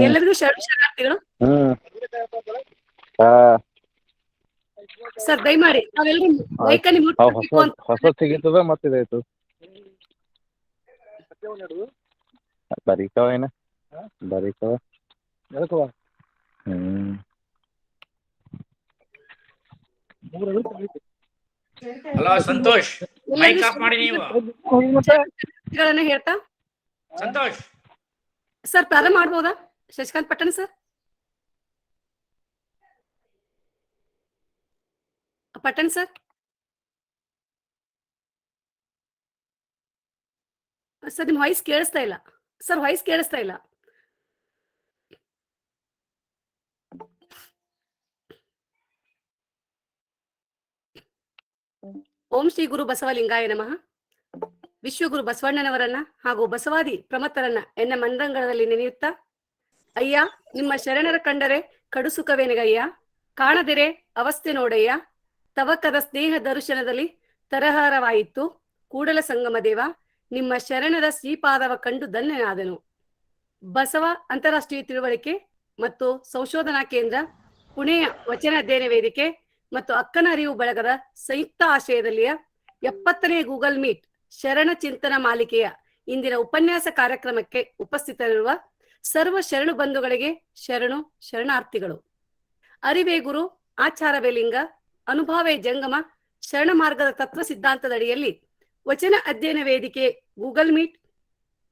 ಎಲ್ಲರಿಗೂ ಶರಣಾರ್ಥಿಗಳು. ಸರ್ ದಯಮಾಡಿ ನಾವೆಲ್ಲರೂ ಮೈಕಲ್ಲಿ ಮುಟ್ಬೇಕು ಅಂತ ಹೊಸ ಸಿಗಿತದ ಮತ್ತಿದಾಯ್ತು ಬರೀತಾವ ಏನ ಬರೀತಾವ ಹಲೋ ಸಂತೋಷ್, ಮೈಕ್ ಆಫ್ ಮಾಡಿ ನೀವು. ಹೇಳ್ತಾ ಸಂತೋಷ್ ಸರ್ ಪ್ರಾರಂಭ ಮಾಡ್ಬೋದಾ? ಶಶಿಕಾಂತ್ ಪಟ್ಟಣ ಸರ್, ಪಟ್ಟಣ್ ಸರ್. ಸರ್ ನಿಮ್ ವಾಯ್ಸ್ ಕೇಳಿಸ್ತಾ ಇಲ್ಲ ಸರ್, ವಾಯ್ಸ್ ಕೇಳಿಸ್ತಾ ಇಲ್ಲ. ಓಂ ಶ್ರೀ ಗುರು ಬಸವಲಿಂಗಾಯ ನಮಃ. ವಿಶ್ವಗುರು ಬಸವಣ್ಣನವರನ್ನ ಹಾಗೂ ಬಸವಾದಿ ಪ್ರಮತ್ತರನ್ನ ಎನ್ನ ಮಂದಂಗಳದಲ್ಲಿ ನೆನೆಯುತ್ತಾ, ಅಯ್ಯ ನಿಮ್ಮ ಶರಣರ ಕಂಡರೆ ಕಡುಸುಖವೇನಗಯ್ಯ, ಕಾಣದಿರೆ ಅವಸ್ಥೆ ನೋಡಯ್ಯ, ತವಕದ ಸ್ನೇಹ ದರ್ಶನದಲ್ಲಿ ತರಹಾರವಾಯಿತು ಕೂಡಲ ಸಂಗಮ ದೇವ, ನಿಮ್ಮ ಶರಣರ ಶ್ರೀಪಾದವ ಕಂಡು ಧನ್ಯನಾದನು. ಬಸವ ಅಂತಾರಾಷ್ಟ್ರೀಯ ತಿಳುವಳಿಕೆ ಮತ್ತು ಸಂಶೋಧನಾ ಕೇಂದ್ರ, ಪುಣೆಯ ವಚನ ಅಧ್ಯಯನ ವೇದಿಕೆ ಮತ್ತು ಅಕ್ಕನ ಅರಿವು ಬಳಗದ ಸಂಯುಕ್ತ ಆಶ್ರಯದಲ್ಲಿಯ 70ನೇ ಗೂಗಲ್ ಮೀಟ್ ಶರಣ ಚಿಂತನ ಮಾಲಿಕೆಯ ಇಂದಿನ ಉಪನ್ಯಾಸ ಕಾರ್ಯಕ್ರಮಕ್ಕೆ ಉಪಸ್ಥಿತರಿರುವ ಸರ್ವ ಶರಣು ಬಂಧುಗಳಿಗೆ ಶರಣು ಶರಣಾರ್ಥಿಗಳು. ಅರಿವೇ ಗುರು, ಆಚಾರವೇ ಲಿಂಗ, ಅನುಭವೇ ಜಂಗಮ ಶರಣ ಮಾರ್ಗದ ತತ್ವ ಸಿದ್ಧಾಂತದಡಿಯಲ್ಲಿ ವಚನ ಅಧ್ಯಯನ ವೇದಿಕೆ ಗೂಗಲ್ ಮೀಟ್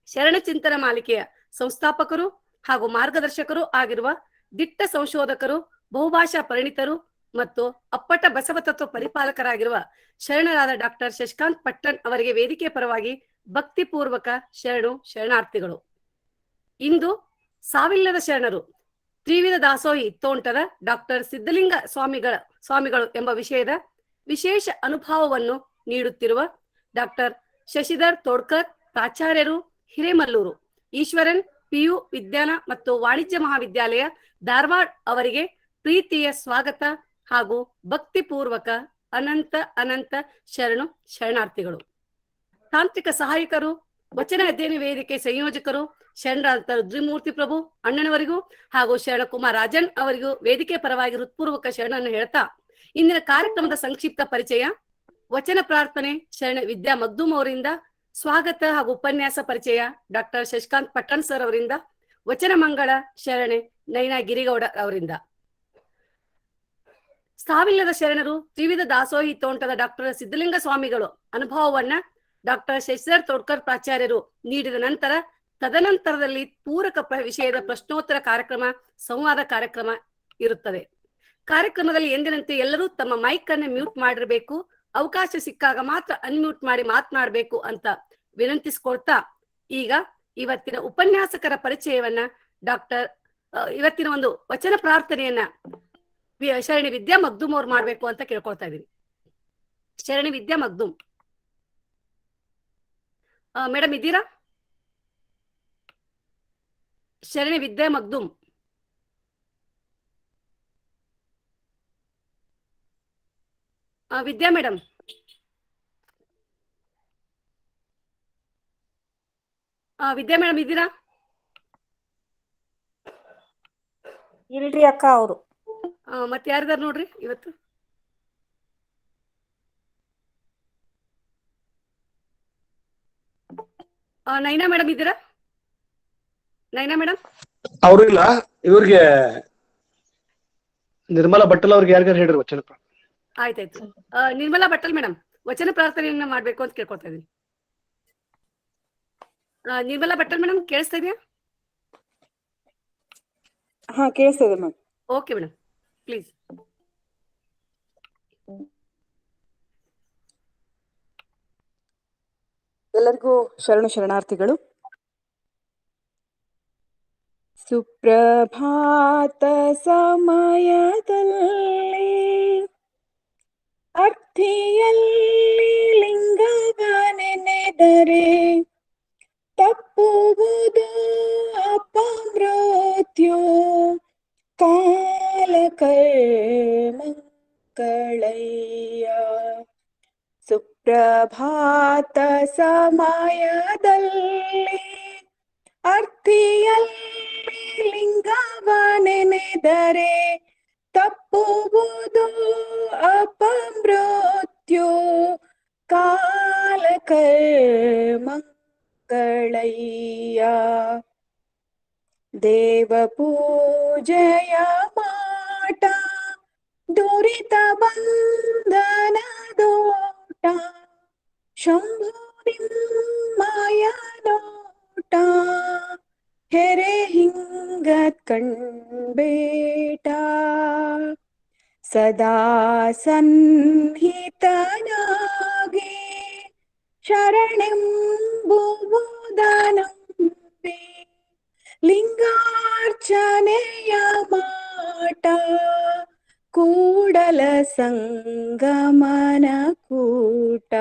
ಶರಣ ಚಿಂತನ ಮಾಲಿಕೆಯ ಸಂಸ್ಥಾಪಕರು ಹಾಗೂ ಮಾರ್ಗದರ್ಶಕರು ಆಗಿರುವ ದಿಟ್ಟ ಸಂಶೋಧಕರು, ಬಹುಭಾಷಾ ಪರಿಣಿತರು ಮತ್ತು ಅಪ್ಪಟ ಬಸವ ತತ್ವ ಪರಿಪಾಲಕರಾಗಿರುವ ಶರಣರಾದ ಡಾಕ್ಟರ್ ಶಶಿಕಾಂತ್ ಪಟ್ಟಣ್ ಅವರಿಗೆ ವೇದಿಕೆ ಪರವಾಗಿ ಭಕ್ತಿಪೂರ್ವಕ ಶರಣು ಶರಣಾರ್ಥಿಗಳು. ಇಂದು ಸಾವಿಲ್ಲದ ಶರಣರು ತ್ರಿವಿಧ ದಾಸೋಹಿ ತೋಂಟದ ಡಾಕ್ಟರ್ ಸಿದ್ಧಲಿಂಗ ಸ್ವಾಮಿಗಳು ಎಂಬ ವಿಷಯದ ವಿಶೇಷ ಅನುಭವವನ್ನು ನೀಡುತ್ತಿರುವ ಡಾಕ್ಟರ್ ಶಶಿಧರ್ ತೋಡ್ಕರ್ ಪ್ರಾಚಾರ್ಯರು, ಹಿರೇಮಲ್ಲೂರು ಈಶ್ವರನ್ PU ವಿಜ್ಞಾನ ಮತ್ತು ವಾಣಿಜ್ಯ ಮಹಾವಿದ್ಯಾಲಯ ಧಾರವಾಡ ಅವರಿಗೆ ಪ್ರೀತಿಯ ಸ್ವಾಗತ ಹಾಗೂ ಭಕ್ತಿಪೂರ್ವಕ ಅನಂತ ಅನಂತ ಶರಣು ಶರಣಾರ್ಥಿಗಳು. ತಾಂತ್ರಿಕ ಸಹಾಯಕರು, ವಚನ ಅಧ್ಯಯನ ವೇದಿಕೆ ಸಂಯೋಜಕರು ಶರಣರಾದ ರುದ್ರಮೂರ್ತಿ ಪ್ರಭು ಅಣ್ಣನವರಿಗೂ ಹಾಗೂ ಶರಣಕುಮಾರ್ ರಾಜನ್ ಅವರಿಗೂ ವೇದಿಕೆ ಪರವಾಗಿ ಹೃತ್ಪೂರ್ವಕ ಶರಣನ್ನು ಹೇಳ್ತಾ, ಇಂದಿನ ಕಾರ್ಯಕ್ರಮದ ಸಂಕ್ಷಿಪ್ತ ಪರಿಚಯ, ವಚನ ಪ್ರಾರ್ಥನೆ ಶರಣ ವಿದ್ಯಾ ಮಗ್ದೂಮ್ ಅವರಿಂದ, ಸ್ವಾಗತ ಹಾಗೂ ಉಪನ್ಯಾಸ ಪರಿಚಯ ಡಾಕ್ಟರ್ ಶಶಿಕಾಂತ್ ಪಟ್ಟಣ್ ಸರ್ ಅವರಿಂದ, ವಚನ ಮಂಗಳ ಶರಣೆ ನೈನಾ ಗಿರಿಗೌಡ ಅವರಿಂದ. ಸಾವಿಲ್ಲದ ಶರಣರು ತ್ರಿವಿಧ ದಾಸೋಹಿ ತೋಂಟದ ಡಾಕ್ಟರ್ ಸಿದ್ಧಲಿಂಗ ಸ್ವಾಮಿಗಳು ಅನುಭವವನ್ನ ಡಾಕ್ಟರ್ ಶಶಿಧರ್ ತೋಡ್ಕರ್ ಪ್ರಾಚಾರ್ಯರು ನೀಡಿದ ನಂತರ ತದನಂತರದಲ್ಲಿ ಪೂರಕ ವಿಷಯದ ಪ್ರಶ್ನೋತ್ತರ ಕಾರ್ಯಕ್ರಮ, ಸಂವಾದ ಕಾರ್ಯಕ್ರಮ ಇರುತ್ತದೆ. ಕಾರ್ಯಕ್ರಮದಲ್ಲಿ ಎಂದಿನಂತೆ ಎಲ್ಲರೂ ತಮ್ಮ ಮೈಕ್ ಅನ್ನು ಮ್ಯೂಟ್ ಮಾಡಿರಬೇಕು, ಅವಕಾಶ ಸಿಕ್ಕಾಗ ಮಾತ್ರ ಅನ್ಮ್ಯೂಟ್ ಮಾಡಿ ಮಾತನಾಡಬೇಕು ಅಂತ ವಿನಂತಿಸ್ಕೊಳ್ತಾ, ಈಗ ಇವತ್ತಿನ ಉಪನ್ಯಾಸಕರ ಪರಿಚಯವನ್ನ ಇವತ್ತಿನ ಒಂದು ವಚನ ಪ್ರಾರ್ಥನೆಯನ್ನ ಶರಣಿ ವಿದ್ಯಾ ಮಗ್ದೂಮ್ ಅವ್ರು ಮಾಡ್ಬೇಕು ಅಂತ ಕೇಳ್ಕೊಳ್ತಾ ಇದೀನಿ. ಶರಣಿ ವಿದ್ಯಾ ಮಗ್ದೂಮ್ ಮೇಡಮ್ ಇದ್ದೀರಾ? ಶರಣಿ ವಿದ್ಯಾ ಮಗ್ದೂಮ್ ವಿದ್ಯಾ ಮೇಡಮ್. ವಿದ್ಯಾ ಮೇಡಮ್ ಇದ್ದೀರಾ? ಇಲ್ರಿ ಅಕ್ಕ ಅವರು. ಮತ್ತೆ ಯಾರಿದಾರ ನೋಡ್ರಿ ಇವತ್ತು? ನೈನಾ ಮೇಡಮ್ ಇದ್ದೀರಾ? ನೈನಾ ಮೇಡಮ್ ಅವರು ಇಲ್ಲ. ಇವ್ರಿಗೆ ನಿರ್ಮಲಾ ಬಟ್ಟಲ್ ಅವ್ರಿಗೆ ಯಾರಿಗಾರು ಹೇಳ್ರಿ ವಚನ. ಆಯ್ತಾಯ್ತು. ನಿರ್ಮಲಾ ಬಟ್ಟಲ್ ಮೇಡಮ್ ವಚನ ಪ್ರಾರ್ಥನೆಯನ್ನ ಮಾಡ್ಬೇಕು ಅಂತ ಕೇಳ್ಕೊತಾ ಇದೀನಿ. ನಿರ್ಮಲಾ ಬಟ್ಟಲ್ ಮೇಡಮ್ ಕೇಳಿಸ್ತಾ ಇದೆಯಾ? ಹಾ ಕೇಳಿಸ್ತಾ ಇದೆ ಮ್ಯಾಮ್. Okay madam please. ಎಲ್ಲರಿಗೂ ಶರಣು ಶರಣಾರ್ಥಿಗಳು. ಸುಪ್ರಭಾತ ಸಮಯದಲ್ಲಿ ಅರ್ಥಿಯಲ್ಲಿ ಲಿಂಗವ ನೆನೆದರೆ ತಪ್ಪುವುದು ಅಪಮೃತ್ಯು ಕಾಲಕರ್ಮಂಗಳಯ್ಯ. ಸುಪ್ರಭಾತ ಸಮಯದಲ್ಲಿ ನೆನೆದರೆ ತಪ್ಪುವುದು ಅಪಮೃತ್ಯು ಕಾಲಕರ್ಮಗಳಯ್ಯ. ದೇವ ಪೂಜೆಯ ಮಾಟ ದುರಿತ ಬಂಧನದೋಟ ಶಂಭು ನಿಮ್ಮಯ ನೋಟ ಹೆರೆ ಹಿಂಗತ್ ಕಣ್ಬೇಟ. ಸದಾ ಸನ್ನಿಹಿತನಾಗಿ ಶರಣೆಂಬುವುದನಂಬಿ ಲಿಂಗಾರ್ಚನೆಯ ಮಾಟ ಕೂಡಲ ಸಂಗಮನ ಕೂಟ.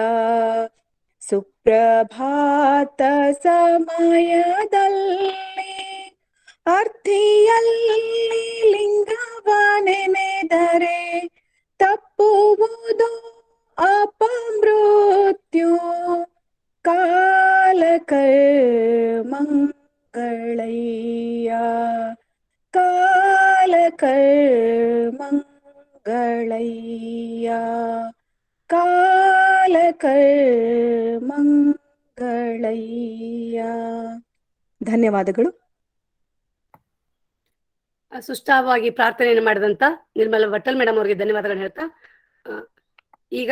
ಸುಪ್ರಭಾತ ಸಮಯದಲ್ಲಿ ಅರ್ಥಿಯಲ್ಲಿ ಲಿಂಗವ ನೆನೆದರೆ ತಪ್ಪುವುದು ಅಪಮೃತ್ಯು ಕಾಲಕರ್ಮಗಳಯ್ಯ. ಕಾಲಕರ್ಮಗಳಯ್ಯ. ಕಾಲಕರ್ಮಗಳಯ್ಯ. ಧನ್ಯವಾದಗಳು. ಸುಷ್ಠವಾಗಿ ಪ್ರಾರ್ಥನೆಯನ್ನು ಮಾಡಿದಂತ ನಿರ್ಮಲ ವಟ್ಟಲ್ ಮೇಡಮ್ ಅವರಿಗೆ ಧನ್ಯವಾದಗಳನ್ನು ಹೇಳ್ತಾ ಈಗ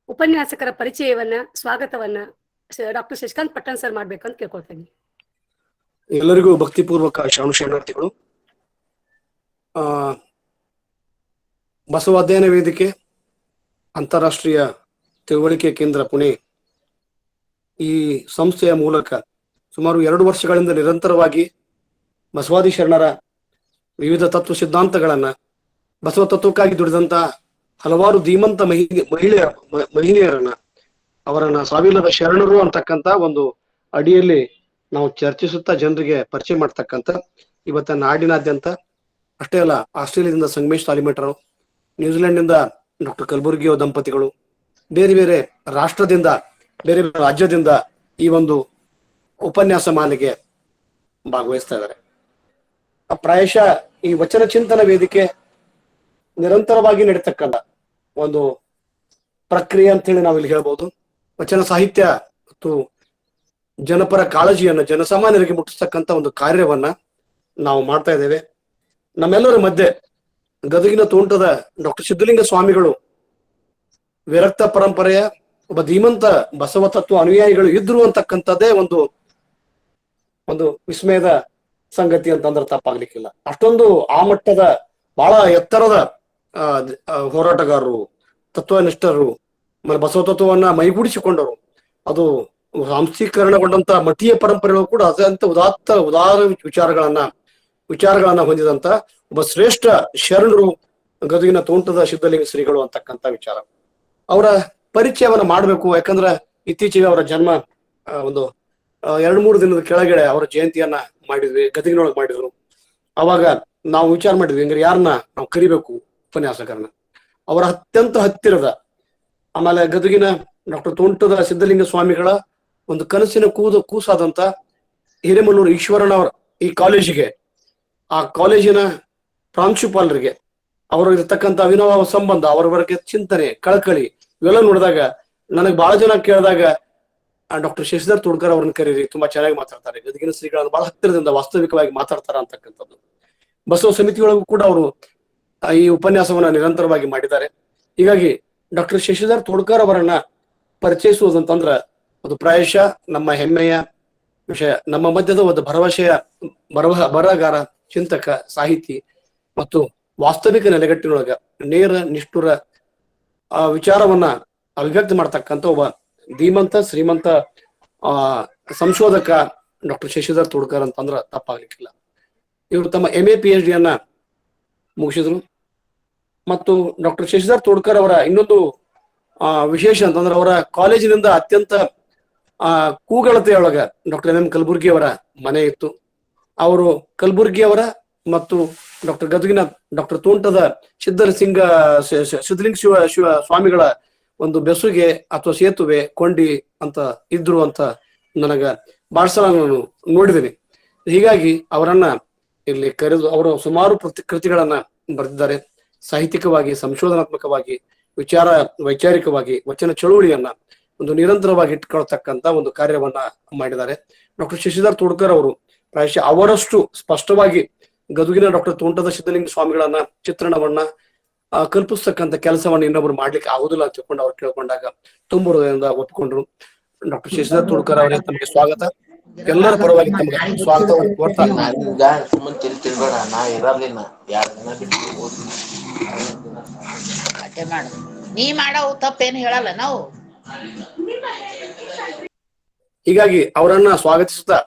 ಉಪನ್ಯಾಸಕರ ಪರಿಚಯವನ್ನ ಸ್ವಾಗತವನ್ನ ಡಾಕ್ಟರ್ ಶಶಿಕಾಂತ್ ಪಟ್ಟಣ್ ಸರ್ ಮಾಡ್ಬೇಕು ಅಂತ ಕೇಳ್ಕೊಳ್ತೇನೆ. ಎಲ್ಲರಿಗೂ ಭಕ್ತಿಪೂರ್ವಕ ಶರಣಾರ್ಥಿಗಳು. ಬಸವ ಅಧ್ಯಯನ ವೇದಿಕೆ ಅಂತಾರಾಷ್ಟ್ರೀಯ ತಿಳುವಳಿಕೆ ಕೇಂದ್ರ ಪುಣೆ ಈ ಸಂಸ್ಥೆಯ ಮೂಲಕ ಸುಮಾರು 2 ವರ್ಷಗಳಿಂದ ನಿರಂತರವಾಗಿ ಬಸವಾದಿ ಶರಣರ ವಿವಿಧ ತತ್ವ ಸಿದ್ಧಾಂತಗಳನ್ನ ಬಸವ ತತ್ವಕ್ಕಾಗಿ ದುಡಿದಂತ ಹಲವಾರು ಧೀಮಂತ ಮಹಿಳೆಯರನ್ನ ಅವರನ್ನ ಸಾವಿಲ್ಲದ ಶರಣರು ಅಂತಕ್ಕಂತ ಒಂದು ಅಡಿಯಲ್ಲಿ ನಾವು ಚರ್ಚಿಸುತ್ತಾ ಜನರಿಗೆ ಪರಿಚಯ ಮಾಡ್ತಕ್ಕಂಥ ಇವತ್ತ ನಾಡಿನಾದ್ಯಂತ ಅಷ್ಟೇ ಅಲ್ಲ, ಆಸ್ಟ್ರೇಲಿಯಾದಿಂದ ಸಂಗಮೇಶ್ ತಾಲಿಮಠರು, ನ್ಯೂಜಿಲೆಂಡ್ನಿಂದ ಡಾಕ್ಟರ್ ಕಲಬುರ್ಗಿ ದಂಪತಿಗಳು, ಬೇರೆ ಬೇರೆ ರಾಷ್ಟ್ರದಿಂದ ಬೇರೆ ಬೇರೆ ರಾಜ್ಯದಿಂದ ಈ ಒಂದು ಉಪನ್ಯಾಸ ಮಾಲೆಗೆ ಭಾಗವಹಿಸ್ತಾ ಇದ್ದಾರೆ. ಪ್ರಾಯಶಃ ಈ ವಚನ ಚಿಂತನ ವೇದಿಕೆ ನಿರಂತರವಾಗಿ ನಡೀತಕ್ಕಂಥ ಒಂದು ಪ್ರಕ್ರಿಯೆ ಅಂತ ಹೇಳಿ ನಾವಿಲ್ಲಿ ಹೇಳ್ಬೋದು. ವಚನ ಸಾಹಿತ್ಯ ಮತ್ತು ಜನಪರ ಕಾಳಜಿಯನ್ನ ಜನಸಾಮಾನ್ಯರಿಗೆ ಮುಟ್ಟಿಸ್ತಕ್ಕಂಥ ಒಂದು ಕಾರ್ಯವನ್ನ ನಾವು ಮಾಡ್ತಾ ಇದ್ದೇವೆ. ನಮ್ಮೆಲ್ಲರ ಮಧ್ಯೆ ಗದಗಿನ ತೋಂಟದ ಡಾಕ್ಟರ್ ಸಿದ್ಧಲಿಂಗ ಸ್ವಾಮಿಗಳು ವಿರಕ್ತ ಪರಂಪರೆಯ ಒಬ್ಬ ಧೀಮಂತ ಬಸವ ತತ್ವ ಅನುಯಾಯಿಗಳು ಇದ್ರು ಅಂತಕ್ಕಂಥದ್ದೇ ಒಂದು ವಿಸ್ಮಯದ ಸಂಗತಿ ಅಂತಂದ್ರೆ ತಪ್ಪಾಗ್ಲಿಕ್ಕಿಲ್ಲ. ಅಷ್ಟೊಂದು ಆ ಮಟ್ಟದ ಬಹಳ ಎತ್ತರದ ಹೋರಾಟಗಾರರು, ತತ್ವನಿಷ್ಠರು, ಬಸವ ತತ್ವವನ್ನ ಮೈಗೂಡಿಸಿಕೊಂಡರು. ಅದು ಸಾಂಸ್ಥೀಕರಣಗೊಂಡಂತ ಮತೀಯ ಪರಂಪರೆಗಳು ಕೂಡ ಅತ್ಯಂತ ಉದಾರ ವಿಚಾರಗಳನ್ನ ಹೊಂದಿದಂತ ಒಬ್ಬ ಶ್ರೇಷ್ಠ ಶರಣರು ಗದಗಿನ ತೋಂಟದ ಸಿದ್ಧಲಿಂಗ ಶ್ರೀಗಳು ಅಂತಕ್ಕಂಥ ವಿಚಾರ. ಅವರ ಪರಿಚಯವನ್ನ ಮಾಡ್ಬೇಕು. ಯಾಕಂದ್ರೆ ಇತ್ತೀಚೆಗೆ ಅವರ ಜನ್ಮ ಒಂದು 2-3 ದಿನದ ಕೆಳಗಡೆ ಅವರ ಜಯಂತಿಯನ್ನ ಮಾಡಿದ್ವಿ, ಗದಗಿನೊಳಗೆ ಮಾಡಿದ್ರು. ಅವಾಗ ನಾವು ವಿಚಾರ ಮಾಡಿದ್ವಿ, ಹಂಗಾರೆ ಯಾರನ್ನ ನಾವು ಕರಿಬೇಕು ಉಪನ್ಯಾಸಕರನ್ನ. ಅವರ ಅತ್ಯಂತ ಹತ್ತಿರದ, ಆಮೇಲೆ ಗದಗಿನ ಡಾಕ್ಟರ್ ತೋಂಟದ ಸಿದ್ಧಲಿಂಗ ಸ್ವಾಮಿಗಳ ಒಂದು ಕನಸಿನ ಕೂಸಾದಂತ ಹಿರೇಮಲ್ಲೂರು ಈಶ್ವರನವರ ಈ ಕಾಲೇಜಿಗೆ, ಆ ಕಾಲೇಜಿನ ಪ್ರಾಂಶುಪಾಲರಿಗೆ ಅವರು ಇರತಕ್ಕಂಥ ಅವಿನಾವ ಸಂಬಂಧ, ಅವರ ಬಗ್ಗೆ ಚಿಂತನೆ, ಕಳಕಳಿ ಇವೆಲ್ಲ ನೋಡಿದಾಗ ನನಗೆ ಬಹಳ ಜನ ಕೇಳಿದಾಗ ಡಾಕ್ಟರ್ ಶಶಿಧರ್ ತೋಡ್ಕರ್ ಅವ್ರನ್ನ ಕರೀರಿ, ತುಂಬಾ ಚೆನ್ನಾಗಿ ಮಾತಾಡ್ತಾರೆ, ಗದಗಿನ ಶ್ರೀಗಳನ್ನು ಬಹಳ ಹತ್ತಿರದಿಂದ ವಾಸ್ತವಿಕವಾಗಿ ಮಾತಾಡ್ತಾರ ಅಂತಕ್ಕಂಥದ್ದು. ಬಸವ ಸಮಿತಿಯೊಳಗೂ ಕೂಡ ಅವರು ಈ ಉಪನ್ಯಾಸವನ್ನ ನಿರಂತರವಾಗಿ ಮಾಡಿದ್ದಾರೆ. ಹೀಗಾಗಿ ಡಾಕ್ಟರ್ ಶಶಿಧರ್ ತೋಡ್ಕರ್ ಅವರನ್ನ ಪರಿಚಯಿಸುವುದಂತಂದ್ರ ಅದು ಪ್ರಾಯಶಃ ನಮ್ಮ ಹೆಮ್ಮೆಯ ವಿಷಯ. ನಮ್ಮ ಮಧ್ಯದ ಒಂದು ಭರವಸೆಯ ಬರಹಗಾರ, ಚಿಂತಕ, ಸಾಹಿತಿ ಮತ್ತು ವಾಸ್ತವಿಕ ನೆಲೆಗಟ್ಟಿನೊಳಗ ನೇರ ನಿಷ್ಠುರ ವಿಚಾರವನ್ನ ಅಭಿವ್ಯಕ್ತ ಮಾಡ್ತಕ್ಕಂಥ ಒಬ್ಬ ಧೀಮಂತ ಶ್ರೀಮಂತ ಸಂಶೋಧಕ ಡಾಕ್ಟರ್ ಶಶಿಧರ್ ತೋಡ್ಕರ್ ಅಂತಂದ್ರ ತಪ್ಪಾಗ್ಲಿಕ್ಕಿಲ್ಲ. ಇವರು ತಮ್ಮ MA PhD ಯನ್ನ ಮುಗಿಸಿದ್ರು. ಮತ್ತು ಡಾಕ್ಟರ್ ಶಶಿಧರ್ ತೋಡ್ಕರ್ ಅವರ ಇನ್ನೊಂದು ವಿಶೇಷ ಅಂತಂದ್ರೆ ಅವರ ಕಾಲೇಜಿನಿಂದ ಅತ್ಯಂತ ಕೂಗಳತೆಯೊಳಗ ಡಾಕ್ಟರ್ MM ಕಲಬುರ್ಗಿ ಅವರ ಮನೆ ಇತ್ತು. ಅವರು ಕಲಬುರ್ಗಿ ಅವರ ಮತ್ತು ಡಾಕ್ಟರ್ ಗದಗಿನ ಡಾಕ್ಟರ್ ತೋಂಟದ ಸಿದ್ಧಲಿಂಗ ಶಿವ ಸ್ವಾಮಿಗಳ ಒಂದು ಬೆಸುಗೆ ಅಥವಾ ಸೇತುವೆ ಕೊಂಡಿ ಅಂತ ಇದ್ರು ಅಂತ ನನಗ ಬಹಳ ಸಲ ನಾನು ನೋಡಿದ್ದೀನಿ. ಹೀಗಾಗಿ ಅವರನ್ನ ಇಲ್ಲಿ ಕರೆದು ಅವರು ಸುಮಾರು ಕೃತಿಗಳನ್ನ ಬರೆದಿದ್ದಾರೆ. ಸಾಹಿತ್ಯಿಕವಾಗಿ, ಸಂಶೋಧನಾತ್ಮಕವಾಗಿ, ವೈಚಾರಿಕವಾಗಿ ವಚನ ಚಳುವಳಿಯನ್ನ ಒಂದು ನಿರಂತರವಾಗಿ ಇಟ್ಕೊಳ್ತಕ್ಕಂತ ಒಂದು ಕಾರ್ಯವನ್ನ ಮಾಡಿದ್ದಾರೆ. ಡಾಕ್ಟರ್ ಶಶಿಧರ್ ತೋಡ್ಕರ್ ಅವರು ಪ್ರಾಯಶಃ ಅವರಷ್ಟು ಸ್ಪಷ್ಟವಾಗಿ ಗದುಗಿನ ಡಾಕ್ಟರ್ ತೋಂಟದ ಸಿದ್ದಲಿಂಗ ಸ್ವಾಮಿಗಳನ್ನ ಚಿತ್ರಣವನ್ನ ಕಲ್ಪಿಸ್ತಕ್ಕಂಥ ಕೆಲಸವನ್ನ ಇನ್ನೊಬ್ರು ಮಾಡ್ಲಿಕ್ಕೆ ಆಗುದಿಲ್ಲ ಅಂತ ತಿಳ್ಕೊಂಡು ಅವ್ರು ಕೇಳ್ಕೊಂಡಾಗ ತುಂಬ ಹೃದಯದಿಂದ ಒಪ್ಪಿಕೊಂಡ್ರು. ಡಾಕ್ಟರ್ ಶಶಿಧರ್ ತೋಡ್ಕರ್ ಅವರೇ ತಮಗೆ ಸ್ವಾಗತ. ಎಲ್ಲರ ಪರವಾಗಿ ತಮಗೆ ಸ್ವಾಗತವನ್ನು ಕೋರ್ತಾ ಸುಮ್ಮನೆ ತಿಳ್ಬೇಡ, ನಾ ಇರೋದಿಲ್ಲ 2 ದಿನ ಬಿಟ್ಟು ಅಷ್ಟೇ ಮಾಡು. ನೀ ಮಾಡೋ ತಪ್ಪೇನು ಹೇಳಲ್ಲ ನಾವು. ಹೀಗಾಗಿ ಅವರನ್ನ ಸ್ವಾಗತಿಸುತ್ತಾ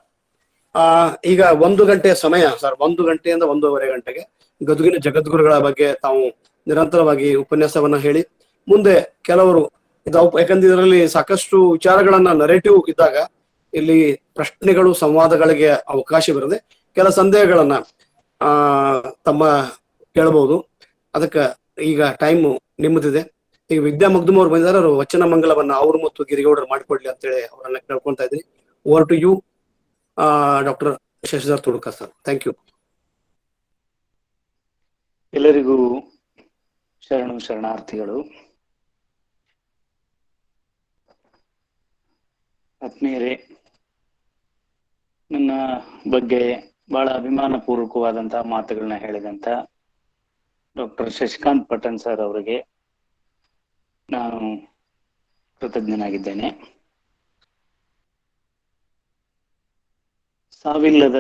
ಈಗ 1 ಗಂಟೆ ಸಮಯ ಸರ್, 1 ಗಂಟೆಯಿಂದ 1:15 ಗಂಟೆಗೆ ಗದುಗಿನ ಜಗದ್ಗುರುಗಳ ಬಗ್ಗೆ ತಾವು ನಿರಂತರವಾಗಿ ಉಪನ್ಯಾಸವನ್ನ ಹೇಳಿ ಮುಂದೆ ಕೆಲವರು ಯಾಕಂದ್ರೆ ಇದರಲ್ಲಿ ಸಾಕಷ್ಟು ವಿಚಾರಗಳನ್ನ ನರೇಟಿವ್ ಇದ್ದಾಗ ಇಲ್ಲಿ ಪ್ರಶ್ನೆಗಳು ಸಂವಾದಗಳಿಗೆ ಅವಕಾಶವಿರದೆ ಕೆಲ ಸಂದೇಹಗಳನ್ನ ತಮ್ಮ ಕೇಳಬಹುದು. ಅದಕ್ಕೆ ಈಗ ಟೈಮ್ ನಿಮ್ಮದಿದೆ. ಈಗ ವಿದ್ಯಾ ಮಗ್ದುಮ್ ಅವ್ರು ಬಂದಿದ್ದಾರೆ, ಅವರು ವಚನ ಮಂಗಲವನ್ನ ಅವರು ಮತ್ತು ಗಿರಿಗೌಡರು ಮಾಡಿಕೊಡ್ಲಿ ಅಂತೇಳಿ ಅವರನ್ನ ಕೇಳ್ಕೊಂತ ಇದ್ದೀನಿ. Over to you doctor Shashidhar Todkar sir. Thank you. ಎಲ್ಲರಿಗೂ ಶರಣಾರ್ಥಿಗಳು. ಆತ್ಮೀಯರೇ, ನನ್ನ ಬಗ್ಗೆ ಬಹಳ ಅಭಿಮಾನ ಪೂರ್ವಕವಾದಂತಹ ಮಾತುಗಳನ್ನ ಹೇಳಿದಂತ ಡಾಕ್ಟರ್ ಶಶಿಕಾಂತ್ ಪಟ್ಟಣ್ ಸರ್ ಅವರಿಗೆ ನಾನು ಕೃತಜ್ಞನಾಗಿದ್ದೇನೆ. ಸಾವಿಲ್ಲದ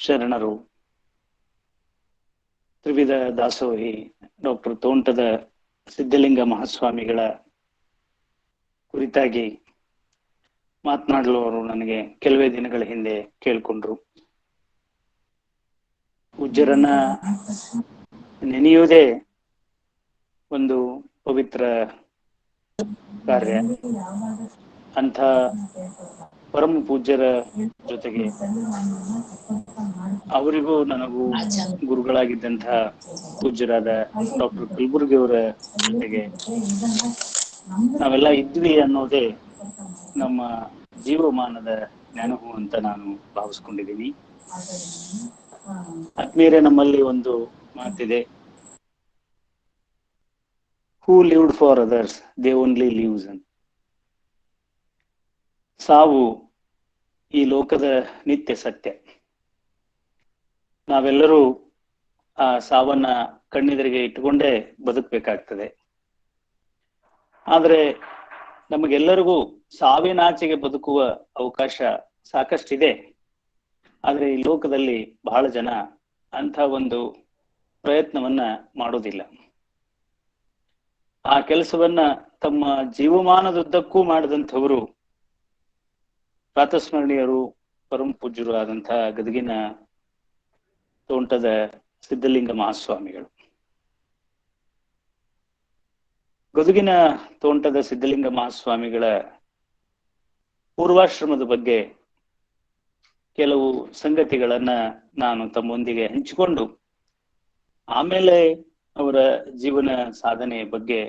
ಶರಣರು, ತ್ರಿವಿಧ ದಾಸೋಹಿ ಡಾಕ್ಟರ್ ತೋಂಟದ ಸಿದ್ದಲಿಂಗ ಮಹಾಸ್ವಾಮಿಗಳ ಕುರಿತಾಗಿ ಮಾತನಾಡಲು ಅವರು ನನಗೆ ಕೆಲವೇ ದಿನಗಳ ಹಿಂದೆ ಕೇಳ್ಕೊಂಡ್ರು. ಪೂಜ್ಯರನ್ನ ನೆನೆಯುವುದೇ ಒಂದು ಪವಿತ್ರ ಕಾರ್ಯ. ಅಂಥ ಪರಮ ಪೂಜ್ಯರ ಜೊತೆಗೆ ಅವರಿಗೂ ನನಗೂ ಗುರುಗಳಾಗಿದ್ದಂತಹ ಪೂಜ್ಯರಾದ ಡಾಕ್ಟರ್ ಕಲಬುರ್ಗಿ ಅವರ ಜೊತೆಗೆ ನಾವೆಲ್ಲ ಇದ್ವಿ ಅನ್ನೋದೇ ನಮ್ಮ ಜೀವಮಾನದ ನೆನಪು ಅಂತ ನಾನು ಭಾವಿಸ್ಕೊಂಡಿದ್ದೀನಿ. ಆತ್ಮೀಯರೇ, ನಮ್ಮಲ್ಲಿ ಒಂದು ಮಾತಿದೆ, who lived for others they only lives ಅಂತ. ಸಾವು ಈ ಲೋಕದ ನಿತ್ಯ ಸತ್ಯ. ನಾವೆಲ್ಲರೂ ಆ ಸಾವನ್ನ ಕಣ್ಣೆದುರಿಗೆ ಇಟ್ಟುಕೊಂಡೇ ಬದುಕಬೇಕಾಗ್ತದೆ. ಆದ್ರೆ ನಮಗೆಲ್ಲರಿಗೂ ಸಾವಿನಾಚೆಗೆ ಬದುಕುವ ಅವಕಾಶ ಸಾಕಷ್ಟಿದೆ. ಆದ್ರೆ ಈ ಲೋಕದಲ್ಲಿ ಬಹಳ ಜನ ಅಂಥ ಒಂದು ಪ್ರಯತ್ನವನ್ನ ಮಾಡೋದಿಲ್ಲ. ಆ ಕೆಲಸವನ್ನ ತಮ್ಮ ಜೀವಮಾನದುದ್ದಕ್ಕೂ ಮಾಡಿದಂಥವರು ಪ್ರಾತಸ್ಮರಣೀಯರು, ಪರಮ ಪೂಜ್ಯರು ಆದಂತಹ ಗದಗಿನ ತೋಂಟದ ಸಿದ್ದಲಿಂಗ ಮಹಾಸ್ವಾಮಿಗಳು. ಗದಗಿನ ತೋಂಟದ ಸಿದ್ದಲಿಂಗ ಮಹಾಸ್ವಾಮಿಗಳ ಪೂರ್ವಾಶ್ರಮದ ಬಗ್ಗೆ ಕೆಲವು ಸಂಗತಿಗಳನ್ನ ನಾನು ತಮ್ಮೊಂದಿಗೆ ಹಂಚಿಕೊಂಡು ಆಮೇಲೆ ಅವರ ಜೀವನ ಸಾಧನೆಯ ಬಗ್ಗೆ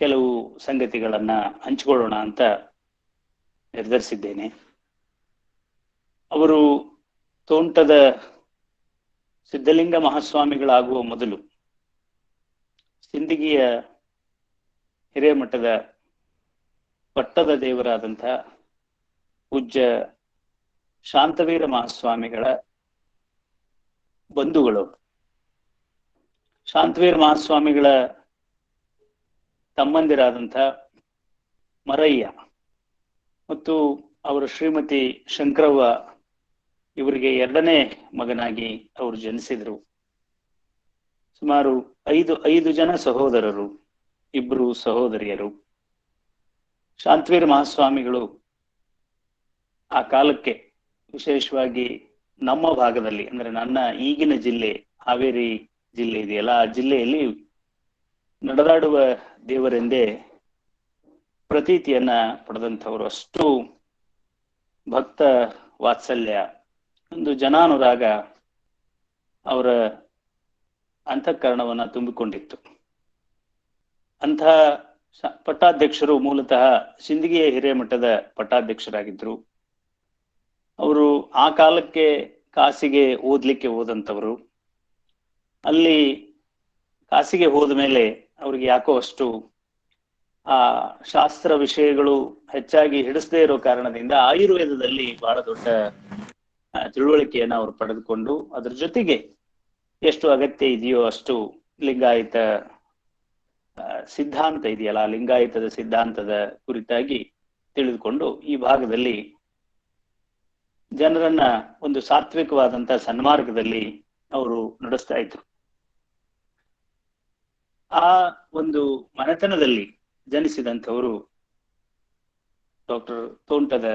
ಕೆಲವು ಸಂಗತಿಗಳನ್ನ ಹಂಚಿಕೊಳ್ಳೋಣ ಅಂತ ನಿರ್ಧರಿಸಿದ್ದೇನೆ. ಅವರು ತೋಂಟದ ಸಿದ್ದಲಿಂಗ ಮಹಾಸ್ವಾಮಿಗಳಾಗುವ ಮೊದಲು ಸಿಂದಗಿಯ ಹಿರೇಮಠದ ಪಟ್ಟದ ದೇವರಾದಂಥ ಪೂಜ್ಯ ಶಾಂತವೀರ ಮಹಾಸ್ವಾಮಿಗಳ ಬಂಧುಗಳು. ಶಾಂತವೀರ ಮಹಾಸ್ವಾಮಿಗಳ ತಮ್ಮಂದಿರಾದಂಥ ಮರಯ್ಯ ಮತ್ತು ಅವರ ಶ್ರೀಮತಿ ಶಂಕರವ್ವ, ಇವರಿಗೆ 2ನೇ ಮಗನಾಗಿ ಅವರು ಜನಿಸಿದರು. ಸುಮಾರು 5 ಜನ ಸಹೋದರರು, 2 ಸಹೋದರಿಯರು. ಶಾಂತವೀರ ಮಹಾಸ್ವಾಮಿಗಳು ಆ ಕಾಲಕ್ಕೆ ವಿಶೇಷವಾಗಿ ನಮ್ಮ ಭಾಗದಲ್ಲಿ, ಅಂದ್ರೆ ನನ್ನ ಈಗಿನ ಜಿಲ್ಲೆ ಹಾವೇರಿ ಜಿಲ್ಲೆ ಇದೆಯಲ್ಲ, ಆ ಜಿಲ್ಲೆಯಲ್ಲಿ ನಡೆದಾಡುವ ದೇವರೆಂದೇ ಪ್ರತೀತಿಯನ್ನ ಪಡೆದಂಥವರು. ಅಷ್ಟು ಭಕ್ತ ವಾತ್ಸಲ್ಯ, ಒಂದು ಜನಾನುರಾಗ ಅವರ ಅಂತಃಕರಣವನ್ನ ತುಂಬಿಕೊಂಡಿತ್ತು. ಅಂಥ ಪಟ್ಟಾಧ್ಯಕ್ಷರು ಮೂಲತಃ ಸಿಂದಗಿಯ ಹಿರೇಮಠದ ಪಟ್ಟಾಧ್ಯಕ್ಷರಾಗಿದ್ರು. ಅವರು ಆ ಕಾಲಕ್ಕೆ ಕಾಸಿಗೆ ಓದ್ಲಿಕ್ಕೆ ಹೋದಂಥವರು. ಅಲ್ಲಿ ಕಾಸಿಗೆ ಹೋದ ಮೇಲೆ ಅವ್ರಿಗೆ ಯಾಕೋ ಅಷ್ಟು ಆ ಶಾಸ್ತ್ರ ವಿಷಯಗಳು ಹೆಚ್ಚಾಗಿ ಹಿಡಿಸದೇ ಇರೋ ಕಾರಣದಿಂದ ಆಯುರ್ವೇದದಲ್ಲಿ ಬಹಳ ದೊಡ್ಡ ತಿಳುವಳಿಕೆಯನ್ನ ಅವರು ಪಡೆದುಕೊಂಡು ಅದ್ರ ಜೊತೆಗೆ ಎಷ್ಟು ಅಗತ್ಯ ಇದೆಯೋ ಅಷ್ಟು ಲಿಂಗಾಯತ ಸಿದ್ಧಾಂತ ಇದೆಯಲ್ಲ, ಲಿಂಗಾಯತದ ಸಿದ್ಧಾಂತದ ಕುರಿತಾಗಿ ತಿಳಿದುಕೊಂಡು ಈ ಭಾಗದಲ್ಲಿ ಜನರನ್ನ ಒಂದು ಸಾತ್ವಿಕವಾದಂತ ಸನ್ಮಾರ್ಗದಲ್ಲಿ ಅವರು ನಡೆಸ್ತಾ ಇದ್ರು. ಆ ಒಂದು ಮನೆತನದಲ್ಲಿ ಜನಿಸಿದಂಥವರು ಡಾಕ್ಟರ್ ತೋಂಟದ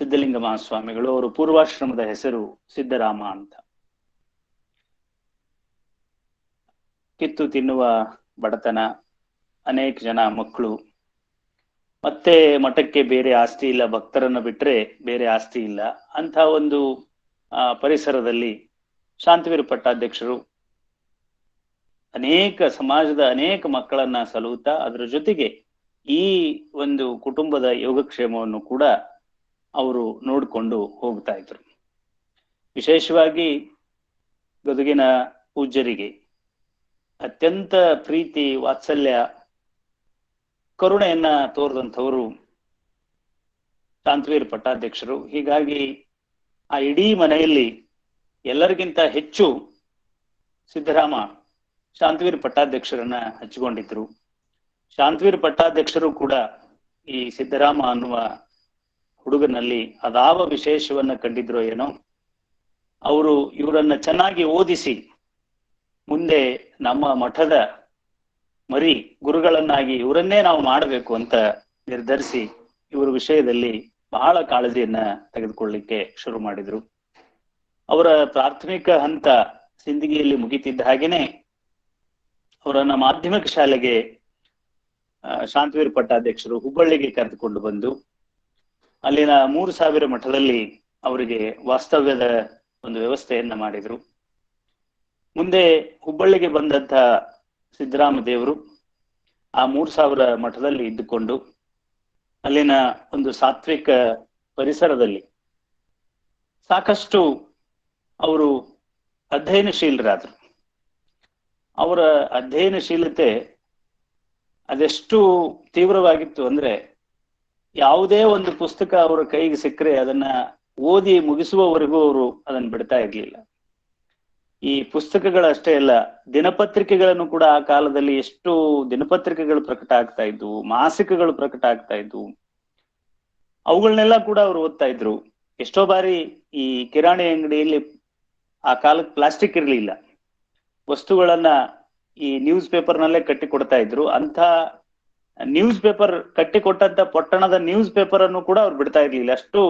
ಸಿದ್ಧಲಿಂಗ ಮಹಾಸ್ವಾಮಿಗಳು. ಅವರು ಪೂರ್ವಾಶ್ರಮದ ಹೆಸರು ಸಿದ್ದರಾಮ ಅಂತ. ಕಿತ್ತು ತಿನ್ನುವ ಬಡತನ, ಅನೇಕ ಜನ ಮಕ್ಕಳು, ಮತ್ತೆ ಮಠಕ್ಕೆ ಬೇರೆ ಆಸ್ತಿ ಇಲ್ಲ, ಭಕ್ತರನ್ನ ಬಿಟ್ರೆ ಬೇರೆ ಆಸ್ತಿ ಇಲ್ಲ ಅಂತ ಒಂದು ಪರಿಸರದಲ್ಲಿ ಶಾಂತವೀರ ಪಟ್ಟಾಧ್ಯಕ್ಷರು ಸಮಾಜದ ಅನೇಕ ಮಕ್ಕಳನ್ನ ಸಲಹುತ್ತಾ ಅದರ ಜೊತೆಗೆ ಈ ಒಂದು ಕುಟುಂಬದ ಯೋಗಕ್ಷೇಮವನ್ನು ಕೂಡ ಅವರು ನೋಡಿಕೊಂಡು ಹೋಗ್ತಾ ಇದ್ರು. ವಿಶೇಷವಾಗಿ ಗದುಗಿನ ಪೂಜ್ಯರಿಗೆ ಅತ್ಯಂತ ಪ್ರೀತಿ, ವಾತ್ಸಲ್ಯ, ಕರುಣೆಯನ್ನ ತೋರಿದಂಥವರು ಶಾಂತವೀರ ಪಟ್ಟಾಧ್ಯಕ್ಷರು. ಹೀಗಾಗಿ ಆ ಇಡೀ ಮನೆಯಲ್ಲಿ ಎಲ್ಲರಿಗಿಂತ ಹೆಚ್ಚು ಸಿದ್ದರಾಮ ಶಾಂತವೀರ ಪಟ್ಟಾಧ್ಯಕ್ಷರನ್ನ ಹಚ್ಚಿಕೊಂಡಿದ್ರು. ಶಾಂತವೀರ ಪಟ್ಟಾಧ್ಯಕ್ಷರು ಕೂಡ ಈ ಸಿದ್ದರಾಮ ಅನ್ನುವ ಹುಡುಗನಲ್ಲಿ ಅದಾವ ವಿಶೇಷವನ್ನ ಕಂಡಿದ್ರು ಏನೋ, ಅವರು ಇವರನ್ನ ಚೆನ್ನಾಗಿ ಓದಿಸಿ ಮುಂದೆ ನಮ್ಮ ಮಠದ ಮರಿ ಗುರುಗಳನ್ನಾಗಿ ಇವರನ್ನೇ ನಾವು ಮಾಡಬೇಕು ಅಂತ ನಿರ್ಧರಿಸಿ ಇವರ ವಿಷಯದಲ್ಲಿ ಬಹಳ ಕಾಳಜಿಯನ್ನ ತೆಗೆದುಕೊಳ್ಳಿಕ್ಕೆ ಶುರು ಮಾಡಿದ್ರು. ಅವರ ಪ್ರಾಥಮಿಕ ಹಂತ ಸಿಂದಗಿಯಲ್ಲಿ ಮುಗಿತಿದ್ದ ಹಾಗೇನೆ ಅವರನ್ನ ಮಾಧ್ಯಮಿಕ ಶಾಲೆಗೆ ಶಾಂತವೀರ ಪಟ್ಟಾಧ್ಯಕ್ಷರು ಹುಬ್ಬಳ್ಳಿಗೆ ಕರೆದುಕೊಂಡು ಬಂದು ಅಲ್ಲಿನ 3000 ಮಠದಲ್ಲಿ ಅವರಿಗೆ ವಾಸ್ತವ್ಯದ ಒಂದು ವ್ಯವಸ್ಥೆಯನ್ನ ಮಾಡಿದ್ರು. ಮುಂದೆ ಹುಬ್ಬಳ್ಳಿಗೆ ಬಂದಂತ ಸಿದ್ದರಾಮ ದೇವರು ಆ 3000 ಮಠದಲ್ಲಿ ಇದ್ದುಕೊಂಡು ಅಲ್ಲಿನ ಒಂದು ಸಾತ್ವಿಕ ಪರಿಸರದಲ್ಲಿ ಸಾಕಷ್ಟು ಅವರು ಅಧ್ಯಯನಶೀಲರಾದ್ರು. ಅವರ ಅಧ್ಯಯನಶೀಲತೆ ಅದೆಷ್ಟು ತೀವ್ರವಾಗಿತ್ತು ಅಂದ್ರೆ, ಯಾವುದೇ ಒಂದು ಪುಸ್ತಕ ಅವರ ಕೈಗೆ ಸಿಕ್ಕರೆ ಅದನ್ನ ಓದಿ ಮುಗಿಸುವವರೆಗೂ ಅವರು ಅದನ್ನು ಬಿಡ್ತಾ ಇರ್ಲಿಲ್ಲ. ಈ ಪುಸ್ತಕಗಳಷ್ಟೇ ಅಲ್ಲ, ದಿನಪತ್ರಿಕೆಗಳನ್ನು ಕೂಡ ಆ ಕಾಲದಲ್ಲಿ ಎಷ್ಟು ದಿನಪತ್ರಿಕೆಗಳು ಪ್ರಕಟ ಆಗ್ತಾ ಇದ್ವು, ಮಾಸಿಕಗಳು ಪ್ರಕಟ ಆಗ್ತಾ ಇದ್ವು, ಅವುಗಳನ್ನೆಲ್ಲ ಕೂಡ ಅವರು ಓದ್ತಾ ಇದ್ರು. ಎಷ್ಟೋ ಬಾರಿ ಈ ಕಿರಾಣಿ ಅಂಗಡಿಯಲ್ಲಿ ಆ ಕಾಲಕ್ಕೆ ಪ್ಲಾಸ್ಟಿಕ್ ಇರ್ಲಿಲ್ಲ, ವಸ್ತುಗಳನ್ನ ಈ ನ್ಯೂಸ್ ಪೇಪರ್ನಲ್ಲೇ ಕಟ್ಟಿ ಕೊಡ್ತಾ ಇದ್ರು. ಅಂತ ನ್ಯೂಸ್ ಪೇಪರ್ ಕಟ್ಟಿ ಕೊಟ್ಟಂತ ಪಟ್ಟಣದ ನ್ಯೂಸ್ ಪೇಪರ್ ಅನ್ನು ಕೂಡ ಅವ್ರು ಬಿಡ್ತಾ ಇರ್ಲಿಲ್ಲ. ಅಷ್ಟು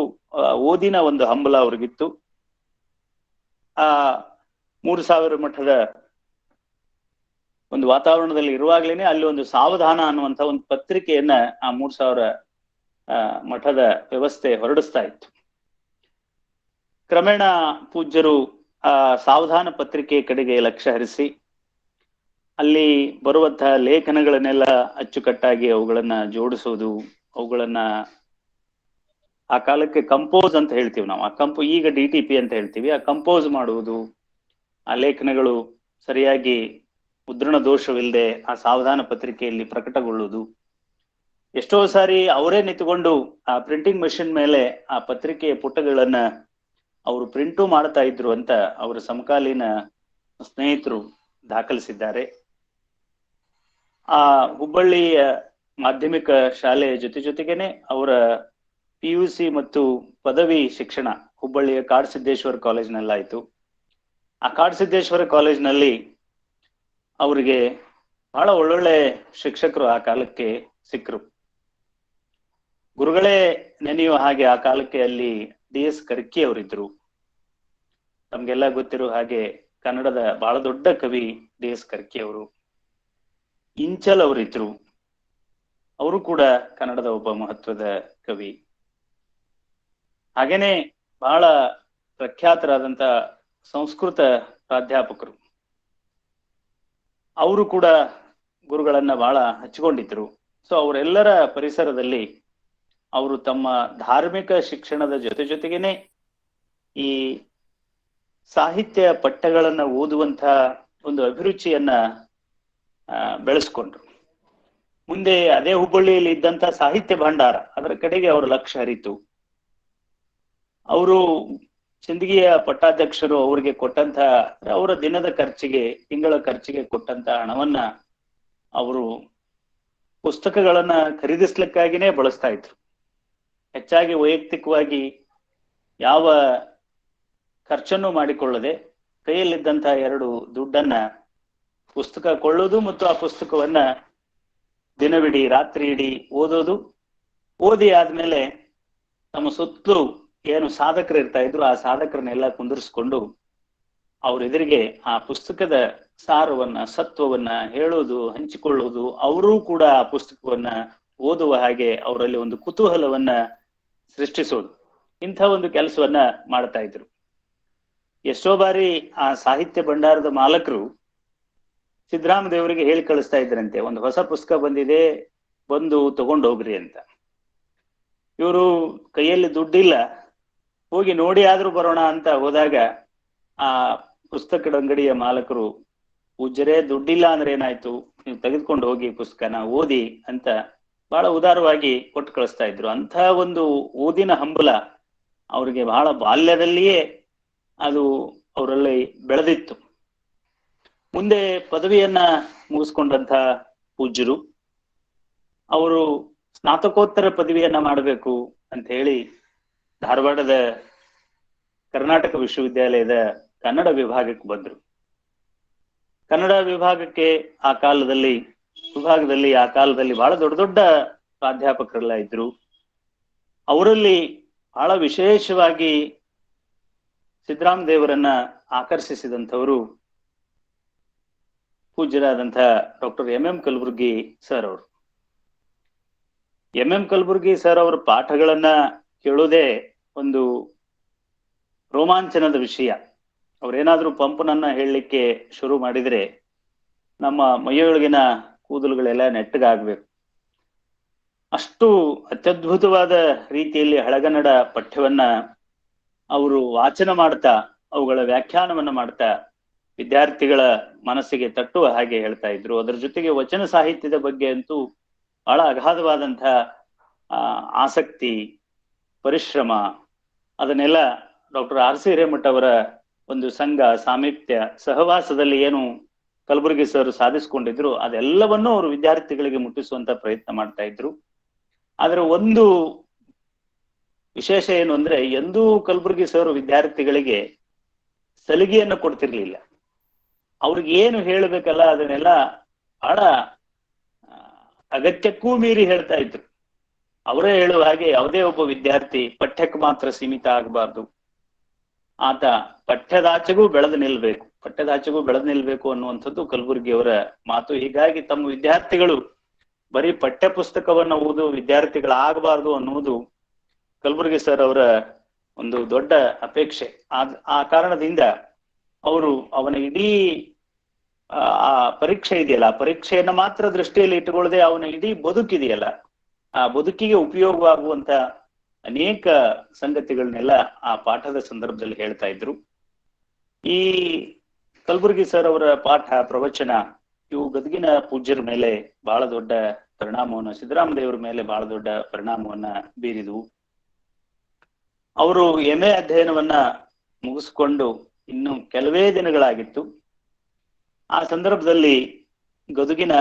ಓದಿನ ಒಂದು ಹಂಬಲ ಅವ್ರಿಗಿತ್ತು. ಆ 3000 ಮಠದ ಒಂದು ವಾತಾವರಣದಲ್ಲಿ ಇರುವಾಗ್ಲೇನೆ ಅಲ್ಲಿ ಒಂದು ಸಾವಧಾನ ಅನ್ನುವಂತ ಒಂದು ಪತ್ರಿಕೆಯನ್ನ ಆ 3000 ಮಠದ ವ್ಯವಸ್ಥೆ ಹೊರಡಿಸ್ತಾ ಇತ್ತು. ಕ್ರಮೇಣ ಪೂಜ್ಯರು ಆ ಸಾವಧಾನ ಪತ್ರಿಕೆ ಕಡೆಗೆ ಲಕ್ಷ್ಯ ಹರಿಸಿ ಅಲ್ಲಿ ಬರುವಂತಹ ಲೇಖನಗಳನ್ನೆಲ್ಲ ಅಚ್ಚುಕಟ್ಟಾಗಿ ಅವುಗಳನ್ನ ಜೋಡಿಸೋದು, ಅವುಗಳನ್ನ ಆ ಕಾಲಕ್ಕೆ ಕಂಪೋಸ್ ಅಂತ ಹೇಳ್ತೀವಿ ನಾವು, ಈಗ DTP ಅಂತ ಹೇಳ್ತೀವಿ, ಆ ಕಂಪೋಸ್ ಮಾಡುವುದು, ಆ ಲೇಖನಗಳು ಸರಿಯಾಗಿ ಮುದ್ರಣ ದೋಷವಿಲ್ಲದೆ ಆ ಸಾವಧಾನ ಪತ್ರಿಕೆಯಲ್ಲಿ ಪ್ರಕಟಗೊಳ್ಳುವುದು. ಎಷ್ಟೋ ಸಾರಿ ಅವರೇ ನಿಂತುಕೊಂಡು ಆ ಪ್ರಿಂಟಿಂಗ್ ಮಷಿನ್ ಮೇಲೆ ಆ ಪತ್ರಿಕೆಯ ಪುಟಗಳನ್ನ ಅವರು ಪ್ರಿಂಟು ಮಾಡ್ತಾ ಇದ್ರು ಅಂತ ಅವರ ಸಮಕಾಲೀನ ಸ್ನೇಹಿತರು ದಾಖಲಿಸಿದ್ದಾರೆ. ಆ ಹುಬ್ಬಳ್ಳಿಯ ಮಾಧ್ಯಮಿಕ ಶಾಲೆಯ ಜೊತೆಗೇನೆ ಅವರ PUC ಮತ್ತು ಪದವಿ ಶಿಕ್ಷಣ ಹುಬ್ಬಳ್ಳಿಯ ಕಾಡಸಿದ್ದೇಶ್ವರ ಕಾಲೇಜ್ನಲ್ಲಾಯ್ತು. ಆ ಕಾಡಸಿದ್ದೇಶ್ವರ ಕಾಲೇಜ್ನಲ್ಲಿ ಅವರಿಗೆ ಬಹಳ ಒಳ್ಳೊಳ್ಳೆ ಶಿಕ್ಷಕರು ಆ ಕಾಲಕ್ಕೆ ಸಿಕ್ಕರು. ಗುರುಗಳೇ ನೆನೆಯುವ ಹಾಗೆ ಆ ಕಾಲಕ್ಕೆ ಅಲ್ಲಿ DS ಕರ್ಕಿ ಅವರಿದ್ರು. ನಮ್ಗೆಲ್ಲ ಗೊತ್ತಿರೋ ಹಾಗೆ ಕನ್ನಡದ ಬಹಳ ದೊಡ್ಡ ಕವಿ DS ಕರ್ಕಿ ಅವರು. ಇಂಚಲ್ ಅವರಿದ್ರು, ಅವರು ಕೂಡ ಕನ್ನಡದ ಒಬ್ಬ ಮಹತ್ವದ ಕವಿ. ಹಾಗೇನೆ ಬಹಳ ಪ್ರಖ್ಯಾತರಾದಂತ ಸಂಸ್ಕೃತ ಪ್ರಾಧ್ಯಾಪಕರು, ಅವರು ಕೂಡ ಗುರುಗಳನ್ನ ಬಹಳ ಹಚ್ಚಿಕೊಂಡಿದ್ರು. ಸೊ ಅವರೆಲ್ಲರ ಪರಿಸರದಲ್ಲಿ ಅವರು ತಮ್ಮ ಧಾರ್ಮಿಕ ಶಿಕ್ಷಣದ ಜೊತೆಗೇನೆ ಈ ಸಾಹಿತ್ಯ ಪಠ್ಯಗಳನ್ನ ಓದುವಂತ ಒಂದು ಅಭಿರುಚಿಯನ್ನ ಬೆಳೆಸ್ಕೊಂಡ್ರು. ಮುಂದೆ ಅದೇ ಹುಬ್ಬಳ್ಳಿಯಲ್ಲಿ ಇದ್ದಂತ ಸಾಹಿತ್ಯ ಭಂಡಾರ ಅದರ ಕಡೆಗೆ ಅವರ ಲಕ್ಷ್ಯ ಹರಿತು. ಅವರು ಸಿಂದಗಿಯ ಪಟ್ಟಾಧ್ಯಕ್ಷರು ಅವರಿಗೆ ಕೊಟ್ಟಂತ ಅವರ ದಿನದ ಖರ್ಚಿಗೆ, ತಿಂಗಳ ಖರ್ಚಿಗೆ ಕೊಟ್ಟಂತ ಹಣವನ್ನ ಅವರು ಪುಸ್ತಕಗಳನ್ನ ಖರೀದಿಸ್ಲಿಕ್ಕಾಗಿನೇ ಬಳಸ್ತಾ ಇದ್ರು. ಹೆಚ್ಚಾಗಿ ವೈಯಕ್ತಿಕವಾಗಿ ಯಾವ ಖರ್ಚನ್ನು ಮಾಡಿಕೊಳ್ಳದೆ ಕೈಯಲ್ಲಿದ್ದಂತಹ 2 ದುಡ್ಡನ್ನ ಪುಸ್ತಕ ಕೊಳ್ಳೋದು ಮತ್ತು ಆ ಪುಸ್ತಕವನ್ನ ದಿನವಿಡೀ ರಾತ್ರಿ ಇಡೀ ಓದೋದು. ಓದಿ ಆದ್ಮೇಲೆ ತಮ್ಮ ಸುತ್ತಲೂ ಏನು ಸಾಧಕರು ಇರ್ತಾ ಇದ್ರು ಆ ಸಾಧಕರನ್ನೆಲ್ಲ ಕುಂದಿರಿಸ್ಕೊಂಡು ಅವ್ರ ಎದುರಿಗೆ ಆ ಪುಸ್ತಕದ ಸಾರವನ್ನ, ಸತ್ವವನ್ನ ಹೇಳೋದು, ಹಂಚಿಕೊಳ್ಳೋದು, ಅವರೂ ಕೂಡ ಆ ಪುಸ್ತಕವನ್ನ ಓದುವ ಹಾಗೆ ಅವರಲ್ಲಿ ಒಂದು ಕುತೂಹಲವನ್ನ ಸೃಷ್ಟಿಸೋದು, ಇಂಥ ಒಂದು ಕೆಲಸವನ್ನ ಮಾಡ್ತಾ ಇದ್ರು. ಎಷ್ಟೋ ಬಾರಿ ಆ ಸಾಹಿತ್ಯ ಭಂಡಾರದ ಮಾಲಕರು ಸಿದ್ದರಾಮ ದೇವರಿಗೆ ಹೇಳಿ ಕಳಿಸ್ತಾ ಇದ್ರಂತೆ, ಒಂದು ಹೊಸ ಪುಸ್ತಕ ಬಂದಿದೆ, ಬಂದು ತಗೊಂಡು ಹೋಗ್ರಿ ಅಂತ. ಇವರು ಕೈಯಲ್ಲಿ ದುಡ್ಡಿಲ್ಲ, ಹೋಗಿ ನೋಡಿ ಆದ್ರೂ ಬರೋಣ ಅಂತ ಹೋದಾಗ ಆ ಪುಸ್ತಕದ ಅಂಗಡಿಯ ಮಾಲಕರು, ಪೂಜ್ಯರೇ ದುಡ್ಡಿಲ್ಲ ಅಂದ್ರೆ ಏನಾಯ್ತು, ನೀವು ತೆಗೆದುಕೊಂಡು ಹೋಗಿ ಪುಸ್ತಕನ ಓದಿ ಅಂತ ಬಹಳ ಉದಾರವಾಗಿ ಕೊಟ್ಟು ಕಳಿಸ್ತಾ ಇದ್ರು. ಅಂಥ ಒಂದು ಓದಿನ ಹಂಬಲ ಅವ್ರಿಗೆ ಬಹಳ ಬಾಲ್ಯದಲ್ಲಿಯೇ ಅದು ಅವರಲ್ಲಿ ಬೆಳೆದಿತ್ತು. ಮುಂದೆ ಪದವಿಯನ್ನ ಮುಗಿಸ್ಕೊಂಡಂತ ಪೂಜ್ಯರು ಅವರು ಸ್ನಾತಕೋತ್ತರ ಪದವಿಯನ್ನ ಮಾಡಬೇಕು ಅಂತ ಹೇಳಿ ಧಾರವಾಡದ ಕರ್ನಾಟಕ ವಿಶ್ವವಿದ್ಯಾಲಯದ ಕನ್ನಡ ವಿಭಾಗಕ್ಕೆ ಬಂದ್ರು. ಕನ್ನಡ ವಿಭಾಗಕ್ಕೆ ಆ ಕಾಲದಲ್ಲಿ ಬಹಳ ದೊಡ್ಡ ದೊಡ್ಡ ಪ್ರಾಧ್ಯಾಪಕರೆಲ್ಲ ಇದ್ರು. ಅವರಲ್ಲಿ ಬಹಳ ವಿಶೇಷವಾಗಿ ಸಿದ್ದರಾಮ ದೇವರನ್ನ ಆಕರ್ಷಿಸಿದಂಥವರು ಪೂಜ್ಯರಾದಂಥ ಡಾಕ್ಟರ್ ಎಂ ಕಲಬುರ್ಗಿ ಸರ್ ಅವರು. ಎಂ ಕಲಬುರ್ಗಿ ಸರ್ ಅವರ ಪಾಠಗಳನ್ನ ಕೇಳೋದೇ ಒಂದು ರೋಮಾಂಚನದ ವಿಷಯ. ಅವ್ರೇನಾದ್ರೂ ಪಂಪನನ್ನ ಹೇಳಲಿಕ್ಕೆ ಶುರು ಮಾಡಿದ್ರೆ ನಮ್ಮ ಮೈಯೊಳಗಿನ ಕೂದಲುಗಳೆಲ್ಲ ನೆಟ್ಟಗಾಗ್ಬೇಕು. ಅಷ್ಟು ಅತ್ಯದ್ಭುತವಾದ ರೀತಿಯಲ್ಲಿ ಹಳಗನ್ನಡ ಪಠ್ಯವನ್ನ ಅವರು ವಾಚನ ಮಾಡ್ತಾ, ಅವುಗಳ ವ್ಯಾಖ್ಯಾನವನ್ನ ಮಾಡ್ತಾ ವಿದ್ಯಾರ್ಥಿಗಳ ಮನಸ್ಸಿಗೆ ತಟ್ಟುವ ಹಾಗೆ ಹೇಳ್ತಾ ಇದ್ರು. ಅದರ ಜೊತೆಗೆ ವಚನ ಸಾಹಿತ್ಯದ ಬಗ್ಗೆ ಅಂತೂ ಬಹಳ ಅಗಾಧವಾದಂಥ ಆಸಕ್ತಿ, ಪರಿಶ್ರಮ, ಅದನ್ನೆಲ್ಲ ಡಾಕ್ಟರ್ ಆರ್ ಸಿ ಹಿರೇಮಠ ಅವರ ಒಂದು ಸಂಘ, ಸಾಮೀಪ್ಯ, ಸಹವಾಸದಲ್ಲಿ ಏನು ಕಲಬುರ್ಗಿ ಸರ್ ಸಾಧಿಸ್ಕೊಂಡಿದ್ರು ಅದೆಲ್ಲವನ್ನೂ ಅವರು ವಿದ್ಯಾರ್ಥಿಗಳಿಗೆ ಮುಟ್ಟಿಸುವಂತ ಪ್ರಯತ್ನ ಮಾಡ್ತಾ ಇದ್ರು. ಆದ್ರೆ ಒಂದು ವಿಶೇಷ ಏನು ಅಂದ್ರೆ, ಎಂದೂ ಕಲಬುರ್ಗಿ ಸರ್ ವಿದ್ಯಾರ್ಥಿಗಳಿಗೆ ಸಲಿಗೆಯನ್ನು ಕೊಡ್ತಿರ್ಲಿಲ್ಲ. ಅವ್ರಿಗೆ ಏನು ಹೇಳಬೇಕಲ್ಲ ಅದನ್ನೆಲ್ಲ ಬಹಳ ಅಗತ್ಯಕ್ಕೂ ಮೀರಿ ಹೇಳ್ತಾ ಇದ್ರು. ಅವರೇ ಹೇಳುವ ಹಾಗೆ ಯಾವುದೇ ಒಬ್ಬ ವಿದ್ಯಾರ್ಥಿ ಪಠ್ಯಕ್ಕೆ ಮಾತ್ರ ಸೀಮಿತ ಆಗಬಾರ್ದು, ಆತ ಪಠ್ಯದಾಚೆಗೂ ಬೆಳೆದು ನಿಲ್ಬೇಕು ಅನ್ನುವಂಥದ್ದು ಕಲಬುರ್ಗಿ ಅವರ ಮಾತು. ಹೀಗಾಗಿ ತಮ್ಮ ವಿದ್ಯಾರ್ಥಿಗಳು ಬರೀ ಪಠ್ಯ ಪುಸ್ತಕವನ್ನ ಓದುವ ವಿದ್ಯಾರ್ಥಿಗಳಾಗಬಾರ್ದು ಅನ್ನುವುದು ಕಲಬುರ್ಗಿ ಸರ್ ಅವರ ಒಂದು ದೊಡ್ಡ ಅಪೇಕ್ಷೆ. ಆ ಕಾರಣದಿಂದ ಅವರು ಅವನ ಇಡೀ ಆ ಪರೀಕ್ಷೆ ಇದೆಯಲ್ಲ, ಆ ಪರೀಕ್ಷೆಯನ್ನ ಮಾತ್ರ ದೃಷ್ಟಿಯಲ್ಲಿ ಇಟ್ಟುಕೊಳ್ಳದೆ ಅವನ ಇಡೀ ಬದುಕಿದೆಯಲ್ಲ, ಆ ಬದುಕಿಗೆ ಉಪಯೋಗವಾಗುವಂತ ಅನೇಕ ಸಂಗತಿಗಳನ್ನೆಲ್ಲ ಆ ಪಾಠದ ಸಂದರ್ಭದಲ್ಲಿ ಹೇಳ್ತಾ ಇದ್ರು. ಈ ಕಲಬುರ್ಗಿ ಸರ್ ಅವರ ಪಾಠ, ಪ್ರವಚನ ಇವು ಗದಗಿನ ಪೂಜ್ಯರ ಮೇಲೆ ಬಹಳ ದೊಡ್ಡ ಪರಿಣಾಮವನ್ನ, ಸಿದ್ದರಾಮ ದೇವರ ಮೇಲೆ ಬಹಳ ದೊಡ್ಡ ಪರಿಣಾಮವನ್ನ ಬೀರಿದವು. ಅವರು MA ಅಧ್ಯಯನವನ್ನ ಮುಗಿಸ್ಕೊಂಡು ಇನ್ನು ಕೆಲವೇ ದಿನಗಳಾಗಿತ್ತು. ಆ ಸಂದರ್ಭದಲ್ಲಿ ಗದಗಿನ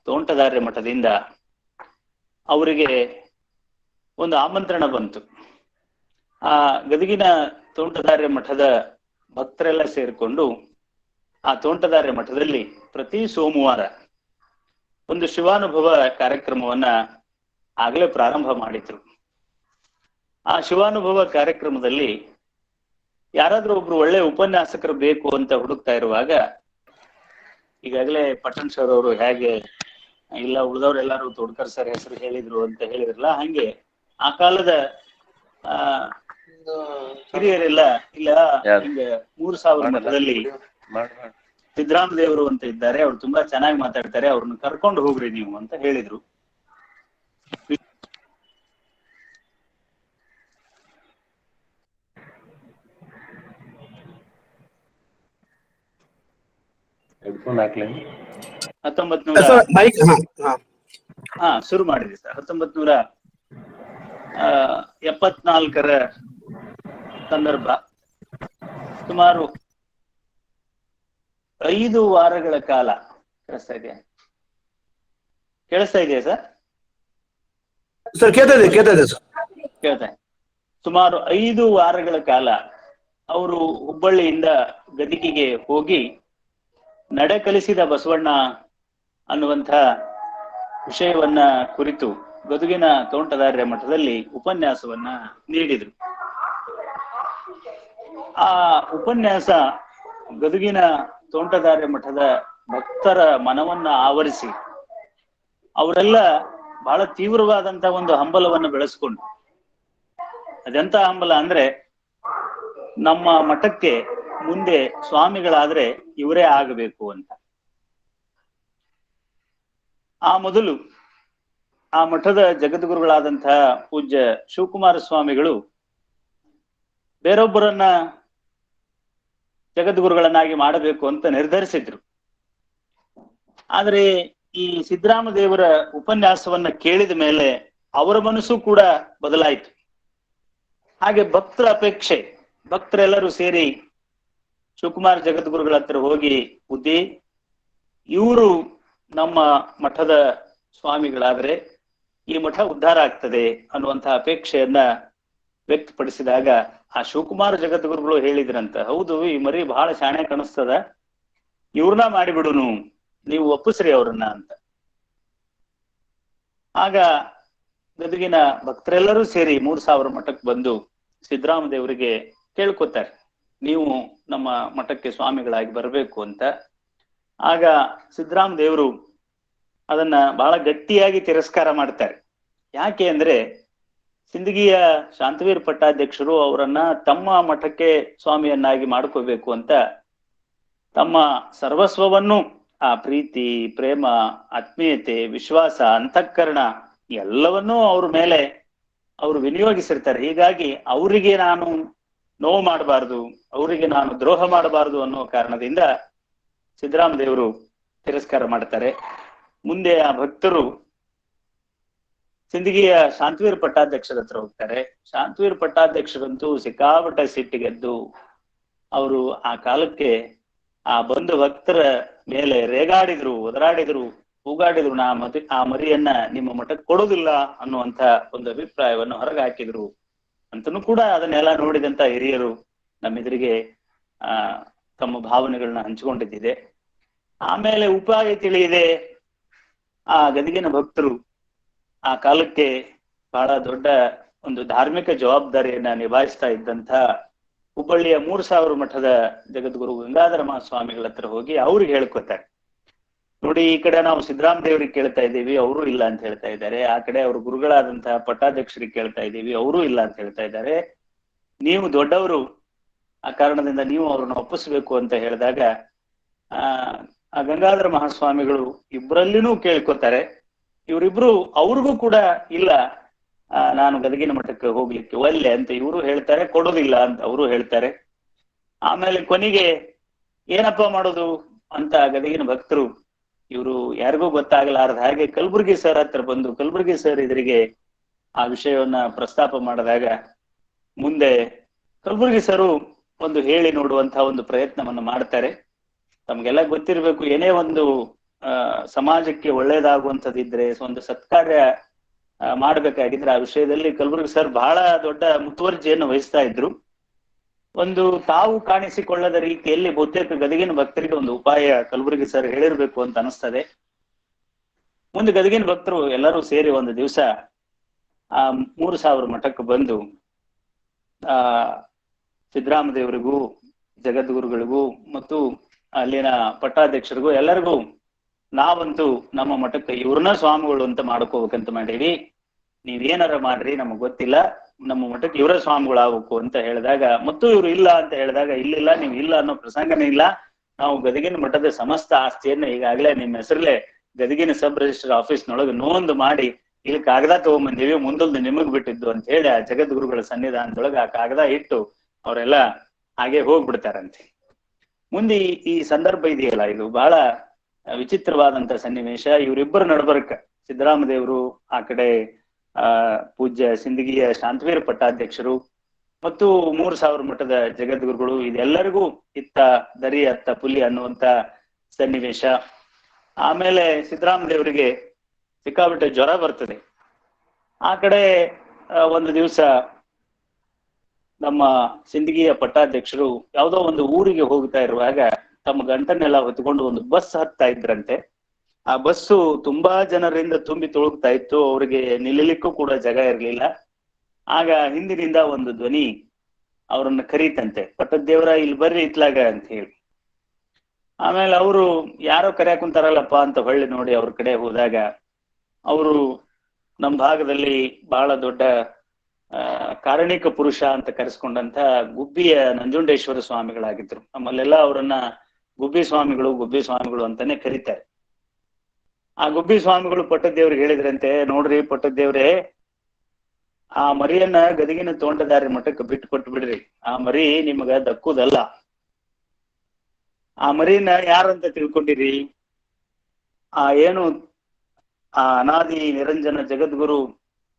ತೋಂಟದಾರ್ಯ ಮಠದಿಂದ ಅವರಿಗೆ ಒಂದು ಆಮಂತ್ರಣ ಬಂತು. ಆ ಗದಗಿನ ತೋಂಟದಾರ್ಯ ಮಠದ ಭಕ್ತರೆಲ್ಲ ಸೇರಿಕೊಂಡು ಆ ತೋಂಟದಾರ್ಯ ಮಠದಲ್ಲಿ ಪ್ರತಿ ಸೋಮವಾರ ಒಂದು ಶಿವಾನುಭವ ಕಾರ್ಯಕ್ರಮವನ್ನ ಆಗಲೇ ಪ್ರಾರಂಭ ಮಾಡಿದ್ರು. ಆ ಶಿವಾನುಭವ ಕಾರ್ಯಕ್ರಮದಲ್ಲಿ ಯಾರಾದ್ರೂ ಒಬ್ರು ಒಳ್ಳೆ ಉಪನ್ಯಾಸಕರು ಬೇಕು ಅಂತ ಹುಡುಕ್ತಾ ಇರುವಾಗ, ಈಗಾಗಲೇ ಪಟ್ಟಣ್ ಸರ್ ಅವರು ಹೇಗೆ ಇಲ್ಲ ಉಳಿದವ್ರೆಲ್ಲಾರು ತೋಡ್ಕರ್ ಸರ್ ಹೆಸರು ಹೇಳಿದ್ರು ಅಂತ ಹೇಳಿದ್ರಲ್ಲ, ಹಂಗೆ ಆ ಕಾಲದ ಹಿರಿಯರೆಲ್ಲ ಇಲ್ಲ ಹಿಂಗೆ 3000 ಮಠದಲ್ಲಿ ಸಿದ್ದರಾಮ ದೇವರು ಅಂತ ಇದ್ದಾರೆ, ಅವ್ರು ತುಂಬಾ ಚೆನ್ನಾಗಿ ಮಾತಾಡ್ತಾರೆ, ಅವ್ರನ್ನ ಕರ್ಕೊಂಡು ಹೋಗ್ರಿ ನೀವು ಅಂತ ಹೇಳಿದ್ರು. ಸರ್ ಮೈಕ್ ಶುರು ಮಾಡಿದೆ ಸರ್. 1974 ಸಂದರ್ಭ. ಸುಮಾರು 5 ವಾರಗಳ ಕಾಲ ಕೇಳಿಸ್ತಾ ಇದೆಯಾ ಸರ್? ಸರ್ ಕೇಳ್ತಾ ಇದೆ ಸರ್. ಕೇಳ್ತಾ. ಸುಮಾರು 5 ವಾರಗಳ ಕಾಲ ಅವರು ಹುಬ್ಬಳ್ಳಿಯಿಂದ ಗದಗಿಗೆ ಹೋಗಿ ನಡೆ ಕಲಿಸಿದ ಬಸವಣ್ಣ ಅನ್ನುವಂಥ ವಿಷಯವನ್ನ ಕುರಿತು ಗದುಗಿನ ತೋಂಟದಾರ್ಯ ಮಠದಲ್ಲಿ ಉಪನ್ಯಾಸವನ್ನ ನೀಡಿದರು. ಆ ಉಪನ್ಯಾಸ ಗದುಗಿನ ತೋಂಟದಾರ್ಯ ಮಠದ ಭಕ್ತರ ಮನವನ್ನ ಆವರಿಸಿ ಅವರೆಲ್ಲ ಬಹಳ ತೀವ್ರವಾದಂತ ಒಂದು ಹಂಬಲವನ್ನು ಬೆಳೆಸ್ಕೊಂಡು, ಅದೆಂತ ಹಂಬಲ ಅಂದ್ರೆ, ನಮ್ಮ ಮಠಕ್ಕೆ ಮುಂದೆ ಸ್ವಾಮಿಗಳಾದ್ರೆ ಇವರೇ ಆಗಬೇಕು ಅಂತ. ಆ ಮೊದಲು ಆ ಮಠದ ಜಗದ್ಗುರುಗಳಾದಂತಹ ಪೂಜ್ಯ ಶಿವಕುಮಾರ ಸ್ವಾಮಿಗಳು ಬೇರೊಬ್ಬರನ್ನ ಜಗದ್ಗುರುಗಳನ್ನಾಗಿ ಮಾಡಬೇಕು ಅಂತ ನಿರ್ಧರಿಸಿದ್ರು. ಆದ್ರೆ ಈ ಸಿದ್ದರಾಮ ದೇವರ ಉಪನ್ಯಾಸವನ್ನ ಕೇಳಿದ ಮೇಲೆ ಅವರ ಮನಸ್ಸು ಕೂಡ ಬದಲಾಯಿತು. ಹಾಗೆ ಭಕ್ತರ ಅಪೇಕ್ಷೆ, ಭಕ್ತರೆಲ್ಲರೂ ಸೇರಿ ಶಿವಕುಮಾರ ಜಗದ್ಗುರುಗಳ ಹತ್ರ ಹೋಗಿ, ಬುದ್ಧಿ, ಇವರು ನಮ್ಮ ಮಠದ ಸ್ವಾಮಿಗಳಾದ್ರೆ ಈ ಮಠ ಉದ್ಧಾರ ಆಗ್ತದೆ ಅನ್ನುವಂತಹ ಅಪೇಕ್ಷೆಯನ್ನ ವ್ಯಕ್ತಪಡಿಸಿದಾಗ ಆ ಶಿವಕುಮಾರ ಜಗದ್ಗುರುಗಳು ಹೇಳಿದ್ರಂತ, ಹೌದು, ಈ ಮರಿ ಬಹಳ ಶಾಣೆ ಕಾಣಿಸ್ತದ, ಇವ್ರನ್ನ ಮಾಡಿಬಿಡುನು, ನೀವು ಒಪ್ಪಿಸ್ರಿ ಅವ್ರನ್ನ ಅಂತ. ಆಗ ಗದಗಿನ ಭಕ್ತರೆಲ್ಲರೂ ಸೇರಿ 3000 ಮಠಕ್ಕೆ ಬಂದು ಸಿದ್ದರಾಮ ದೇವರಿಗೆ ಕೇಳ್ಕೊತಾರೆ, ನೀವು ನಮ್ಮ ಮಠಕ್ಕೆ ಸ್ವಾಮಿಗಳಾಗಿ ಬರಬೇಕು ಅಂತ. ಆಗ ಸಿದ್ದರಾಮ ದೇವರು ಅದನ್ನ ಬಹಳ ಗಟ್ಟಿಯಾಗಿ ತಿರಸ್ಕಾರ ಮಾಡ್ತಾರೆ. ಯಾಕೆ ಅಂದ್ರೆ, ಸಿಂದಗಿಯ ಶಾಂತವೀರ ಪಟ್ಟಾಧ್ಯಕ್ಷರು ಅವರನ್ನ ತಮ್ಮ ಮಠಕ್ಕೆ ಸ್ವಾಮಿಯನ್ನಾಗಿ ಮಾಡ್ಕೋಬೇಕು ಅಂತ ತಮ್ಮ ಸರ್ವಸ್ವವನ್ನು, ಆ ಪ್ರೀತಿ, ಪ್ರೇಮ, ಆತ್ಮೀಯತೆ, ವಿಶ್ವಾಸ, ಅಂತಃಕರಣ ಎಲ್ಲವನ್ನೂ ಅವ್ರ ಮೇಲೆ ಅವರು ವಿನಿಯೋಗಿಸಿರ್ತಾರೆ. ಹೀಗಾಗಿ ಅವರಿಗೆ ನಾನು ನೋವು ಮಾಡಬಾರ್ದು, ಅವರಿಗೆ ನಾನು ದ್ರೋಹ ಮಾಡಬಾರ್ದು ಅನ್ನೋ ಕಾರಣದಿಂದ ಸಿದ್ದರಾಮ ದೇವರು ತಿರಸ್ಕಾರ ಮಾಡ್ತಾರೆ. ಮುಂದೆ ಆ ಭಕ್ತರು ಸಿಂದಗಿಯ ಶಾಂತವೀರ ಪಟ್ಟಾಧ್ಯಕ್ಷರ ಹತ್ರ ಹೋಗ್ತಾರೆ. ಶಾಂತವೀರ ಪಟ್ಟಾಧ್ಯಕ್ಷರಂತೂ ಸಿಕ್ಕಾಪಟ್ಟ ಸಿಟ್ಟಿಗೆದ್ದು ಅವರು ಆ ಕಾಲಕ್ಕೆ ಆ ಬಂಧು ಭಕ್ತರ ಮೇಲೆ ರೇಗಾಡಿದ್ರು, ಒದರಾಡಿದ್ರು, ಕೂಗಾಡಿದ್ರು, ಆ ಮರಿಯನ್ನ ನಿಮ್ಮ ಮಠಕ್ಕೆ ಕೊಡೋದಿಲ್ಲ ಅನ್ನುವಂತ ಒಂದು ಅಭಿಪ್ರಾಯವನ್ನು ಹೊರಗೆ ಹಾಕಿದ್ರು ಅಂತನೂ ಕೂಡ ಅದನ್ನೆಲ್ಲ ನೋಡಿದಂತ ಹಿರಿಯರು ನಮ್ಮೆದುರಿಗೆ ತಮ್ಮ ಭಾವನೆಗಳನ್ನ ಹಂಚಿಕೊಂಡಿದ್ದಿದೆ. ಆಮೇಲೆ ಉಪಾಯ ತಿಳಿಯದೆ ಆ ಗದಗಿನ ಭಕ್ತರು ಆ ಕಾಲಕ್ಕೆ ಬಹಳ ದೊಡ್ಡ ಒಂದು ಧಾರ್ಮಿಕ ಜವಾಬ್ದಾರಿಯನ್ನ ನಿಭಾಯಿಸ್ತಾ ಇದ್ದಂತ ಹುಬ್ಬಳ್ಳಿಯ 3000 ಮಠದ ಜಗದ್ಗುರು ಗಂಗಾಧರ ಮಹಾಸ್ವಾಮಿಗಳ ಹತ್ರ ಹೋಗಿ ಅವ್ರಿಗೆ ಹೇಳ್ಕೊತಾರೆ, ನೋಡಿ, ಈ ಕಡೆ ನಾವು ಸಿದ್ದರಾಮ ದೇವರಿಗೆ ಕೇಳ್ತಾ ಇದ್ದೀವಿ, ಅವರು ಇಲ್ಲ ಅಂತ ಹೇಳ್ತಾ ಇದ್ದಾರೆ. ಆ ಕಡೆ ಅವ್ರ ಗುರುಗಳಾದಂತಹ ಪಟ್ಟಾಧ್ಯಕ್ಷರಿಗೆ ಕೇಳ್ತಾ ಇದ್ದೀವಿ, ಅವರೂ ಇಲ್ಲ ಅಂತ ಹೇಳ್ತಾ ಇದ್ದಾರೆ. ನೀವು ದೊಡ್ಡವರು, ಆ ಕಾರಣದಿಂದ ನೀವು ಅವ್ರನ್ನ ಒಪ್ಪಿಸ್ಬೇಕು ಅಂತ ಹೇಳಿದಾಗ ಆ ಗಂಗಾಧರ ಮಹಾಸ್ವಾಮಿಗಳು ಇಬ್ಬರಲ್ಲಿನೂ ಕೇಳ್ಕೊತಾರೆ. ಇವರಿಬ್ರು ಅವ್ರಿಗೂ ಕೂಡ ಇಲ್ಲ, ನಾನು ಗದಗಿನ ಮಠಕ್ಕೆ ಹೋಗ್ಲಿಕ್ಕೆ ಒಲ್ಲೆ ಅಂತ ಇವರು ಹೇಳ್ತಾರೆ, ಕೊಡೋದಿಲ್ಲ ಅಂತ ಅವರು ಹೇಳ್ತಾರೆ. ಆಮೇಲೆ ಕೊನೆಗೆ ಏನಪ್ಪಾ ಮಾಡೋದು ಅಂತ ಗದಗಿನ ಭಕ್ತರು, ಇವರು ಯಾರಿಗೂ ಗೊತ್ತಾಗಲಾರದ ಹಾಗೆ ಕಲಬುರ್ಗಿ ಸರ್ ಹತ್ರ ಬಂದು ಕಲಬುರ್ಗಿ ಸರ್ ಎದುರಿಗೆ ಆ ವಿಷಯವನ್ನ ಪ್ರಸ್ತಾಪ ಮಾಡಿದಾಗ ಮುಂದೆ ಕಲಬುರ್ಗಿ ಸರು ಒಂದು ಹೇಳಿ ನೋಡುವಂತಹ ಒಂದು ಪ್ರಯತ್ನವನ್ನು ಮಾಡ್ತಾರೆ. ತಮ್ಗೆಲ್ಲ ಗೊತ್ತಿರ್ಬೇಕು, ಏನೇ ಒಂದು ಸಮಾಜಕ್ಕೆ ಒಳ್ಳೇದಾಗುವಂಥದ್ದಿದ್ರೆ, ಒಂದು ಸತ್ಕಾರ್ಯ ಮಾಡ್ಬೇಕಾಗಿದ್ರೆ ಆ ವಿಷಯದಲ್ಲಿ ಕಲಬುರ್ಗಿ ಸರ್ ಬಹಳ ದೊಡ್ಡ ಮುತುವರ್ಜಿಯನ್ನು ವಹಿಸ್ತಾ ಇದ್ರು. ಒಂದು ತಾವು ಕಾಣಿಸಿಕೊಳ್ಳದ ರೀತಿಯಲ್ಲಿ ಬಹುತೇಕ ಗದಗಿನ ಭಕ್ತರಿಗೆ ಒಂದು ಉಪಾಯ ಕಲಬುರ್ಗಿ ಸರ್ ಹೇಳಿರ್ಬೇಕು ಅಂತ ಅನಿಸ್ತದೆ. ಮುಂದೆ ಗದಗಿನ ಭಕ್ತರು ಎಲ್ಲರೂ ಸೇರಿ ಒಂದು ದಿವಸ ಆ 3000 ಮಠಕ್ಕೆ ಬಂದು ಸಿದ್ದರಾಮ ದೇವರಿಗೂ, ಜಗದ್ಗುರುಗಳಿಗೂ ಮತ್ತು ಅಲ್ಲಿನ ಪಟ್ಟಾಧ್ಯಕ್ಷರಿಗೂ ಎಲ್ಲರಿಗೂ ನಾವಂತೂ ನಮ್ಮ ಮಠಕ್ಕೆ ಇವ್ರನ್ನ ಸ್ವಾಮಿಗಳು ಅಂತ ಮಾಡ್ಕೋಬೇಕಂತ ಮಾಡೀವಿ, ನೀವೇನಾರ ಮಾಡ್ರಿ, ನಮಗ್ ಗೊತ್ತಿಲ್ಲ, ನಮ್ಮ ಮಠಕ್ಕೆ ಇವರ ಸ್ವಾಮಿಗಳು ಆಗ್ಬೇಕು ಅಂತ ಹೇಳಿದಾಗ, ಮತ್ತು ಇವ್ರು ಇಲ್ಲ ಅಂತ ಹೇಳಿದಾಗ, ಇಲ್ಲ, ನೀವು ಇಲ್ಲ ಅನ್ನೋ ಪ್ರಸಂಗನೇ ಇಲ್ಲ, ನಾವು ಗದಗಿನ ಮಠದ ಸಮಸ್ತ ಆಸ್ತಿಯನ್ನ ಈಗಾಗಲೇ ನಿಮ್ಮ ಹೆಸರಲ್ಲೇ ಗದಗಿನ ಸಬ್ ರಿಜಿಸ್ಟರ್ ಆಫೀಸ್ನೊಳಗೆ ನೋಂದು ಮಾಡಿ ಇಲ್ಲಿ ಕಾಗದ ತಗೊಂಬಂದೀವಿ, ಮುಂದೊಂದು ನಿಮಗ್ ಬಿಟ್ಟಿದ್ದು ಅಂತ ಹೇಳಿ ಆ ಜಗದ್ಗುರುಗಳ ಸನ್ನಿಧಾನದೊಳಗೆ ಆ ಕಾಗದ ಇಟ್ಟು ಅವರೆಲ್ಲ ಹಾಗೆ ಹೋಗ್ಬಿಡ್ತಾರಂತೆ. ಮುಂದೆ ಈ ಸಂದರ್ಭ ಇದೆಯಲ್ಲ, ಇದು ಬಹಳ ವಿಚಿತ್ರವಾದಂತ ಸನ್ನಿವೇಶ. ಇವರಿಬ್ಬರ ನಡಬರ್ಕ ಸಿದ್ದರಾಮದೇವರು, ಆ ಕಡೆ ಪೂಜ್ಯ ಸಿಂದಗಿಯ ಶಾಂತವೀರ ಪಟ್ಟಾಧ್ಯಕ್ಷರು ಮತ್ತು 3000 ಮಠದ ಜಗದ್ಗುರುಗಳು, ಇದೆಲ್ಲರಿಗೂ ಇತ್ತ ದರಿ ಅತ್ತ ಪುಲಿ ಅನ್ನುವಂತ ಸನ್ನಿವೇಶ. ಆಮೇಲೆ ಸಿದ್ದರಾಮದೇವರಿಗೆ ಸಿಕ್ಕಾಬಿಟ್ಟೆ ಜ್ವರ ಬರ್ತದೆ. ಆ ಕಡೆ ಒಂದು ದಿವಸ ನಮ್ಮ ಸಿಂದಗಿಯ ಪಟ್ಟಾಧ್ಯಕ್ಷರು ಯಾವುದೋ ಒಂದು ಊರಿಗೆ ಹೋಗ್ತಾ ಇರುವಾಗ ತಮ್ಮ ಗಂಟನ್ನೆಲ್ಲ ಹೊತ್ಕೊಂಡು ಒಂದು ಬಸ್ ಹತ್ತಾ ಇದ್ರಂತೆ. ಆ ಬಸ್ಸು ತುಂಬಾ ಜನರಿಂದ ತುಂಬಿ ತುಳುಕ್ತಾ ಇತ್ತು. ಅವರಿಗೆ ನಿಲ್ಲಲಿಕ್ಕೂ ಕೂಡ ಜಾಗ ಇರ್ಲಿಲ್ಲ. ಆಗ ಹಿಂದಿನಿಂದ ಒಂದು ಧ್ವನಿ ಅವರನ್ನ ಕರೀತಂತೆ, ಪಟ್ಟದೇವರ ಇಲ್ಲಿ ಬರ್ರಿ ಇತ್ಲಾಗ ಅಂತ ಹೇಳಿ. ಆಮೇಲೆ ಅವರು ಯಾರೋ ಕರೆಯಾಕ ಕುಂತಾರಲ್ಲಪ್ಪ ಅಂತ ಹೊಳ್ಳಿ ನೋಡಿ ಅವ್ರ ಕಡೆ ಹೋದಾಗ ಅವರು ನಮ್ಮ ಭಾಗದಲ್ಲಿ ಬಹಳ ದೊಡ್ಡ ಕಾರಣಿಕ ಪುರುಷ ಅಂತ ಕರೆಸ್ಕೊಂಡಂತ ಗುಬ್ಬಿಯ ನಂಜುಂಡೇಶ್ವರ ಸ್ವಾಮಿಗಳಾಗಿದ್ರು. ನಮ್ಮಲ್ಲೆಲ್ಲ ಅವರನ್ನ ಗುಬ್ಬಿ ಸ್ವಾಮಿಗಳು ಅಂತಾನೆ ಕರೀತಾರೆ. ಆ ಗುಬ್ಬಿ ಸ್ವಾಮಿಗಳು ಪಟ್ಟದೇವ್ರಿಗೆ ಹೇಳಿದ್ರಂತೆ, ನೋಡ್ರಿ ಪಟ್ಟದೇವ್ರೆ, ಆ ಮರಿಯನ್ನ ಗದಗಿನ ತೋಂಟದಾರಿ ಮಠಕ್ಕೆ ಬಿಟ್ಟು ಕೊಟ್ಟು ಬಿಡ್ರಿ. ಆ ಮರಿ ನಿಮಗ ದಕ್ಕುದಲ್ಲ. ಆ ಮರಿನ ಯಾರಂತ ತಿಳ್ಕೊಂಡಿರಿ? ಆ ಅನಾದಿ ನಿರಂಜನ ಜಗದ್ಗುರು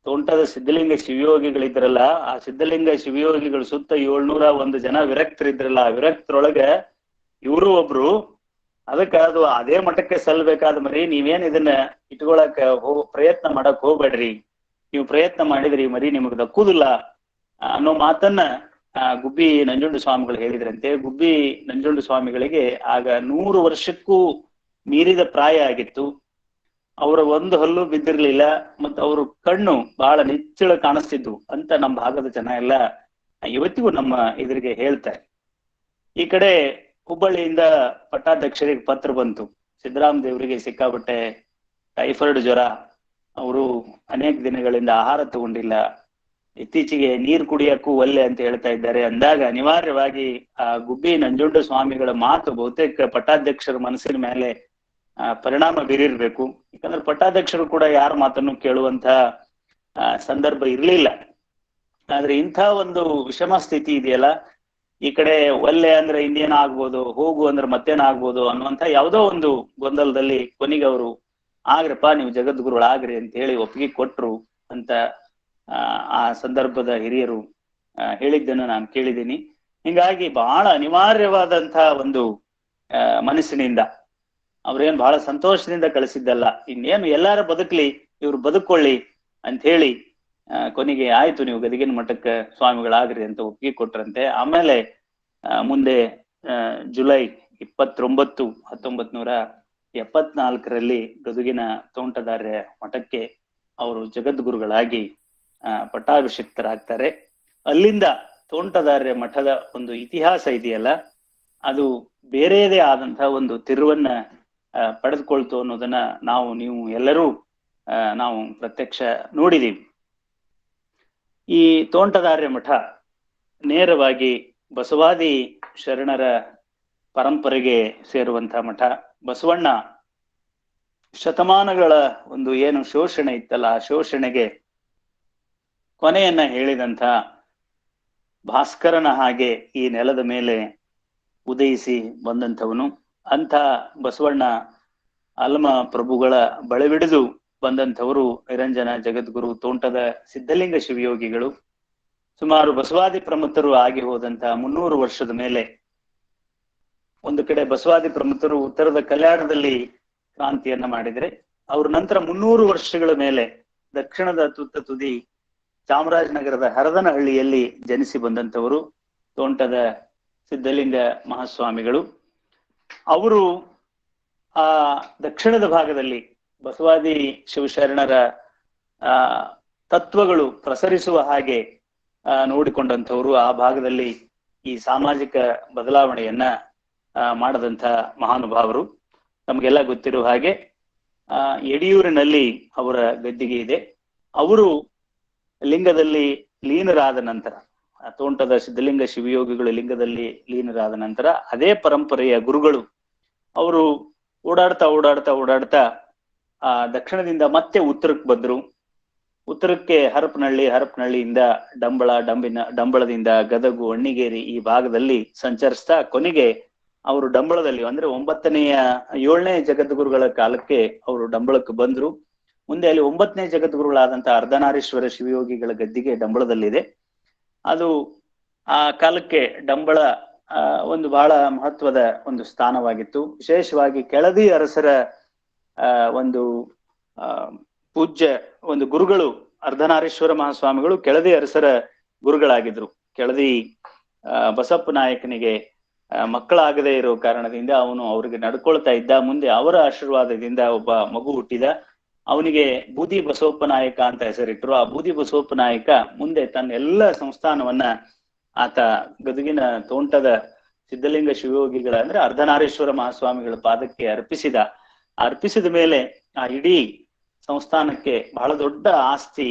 ತೋಂಟದ ಸಿದ್ಧಲಿಂಗ ಶಿವಯೋಗಿಗಳಿದ್ರಲ್ಲ, ಆ ಸಿದ್ಧಲಿಂಗ ಶಿವಯೋಗಿಗಳು ಸುತ್ತ 701 ಜನ ವಿರಕ್ತರಿದ್ರಲ್ಲ, ಆ ವಿರಕ್ತರೊಳಗ ಇವರು ಒಬ್ರು. ಅದಕ್ಕ ಅದು ಅದೇ ಮಠಕ್ಕೆ ಸಲ್ಬೇಕಾದ ಮರಿ. ನೀವೇನ್ ಇದನ್ನ ಇಟ್ಕೊಳಕ್ ಪ್ರಯತ್ನ ಮಾಡಕ್ ಹೋಗ್ಬೇಡ್ರಿ. ನೀವು ಪ್ರಯತ್ನ ಮಾಡಿದ್ರಿ ಮರಿ ನಿಮಗ್ ದಕ್ಕುದಿಲ್ಲ ಅನ್ನೋ ಮಾತನ್ನ ಗುಬ್ಬಿ ನಂಜುಂಡ ಸ್ವಾಮಿಗಳು ಹೇಳಿದ್ರಂತೆ. ಗುಬ್ಬಿ ನಂಜುಂಡ ಸ್ವಾಮಿಗಳಿಗೆ ಆಗ 100 ವರ್ಷಕ್ಕೂ ಮೀರಿದ ಪ್ರಾಯ ಆಗಿತ್ತು. ಅವರ ಒಂದು ಹಲ್ಲು ಬಿದ್ದಿರ್ಲಿಲ್ಲ, ಮತ್ತು ಅವ್ರ ಕಣ್ಣು ಬಹಳ ನಿಚ್ಚಳ ಕಾಣಿಸ್ತಿದ್ವು ಅಂತ ನಮ್ಮ ಭಾಗದ ಜನ ಎಲ್ಲ ಇವತ್ತಿಗೂ ನಮ್ಮ ಎದುರಿಗೆ ಹೇಳ್ತಾರೆ. ಈ ಕಡೆ ಹುಬ್ಬಳ್ಳಿಯಿಂದ ಪಟ್ಟಾಧ್ಯಕ್ಷರಿಗೆ ಪತ್ರ ಬಂತು, ಸಿದ್ದರಾಮದೇವರಿಗೆ ಸಿಕ್ಕಾಬಟ್ಟೆ ಟೈಫಾಯ್ಡ್ ಜ್ವರ, ಅವರು ಅನೇಕ ದಿನಗಳಿಂದ ಆಹಾರ ತಗೊಂಡಿಲ್ಲ, ಇತ್ತೀಚೆಗೆ ನೀರು ಕುಡಿಯಕ್ಕೂ ಒಲ್ಲೆ ಅಂತ ಹೇಳ್ತಾ ಇದ್ದಾರೆ. ಅಂದಾಗ ಅನಿವಾರ್ಯವಾಗಿ ಆ ಗುಬ್ಬಿ ನಂಜುಂಡ ಸ್ವಾಮಿಗಳ ಮಾತು ಬಹುತೇಕ ಪಟ್ಟಾಧ್ಯಕ್ಷರ ಮನಸ್ಸಿನ ಮೇಲೆ ಪರಿಣಾಮ ಬೀರಿರ್ಬೇಕು. ಯಾಕಂದ್ರೆ ಪಟ್ಟಾಧ್ಯಕ್ಷರು ಕೂಡ ಯಾರ ಮಾತನ್ನು ಕೇಳುವಂತ ಸಂದರ್ಭ ಇರ್ಲಿಲ್ಲ. ಆದ್ರೆ ಇಂಥ ಒಂದು ವಿಷಮ ಸ್ಥಿತಿ ಇದೆಯಲ್ಲ, ಈ ಕಡೆ ಒಲ್ಲೆ ಅಂದ್ರೆ ಇನ್ನೇನ ಆಗ್ಬೋದು, ಹೋಗು ಅಂದ್ರೆ ಮತ್ತೇನ ಆಗ್ಬೋದು ಅನ್ನುವಂಥ ಯಾವುದೋ ಒಂದು ಗೊಂದಲದಲ್ಲಿ ಕೊನೆಗೆ ಅವರು ಆಗ್ರಪ್ಪ ನೀವು ಜಗದ್ಗುರುಗಳಾಗ್ರಿ ಅಂತ ಹೇಳಿ ಒಪ್ಪಿಗೆ ಕೊಟ್ರು ಅಂತ ಆ ಸಂದರ್ಭದ ಹಿರಿಯರು ಹೇಳಿದ್ದನ್ನು ನಾನು ಕೇಳಿದ್ದೀನಿ. ಹಿಂಗಾಗಿ ಬಹಳ ಅನಿವಾರ್ಯವಾದಂತಹ ಒಂದು ಮನಸ್ಸಿನಿಂದ ಅವ್ರೇನ್ ಬಹಳ ಸಂತೋಷದಿಂದ ಕಳಿಸಿದ್ದಲ್ಲ, ಇನ್ನೇನು ಎಲ್ಲಾರ ಬದುಕ್ಲಿ, ಇವ್ರು ಬದುಕೊಳ್ಳಿ ಅಂತ ಹೇಳಿ ಕೊನೆಗೆ ಆಯ್ತು ನೀವು ಗದಗಿನ ಮಠಕ್ಕೆ ಸ್ವಾಮಿಗಳಾಗ್ರಿ ಅಂತ ಒಪ್ಪಿಗೆ ಕೊಟ್ರಂತೆ. ಆಮೇಲೆ ಮುಂದೆ ಜುಲೈ 29, 1974ರಲ್ಲಿ ಗದಗಿನ ತೋಂಟದಾರ್ಯ ಮಠಕ್ಕೆ ಅವರು ಜಗದ್ಗುರುಗಳಾಗಿ ಪಟ್ಟಾಭಿಷಿಕ್ತರಾಗ್ತಾರೆ. ಅಲ್ಲಿಂದ ತೋಂಟದಾರ್ಯ ಮಠದ ಒಂದು ಇತಿಹಾಸ ಇದೆಯಲ್ಲ, ಅದು ಬೇರೆಯದೇ ಆದಂತಹ ಒಂದು ತಿರುವನ್ನ ಪಡೆದುಕೊಳ್ತು ಅನ್ನೋದನ್ನ ನೀವು ಎಲ್ಲರೂ ನಾವು ಪ್ರತ್ಯಕ್ಷ ನೋಡಿದೀವಿ. ಈ ತೋಂಟದಾರ್ಯ ಮಠ ನೇರವಾಗಿ ಬಸವಾದಿ ಶರಣರ ಪರಂಪರೆಗೆ ಸೇರುವಂತಹ ಮಠ. ಬಸವಣ್ಣ ಶತಮಾನಗಳ ಒಂದು ಏನು ಶೋಷಣೆ ಇತ್ತಲ್ಲ, ಆ ಶೋಷಣೆಗೆ ಕೊನೆಯನ್ನ ಹೇಳಿದಂಥ ಭಾಸ್ಕರನ ಹಾಗೆ ಈ ನೆಲದ ಮೇಲೆ ಉದಯಿಸಿ ಬಂದಂಥವನು. ಅಂಥ ಬಸವಣ್ಣ ಅಲ್ಮ ಪ್ರಭುಗಳ ಬಳೆಬಿಡಿದು ಬಂದಂಥವರು ನಿರಂಜನ ಜಗದ್ಗುರು ತೋಂಟದ ಸಿದ್ಧಲಿಂಗ ಶಿವಯೋಗಿಗಳು. ಸುಮಾರು ಬಸವಾದಿ ಪ್ರಮುಖರು ಆಗಿ ಹೋದಂತ 300 ವರ್ಷದ ಮೇಲೆ ಒಂದು ಕಡೆ ಬಸವಾದಿ ಪ್ರಮುಖರು ಉತ್ತರದ ಕಲ್ಯಾಣದಲ್ಲಿ ಕ್ರಾಂತಿಯನ್ನ ಮಾಡಿದ್ರೆ, ಅವ್ರ ನಂತರ 300 ವರ್ಷಗಳ ಮೇಲೆ ದಕ್ಷಿಣದ ತುತ್ತ ತುದಿ ಚಾಮರಾಜನಗರದ ಹರದನಹಳ್ಳಿಯಲ್ಲಿ ಜನಿಸಿ ಬಂದಂಥವರು ತೋಂಟದ ಸಿದ್ಧಲಿಂಗ ಮಹಾಸ್ವಾಮಿಗಳು. ಅವರು ಆ ದಕ್ಷಿಣದ ಭಾಗದಲ್ಲಿ ಬಸವಾದಿ ಶಿವಶರಣರ ತತ್ವಗಳು ಪ್ರಸರಿಸುವ ಹಾಗೆ ನೋಡಿಕೊಂಡಂಥವ್ರು. ಆ ಭಾಗದಲ್ಲಿ ಈ ಸಾಮಾಜಿಕ ಬದಲಾವಣೆಯನ್ನ ಮಾಡದಂಥ ಮಹಾನುಭಾವರು. ನಮಗೆಲ್ಲ ಗೊತ್ತಿರುವ ಹಾಗೆ ಯಡಿಯೂರಿನಲ್ಲಿ ಅವರ ಗದ್ದಿಗೆ ಇದೆ. ಅವರು ಲಿಂಗದಲ್ಲಿ ಲೀನರಾದ ನಂತರ, ತೋಂಟದ ಸಿದ್ಧಲಿಂಗ ಶಿವಯೋಗಿಗಳು ಲಿಂಗದಲ್ಲಿ ಲೀನರಾದ ನಂತರ ಅದೇ ಪರಂಪರೆಯ ಗುರುಗಳು ಅವರು ಓಡಾಡ್ತಾ ದಕ್ಷಿಣದಿಂದ ಮತ್ತೆ ಉತ್ತರಕ್ಕೆ ಬಂದ್ರು. ಉತ್ತರಕ್ಕೆ ಹರಪನಹಳ್ಳಿಯಿಂದ ಡಂಬಳದಿಂದ ಗದಗು, ಅಣ್ಣಿಗೇರಿ ಈ ಭಾಗದಲ್ಲಿ ಸಂಚರಿಸ್ತಾ ಕೊನೆಗೆ ಅವರು ಡಂಬಳದಲ್ಲಿ ಅಂದ್ರೆ 7ನೇ ಜಗದ್ಗುರುಗಳ ಕಾಲಕ್ಕೆ ಅವರು ಡಂಬಳಕ್ಕೆ ಬಂದ್ರು. ಮುಂದೆ ಅಲ್ಲಿ 9ನೇ ಜಗದ್ಗುರುಗಳಾದಂತಹ ಅರ್ಧನಾರೀಶ್ವರ ಶಿವಯೋಗಿಗಳ ಗದ್ದಿಗೆ ಡಂಬಳದಲ್ಲಿದೆ. ಅದು ಆ ಕಾಲಕ್ಕೆ ಡಂಬಳ ಒಂದು ಬಹಳ ಮಹತ್ವದ ಒಂದು ಸ್ಥಾನವಾಗಿತ್ತು. ವಿಶೇಷವಾಗಿ ಕೆಳದಿ ಅರಸರ ಒಂದು ಪೂಜ್ಯ ಒಂದು ಗುರುಗಳು ಅರ್ಧನಾರೀಶ್ವರ ಮಹಾಸ್ವಾಮಿಗಳು ಕೆಳದಿ ಅರಸರ ಗುರುಗಳಾಗಿದ್ರು. ಕೆಳದಿ ಬಸಪ್ಪ ನಾಯಕನಿಗೆ ಮಕ್ಕಳಾಗದೇ ಇರೋ ಕಾರಣದಿಂದ ಅವನು ಅವ್ರಿಗೆ ನಡ್ಕೊಳ್ತಾ ಇದ್ದ. ಮುಂದೆ ಅವರ ಆಶೀರ್ವಾದದಿಂದ ಒಬ್ಬ ಮಗು ಹುಟ್ಟಿದ. ಅವನಿಗೆ ಬೂದಿ ಬಸವಪ್ಪ ನಾಯಕ ಅಂತ ಹೆಸರಿಟ್ರು. ಆ ಬೂದಿ ಬಸವಪ್ಪ ನಾಯಕ ಮುಂದೆ ತನ್ನ ಎಲ್ಲ ಸಂಸ್ಥಾನವನ್ನ ಆತ ಗದಗಿನ ತೋಂಟದ ಸಿದ್ಧಲಿಂಗ ಶಿವಯೋಗಿಗಳ ಅಂದ್ರೆ ಅರ್ಧನಾರೀಶ್ವರ ಮಹಾಸ್ವಾಮಿಗಳ ಪಾದಕ್ಕೆ ಅರ್ಪಿಸಿದ ಮೇಲೆ ಆ ಇಡೀ ಸಂಸ್ಥಾನಕ್ಕೆ ಬಹಳ ದೊಡ್ಡ ಆಸ್ತಿ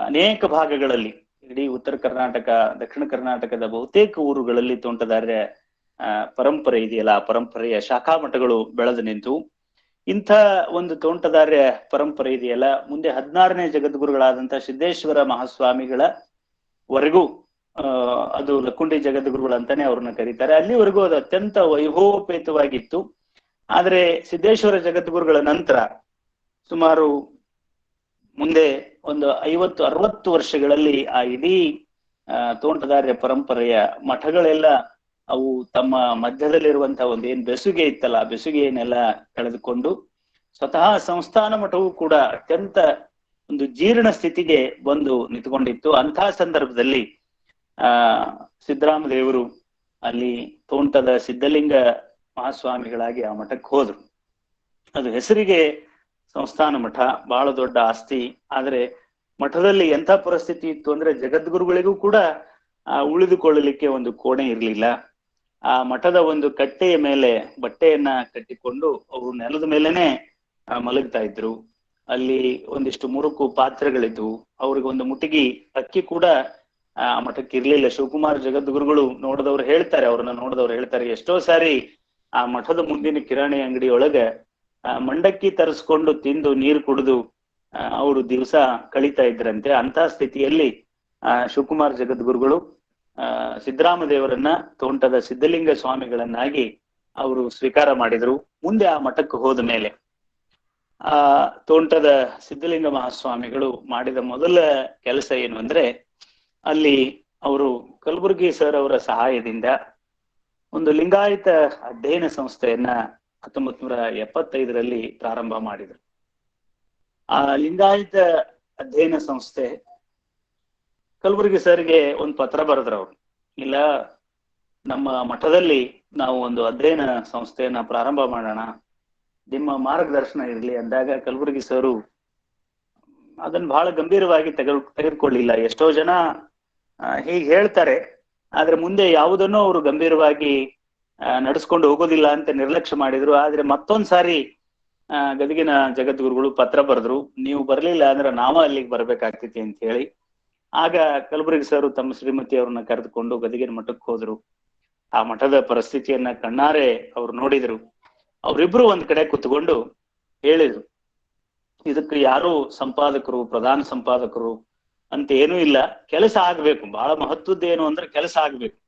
ಅನೇಕ ಭಾಗಗಳಲ್ಲಿ, ಇಡೀ ಉತ್ತರ ಕರ್ನಾಟಕ, ದಕ್ಷಿಣ ಕರ್ನಾಟಕದ ಬಹುತೇಕ ಊರುಗಳಲ್ಲಿ ತೋಂಟದಾರ್ಯ ಪರಂಪರೆ ಇದೆಯಲ್ಲ, ಆ ಪರಂಪರೆಯ ಶಾಖಾ ಮಠಗಳು ಬೆಳೆದು ನಿಂತು ಇಂಥ ಒಂದು ತೋಂಟದಾರ್ಯ ಪರಂಪರೆ ಇದೆಯಲ್ಲ, ಮುಂದೆ 16ನೇ ಜಗದ್ಗುರುಗಳಾದಂತ ಸಿದ್ದೇಶ್ವರ ಮಹಾಸ್ವಾಮಿಗಳ ವರೆಗೂ ಅದು ಲಕ್ಕುಂಡಿ ಜಗದ್ಗುರುಗಳು ಅಂತಾನೆ ಅವ್ರನ್ನ ಕರೀತಾರೆ. ಅಲ್ಲಿವರೆಗೂ ಅದು ಅತ್ಯಂತ ವೈಭವೋಪೇತವಾಗಿತ್ತು. ಆದ್ರೆ ಸಿದ್ದೇಶ್ವರ ಜಗದ್ಗುರುಗಳ ನಂತರ ಸುಮಾರು ಮುಂದೆ ಒಂದು 50-60 ವರ್ಷಗಳಲ್ಲಿ ಆ ಇಡೀ ತೋಂಟದಾರ್ಯ ಪರಂಪರೆಯ ಮಠಗಳೆಲ್ಲ ಅವು ತಮ್ಮ ಮಧ್ಯದಲ್ಲಿರುವಂತಹ ಒಂದೇನ್ ಬೆಸುಗೆ ಇತ್ತಲ್ಲ, ಆ ಬೆಸುಗೆಯನ್ನೆಲ್ಲ ಕಳೆದುಕೊಂಡು ಸ್ವತಃ ಸಂಸ್ಥಾನ ಮಠವು ಕೂಡ ಅತ್ಯಂತ ಒಂದು ಜೀರ್ಣ ಸ್ಥಿತಿಗೆ ಬಂದು ನಿಂತುಕೊಂಡಿತ್ತು. ಅಂತಹ ಸಂದರ್ಭದಲ್ಲಿ ಸಿದ್ದರಾಮ ದೇವರು ಅಲ್ಲಿ ತೋಂಟದ ಸಿದ್ಧಲಿಂಗ ಮಹಾಸ್ವಾಮಿಗಳಾಗಿ ಆ ಮಠಕ್ಕೆ ಹೋದ್ರು. ಅದು ಹೆಸರಿಗೆ ಸಂಸ್ಥಾನ ಮಠ, ಬಹಳ ದೊಡ್ಡ ಆಸ್ತಿ. ಆದ್ರೆ ಮಠದಲ್ಲಿ ಎಂಥ ಪರಿಸ್ಥಿತಿ ಇತ್ತು ಅಂದ್ರೆ ಜಗದ್ಗುರುಗಳಿಗೂ ಕೂಡ ಉಳಿದುಕೊಳ್ಳಲಿಕ್ಕೆ ಒಂದು ಕೋಣೆ ಇರ್ಲಿಲ್ಲ. ಆ ಮಠದ ಒಂದು ಕಟ್ಟೆಯ ಮೇಲೆ ಬಟ್ಟೆಯನ್ನ ಕಟ್ಟಿಕೊಂಡು ಅವರು ನೆಲದ ಮೇಲೆನೆ ಮಲಗ್ತಾ ಇದ್ರು. ಅಲ್ಲಿ ಒಂದಿಷ್ಟು ಮುರುಕು ಪಾತ್ರೆಗಳಿದ್ವು. ಅವ್ರಿಗೆ ಒಂದು ಮುಟಿಗಿ ಅಕ್ಕಿ ಕೂಡ ಆ ಮಠಕ್ಕೆ ಇರ್ಲಿಲ್ಲ. ಶಿವಕುಮಾರ ಜಗದ್ಗುರುಗಳು ಅವ್ರನ್ನ ನೋಡಿದವ್ರು ಹೇಳ್ತಾರೆ, ಎಷ್ಟೋ ಸಾರಿ ಆ ಮಠದ ಮುಂದಿನ ಕಿರಾಣಿ ಅಂಗಡಿ ಒಳಗ ಮಂಡಕ್ಕಿ ತರಿಸ್ಕೊಂಡು ತಿಂದು ನೀರು ಕುಡಿದು ಅವರು ದಿವಸ ಕಳೀತಾ ಇದ್ರಂತೆ. ಅಂತ ಸ್ಥಿತಿಯಲ್ಲಿ ಶಿವಕುಮಾರ ಜಗದ್ಗುರುಗಳು ಸಿದ್ದರಾಮ ದೇವರನ್ನ ತೋಂಟದ ಸಿದ್ಧಲಿಂಗ ಸ್ವಾಮಿಗಳನ್ನಾಗಿ ಅವರು ಸ್ವೀಕಾರ ಮಾಡಿದ್ರು. ಮುಂದೆ ಆ ಮಠಕ್ಕೆ ಹೋದ ಮೇಲೆ ತೋಂಟದ ಸಿದ್ಧಲಿಂಗ ಮಹಾಸ್ವಾಮಿಗಳು ಮಾಡಿದ ಮೊದಲ ಕೆಲಸ ಏನು ಅಂದ್ರೆ, ಅಲ್ಲಿ ಅವರು ಕಲಬುರ್ಗಿ ಸರ್ ಅವರ ಸಹಾಯದಿಂದ ಒಂದು ಲಿಂಗಾಯತ ಅಧ್ಯಯನ ಸಂಸ್ಥೆಯನ್ನ 1975ರಲ್ಲಿ ಪ್ರಾರಂಭ ಮಾಡಿದ್ರು. ಆ ಲಿಂಗಾಯತ ಅಧ್ಯಯನ ಸಂಸ್ಥೆ ಕಲಬುರ್ಗಿ ಸರ್ಗೆ ಒಂದು ಪತ್ರ ಬರೆದ್ರು. ಅವ್ರು, ಇಲ್ಲ ನಮ್ಮ ಮಠದಲ್ಲಿ ನಾವು ಒಂದು ಅಧ್ಯಯನ ಸಂಸ್ಥೆಯನ್ನ ಪ್ರಾರಂಭ ಮಾಡೋಣ, ನಿಮ್ಮ ಮಾರ್ಗದರ್ಶನ ಇರ್ಲಿ ಅಂದಾಗ ಕಲಬುರ್ಗಿ ಸರು ಅದನ್ನ ಬಹಳ ಗಂಭೀರವಾಗಿ ತೆಗೆದುಕೊಳ್ಳಿಲ್ಲ. ಎಷ್ಟೋ ಜನ ಹೀಗೆ ಹೇಳ್ತಾರೆ, ಆದ್ರೆ ಮುಂದೆ ಯಾವುದನ್ನು ಅವರು ಗಂಭೀರವಾಗಿ ನಡೆಸ್ಕೊಂಡು ಹೋಗೋದಿಲ್ಲ ಅಂತ ನಿರ್ಲಕ್ಷ್ಯ ಮಾಡಿದ್ರು. ಆದ್ರೆ ಮತ್ತೊಂದ್ ಸಾರಿ ಗದಗಿನ ಜಗದ್ಗುರುಗಳು ಪತ್ರ ಬರೆದ್ರು, ನೀವು ಬರ್ಲಿಲ್ಲ ಅಂದ್ರೆ ನಾವ ಅಲ್ಲಿಗೆ ಬರ್ಬೇಕಾಗ್ತೈತಿ ಅಂತ ಹೇಳಿ. ಆಗ ಕಲಬುರ್ಗಿ ಸರ್ ತಮ್ಮ ಶ್ರೀಮತಿ ಅವ್ರನ್ನ ಕರೆದುಕೊಂಡು ಗದಗಿನ ಮಠಕ್ಕೆ ಹೋದ್ರು. ಆ ಮಠದ ಪರಿಸ್ಥಿತಿಯನ್ನ ಕಣ್ಣಾರೆ ಅವ್ರು ನೋಡಿದ್ರು. ಅವ್ರಿಬ್ರು ಒಂದ್ ಕಡೆ ಕುತ್ಕೊಂಡು ಹೇಳಿದ್ರು, ಇದಕ್ಕೆ ಯಾರು ಸಂಪಾದಕರು, ಪ್ರಧಾನ ಸಂಪಾದಕರು ಅಂತ ಏನೂ ಇಲ್ಲ, ಕೆಲಸ ಆಗ್ಬೇಕು. ಬಹಳ ಮಹತ್ವದ್ದು ಏನು ಅಂದ್ರೆ ಕೆಲಸ ಆಗ್ಬೇಕು.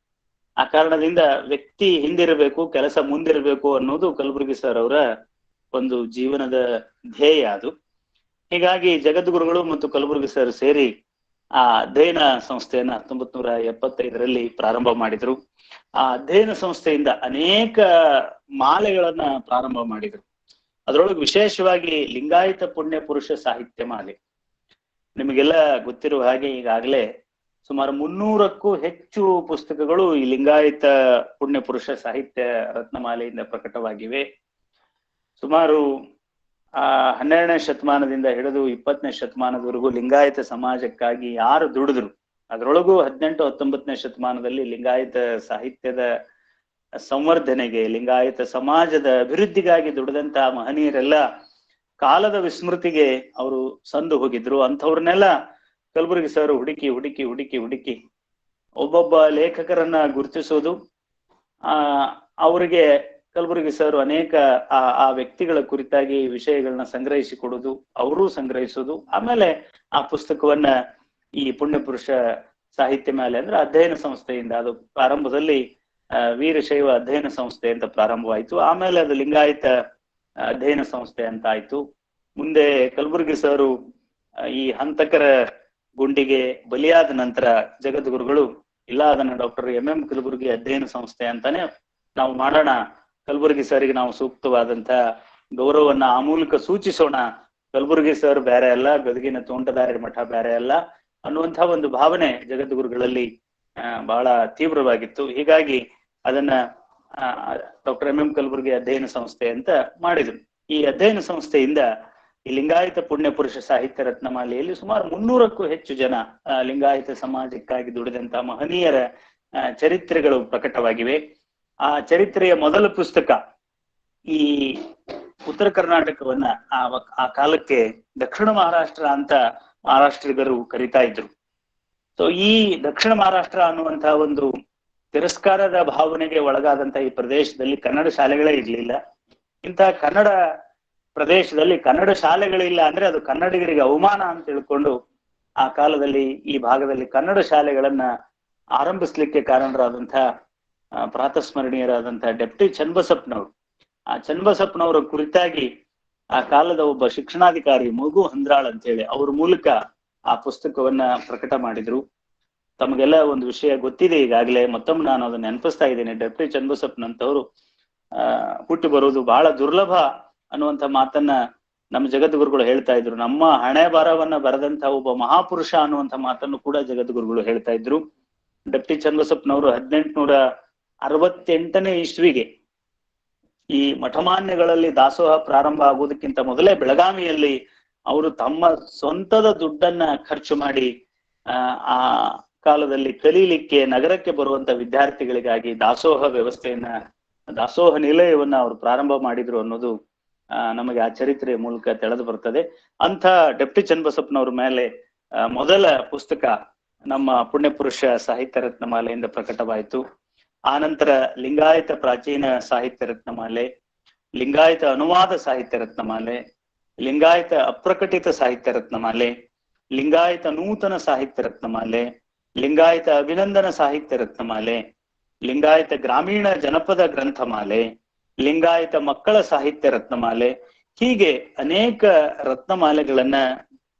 ಆ ಕಾರಣದಿಂದ ವ್ಯಕ್ತಿ ಹಿಂದಿರಬೇಕು, ಕೆಲಸ ಮುಂದಿರಬೇಕು ಅನ್ನೋದು ಕಲಬುರ್ಗಿ ಸರ್ ಅವರ ಒಂದು ಜೀವನದ ಧ್ಯೇಯ ಅದು. ಹೀಗಾಗಿ ಜಗದ್ಗುರುಗಳು ಮತ್ತು ಕಲಬುರ್ಗಿ ಸರ್ ಸೇರಿ ಆ ಅಧ್ಯಯನ ಸಂಸ್ಥೆಯನ್ನ 1975ರಲ್ಲಿ ಪ್ರಾರಂಭ ಮಾಡಿದ್ರು. ಆ ಅಧ್ಯಯನ ಸಂಸ್ಥೆಯಿಂದ ಅನೇಕ ಮಾಲೆಗಳನ್ನ ಪ್ರಾರಂಭ ಮಾಡಿದ್ರು. ಅದರೊಳಗೆ ವಿಶೇಷವಾಗಿ ಲಿಂಗಾಯತ ಪುಣ್ಯ ಪುರುಷ ಸಾಹಿತ್ಯ ಮಾಲೆ. ನಿಮಗೆಲ್ಲ ಗೊತ್ತಿರುವ ಹಾಗೆ ಈಗಾಗಲೇ ಸುಮಾರು 300ಕ್ಕೂ ಹೆಚ್ಚು ಪುಸ್ತಕಗಳು ಈ ಲಿಂಗಾಯತ ಪುಣ್ಯ ಪುರುಷ ಸಾಹಿತ್ಯ ರತ್ನಮಾಲೆಯಿಂದ ಪ್ರಕಟವಾಗಿವೆ. ಸುಮಾರು 12ನೇ ಶತಮಾನದಿಂದ ಹಿಡಿದು 20ನೇ ಶತಮಾನದವರೆಗೂ ಲಿಂಗಾಯತ ಸಮಾಜಕ್ಕಾಗಿ ಯಾರು ದುಡಿದ್ರು, ಅದರೊಳಗೂ 18, 19ನೇ ಶತಮಾನದಲ್ಲಿ ಲಿಂಗಾಯತ ಸಾಹಿತ್ಯದ ಸಂವರ್ಧನೆಗೆ, ಲಿಂಗಾಯತ ಸಮಾಜದ ಅಭಿವೃದ್ಧಿಗಾಗಿ ದುಡಿದಂತಹ ಮಹನೀಯರೆಲ್ಲ ಕಾಲದ ವಿಸ್ಮೃತಿಗೆ ಅವರು ಸಂದು ಹೋಗಿದ್ರು. ಅಂಥವ್ರನ್ನೆಲ್ಲ ಕಲಬುರ್ಗಿ ಸರ್ ಹುಡುಕಿ ಹುಡುಕಿ ಹುಡುಕಿ ಹುಡುಕಿ ಒಬ್ಬೊಬ್ಬ ಲೇಖಕರನ್ನ ಗುರುತಿಸೋದು, ಅವರಿಗೆ ಕಲಬುರ್ಗಿ ಸರ್ ಅನೇಕ ಆ ವ್ಯಕ್ತಿಗಳ ಕುರಿತಾಗಿ ವಿಷಯಗಳನ್ನ ಸಂಗ್ರಹಿಸಿಕೊಡೋದು, ಅವರೂ ಸಂಗ್ರಹಿಸೋದು. ಆಮೇಲೆ ಆ ಪುಸ್ತಕವನ್ನ ಈ ಪುಣ್ಯ ಪುರುಷ ಸಾಹಿತ್ಯ ಮೇಲೆ ಅಂದ್ರೆ ಅಧ್ಯಯನ ಸಂಸ್ಥೆಯಿಂದ, ಅದು ಪ್ರಾರಂಭದಲ್ಲಿ ವೀರಶೈವ ಅಧ್ಯಯನ ಸಂಸ್ಥೆ ಅಂತ ಪ್ರಾರಂಭವಾಯಿತು. ಆಮೇಲೆ ಅದು ಲಿಂಗಾಯತ ಅಧ್ಯಯನ ಸಂಸ್ಥೆ ಅಂತ ಆಯ್ತು. ಮುಂದೆ ಕಲಬುರ್ಗಿ ಸರು ಈ ಹಂತಕರ ಗುಂಡಿಗೆ ಬಲಿಯಾದ ನಂತರ ಜಗದ್ಗುರುಗಳು ಇಲ್ಲ, ಅದನ್ನ ಡಾಕ್ಟರ್ ಎಂ ಕಲಬುರ್ಗಿ ಅಧ್ಯಯನ ಸಂಸ್ಥೆ ಅಂತಾನೆ ನಾವು ಮಾಡೋಣ, ಕಲಬುರ್ಗಿ ಸರಿಗೆ ನಾವು ಸೂಕ್ತವಾದಂತ ಗೌರವವನ್ನ ಆ ಮೂಲಕ ಸೂಚಿಸೋಣ, ಕಲಬುರ್ಗಿ ಸರ್ ಬೇರೆ ಅಲ್ಲ, ಗದಗಿನ ತೋಂಟದಾರ್ಯ ಮಠ ಬೇರೆ ಅಲ್ಲ ಅನ್ನುವಂತಹ ಒಂದು ಭಾವನೆ ಜಗದ್ಗುರುಗಳಲ್ಲಿ ಬಹಳ ತೀವ್ರವಾಗಿತ್ತು. ಹೀಗಾಗಿ ಅದನ್ನ ಡಾಕ್ಟರ್ ಎಂ ಕಲಬುರ್ಗಿ ಅಧ್ಯಯನ ಸಂಸ್ಥೆ ಅಂತ ಮಾಡಿದ್ರು. ಈ ಅಧ್ಯಯನ ಸಂಸ್ಥೆಯಿಂದ ಈ ಲಿಂಗಾಯತ ಪುಣ್ಯ ಪುರುಷ ಸಾಹಿತ್ಯ ರತ್ನಮಾಲೆಯಲ್ಲಿ ಸುಮಾರು 300ಕ್ಕೂ ಹೆಚ್ಚು ಜನ ಲಿಂಗಾಯತ ಸಮಾಜಕ್ಕಾಗಿ ದುಡಿದಂತ ಮಹನೀಯರ ಚರಿತ್ರೆಗಳು ಪ್ರಕಟವಾಗಿವೆ. ಆ ಚರಿತ್ರೆಯ ಮೊದಲ ಪುಸ್ತಕ ಈ ಉತ್ತರ ಕರ್ನಾಟಕವನ್ನ ಆ ಕಾಲಕ್ಕೆ ದಕ್ಷಿಣ ಮಹಾರಾಷ್ಟ್ರ ಅಂತ ಮಹಾರಾಷ್ಟ್ರಿಗರು ಕರಿತಾ ಇದ್ರು. ಸೊ ಈ ದಕ್ಷಿಣ ಮಹಾರಾಷ್ಟ್ರ ಅನ್ನುವಂತಹ ಒಂದು ತಿರಸ್ಕಾರದ ಭಾವನೆಗೆ ಒಳಗಾದಂತ ಈ ಪ್ರದೇಶದಲ್ಲಿ ಕನ್ನಡ ಶಾಲೆಗಳೇ ಇರ್ಲಿಲ್ಲ. ಇಂತಹ ಕನ್ನಡ ಪ್ರದೇಶದಲ್ಲಿ ಕನ್ನಡ ಶಾಲೆಗಳಿಲ್ಲ ಅಂದ್ರೆ ಅದು ಕನ್ನಡಿಗರಿಗೆ ಅವಮಾನ ಅಂತ ತಿಳ್ಕೊಂಡು ಆ ಕಾಲದಲ್ಲಿ ಈ ಭಾಗದಲ್ಲಿ ಕನ್ನಡ ಶಾಲೆಗಳನ್ನ ಆರಂಭಿಸ್ಲಿಕ್ಕೆ ಕಾರಣರಾದಂತಹ ಪ್ರಾತಸ್ಮರಣೀಯರಾದಂತಹ ಡೆಪ್ಟಿ ಚನ್ನಬಸಪ್ಪನವರು, ಆ ಚನ್ನಬಸಪ್ಪನವರ ಕುರಿತಾಗಿ ಆ ಕಾಲದ ಒಬ್ಬ ಶಿಕ್ಷಣಾಧಿಕಾರಿ ಮಗು ಹಂದ್ರಾಳ್ ಅಂತೇಳಿ ಅವ್ರ ಮೂಲಕ ಆ ಪುಸ್ತಕವನ್ನ ಪ್ರಕಟ ಮಾಡಿದ್ರು. ತಮಗೆಲ್ಲ ಒಂದು ವಿಷಯ ಗೊತ್ತಿದೆ ಈಗಾಗಲೇ, ಮತ್ತೊಮ್ಮೆ ನಾನು ಅದನ್ನ ನೆನಪಿಸ್ತಾ ಇದ್ದೇನೆ. ಡೆಪ್ಟಿ ಚನ್ನಬಸಪ್ಪನಂತವ್ರು ಹುಟ್ಟಿ ಬರೋದು ಬಹಳ ದುರ್ಲಭ ಅನ್ನುವಂಥ ಮಾತನ್ನ ನಮ್ಮ ಜಗದ್ಗುರುಗಳು ಹೇಳ್ತಾ ಇದ್ರು. ನಮ್ಮ ಹಣೆ ಬರವನ್ನ ಬರೆದಂತ ಒಬ್ಬ ಮಹಾಪುರುಷ ಅನ್ನುವಂಥ ಮಾತನ್ನು ಕೂಡ ಜಗದ್ಗುರುಗಳು ಹೇಳ್ತಾ ಇದ್ರು. ಡೆಪ್ಟಿ ಚನ್ನಬಸಪ್ಪನವರು 1868ನೇ ಇಸ್ವಿಗೆ ಈ ಮಠಮಾನ್ಯಗಳಲ್ಲಿ ದಾಸೋಹ ಪ್ರಾರಂಭ ಆಗುವುದಕ್ಕಿಂತ ಮೊದಲೇ ಬೆಳಗಾವಿಯಲ್ಲಿ ಅವರು ತಮ್ಮ ಸ್ವಂತದ ದುಡ್ಡನ್ನ ಖರ್ಚು ಮಾಡಿ ಆ ಕಾಲದಲ್ಲಿ ಕಲೀಲಿಕ್ಕೆ ನಗರಕ್ಕೆ ಬರುವಂತ ವಿದ್ಯಾರ್ಥಿಗಳಿಗಾಗಿ ದಾಸೋಹ ವ್ಯವಸ್ಥೆಯನ್ನ, ದಾಸೋಹ ನಿಲಯವನ್ನ ಅವರು ಪ್ರಾರಂಭ ಮಾಡಿದ್ರು ಅನ್ನೋದು ನಮಗೆ ಆ ಚರಿತ್ರೆಯ ಮೂಲಕ ತಿಳಿದು ಬರ್ತದೆ. ಅಂತ ಡೆಪ್ಟಿ ಚನ್ನಬಸಪ್ಪನವ್ರ ಮೇಲೆ ಮೊದಲ ಪುಸ್ತಕ ನಮ್ಮ ಪುಣ್ಯ ಪುರುಷ ಸಾಹಿತ್ಯ ರತ್ನಮಾಲೆಯಿಂದ ಪ್ರಕಟವಾಯಿತು. ಆನಂತರ ಲಿಂಗಾಯತ ಪ್ರಾಚೀನ ಸಾಹಿತ್ಯ ರತ್ನಮಾಲೆ, ಲಿಂಗಾಯತ ಅನುವಾದ ಸಾಹಿತ್ಯ ರತ್ನಮಾಲೆ, ಲಿಂಗಾಯತ ಅಪ್ರಕಟಿತ ಸಾಹಿತ್ಯ ರತ್ನಮಾಲೆ, ಲಿಂಗಾಯತ ನೂತನ ಸಾಹಿತ್ಯ ರತ್ನಮಾಲೆ, ಲಿಂಗಾಯತ ಅಭಿನಂದನ ಸಾಹಿತ್ಯ ರತ್ನಮಾಲೆ, ಲಿಂಗಾಯತ ಗ್ರಾಮೀಣ ಜನಪದ ಗ್ರಂಥಮಾಲೆ, ಲಿಂಗಾಯತ ಮಕ್ಕಳ ಸಾಹಿತ್ಯ ರತ್ನಮಾಲೆ, ಹೀಗೆ ಅನೇಕ ರತ್ನಮಾಲೆಗಳನ್ನ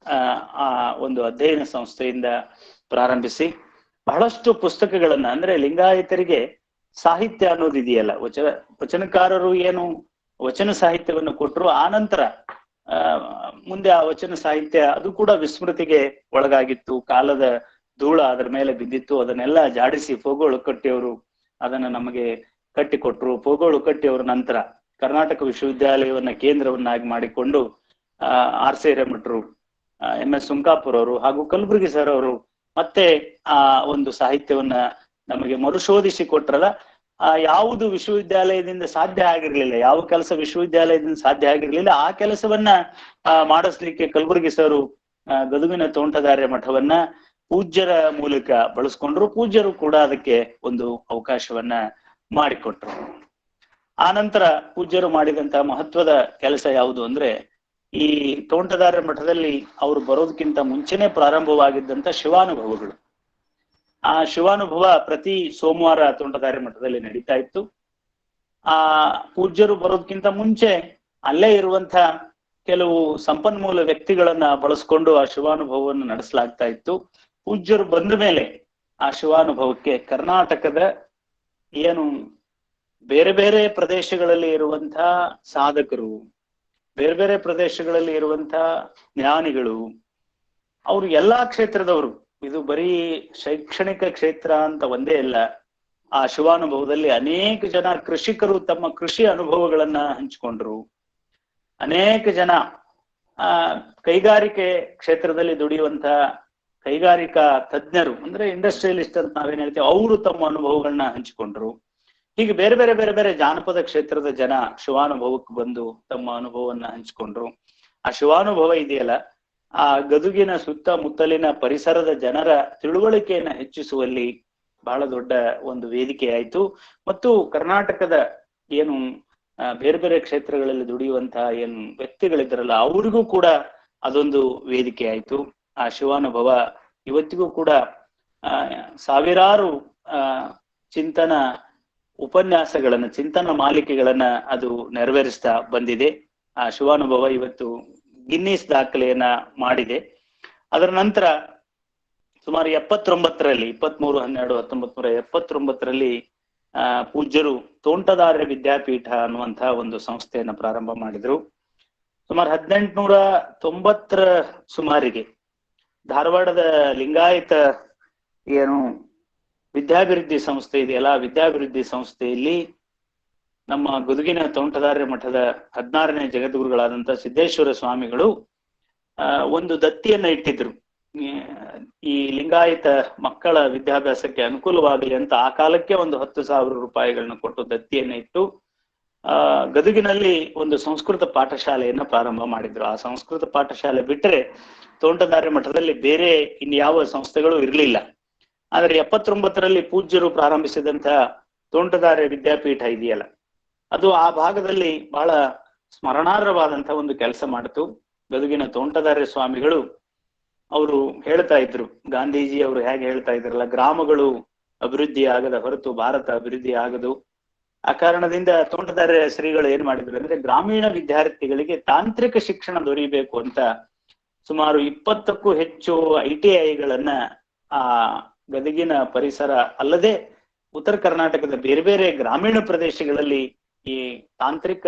ಆ ಒಂದು ಅಧ್ಯಯನ ಸಂಸ್ಥೆಯಿಂದ ಪ್ರಾರಂಭಿಸಿ ಬಹಳಷ್ಟು ಪುಸ್ತಕಗಳನ್ನ, ಅಂದ್ರೆ ಲಿಂಗಾಯತರಿಗೆ ಸಾಹಿತ್ಯ ಅನ್ನೋದಿದೆಯಲ್ಲ, ವಚನಕಾರರು ಏನು ವಚನ ಸಾಹಿತ್ಯವನ್ನು ಕೊಟ್ಟರು, ಆನಂತರ ಮುಂದೆ ಆ ವಚನ ಸಾಹಿತ್ಯ ಅದು ಕೂಡ ವಿಸ್ಮೃತಿಗೆ ಒಳಗಾಗಿತ್ತು. ಕಾಲದ ಧೂಳ ಅದರ ಮೇಲೆ ಬಿದ್ದಿತ್ತು. ಅದನ್ನೆಲ್ಲ ಜಾಡಿಸಿ ಫೋಗೋಳು ಕಟ್ಟಿಯವರು ಅದನ್ನ ನಮಗೆ ಕಟ್ಟಿಕೊಟ್ರು. ಫೋಗೋಳು ಕಟ್ಟಿಯವರ ನಂತರ ಕರ್ನಾಟಕ ವಿಶ್ವವಿದ್ಯಾಲಯವನ್ನ ಕೇಂದ್ರವನ್ನಾಗಿ ಮಾಡಿಕೊಂಡು ಆರ್ ಸಿ ಹಿರೇಮಠರು, MS ಸುಂಕಾಪುರ್ ಅವರು ಹಾಗೂ ಕಲಬುರ್ಗಿ ಸರ್ ಅವರು ಮತ್ತೆ ಆ ಒಂದು ಸಾಹಿತ್ಯವನ್ನ ನಮಗೆ ಮರುಶೋಧಿಸಿ ಕೊಟ್ರಲ್ಲ. ಯಾವುದು ವಿಶ್ವವಿದ್ಯಾಲಯದಿಂದ ಸಾಧ್ಯ ಆಗಿರ್ಲಿಲ್ಲ, ಯಾವ ಕೆಲಸ ವಿಶ್ವವಿದ್ಯಾಲಯದಿಂದ ಸಾಧ್ಯ ಆಗಿರ್ಲಿಲ್ಲ, ಆ ಕೆಲಸವನ್ನ ಮಾಡಿಸ್ಲಿಕ್ಕೆ ಕಲಬುರ್ಗಿ ಸರು ಗದುಗಿನ ತೋಂಟದಾರ್ಯ ಮಠವನ್ನ ಪೂಜ್ಯರ ಮೂಲಕ ಬಳಸ್ಕೊಂಡ್ರು. ಪೂಜ್ಯರು ಕೂಡ ಅದಕ್ಕೆ ಒಂದು ಅವಕಾಶವನ್ನ ಮಾಡಿಕೊಟ್ರು. ಆನಂತರ ಪೂಜ್ಯರು ಮಾಡಿದಂತಹ ಮಹತ್ವದ ಕೆಲಸ ಯಾವುದು ಅಂದ್ರೆ, ಈ ತೋಂಟದಾರ್ಯ ಮಠದಲ್ಲಿ ಅವರು ಬರೋದಕ್ಕಿಂತ ಮುಂಚೆನೆ ಪ್ರಾರಂಭವಾಗಿದ್ದಂತ ಶಿವಾನುಭವಗಳು. ಆ ಶಿವಾನುಭವ ಪ್ರತಿ ಸೋಮವಾರ ತೋಂಟದಾರ್ಯ ಮಠದಲ್ಲಿ ನಡೀತಾ ಇತ್ತು. ಆ ಪೂಜ್ಯರು ಬರೋದಕ್ಕಿಂತ ಮುಂಚೆ ಅಲ್ಲೇ ಇರುವಂತ ಕೆಲವು ಸಂಪನ್ಮೂಲ ವ್ಯಕ್ತಿಗಳನ್ನ ಬಳಸ್ಕೊಂಡು ಆ ಶಿವಾನುಭವವನ್ನು ನಡೆಸಲಾಗ್ತಾ ಇತ್ತು. ಪೂಜ್ಯರು ಬಂದ ಮೇಲೆ ಆ ಶಿವಾನುಭವಕ್ಕೆ ಕರ್ನಾಟಕದ ಏನು ಬೇರೆ ಬೇರೆ ಪ್ರದೇಶಗಳಲ್ಲಿ ಇರುವಂತಹ ಸಾಧಕರು, ಬೇರೆ ಬೇರೆ ಪ್ರದೇಶಗಳಲ್ಲಿ ಇರುವಂತಹ ಜ್ಞಾನಿಗಳು, ಅವರು ಎಲ್ಲಾ ಕ್ಷೇತ್ರದವರು, ಇದು ಬರೀ ಶೈಕ್ಷಣಿಕ ಕ್ಷೇತ್ರ ಅಂತ ಒಂದೇ ಅಲ್ಲ. ಆ ಶಿವಾನುಭವದಲ್ಲಿ ಅನೇಕ ಜನ ಕೃಷಿಕರು ತಮ್ಮ ಕೃಷಿ ಅನುಭವಗಳನ್ನ ಹಂಚಿಕೊಂಡ್ರು. ಅನೇಕ ಜನ ಕೈಗಾರಿಕೆ ಕ್ಷೇತ್ರದಲ್ಲಿ ದುಡಿಯುವಂತ ಕೈಗಾರಿಕಾ ತಜ್ಞರು, ಅಂದ್ರೆ ಇಂಡಸ್ಟ್ರಿಯಲಿಸ್ಟ್ ಅಂತ ನಾವೇನ್ ಹೇಳ್ತೀವಿ, ಅವರು ತಮ್ಮ ಅನುಭವಗಳನ್ನ ಹಂಚಿಕೊಂಡ್ರು. ಹೀಗೆ ಬೇರೆ ಬೇರೆ ಬೇರೆ ಬೇರೆ ಜಾನಪದ ಕ್ಷೇತ್ರದ ಜನ ಶಿವಾನುಭವಕ್ಕೆ ಬಂದು ತಮ್ಮ ಅನುಭವವನ್ನ ಹಂಚಿಕೊಂಡ್ರು. ಆ ಶಿವಾನುಭವ ಇದೆಯಲ್ಲ, ಆ ಗದುಗಿನ ಸುತ್ತಮುತ್ತಲಿನ ಪರಿಸರದ ಜನರ ತಿಳುವಳಿಕೆಯನ್ನ ಹೆಚ್ಚಿಸುವಲ್ಲಿ ಬಹಳ ದೊಡ್ಡ ಒಂದು ವೇದಿಕೆ ಆಯಿತು. ಮತ್ತು ಕರ್ನಾಟಕದ ಏನು ಬೇರೆ ಬೇರೆ ಕ್ಷೇತ್ರಗಳಲ್ಲಿ ದುಡಿಯುವಂತಹ ಏನು ವ್ಯಕ್ತಿಗಳಿದ್ರಲ್ಲ, ಅವರಿಗೂ ಕೂಡ ಅದೊಂದು ವೇದಿಕೆ ಆಯಿತು. ಆ ಶಿವಾನುಭವ ಇವತ್ತಿಗೂ ಕೂಡ ಸಾವಿರಾರು ಚಿಂತನ ಉಪನ್ಯಾಸಗಳನ್ನ, ಚಿಂತನ ಮಾಲಿಕೆಗಳನ್ನ ಅದು ನೆರವೇರಿಸ್ತಾ ಬಂದಿದೆ. ಆ ಶಿವಾನುಭವ ಇವತ್ತು ಗಿನ್ನಿಸ್ ದಾಖಲೆಯನ್ನ ಮಾಡಿದೆ. ಅದರ ನಂತರ ಸುಮಾರು 79ರಲ್ಲಿ 23/12/1979ರಲ್ಲಿ ಪೂಜ್ಯರು ತೋಂಟದಾರ್ಯ ವಿದ್ಯಾಪೀಠ ಅನ್ನುವಂತಹ ಒಂದು ಸಂಸ್ಥೆಯನ್ನ ಪ್ರಾರಂಭ ಮಾಡಿದ್ರು. ಸುಮಾರು 1890ರ ಸುಮಾರಿಗೆ ಧಾರವಾಡದ ಲಿಂಗಾಯತ ಏನು ವಿದ್ಯಾಭಿವೃದ್ಧಿ ಸಂಸ್ಥೆ ಇದೆಯಲ್ಲ, ವಿದ್ಯಾಭಿವೃದ್ಧಿ ಸಂಸ್ಥೆಯಲ್ಲಿ ನಮ್ಮ ಗದುಗಿನ ತೋಂಟದಾರ್ಯ ಮಠದ 16ನೇ ಜಗದ್ಗುರುಗಳಾದಂತಹ ಸಿದ್ದೇಶ್ವರ ಸ್ವಾಮಿಗಳು ಒಂದು ದತ್ತಿಯನ್ನ ಇಟ್ಟಿದ್ರು. ಈ ಲಿಂಗಾಯತ ಮಕ್ಕಳ ವಿದ್ಯಾಭ್ಯಾಸಕ್ಕೆ ಅನುಕೂಲವಾಗಲಿ ಅಂತ ಆ ಕಾಲಕ್ಕೆ ಒಂದು 10,000 ರೂಪಾಯಿಗಳನ್ನ ಕೊಟ್ಟು ದತ್ತಿಯನ್ನ ಇಟ್ಟು ಗದುಗಿನಲ್ಲಿ ಒಂದು ಸಂಸ್ಕೃತ ಪಾಠಶಾಲೆಯನ್ನ ಪ್ರಾರಂಭ ಮಾಡಿದ್ರು. ಆ ಸಂಸ್ಕೃತ ಪಾಠಶಾಲೆ ಬಿಟ್ಟರೆ ತೋಂಟದಾರ್ಯ ಮಠದಲ್ಲಿ ಬೇರೆ ಇನ್ಯಾವ ಸಂಸ್ಥೆಗಳು ಇರಲಿಲ್ಲ. ಆದ್ರೆ 79ರಲ್ಲಿ ಪೂಜ್ಯರು ಪ್ರಾರಂಭಿಸಿದಂತಹ ತೋಂಟದಾರ್ಯ ವಿದ್ಯಾಪೀಠ ಇದೆಯಲ್ಲ, ಅದು ಆ ಭಾಗದಲ್ಲಿ ಬಹಳ ಸ್ಮರಣಾರ್ಹವಾದಂತಹ ಒಂದು ಕೆಲಸ ಮಾಡಿತು. ಗದುಗಿನ ತೋಂಟದಾರ್ಯ ಸ್ವಾಮಿಗಳು ಅವರು ಹೇಳ್ತಾ ಇದ್ರು, ಗಾಂಧೀಜಿ ಅವರು ಹೇಗೆ ಹೇಳ್ತಾ ಇದ್ರಲ್ಲ, ಗ್ರಾಮಗಳು ಅಭಿವೃದ್ಧಿ ಆಗದ ಹೊರತು ಭಾರತ ಅಭಿವೃದ್ಧಿ ಆಗದು. ಆ ಕಾರಣದಿಂದ ತೋಂಟದಾರ್ಯ ಶ್ರೀಗಳು ಏನ್ ಮಾಡಿದ್ರು ಅಂದ್ರೆ, ಗ್ರಾಮೀಣ ವಿದ್ಯಾರ್ಥಿಗಳಿಗೆ ತಾಂತ್ರಿಕ ಶಿಕ್ಷಣ ದೊರೆಯಬೇಕು ಅಂತ ಸುಮಾರು 20ಕ್ಕೂ ಹೆಚ್ಚು ITIಗಳನ್ನ ಆ ಗದಗಿನ ಪರಿಸರ ಅಲ್ಲದೆ ಉತ್ತರ ಕರ್ನಾಟಕದ ಬೇರೆ ಬೇರೆ ಗ್ರಾಮೀಣ ಪ್ರದೇಶಗಳಲ್ಲಿ ಈ ತಾಂತ್ರಿಕ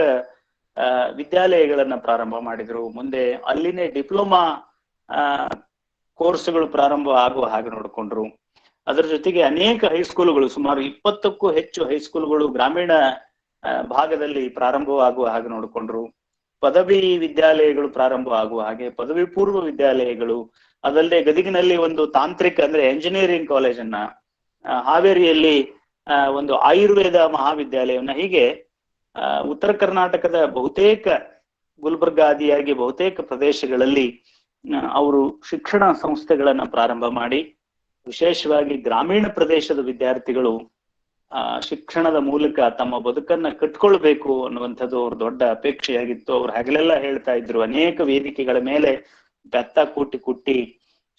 ವಿದ್ಯಾಲಯಗಳನ್ನ ಪ್ರಾರಂಭ ಮಾಡಿದ್ರು. ಮುಂದೆ ಅಲ್ಲಿನೇ ಡಿಪ್ಲೊಮಾ ಕೋರ್ಸ್ಗಳು ಪ್ರಾರಂಭ ಆಗುವ ಹಾಗೆ ನೋಡ್ಕೊಂಡ್ರು. ಅದರ ಜೊತೆಗೆ ಅನೇಕ ಹೈಸ್ಕೂಲ್ಗಳು, ಸುಮಾರು 20ಕ್ಕೂ ಹೆಚ್ಚು ಹೈಸ್ಕೂಲ್ಗಳು ಗ್ರಾಮೀಣ ಭಾಗದಲ್ಲಿ ಪ್ರಾರಂಭವಾಗುವ ಹಾಗೆ ನೋಡ್ಕೊಂಡ್ರು. ಪದವಿ ವಿದ್ಯಾಲಯಗಳು ಪ್ರಾರಂಭ ಆಗುವ ಹಾಗೆ, ಪದವಿ ಪೂರ್ವ ವಿದ್ಯಾಲಯಗಳು, ಅದಲ್ಲದೆ ಗದಗಿನಲ್ಲಿ ಒಂದು ತಾಂತ್ರಿಕ ಅಂದ್ರೆ ಎಂಜಿನಿಯರಿಂಗ್ ಕಾಲೇಜನ್ನ, ಹಾವೇರಿಯಲ್ಲಿ ಒಂದು ಆಯುರ್ವೇದ ಮಹಾವಿದ್ಯಾಲಯವನ್ನ, ಹೀಗೆ ಉತ್ತರ ಕರ್ನಾಟಕದ ಬಹುತೇಕ ಗುಲ್ಬರ್ಗಾದಿಯಾಗಿ ಬಹುತೇಕ ಪ್ರದೇಶಗಳಲ್ಲಿ ಅವರು ಶಿಕ್ಷಣ ಸಂಸ್ಥೆಗಳನ್ನ ಪ್ರಾರಂಭ ಮಾಡಿ, ವಿಶೇಷವಾಗಿ ಗ್ರಾಮೀಣ ಪ್ರದೇಶದ ವಿದ್ಯಾರ್ಥಿಗಳು ಶಿಕ್ಷಣದ ಮೂಲಕ ತಮ್ಮ ಬದುಕನ್ನ ಕಟ್ಕೊಳ್ಬೇಕು ಅನ್ನುವಂಥದ್ದು ಅವ್ರ ದೊಡ್ಡ ಅಪೇಕ್ಷೆಯಾಗಿತ್ತು. ಅವ್ರು ಹಗಲೆಲ್ಲ ಹೇಳ್ತಾ ಇದ್ರು, ಅನೇಕ ವೇದಿಕೆಗಳ ಮೇಲೆ ಬೆತ್ತ ಕುಟ್ಟಿ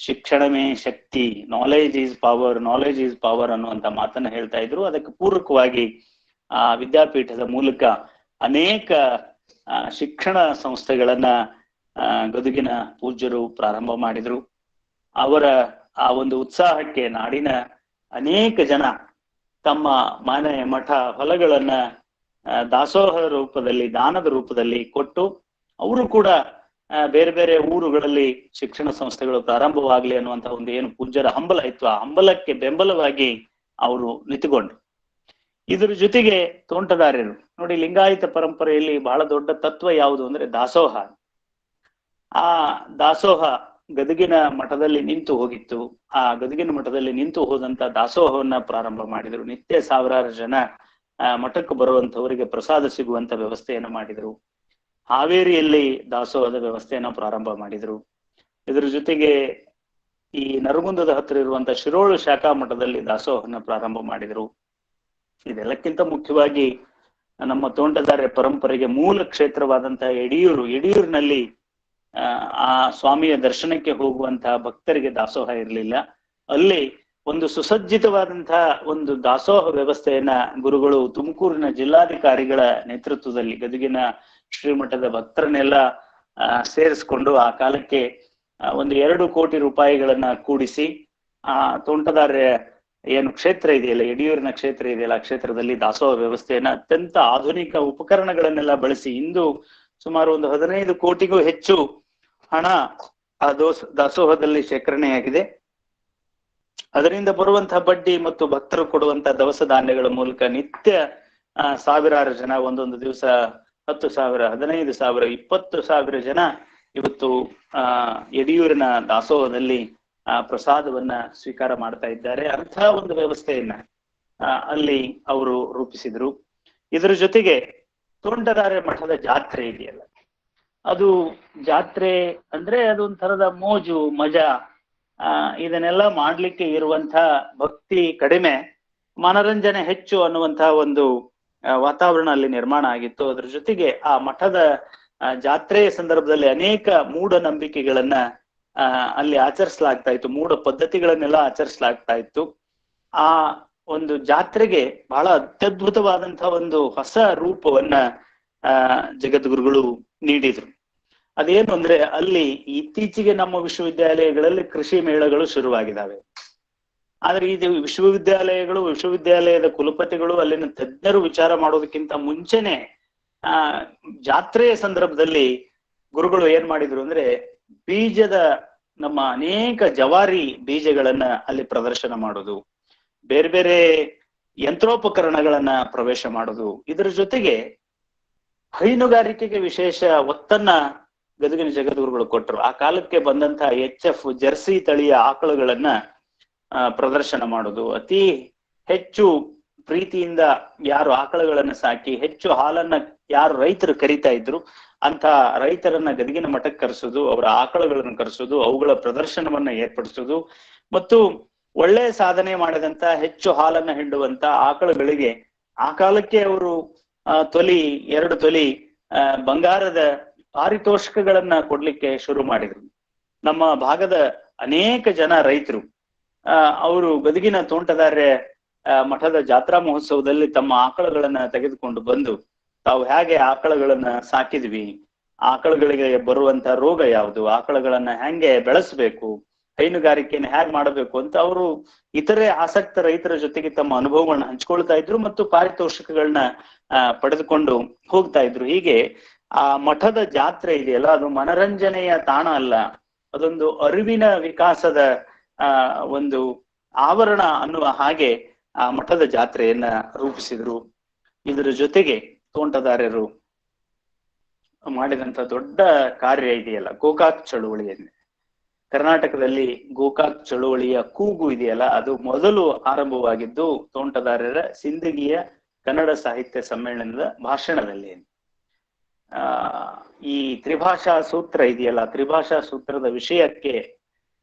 ಶಿಕ್ಷಣವೇ ಶಕ್ತಿ, knowledge is power, knowledge is power ಅನ್ನುವಂತ ಮಾತನ್ನ ಹೇಳ್ತಾ ಇದ್ರು. ಅದಕ್ಕೆ ಪೂರಕವಾಗಿ ಆ ವಿದ್ಯಾಪೀಠದ ಮೂಲಕ ಅನೇಕ ಶಿಕ್ಷಣ ಸಂಸ್ಥೆಗಳನ್ನ ಗದುಗಿನ ಪೂಜ್ಯರು ಪ್ರಾರಂಭ ಮಾಡಿದ್ರು. ಅವರ ಆ ಒಂದು ಉತ್ಸಾಹಕ್ಕೆ ನಾಡಿನ ಅನೇಕ ಜನ ತಮ್ಮ ಮನೆ, ಮಠ, ಹೊಲಗಳನ್ನ ದಾಸೋಹ ರೂಪದಲ್ಲಿ, ದಾನದ ರೂಪದಲ್ಲಿ ಕೊಟ್ಟು, ಅವರು ಕೂಡ ಬೇರೆ ಬೇರೆ ಊರುಗಳಲ್ಲಿ ಶಿಕ್ಷಣ ಸಂಸ್ಥೆಗಳು ಪ್ರಾರಂಭವಾಗ್ಲಿ ಅನ್ನುವಂತ ಒಂದು ಏನು ಪೂಜ್ಯರ ಹಂಬಲ ಇತ್ತು, ಆ ಹಂಬಲಕ್ಕೆ ಬೆಂಬಲವಾಗಿ ಅವರು ನಿಂತುಕೊಂಡ್ರು. ಇದ್ರ ಜೊತೆಗೆ ತೋಂಟದಾರ್ಯರು ನೋಡಿ, ಲಿಂಗಾಯತ ಪರಂಪರೆಯಲ್ಲಿ ಬಹಳ ದೊಡ್ಡ ತತ್ವ ಯಾವುದು ಅಂದ್ರೆ ದಾಸೋಹ. ಆ ದಾಸೋಹ ಗದಗಿನ ಮಠದಲ್ಲಿ ನಿಂತು ಹೋಗಿತ್ತು. ಆ ಗದಗಿನ ಮಠದಲ್ಲಿ ನಿಂತು ಹೋದಂತ ದಾಸೋಹವನ್ನ ಪ್ರಾರಂಭ ಮಾಡಿದ್ರು. ನಿತ್ಯ ಸಾವಿರಾರು ಜನ ಮಠಕ್ಕೆ ಬರುವಂತವರಿಗೆ ಪ್ರಸಾದ ಸಿಗುವಂತ ವ್ಯವಸ್ಥೆಯನ್ನ ಮಾಡಿದ್ರು. ಹಾವೇರಿಯಲ್ಲಿ ದಾಸೋಹದ ವ್ಯವಸ್ಥೆಯನ್ನ ಪ್ರಾರಂಭ ಮಾಡಿದ್ರು. ಇದ್ರ ಜೊತೆಗೆ ಈ ನರಗುಂದದ ಹತ್ತಿರ ಇರುವಂತ ಶಿರೋಳು ಶಾಖಾ ಮಠದಲ್ಲಿ ದಾಸೋಹನ ಪ್ರಾರಂಭ ಮಾಡಿದ್ರು. ಇದೆಲ್ಲಕ್ಕಿಂತ ಮುಖ್ಯವಾಗಿ ನಮ್ಮ ತೋಂಟದಾರ್ಯ ಪರಂಪರೆಗೆ ಮೂಲ ಕ್ಷೇತ್ರವಾದಂತಹ ಯಡಿಯೂರಿನಲ್ಲಿ ಆ ಸ್ವಾಮಿಯ ದರ್ಶನಕ್ಕೆ ಹೋಗುವಂತಹ ಭಕ್ತರಿಗೆ ದಾಸೋಹ ಇರಲಿಲ್ಲ. ಅಲ್ಲಿ ಒಂದು ಸುಸಜ್ಜಿತವಾದಂತಹ ಒಂದು ದಾಸೋಹ ವ್ಯವಸ್ಥೆಯನ್ನ ಗುರುಗಳು ತುಮಕೂರಿನ ಜಿಲ್ಲಾಧಿಕಾರಿಗಳ ನೇತೃತ್ವದಲ್ಲಿ ಗದಗಿನ ಶ್ರೀಮಠದ ಭಕ್ತರನ್ನೆಲ್ಲ ಸೇರಿಸ್ಕೊಂಡು ಆ ಕಾಲಕ್ಕೆ ಒಂದು 2 ಕೋಟಿ ರೂಪಾಯಿಗಳನ್ನ ಕೂಡಿಸಿ ಆ ತೋಂಟದಾರ್ಯ ಏನು ಕ್ಷೇತ್ರ ಇದೆಯಲ್ಲ, ಯಡಿಯೂರಿನ ಕ್ಷೇತ್ರ ಇದೆಯಲ್ಲ, ಆ ಕ್ಷೇತ್ರದಲ್ಲಿ ದಾಸೋಹ ವ್ಯವಸ್ಥೆಯನ್ನ ಅತ್ಯಂತ ಆಧುನಿಕ ಉಪಕರಣಗಳನ್ನೆಲ್ಲ ಬಳಸಿ ಇಂದು ಸುಮಾರು ಒಂದು 15 ಕೋಟಿಗೂ ಹೆಚ್ಚು ಹಣ ಆ ದಾಸೋಹದಲ್ಲಿ ಶೇಖರಣೆಯಾಗಿದೆ. ಅದರಿಂದ ಬರುವಂತಹ ಬಡ್ಡಿ ಮತ್ತು ಭಕ್ತರು ಕೊಡುವಂತಹ ದವಸ ಧಾನ್ಯಗಳ ಮೂಲಕ ನಿತ್ಯ ಸಾವಿರಾರು ಜನ, ಒಂದೊಂದು ದಿವಸ 10,000, 15,000, 20,000 ಜನ ಇವತ್ತು ಯಡಿಯೂರಿನ ದಾಸೋಹದಲ್ಲಿ ಪ್ರಸಾದವನ್ನ ಸ್ವೀಕಾರ ಮಾಡ್ತಾ ಇದ್ದಾರೆ. ಅಂಥ ಒಂದು ವ್ಯವಸ್ಥೆಯನ್ನ ಅಲ್ಲಿ ಅವರು ರೂಪಿಸಿದ್ರು. ಇದರ ಜೊತೆಗೆ ತೋಂಟದಾರ್ಯ ಮಠದ ಜಾತ್ರೆ ಇದೆಯಲ್ಲ, ಅದು ಜಾತ್ರೆ ಅಂದ್ರೆ ಅದೊಂಥರದ ಮೋಜು ಮಜಾ. ಇದನ್ನೆಲ್ಲ ಮಾಡ್ಲಿಕ್ಕೆ ಇರುವಂತ ಭಕ್ತಿ ಕಡಿಮೆ, ಮನರಂಜನೆ ಹೆಚ್ಚು ಅನ್ನುವಂತಹ ಒಂದು ವಾತಾವರಣ ಅಲ್ಲಿ ನಿರ್ಮಾಣ ಆಗಿತ್ತು. ಅದ್ರ ಜೊತೆಗೆ ಆ ಮಠದ ಜಾತ್ರೆಯ ಸಂದರ್ಭದಲ್ಲಿ ಅನೇಕ ಮೂಢನಂಬಿಕೆಗಳನ್ನ ಅಲ್ಲಿ ಆಚರಿಸಲಾಗ್ತಾ ಇತ್ತು, ಮೂಢ ಪದ್ಧತಿಗಳನ್ನೆಲ್ಲ ಆಚರಿಸಲಾಗ್ತಾ ಇತ್ತು. ಆ ಒಂದು ಜಾತ್ರೆಗೆ ಬಹಳ ಅತ್ಯದ್ಭುತವಾದಂತಹ ಒಂದು ಹೊಸ ರೂಪವನ್ನ ಜಗದ್ಗುರುಗಳು ನೀಡಿದ್ರು. ಅದೇನು ಅಂದ್ರೆ ಅಲ್ಲಿ ಇತ್ತೀಚೆಗೆ ನಮ್ಮ ವಿಶ್ವವಿದ್ಯಾಲಯಗಳಲ್ಲಿ ಕೃಷಿ ಮೇಳಗಳು ಶುರುವಾಗಿದ್ದಾವೆ. ಆದ್ರೆ ಇದು ವಿಶ್ವವಿದ್ಯಾಲಯದ ಕುಲಪತಿಗಳು ಅಲ್ಲಿನ ತಜ್ಞರು ವಿಚಾರ ಮಾಡೋದಕ್ಕಿಂತ ಮುಂಚೆನೆ ಜಾತ್ರೆಯ ಸಂದರ್ಭದಲ್ಲಿ ಗುರುಗಳು ಏನ್ ಮಾಡಿದ್ರು ಅಂದ್ರೆ ಬೀಜದ ನಮ್ಮ ಅನೇಕ ಜವಾರಿ ಬೀಜಗಳನ್ನ ಅಲ್ಲಿ ಪ್ರದರ್ಶನ ಮಾಡೋದು, ಬೇರೆ ಬೇರೆ ಯಂತ್ರೋಪಕರಣಗಳನ್ನ ಪ್ರವೇಶ ಮಾಡೋದು, ಇದರ ಜೊತೆಗೆ ಹೈನುಗಾರಿಕೆಗೆ ವಿಶೇಷ ಒತ್ತನ್ನ ಗದಗಿನ ಜಗದ್ಗುರುಗಳು ಕೊಟ್ಟರು. ಆ ಕಾಲಕ್ಕೆ ಬಂದಂತಹ HF ಜರ್ಸಿ ತಳಿಯ ಆಕಳುಗಳನ್ನ ಪ್ರದರ್ಶನ ಮಾಡೋದು, ಅತಿ ಹೆಚ್ಚು ಪ್ರೀತಿಯಿಂದ ಯಾರು ಆಕಳುಗಳನ್ನ ಸಾಕಿ ಹೆಚ್ಚು ಹಾಲನ್ನ ಯಾರು ರೈತರು ಕರಿತಾ ಇದ್ರು ಅಂತ ರೈತರನ್ನ ಗದಗಿನ ಮಠಕ್ಕೆ ಕರೆಸೋದು, ಅವರ ಆಕಳುಗಳನ್ನು ಕರೆಸೋದು, ಅವುಗಳ ಪ್ರದರ್ಶನವನ್ನ ಏರ್ಪಡಿಸೋದು ಮತ್ತು ಒಳ್ಳೆ ಸಾಧನೆ ಮಾಡಿದಂತ ಹೆಚ್ಚು ಹಾಲನ್ನ ಹಿಂಡುವಂತ ಆಕಳುಗಳಿಗೆ ಆ ಕಾಲಕ್ಕೆ ಅವರು 2 ತೊಲಿ ಬಂಗಾರದ ಪಾರಿತೋಷಕಗಳನ್ನ ಕೊಡ್ಲಿಕ್ಕೆ ಶುರು ಮಾಡಿದ್ರು. ನಮ್ಮ ಭಾಗದ ಅನೇಕ ಜನ ರೈತರು ಅವರು ಗದಗಿನ ತೋಂಟದಾರ್ಯ ಮಠದ ಜಾತ್ರಾ ಮಹೋತ್ಸವದಲ್ಲಿ ತಮ್ಮ ಆಕಳುಗಳನ್ನ ತೆಗೆದುಕೊಂಡು ಬಂದು ತಾವು ಹೇಗೆ ಆಕಳುಗಳನ್ನ ಸಾಕಿದ್ವಿ, ಆಕಳುಗಳಿಗೆ ಬರುವಂತ ರೋಗ ಯಾವುದು, ಆಕಳುಗಳನ್ನ ಹೆಂಗೆ ಬೆಳೆಸ್ಬೇಕು, ಹೈನುಗಾರಿಕೆಯನ್ನು ಹೇಗೆ ಮಾಡಬೇಕು ಅಂತ ಅವರು ಇತರೆ ಆಸಕ್ತ ರೈತರ ಜೊತೆಗೆ ತಮ್ಮ ಅನುಭವಗಳನ್ನ ಹಂಚ್ಕೊಳ್ತಾ ಇದ್ರು ಮತ್ತು ಪಾರಿತೋಷಕಗಳನ್ನ ಪಡೆದುಕೊಂಡು ಹೋಗ್ತಾ ಇದ್ರು. ಹೀಗೆ ಆ ಮಠದ ಜಾತ್ರೆ ಇದೆಯಲ್ಲ, ಅದು ಮನರಂಜನೆಯ ತಾಣ ಅಲ್ಲ, ಅದೊಂದು ಅರಿವಿನ ವಿಕಾಸದ ಒಂದು ಆವರಣ ಅನ್ನುವ ಹಾಗೆ ಆ ಮಠದ ಜಾತ್ರೆಯನ್ನ ರೂಪಿಸಿದ್ರು. ಇದರ ಜೊತೆಗೆ ತೋಂಟದಾರ್ಯರು ಮಾಡಿದಂತ ದೊಡ್ಡ ಕಾರ್ಯ ಇದೆಯಲ್ಲ ಗೋಕಾಕ್ ಚಳುವಳಿಯನ್ನ, ಕರ್ನಾಟಕದಲ್ಲಿ ಗೋಕಾಕ್ ಚಳುವಳಿಯ ಕೂಗು ಇದೆಯಲ್ಲ, ಅದು ಮೊದಲು ಆರಂಭವಾಗಿದ್ದು ತೋಂಟದಾರ್ಯರ ಸಿಂದಗಿಯ ಕನ್ನಡ ಸಾಹಿತ್ಯ ಸಮ್ಮೇಳನದ ಭಾಷಣದಲ್ಲಿ. ಈ ತ್ರಿಭಾಷಾ ಸೂತ್ರ ಇದೆಯಲ್ಲ, ತ್ರಿಭಾಷಾ ಸೂತ್ರದ ವಿಷಯಕ್ಕೆ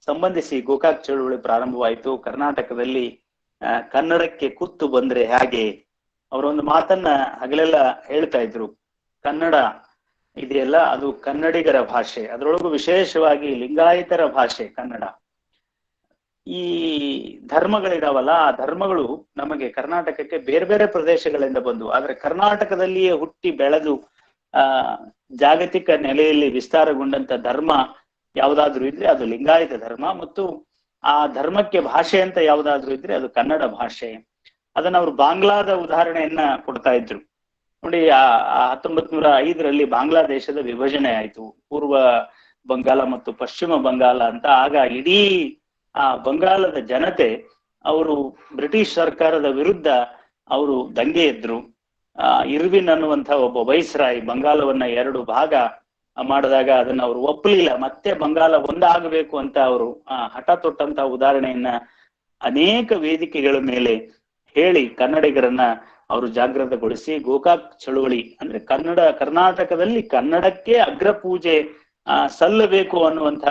ಸಂಬಂಧಿಸಿ ಗೋಕಾಕ್ ಚಳುವಳಿ ಪ್ರಾರಂಭವಾಯಿತು. ಕರ್ನಾಟಕದಲ್ಲಿ ಕನ್ನಡಕ್ಕೆ ಕುತ್ತು ಬಂದ್ರೆ ಹೇಗೆ, ಅವರೊಂದು ಮಾತನ್ನ ಹಗಲೆಲ್ಲ ಹೇಳ್ತಾ ಇದ್ರು. ಕನ್ನಡ ಇದೆಯಲ್ಲ ಅದು ಕನ್ನಡಿಗರ ಭಾಷೆ, ಅದರೊಳಗೂ ವಿಶೇಷವಾಗಿ ಲಿಂಗಾಯತರ ಭಾಷೆ ಕನ್ನಡ. ಈ ಧರ್ಮಗಳಿದಾವಲ್ಲ, ಆ ಧರ್ಮಗಳು ನಮಗೆ ಕರ್ನಾಟಕಕ್ಕೆ ಬೇರೆ ಬೇರೆ ಪ್ರದೇಶಗಳಿಂದ ಬಂದು, ಆದ್ರೆ ಕರ್ನಾಟಕದಲ್ಲಿಯೇ ಹುಟ್ಟಿ ಬೆಳೆದು ಜಾಗತಿಕ ನೆಲೆಯಲ್ಲಿ ವಿಸ್ತಾರಗೊಂಡಂತ ಧರ್ಮ ಯಾವ್ದಾದ್ರು ಇದ್ರೆ ಅದು ಲಿಂಗಾಯತ ಧರ್ಮ, ಮತ್ತು ಆ ಧರ್ಮಕ್ಕೆ ಭಾಷೆ ಅಂತ ಯಾವ್ದಾದ್ರು ಇದ್ರೆ ಅದು ಕನ್ನಡ ಭಾಷೆ. ಅದನ್ನ ಅವರು ಬಾಂಗ್ಲಾದ ಉದಾಹರಣೆಯನ್ನ ಕೊಡ್ತಾ ಇದ್ರು ನೋಡಿ. 1905ರಲ್ಲಿ ಬಾಂಗ್ಲಾದೇಶದ ವಿಭಜನೆ ಆಯ್ತು, ಪೂರ್ವ ಬಂಗಾಲ ಮತ್ತು ಪಶ್ಚಿಮ ಬಂಗಾಲ ಅಂತ. ಆಗ ಇಡೀ ಆ ಬಂಗಾಲದ ಜನತೆ ಅವರು ಬ್ರಿಟಿಷ್ ಸರ್ಕಾರದ ವಿರುದ್ಧ ಅವರು ದಂಗೆ ಎದ್ರು. ಇರ್ವಿನ್ ಅನ್ನುವಂಥ ಒಬ್ಬ ವೈಸ್ರಾಯ್ ಬಂಗಾಲವನ್ನ 2 ಭಾಗ ಮಾಡಿದಾಗ ಅದನ್ನ ಅವರು ಒಪ್ಪಲಿಲ್ಲ, ಮತ್ತೆ ಬಂಗಾಲ ಒಂದಾಗಬೇಕು ಅಂತ ಅವರು ಹಠ ತೊಟ್ಟಂತ ಉದಾಹರಣೆಯನ್ನ ಅನೇಕ ವೇದಿಕೆಗಳ ಮೇಲೆ ಹೇಳಿ ಕನ್ನಡಿಗರನ್ನ ಅವರು ಜಾಗೃತಗೊಳಿಸಿ ಗೋಕಾಕ್ ಚಳುವಳಿ ಅಂದ್ರೆ ಕರ್ನಾಟಕದಲ್ಲಿ ಕನ್ನಡಕ್ಕೆ ಅಗ್ರ ಪೂಜೆ ಸಲ್ಲಬೇಕು ಅನ್ನುವಂಥ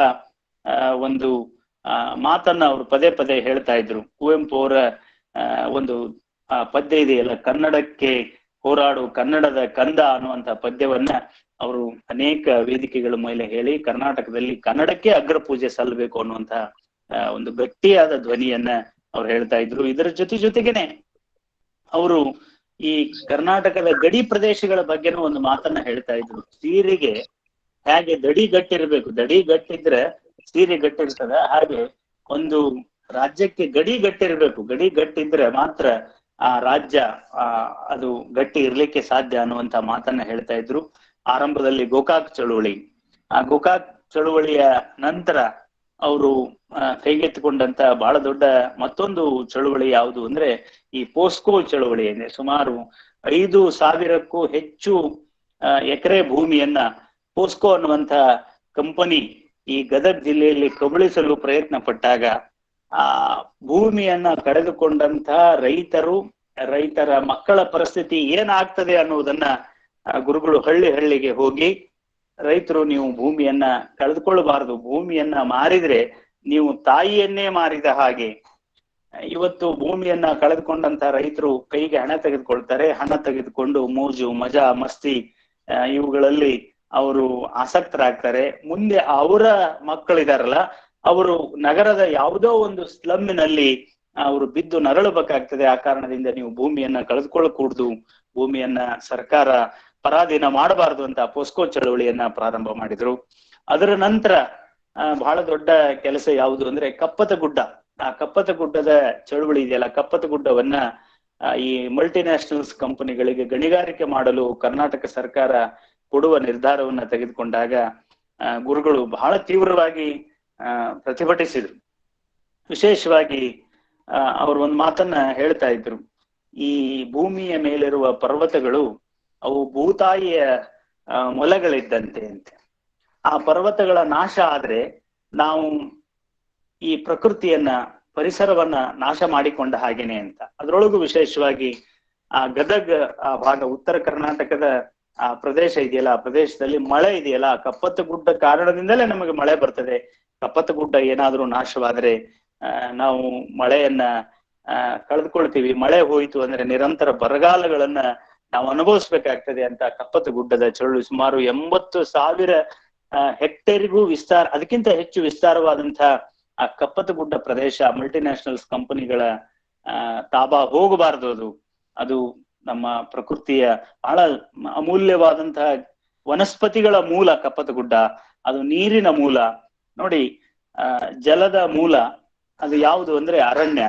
ಒಂದು ಮಾತನ್ನ ಅವರು ಪದೇ ಪದೇ ಹೇಳ್ತಾ ಇದ್ರು. ಕುವೆಂಪು ಅವರ ಒಂದು ಪದ್ಯ ಇದೆಯಲ್ಲ, ಕನ್ನಡಕ್ಕೆ ಹೋರಾಡು ಕನ್ನಡದ ಕಂದ ಅನ್ನುವಂಥ ಪದ್ಯವನ್ನ ಅವರು ಅನೇಕ ವೇದಿಕೆಗಳ ಮೇಲೆ ಹೇಳಿ ಕರ್ನಾಟಕದಲ್ಲಿ ಕನ್ನಡಕ್ಕೆ ಅಗ್ರ ಪೂಜೆ ಸಲ್ಲಬೇಕು ಅನ್ನುವಂಥ ಒಂದು ಗಟ್ಟಿಯಾದ ಧ್ವನಿಯನ್ನ ಅವ್ರು ಹೇಳ್ತಾ ಇದ್ರು. ಇದರ ಜೊತೆಗೇನೆ ಅವರು ಈ ಕರ್ನಾಟಕದ ಗಡಿ ಪ್ರದೇಶಗಳ ಬಗ್ಗೆನೂ ಒಂದು ಮಾತನ್ನ ಹೇಳ್ತಾ ಇದ್ರು. ಸೀರೆಗೆ ಹೇಗೆ ದಡಿ ಗಟ್ಟಿರ್ಬೇಕು, ದಡಿ ಗಟ್ಟಿದ್ರೆ ಸೀರೆ ಗಟ್ಟಿರ್ತದ, ಹಾಗೆ ಒಂದು ರಾಜ್ಯಕ್ಕೆ ಗಡಿ ಗಟ್ಟಿರ್ಬೇಕು, ಗಡಿ ಗಟ್ಟಿದ್ರೆ ಮಾತ್ರ ಆ ರಾಜ್ಯ ಅದು ಗಟ್ಟಿ ಇರ್ಲಿಕ್ಕೆ ಸಾಧ್ಯ ಅನ್ನುವಂತ ಮಾತನ್ನ ಹೇಳ್ತಾ ಇದ್ರು. ಆರಂಭದಲ್ಲಿ ಗೋಕಾಕ್ ಚಳುವಳಿ, ಆ ಗೋಕಾಕ್ ಚಳುವಳಿಯ ನಂತರ ಅವರು ಕೈಗೆತ್ತಿಕೊಂಡಂತ ಬಹಳ ದೊಡ್ಡ ಮತ್ತೊಂದು ಚಳುವಳಿ ಯಾವುದು ಅಂದ್ರೆ ಈ ಪೋಸ್ಕೋ ಚಳುವಳಿ. ಅಂದ್ರೆ ಸುಮಾರು 5,000ಕ್ಕೂ ಹೆಚ್ಚು ಎಕರೆ ಭೂಮಿಯನ್ನ ಪೋಸ್ಕೋ ಅನ್ನುವಂತ ಕಂಪನಿ ಈ ಗದಗ್ ಜಿಲ್ಲೆಯಲ್ಲಿ ಕಬಳಿಸಲು ಪ್ರಯತ್ನ ಪಟ್ಟಾಗ ಆ ಭೂಮಿಯನ್ನ ಕಳೆದುಕೊಂಡಂತ ರೈತರ ಮಕ್ಕಳ ಪರಿಸ್ಥಿತಿ ಏನಾಗ್ತದೆ ಅನ್ನುವುದನ್ನ ಗುರುಗಳು ಹಳ್ಳಿಗೆ ಹೋಗಿ, ರೈತರು ನೀವು ಭೂಮಿಯನ್ನ ಕಳೆದುಕೊಳ್ಳಬಾರದು, ಭೂಮಿಯನ್ನ ಮಾರಿದ್ರೆ ನೀವು ತಾಯಿಯನ್ನೇ ಮಾರಿದ ಹಾಗೆ. ಇವತ್ತು ಭೂಮಿಯನ್ನ ಕಳೆದುಕೊಂಡಂತ ರೈತರು ಕೈಗೆ ಹಣ ತೆಗೆದುಕೊಳ್ತಾರೆ, ಹಣ ತೆಗೆದುಕೊಂಡು ಮೋಜು ಮಜಾ ಮಸ್ತಿ ಇವುಗಳಲ್ಲಿ ಅವರು ಆಸಕ್ತರಾಗ್ತಾರೆ. ಮುಂದೆ ಅವರ ಮಕ್ಕಳಿದಾರಲ್ಲ, ಅವರು ನಗರದ ಯಾವುದೋ ಒಂದು ಸ್ಲಮ್ಮಿನಲ್ಲಿ ಅವರು ಬಿದ್ದು ನರಳಬೇಕಾಗ್ತದೆ. ಆ ಕಾರಣದಿಂದ ನೀವು ಭೂಮಿಯನ್ನ ಕಳೆದುಕೊಳ್ಳಕೂಡ್ದು, ಭೂಮಿಯನ್ನ ಸರ್ಕಾರ ಪರಾಧೀನ ಮಾಡಬಾರದು ಅಂತ ಪೋಸ್ಕೋ ಚಳವಳಿಯನ್ನ ಪ್ರಾರಂಭ ಮಾಡಿದ್ರು. ಅದರ ನಂತರ ಬಹಳ ದೊಡ್ಡ ಕೆಲಸ ಯಾವುದು ಅಂದ್ರೆ ಕಪ್ಪತ ಗುಡ್ಡ. ಆ ಕಪ್ಪತ ಗುಡ್ಡದ ಚಳವಳಿ ಇದೆಯಲ್ಲ, ಕಪ್ಪತ ಗುಡ್ಡವನ್ನ ಈ ಮಲ್ಟಿನ್ಯಾಷನಲ್ಸ್ ಕಂಪನಿಗಳಿಗೆ ಗಣಿಗಾರಿಕೆ ಮಾಡಲು ಕರ್ನಾಟಕ ಸರ್ಕಾರ ಕೊಡುವ ನಿರ್ಧಾರವನ್ನ ತೆಗೆದುಕೊಂಡಾಗ ಗುರುಗಳು ಬಹಳ ತೀವ್ರವಾಗಿ ಪ್ರತಿಭಟಿಸಿದ್ರು. ವಿಶೇಷವಾಗಿ ಅವರು ಒಂದು ಮಾತನ್ನ ಹೇಳ್ತಾ ಇದ್ರು, ಈ ಭೂಮಿಯ ಮೇಲಿರುವ ಪರ್ವತಗಳು ಅವು ಭೂತಾಯಿಯ ಮೊಲಗಳಿದ್ದಂತೆ ಅಂತೆ. ಆ ಪರ್ವತಗಳ ನಾಶ ಆದ್ರೆ ನಾವು ಈ ಪ್ರಕೃತಿಯನ್ನ, ಪರಿಸರವನ್ನ ನಾಶ ಮಾಡಿಕೊಂಡ ಹಾಗೇನೆ ಅಂತ. ಅದರೊಳಗೂ ವಿಶೇಷವಾಗಿ ಆ ಗದಗ ಆ ಭಾಗ, ಉತ್ತರ ಕರ್ನಾಟಕದ ಆ ಪ್ರದೇಶ ಇದೆಯಲ್ಲ, ಆ ಪ್ರದೇಶದಲ್ಲಿ ಮಳೆ ಇದೆಯಲ್ಲ, ಆ ಕಪ್ಪತ್ತ ಗುಡ್ಡ ಕಾರಣದಿಂದಲೇ ನಮಗೆ ಮಳೆ ಬರ್ತದೆ. ಕಪ್ಪತ್ತ ಗುಡ್ಡ ಏನಾದ್ರೂ ನಾಶವಾದ್ರೆ ನಾವು ಮಳೆಯನ್ನ ಕಳೆದುಕೊಳ್ತೀವಿ. ಮಳೆ ಹೋಯಿತು ಅಂದ್ರೆ ನಿರಂತರ ಬರಗಾಲಗಳನ್ನ ನಾವು ಅನುಭವಿಸ್ಬೇಕಾಗ್ತದೆ ಅಂತ ಕಪ್ಪತ್ತ ಗುಡ್ಡದ ಚಳುವಳಿ ಸುಮಾರು 80,000 ಹೆಕ್ಟೇರಿಗೂ ವಿಸ್ತಾರ, ಅದಕ್ಕಿಂತ ಹೆಚ್ಚು ವಿಸ್ತಾರವಾದಂತಹ ಆ ಕಪ್ಪತ್ತ ಗುಡ್ಡ ಪ್ರದೇಶ ಮಲ್ಟಿನ್ಯಾಷನಲ್ಸ್ ಕಂಪನಿಗಳ ತಾಬಾ ಹೋಗಬಾರದು. ಅದು ನಮ್ಮ ಪ್ರಕೃತಿಯ ಬಹಳ ಅಮೂಲ್ಯವಾದಂತಹ ವನಸ್ಪತಿಗಳ ಮೂಲ ಕಪ್ಪತ್ತ ಗುಡ್ಡ. ಅದು ನೀರಿನ ಮೂಲ. ನೋಡಿ, ಜಲದ ಮೂಲ ಅದು ಯಾವುದು ಅಂದ್ರೆ ಅರಣ್ಯ.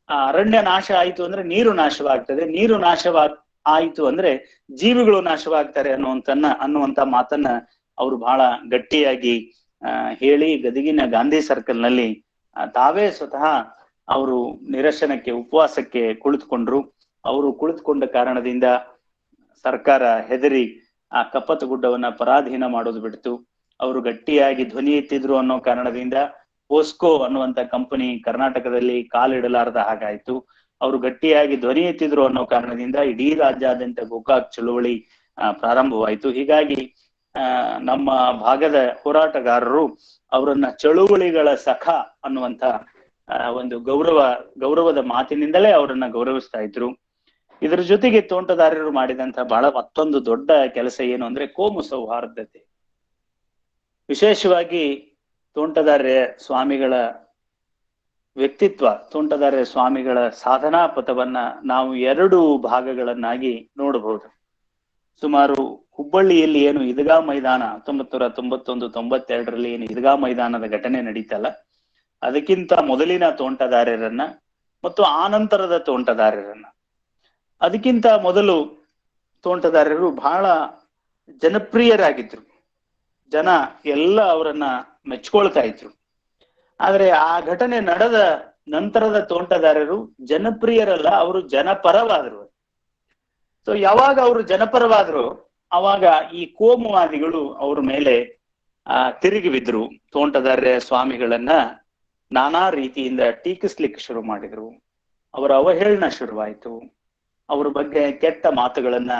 ಆ ಅರಣ್ಯ ನಾಶ ಆಯಿತು ಅಂದ್ರೆ ನೀರು ನಾಶವಾಗ್ತದೆ. ನೀರು ಆಯಿತು ಅಂದ್ರೆ ಜೀವಿಗಳು ನಾಶವಾಗ್ತಾರೆ ಅನ್ನುವಂತ ಮಾತನ್ನ ಅವರು ಬಹಳ ಗಟ್ಟಿಯಾಗಿ ಹೇಳಿ ಗದಗಿನ ಗಾಂಧಿ ಸರ್ಕಲ್ ನಲ್ಲಿ ತಾವೇ ಸ್ವತಃ ಅವರು ನಿರಶನಕ್ಕೆ, ಉಪವಾಸಕ್ಕೆ ಕುಳಿತುಕೊಂಡ್ರು. ಅವರು ಕುಳಿತುಕೊಂಡ ಕಾರಣದಿಂದ ಸರ್ಕಾರ ಹೆದರಿ ಆ ಕಪ್ಪತ್ತ ಗುಡ್ಡವನ್ನ ಪರಾಧೀನ ಮಾಡೋದು ಬಿಡ್ತು. ಅವರು ಗಟ್ಟಿಯಾಗಿ ಧ್ವನಿ ಎತ್ತಿದ್ರು ಅನ್ನೋ ಕಾರಣದಿಂದ ಪೋಸ್ಕೋ ಅನ್ನುವಂತ ಕಂಪನಿ ಕರ್ನಾಟಕದಲ್ಲಿ ಕಾಲಿಡಲಾರದ ಹಾಗಾಯ್ತು. ಅವರು ಗಟ್ಟಿಯಾಗಿ ಧ್ವನಿ ಎತ್ತಿದ್ರು ಅನ್ನೋ ಕಾರಣದಿಂದ ಇಡೀ ರಾಜ್ಯಾದ್ಯಂತ ಗೋಕಾಕ್ ಚಳುವಳಿ ಪ್ರಾರಂಭವಾಯಿತು. ಹೀಗಾಗಿ ನಮ್ಮ ಭಾಗದ ಹೋರಾಟಗಾರರು ಅವರನ್ನ ಚಳುವಳಿಗಳ ಸಖ ಅನ್ನುವಂತ ಒಂದು ಗೌರವದ ಮಾತಿನಿಂದಲೇ ಅವರನ್ನ ಗೌರವಿಸ್ತಾ ಇದ್ರು. ಇದರ ಜೊತೆಗೆ ತೋಂಟದಾರ್ಯರು ಮಾಡಿದಂತ ಬಹಳ ಮತ್ತೊಂದು ದೊಡ್ಡ ಕೆಲಸ ಏನು ಅಂದ್ರೆ ಕೋಮು ಸೌಹಾರ್ದತೆ. ವಿಶೇಷವಾಗಿ ತೋಂಟದಾರ್ಯ ಸ್ವಾಮಿಗಳ ವ್ಯಕ್ತಿತ್ವ, ತೋಂಟದಾರ್ಯ ಸ್ವಾಮಿಗಳ ಸಾಧನಾ ಪಥವನ್ನ ನಾವು 2 ಭಾಗಗಳನ್ನಾಗಿ ನೋಡಬಹುದು. ಸುಮಾರು ಹುಬ್ಬಳ್ಳಿಯಲ್ಲಿ ಏನು ಈದ್ಗಾ ಮೈದಾನ 1991-92 ಏನು ಈದ್ಗಾ ಮೈದಾನದ ಘಟನೆ ನಡೀತಲ್ಲ, ಅದಕ್ಕಿಂತ ಮೊದಲಿನ ತೋಂಟದಾರ್ಯರನ್ನ ಮತ್ತು ಆನಂತರದ ತೋಂಟದಾರ್ಯರನ್ನ, ಅದಕ್ಕಿಂತ ಮೊದಲು ತೋಂಟದಾರ್ಯರು ಬಹಳ ಜನಪ್ರಿಯರಾಗಿದ್ರು. ಜನ ಎಲ್ಲ ಅವರನ್ನ ಮೆಚ್ಕೊಳ್ತಾ ಇದ್ರು. ಆದ್ರೆ ಆ ಘಟನೆ ನಡೆದ ನಂತರದ ತೋಂಟದಾರ್ಯರು ಜನಪ್ರಿಯರಲ್ಲ, ಅವರು ಜನಪರವಾದ್ರು. ಸೊ ಯಾವಾಗ ಅವರು ಜನಪರವಾದ್ರು ಅವಾಗ ಈ ಕೋಮುವಾದಿಗಳು ಅವ್ರ ಮೇಲೆ ತಿರುಗಿ ಬಿದ್ರು. ತೋಂಟದಾರ್ಯ ಸ್ವಾಮಿಗಳನ್ನ ನಾನಾ ರೀತಿಯಿಂದ ಟೀಕಿಸ್ಲಿಕ್ಕೆ ಶುರು ಮಾಡಿದ್ರು. ಅವರ ಅವಹೇಳನ ಶುರುವಾಯಿತು. ಅವ್ರ ಬಗ್ಗೆ ಕೆಟ್ಟ ಮಾತುಗಳನ್ನ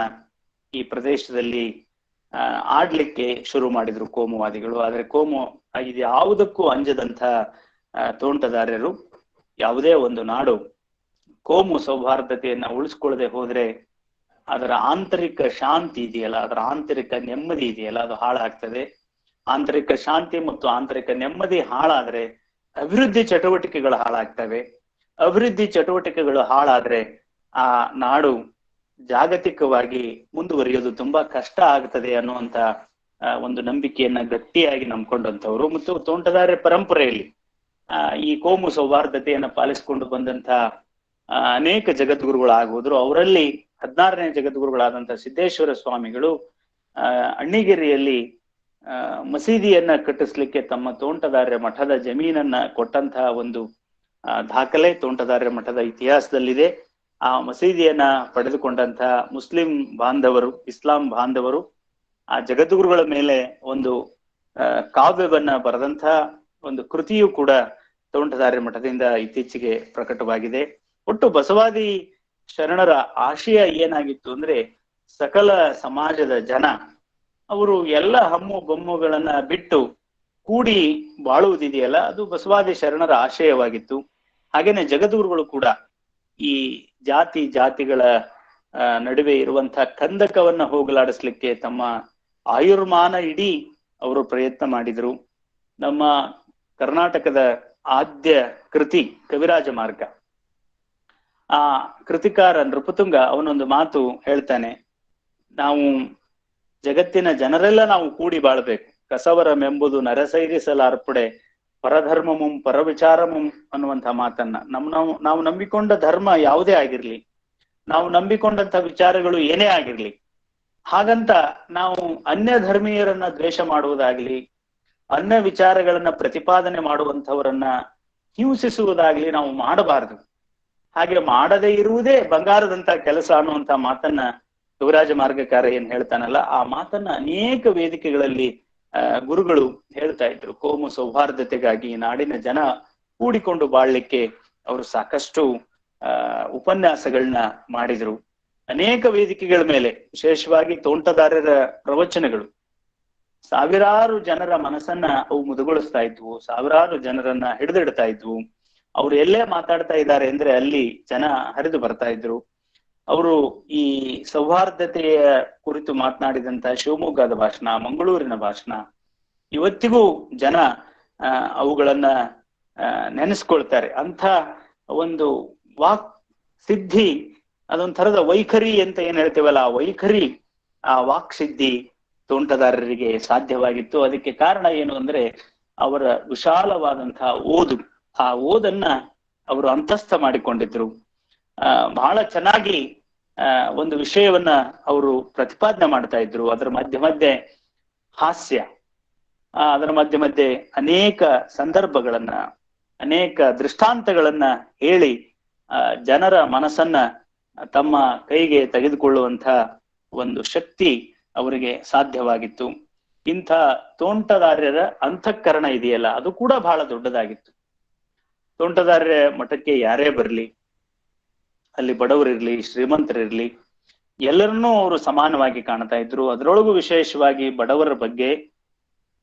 ಈ ಪ್ರದೇಶದಲ್ಲಿ ಆಡ್ಲಿಕ್ಕೆ ಶುರು ಮಾಡಿದ್ರು ಕೋಮುವಾದಿಗಳು. ಆದ್ರೆ ಇದು ಯಾವುದಕ್ಕೂ ಅಂಜದಂತ ತೋಂಟದಾರ್ಯರು ಯಾವುದೇ ಒಂದು ನಾಡು ಕೋಮು ಸೌಹಾರ್ದತೆಯನ್ನ ಉಳಿಸ್ಕೊಳ್ಳದೆ ಹೋದ್ರೆ ಅದರ ಆಂತರಿಕ ಶಾಂತಿ ಇದೆಯಲ್ಲ, ಅದರ ಆಂತರಿಕ ನೆಮ್ಮದಿ ಇದೆಯಲ್ಲ, ಅದು ಹಾಳಾಗ್ತದೆ. ಆಂತರಿಕ ಶಾಂತಿ ಮತ್ತು ಆಂತರಿಕ ನೆಮ್ಮದಿ ಹಾಳಾದ್ರೆ ಅಭಿವೃದ್ಧಿ ಚಟುವಟಿಕೆಗಳು ಹಾಳಾಗ್ತವೆ. ಅಭಿವೃದ್ಧಿ ಚಟುವಟಿಕೆಗಳು ಹಾಳಾದ್ರೆ ಆ ನಾಡು ಜಾಗತಿಕವಾಗಿ ಮುಂದುವರಿಯೋದು ತುಂಬಾ ಕಷ್ಟ ಆಗ್ತದೆ ಅನ್ನುವಂತ ಒಂದು ನಂಬಿಕೆಯನ್ನ ಗಟ್ಟಿಯಾಗಿ ನಂಬ್ಕೊಂಡಂತವ್ರು. ಮತ್ತು ತೋಂಟದಾರ್ಯ ಪರಂಪರೆಯಲ್ಲಿ ಈ ಕೋಮು ಸೌಹಾರ್ದತೆಯನ್ನ ಪಾಲಿಸಿಕೊಂಡು ಬಂದಂತ ಅನೇಕ ಜಗದ್ಗುರುಗಳಾಗೋದ್ರು. ಅವರಲ್ಲಿ 16ನೇ ಜಗದ್ಗುರುಗಳಾದಂತಹ ಸಿದ್ದೇಶ್ವರ ಸ್ವಾಮಿಗಳು ಅಣ್ಣಿಗೇರಿಯಲ್ಲಿ ಮಸೀದಿಯನ್ನ ಕಟ್ಟಿಸ್ಲಿಕ್ಕೆ ತಮ್ಮ ತೋಂಟದಾರ್ಯ ಮಠದ ಜಮೀನನ್ನ ಕೊಟ್ಟಂತಹ ಒಂದು ದಾಖಲೆ ತೋಂಟದಾರ್ಯ ಮಠದ ಇತಿಹಾಸದಲ್ಲಿದೆ. ಆ ಮಸೀದಿಯನ್ನ ಪಡೆದುಕೊಂಡಂತಹ ಮುಸ್ಲಿಂ ಬಾಂಧವರು, ಇಸ್ಲಾಂ ಬಾಂಧವರು ಆ ಜಗದ್ಗುರುಗಳ ಮೇಲೆ ಒಂದು ಕಾವ್ಯವನ್ನ ಬರೆದಂತಹ ಒಂದು ಕೃತಿಯು ಕೂಡ ತೋಂಟದಾರ್ಯ ಮಠದಿಂದ ಇತ್ತೀಚೆಗೆ ಪ್ರಕಟವಾಗಿದೆ. ಒಟ್ಟು ಬಸವಾದಿ ಶರಣರ ಆಶಯ ಏನಾಗಿತ್ತು ಅಂದ್ರೆ ಸಕಲ ಸಮಾಜದ ಜನ ಅವರು ಎಲ್ಲ ಹಮ್ಮು ಬೊಮ್ಮುಗಳನ್ನ ಬಿಟ್ಟು ಕೂಡಿ ಬಾಳುವುದಿದೆಯಲ್ಲ, ಅದು ಬಸವಾದಿ ಶರಣರ ಆಶಯವಾಗಿತ್ತು. ಹಾಗೇನೆ ಜಗದ್ಗುರುಗಳು ಕೂಡ ಈ ಜಾತಿಗಳ ನಡುವೆ ಇರುವಂತಹ ಕಂದಕವನ್ನ ಹೋಗಲಾಡಿಸ್ಲಿಕ್ಕೆ ತಮ್ಮ ಆಯುರ್ಮಾನ ಇಡೀ ಅವರು ಪ್ರಯತ್ನ ಮಾಡಿದ್ರು. ನಮ್ಮ ಕರ್ನಾಟಕದ ಆದ್ಯ ಕೃತಿ ಕವಿರಾಜ ಮಾರ್ಗ, ಆ ಕೃತಿಕಾರ ನೃಪತುಂಗ ಅವನೊಂದು ಮಾತು ಹೇಳ್ತಾನೆ, ನಾವು ಜಗತ್ತಿನ ಜನರೆಲ್ಲ ನಾವು ಕೂಡಿ ಬಾಳ್ಬೇಕು, ಕಸವರಮೆಂಬುದು ನರಸೈರಿಸಲಾರ್ಪಡೆ ಪರಧರ್ಮಮುಂ ಪರವಿಚಾರಮುಂ ಅನ್ನುವಂಥ ಮಾತನ್ನ ನಾವು ನಂಬಿಕೊಂಡ ಧರ್ಮ ಯಾವುದೇ ಆಗಿರ್ಲಿ, ನಾವು ನಂಬಿಕೊಂಡಂತ ವಿಚಾರಗಳು ಏನೇ ಆಗಿರ್ಲಿ, ಹಾಗಂತ ನಾವು ಅನ್ಯ ಧರ್ಮೀಯರನ್ನ ದ್ವೇಷ ಮಾಡುವುದಾಗ್ಲಿ, ಅನ್ಯ ವಿಚಾರಗಳನ್ನ ಪ್ರತಿಪಾದನೆ ಮಾಡುವಂಥವರನ್ನ ಹಿಂಸಿಸುವುದಾಗ್ಲಿ ನಾವು ಮಾಡಬಾರದು. ಹಾಗೆ ಮಾಡದೇ ಇರುವುದೇ ಬಂಗಾರದಂತ ಕೆಲಸ ಅನ್ನುವಂತ ಮಾತನ್ನ ಕವಿರಾಜ ಮಾರ್ಗಕಾರ ಏನ್ ಹೇಳ್ತಾನಲ್ಲ, ಆ ಮಾತನ್ನ ಅನೇಕ ವೇದಿಕೆಗಳಲ್ಲಿ ಗುರುಗಳು ಹೇಳ್ತಾ ಇದ್ರು. ಕೋಮು ಸೌಹಾರ್ದತೆಗಾಗಿ ನಾಡಿನ ಜನ ಕೂಡಿಕೊಂಡು ಬಾಳ್ಲಿಕ್ಕೆ ಅವರು ಸಾಕಷ್ಟು ಉಪನ್ಯಾಸಗಳನ್ನ ಮಾಡಿದ್ರು. ಅನೇಕ ವೇದಿಕೆಗಳ ಮೇಲೆ, ವಿಶೇಷವಾಗಿ ತೋಂಟದಾರ್ಯರ ಪ್ರವಚನಗಳು ಸಾವಿರಾರು ಜನರ ಮನಸ್ಸನ್ನ ಅವು ಮುದುಗೊಳಿಸ್ತಾ ಇದ್ವು, ಸಾವಿರಾರು ಜನರನ್ನ ಹಿಡಿದಿಡ್ತಾ ಇದ್ವು. ಅವ್ರು ಎಲ್ಲೇ ಮಾತಾಡ್ತಾ ಇದ್ದಾರೆ ಅಂದ್ರೆ ಅಲ್ಲಿ ಜನ ಹರಿದು ಬರ್ತಾ ಇದ್ರು. ಅವರು ಈ ಸೌಹಾರ್ದತೆಯ ಕುರಿತು ಮಾತನಾಡಿದಂತ ಶಿವಮೊಗ್ಗದ ಭಾಷಣ, ಮಂಗಳೂರಿನ ಭಾಷಣ ಇವತ್ತಿಗೂ ಜನ ಅವುಗಳನ್ನ ನೆನೆಸ್ಕೊಳ್ತಾರೆ. ಅಂಥ ಒಂದು ವಾಕ್ ಸಿದ್ಧಿ, ಅದೊಂಥರದ ವೈಖರಿ ಅಂತ ಏನ್ ಹೇಳ್ತೇವಲ್ಲ, ಆ ವೈಖರಿ, ಆ ವಾಕ್ ಸಿದ್ಧಿ ತೋಂಟದಾರರಿಗೆ ಸಾಧ್ಯವಾಗಿತ್ತು. ಅದಕ್ಕೆ ಕಾರಣ ಏನು ಅಂದ್ರೆ ಅವರ ವಿಶಾಲವಾದಂತಹ ಓದು. ಆ ಓದನ್ನ ಅವರು ಅಂತಸ್ಥ ಮಾಡಿಕೊಂಡಿದ್ರು. ಬಹಳ ಚೆನ್ನಾಗಿ ಒಂದು ವಿಷಯವನ್ನ ಅವರು ಪ್ರತಿಪಾದನೆ ಮಾಡ್ತಾ ಇದ್ರು. ಅದರ ಮಧ್ಯೆ ಹಾಸ್ಯ, ಅದರ ಮಧ್ಯೆ ಅನೇಕ ಸಂದರ್ಭಗಳನ್ನ, ಅನೇಕ ದೃಷ್ಟಾಂತಗಳನ್ನ ಹೇಳಿ ಜನರ ಮನಸ್ಸನ್ನ ತಮ್ಮ ಕೈಗೆ ತೆಗೆದುಕೊಳ್ಳುವಂತ ಒಂದು ಶಕ್ತಿ ಅವರಿಗೆ ಸಾಧ್ಯವಾಗಿತ್ತು. ಇಂಥ ತೋಂಟದಾರ್ಯರ ಅಂತಃಕರಣ ಇದೆಯಲ್ಲ, ಅದು ಕೂಡ ಬಹಳ ದೊಡ್ಡದಾಗಿತ್ತು. ತೋಂಟದಾರ್ಯ ಮಠಕ್ಕೆ ಯಾರೇ ಬರ್ಲಿ, ಅಲ್ಲಿ ಬಡವರಿರ್ಲಿ ಶ್ರೀಮಂತರಿರ್ಲಿ, ಎಲ್ಲರನ್ನೂ ಅವರು ಸಮಾನವಾಗಿ ಕಾಣ್ತಾ ಇದ್ರು. ಅದರೊಳಗೂ ವಿಶೇಷವಾಗಿ ಬಡವರ ಬಗ್ಗೆ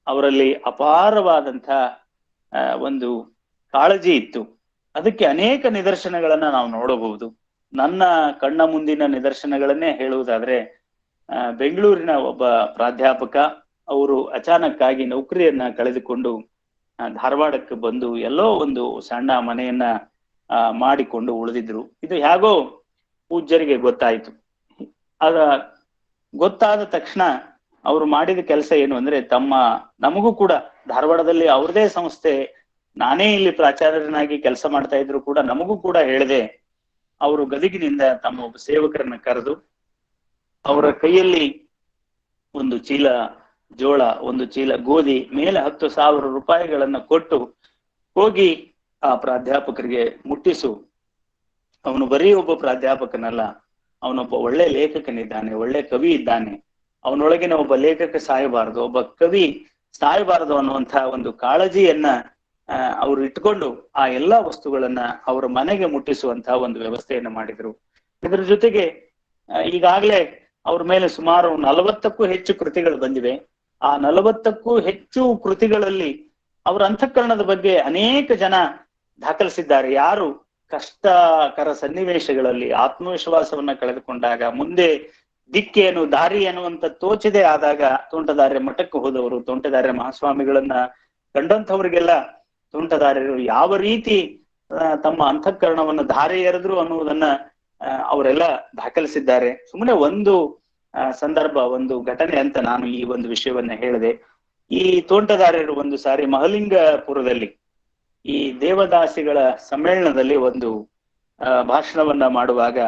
ಅವರಲ್ಲಿ ಅಪಾರವಾದಂಥ ಒಂದು ಕಾಳಜಿ ಇತ್ತು. ಅದಕ್ಕೆ ಅನೇಕ ನಿದರ್ಶನಗಳನ್ನ ನಾವು ನೋಡಬಹುದು. ನನ್ನ ಕಣ್ಣ ಮುಂದಿನ ನಿದರ್ಶನಗಳನ್ನೇ ಹೇಳುವುದಾದ್ರೆ, ಬೆಂಗಳೂರಿನ ಒಬ್ಬ ಪ್ರಾಧ್ಯಾಪಕ, ಅವರು ಅಚಾನಕ್ಕಾಗಿ ನೌಕರಿಯನ್ನ ಕಳೆದುಕೊಂಡು ಧಾರವಾಡಕ್ಕೆ ಬಂದು ಎಲ್ಲೋ ಒಂದು ಸಣ್ಣ ಮನೆಯನ್ನ ಮಾಡಿಕೊಂಡು ಉಳಿದಿದ್ರು. ಇದು ಹೇಗೋ ಪೂಜ್ಯರಿಗೆ ಗೊತ್ತಾಯ್ತು. ಅದ ಗೊತ್ತಾದ ತಕ್ಷಣ ಅವರು ಮಾಡಿದ ಕೆಲಸ ಏನು ಅಂದ್ರೆ, ನಮಗೂ ಕೂಡ ಧಾರವಾಡದಲ್ಲಿ ಅವ್ರದೇ ಸಂಸ್ಥೆ, ನಾನೇ ಇಲ್ಲಿ ಪ್ರಾಚಾರ್ಯನಾಗಿ ಕೆಲಸ ಮಾಡ್ತಾ ಇದ್ರು ಕೂಡ ನಮಗೂ ಕೂಡ ಹೇಳಿದೆ. ಅವರು ಗದಗಿನಿಂದ ತಮ್ಮ ಒಬ್ಬ ಸೇವಕರನ್ನ ಕರೆದು ಅವರ ಕೈಯಲ್ಲಿ ಒಂದು ಚೀಲ ಜೋಳ, ಒಂದು ಚೀಲ ಗೋಧಿ, ಮೇಲೆ 10,000 ರೂಪಾಯಿಗಳನ್ನ ಕೊಟ್ಟು ಹೋಗಿ ಆ ಪ್ರಾಧ್ಯಾಪಕರಿಗೆ ಮುಟ್ಟಿಸು. ಅವನು ಬರೀ ಒಬ್ಬ ಪ್ರಾಧ್ಯಾಪಕನಲ್ಲ, ಅವನೊಬ್ಬ ಒಳ್ಳೆ ಲೇಖಕನಿದ್ದಾನೆ, ಒಳ್ಳೆ ಕವಿ ಇದ್ದಾನೆ. ಅವನೊಳಗಿನ ಒಬ್ಬ ಲೇಖಕ ಸಾಯಬಾರದು, ಒಬ್ಬ ಕವಿ ಸಾಯಬಾರದು ಅನ್ನುವಂಥ ಒಂದು ಕಾಳಜಿಯನ್ನ ಅವರು ಇಟ್ಕೊಂಡು ಆ ಎಲ್ಲಾ ವಸ್ತುಗಳನ್ನ ಅವರ ಮನೆಗೆ ಮುಟ್ಟಿಸುವಂತಹ ಒಂದು ವ್ಯವಸ್ಥೆಯನ್ನ ಮಾಡಿದ್ರು. ಇದರ ಜೊತೆಗೆ ಈಗಾಗಲೇ ಅವ್ರ ಮೇಲೆ ಸುಮಾರು 40ಕ್ಕೂ ಹೆಚ್ಚು ಕೃತಿಗಳು ಬಂದಿವೆ. ಆ 40ಕ್ಕೂ ಹೆಚ್ಚು ಕೃತಿಗಳಲ್ಲಿ ಅವರ ಅಂತಃಕರಣದ ಬಗ್ಗೆ ಅನೇಕ ಜನ ದಾಖಲಿಸಿದ್ದಾರೆ. ಯಾರು ಕಷ್ಟಕರ ಸನ್ನಿವೇಶಗಳಲ್ಲಿ ಆತ್ಮವಿಶ್ವಾಸವನ್ನ ಕಳೆದುಕೊಂಡಾಗ, ಮುಂದೆ ದಿಕ್ಕೇನು ದಾರಿ ಅನ್ನುವಂತ ತೋಚದೆ ಆದಾಗ ತೋಂಟದಾರ್ಯ ಮಠಕ್ಕೆ ಹೋದವರು, ತೋಂಟದಾರ್ಯ ಮಹಾಸ್ವಾಮಿಗಳನ್ನ ಕಂಡಂಥವ್ರಿಗೆಲ್ಲ ತೋಂಟದಾರ್ಯರು ಯಾವ ರೀತಿ ತಮ್ಮ ಅಂತಃಕರಣವನ್ನು ಧಾರೆ ಎರೆದ್ರು ಅನ್ನುವುದನ್ನ ಅವರೆಲ್ಲ ದಾಖಲಿಸಿದ್ದಾರೆ. ಸುಮ್ಮನೆ ಒಂದು ಸಂದರ್ಭ, ಒಂದು ಘಟನೆ ಅಂತ ನಾನು ಈ ಒಂದು ವಿಷಯವನ್ನ ಹೇಳಿದೆ. ಈ ತೋಂಟದಾರ್ಯರು ಒಂದು ಸಾರಿ ಮಹಲಿಂಗಪುರದಲ್ಲಿ ಈ ದೇವದಾಸಿಗಳ ಸಮ್ಮೇಳನದಲ್ಲಿ ಒಂದು ಭಾಷಣವನ್ನ ಮಾಡುವಾಗ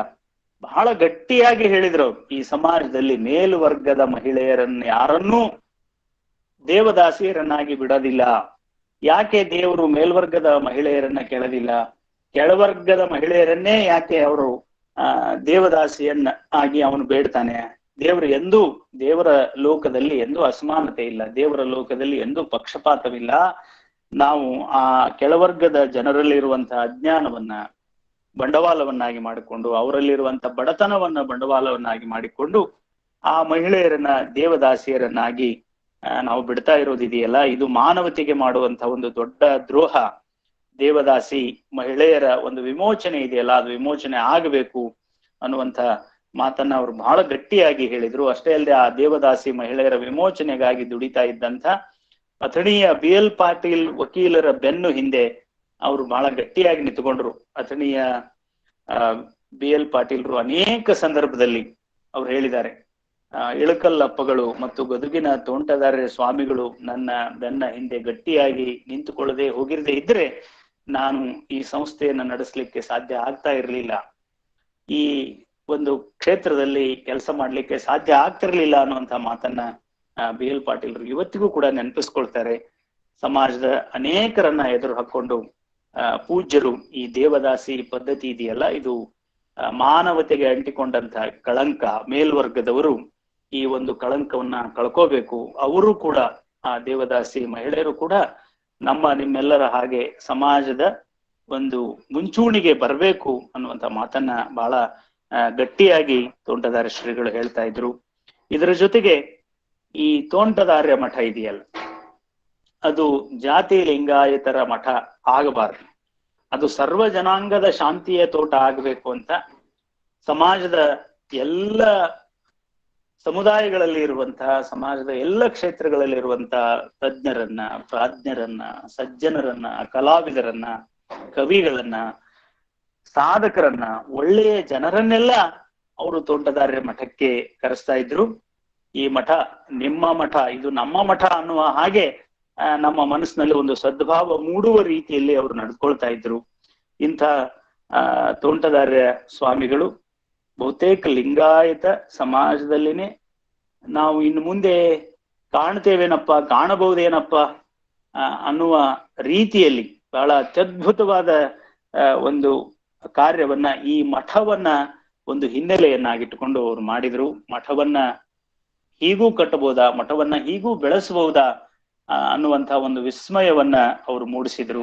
ಬಹಳ ಗಟ್ಟಿಯಾಗಿ ಹೇಳಿದ್ರು, ಈ ಸಮಾಜದಲ್ಲಿ ಮೇಲ್ವರ್ಗದ ಮಹಿಳೆಯರನ್ನ ಯಾರನ್ನೂ ದೇವದಾಸಿಯರನ್ನಾಗಿ ಬಿಡೋದಿಲ್ಲ. ಯಾಕೆ ದೇವರು ಮೇಲ್ವರ್ಗದ ಮಹಿಳೆಯರನ್ನ ಕೆಳದಿಲ್ಲ? ಕೆಳವರ್ಗದ ಮಹಿಳೆಯರನ್ನೇ ಯಾಕೆ ಅವರು ದೇವದಾಸಿಯನ್ನ ಆಗಿ ಅವನು ಬೇಡ್ತಾನೆ? ದೇವರ ಲೋಕದಲ್ಲಿ ಎಂದೂ ಅಸಮಾನತೆ ಇಲ್ಲ, ದೇವರ ಲೋಕದಲ್ಲಿ ಎಂದೂ ಪಕ್ಷಪಾತವಿಲ್ಲ. ನಾವು ಆ ಕೆಳವರ್ಗದ ಜನರಲ್ಲಿರುವಂತಹ ಅಜ್ಞಾನವನ್ನ ಬಂಡವಾಳವನ್ನಾಗಿ ಮಾಡಿಕೊಂಡು, ಅವರಲ್ಲಿರುವಂತಹ ಬಡತನವನ್ನ ಬಂಡವಾಳವನ್ನಾಗಿ ಮಾಡಿಕೊಂಡು ಆ ಮಹಿಳೆಯರನ್ನ ದೇವದಾಸಿಯರನ್ನಾಗಿ ನಾವು ಬಿಡ್ತಾ ಇರೋದಿದೆಯಲ್ಲ, ಇದು ಮಾನವತೆಗೆ ಮಾಡುವಂತ ಒಂದು ದೊಡ್ಡ ದ್ರೋಹ. ದೇವದಾಸಿ ಮಹಿಳೆಯರ ಒಂದು ವಿಮೋಚನೆ ಇದೆಯಲ್ಲ, ಅದು ವಿಮೋಚನೆ ಆಗಬೇಕು ಅನ್ನುವಂತ ಮಾತನ್ನ ಅವರು ಬಹಳ ಗಟ್ಟಿಯಾಗಿ ಹೇಳಿದ್ರು. ಅಷ್ಟೇ ಅಲ್ಲದೆ ಆ ದೇವದಾಸಿ ಮಹಿಳೆಯರ ವಿಮೋಚನೆಗಾಗಿ ದುಡಿತಾ ಇದ್ದಂತ ಅಥಣಿಯ BL ಪಾಟೀಲ್ ವಕೀಲರ ಬೆನ್ನು ಹಿಂದೆ ಅವರು ಬಹಳ ಗಟ್ಟಿಯಾಗಿ ನಿಂತುಕೊಂಡ್ರು. ಅಥಣಿಯ ಬಿ ಎಲ್ ಪಾಟೀಲ್ರು ಅನೇಕ ಸಂದರ್ಭದಲ್ಲಿ ಅವ್ರು ಹೇಳಿದ್ದಾರೆ, ಇಳಕಲ್ಲಪ್ಪಗಳು ಮತ್ತು ಗದುಗಿನ ತೋಂಟದಾರ್ಯ ಸ್ವಾಮಿಗಳು ನನ್ನ ಹಿಂದೆ ಗಟ್ಟಿಯಾಗಿ ನಿಂತುಕೊಳ್ಳದೆ ಹೋಗಿರದೆ ಇದ್ರೆ ನಾನು ಈ ಸಂಸ್ಥೆಯನ್ನ ನಡೆಸಲಿಕ್ಕೆ ಸಾಧ್ಯ ಆಗ್ತಾ ಇರಲಿಲ್ಲ, ಈ ಒಂದು ಕ್ಷೇತ್ರದಲ್ಲಿ ಕೆಲಸ ಮಾಡ್ಲಿಕ್ಕೆ ಸಾಧ್ಯ ಆಗ್ತಿರ್ಲಿಲ್ಲ ಅನ್ನುವಂತ ಮಾತನ್ನ ಬಿ ಎಲ್ ಪಾಟೀಲ್ರು ಇವತ್ತಿಗೂ ಕೂಡ ನೆನಪಿಸ್ಕೊಳ್ತಾರೆ. ಸಮಾಜದ ಅನೇಕರನ್ನ ಎದುರು ಹಾಕೊಂಡು ಪೂಜ್ಯರು ಈ ದೇವದಾಸಿ ಪದ್ಧತಿ ಇದೆಯಲ್ಲ, ಇದು ಮಾನವತೆಗೆ ಅಂಟಿಕೊಂಡಂತ ಕಳಂಕ, ಮೇಲ್ವರ್ಗದವರು ಈ ಒಂದು ಕಳಂಕವನ್ನ ಕಳ್ಕೋಬೇಕು, ಅವರು ಕೂಡ ಆ ದೇವದಾಸಿ ಮಹಿಳೆಯರು ಕೂಡ ನಿಮ್ಮೆಲ್ಲರ ಹಾಗೆ ಸಮಾಜದ ಒಂದು ಮುಂಚೂಣಿಗೆ ಬರಬೇಕು ಅನ್ನುವಂತ ಮಾತನ್ನ ಬಹಳ ಗಟ್ಟಿಯಾಗಿ ತೋಂಟದಾರ್ಯ ಶ್ರೀಗಳು ಹೇಳ್ತಾ ಇದ್ರು. ಇದರ ಜೊತೆಗೆ ಈ ತೋಂಟದಾರ್ಯ ಮಠ ಇದೆಯಲ್ಲ, ಅದು ಜಾತಿ ಲಿಂಗಾಯತರ ಮಠ ಆಗಬಾರದು, ಅದು ಸರ್ವ ಜನಾಂಗದ ಶಾಂತಿಯ ತೋಟ ಆಗಬೇಕು ಅಂತ ಸಮಾಜದ ಎಲ್ಲ ಸಮುದಾಯಗಳಲ್ಲಿ ಇರುವಂತಹ, ಸಮಾಜದ ಎಲ್ಲ ಕ್ಷೇತ್ರಗಳಲ್ಲಿ ಇರುವಂತಹ ತಜ್ಞರನ್ನ, ಪ್ರಾಜ್ಞರನ್ನ, ಸಜ್ಜನರನ್ನ, ಕಲಾವಿದರನ್ನ, ಕವಿಗಳನ್ನ, ಸಾಧಕರನ್ನ, ಒಳ್ಳೆಯ ಜನರನ್ನೆಲ್ಲ ಅವರು ತೋಂಟದಾರ್ಯ ಮಠಕ್ಕೆ ಕರೆಸ್ತಾ ಇದ್ರು. ಈ ಮಠ ನಿಮ್ಮ ಮಠ, ಇದು ನಮ್ಮ ಮಠ ಅನ್ನುವ ಹಾಗೆ ನಮ್ಮ ಮನಸ್ಸಿನಲ್ಲಿ ಒಂದು ಸದ್ಭಾವ ಮೂಡುವ ರೀತಿಯಲ್ಲಿ ಅವರು ನಡ್ಕೊಳ್ತಾ ಇದ್ರು. ಇಂಥ ತೋಂಟದಾರ್ಯ ಸ್ವಾಮಿಗಳು ಬಹುತೇಕ ಲಿಂಗಾಯತ ಸಮಾಜದಲ್ಲಿನೇ ನಾವು ಇನ್ನು ಮುಂದೆ ಕಾಣ್ತೇವೇನಪ್ಪ, ಕಾಣಬಹುದೇನಪ್ಪ ಅನ್ನುವ ರೀತಿಯಲ್ಲಿ ಬಹಳ ಅತ್ಯದ್ಭುತವಾದ ಒಂದು ಕಾರ್ಯವನ್ನ, ಈ ಮಠವನ್ನ ಒಂದು ಹಿನ್ನೆಲೆಯನ್ನಾಗಿಟ್ಟುಕೊಂಡು ಅವರು ಮಾಡಿದ್ರು. ಮಠವನ್ನ ಹೀಗೂ ಕಟ್ಟಬಹುದಾ, ಮಠವನ್ನ ಹೀಗೂ ಬೆಳೆಸಬಹುದಾ ಅನ್ನುವಂತಹ ಒಂದು ವಿಸ್ಮಯವನ್ನ ಅವರು ಮೂಡಿಸಿದ್ರು.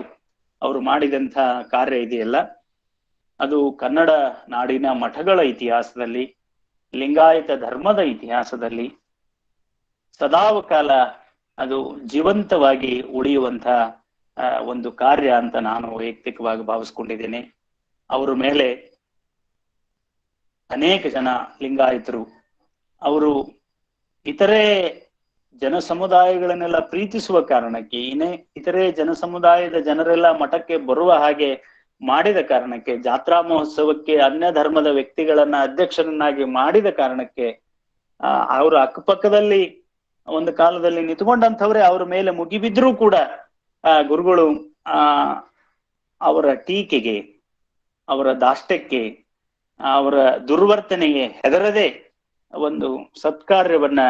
ಅವರು ಮಾಡಿದಂಥ ಕಾರ್ಯ ಇದೆಯಲ್ಲ, ಅದು ಕನ್ನಡ ನಾಡಿನ ಮಠಗಳ ಇತಿಹಾಸದಲ್ಲಿ, ಲಿಂಗಾಯತ ಧರ್ಮದ ಇತಿಹಾಸದಲ್ಲಿ ಸದಾವಕಾಲ ಅದು ಜೀವಂತವಾಗಿ ಉಳಿಯುವಂತ ಒಂದು ಕಾರ್ಯ ಅಂತ ನಾನು ವೈಯಕ್ತಿಕವಾಗಿ ಭಾವಿಸ್ಕೊಂಡಿದ್ದೇನೆ. ಅವರ ಮೇಲೆ ಅನೇಕ ಜನ ಲಿಂಗಾಯತರು ಅವರು ಇತರೆ ಜನ ಸಮುದಾಯಗಳನ್ನೆಲ್ಲ ಪ್ರೀತಿಸುವ ಕಾರಣಕ್ಕೆ, ಇತರೆ ಜನ ಸಮುದಾಯದ ಜನರೆಲ್ಲ ಮಠಕ್ಕೆ ಬರುವ ಹಾಗೆ ಮಾಡಿದ ಕಾರಣಕ್ಕೆ, ಜಾತ್ರಾ ಮಹೋತ್ಸವಕ್ಕೆ ಅನ್ಯ ಧರ್ಮದ ವ್ಯಕ್ತಿಗಳನ್ನ ಅಧ್ಯಕ್ಷರನ್ನಾಗಿ ಮಾಡಿದ ಕಾರಣಕ್ಕೆ, ಅವರ ಅಕ್ಕಪಕ್ಕದಲ್ಲಿ ಒಂದು ಕಾಲದಲ್ಲಿ ನಿಂತುಕೊಂಡಂಥವ್ರೆ ಅವರ ಮೇಲೆ ಮುಗಿಬಿದ್ರೂ ಕೂಡ ಗುರುಗಳು ಅವರ ಟೀಕೆಗೆ, ಅವರ ದಾಷ್ಟ್ಯಕ್ಕೆ, ಅವರ ದುರ್ವರ್ತನೆಗೆ ಹೆದರದೆ ಒಂದು ಸತ್ಕಾರ್ಯವನ್ನ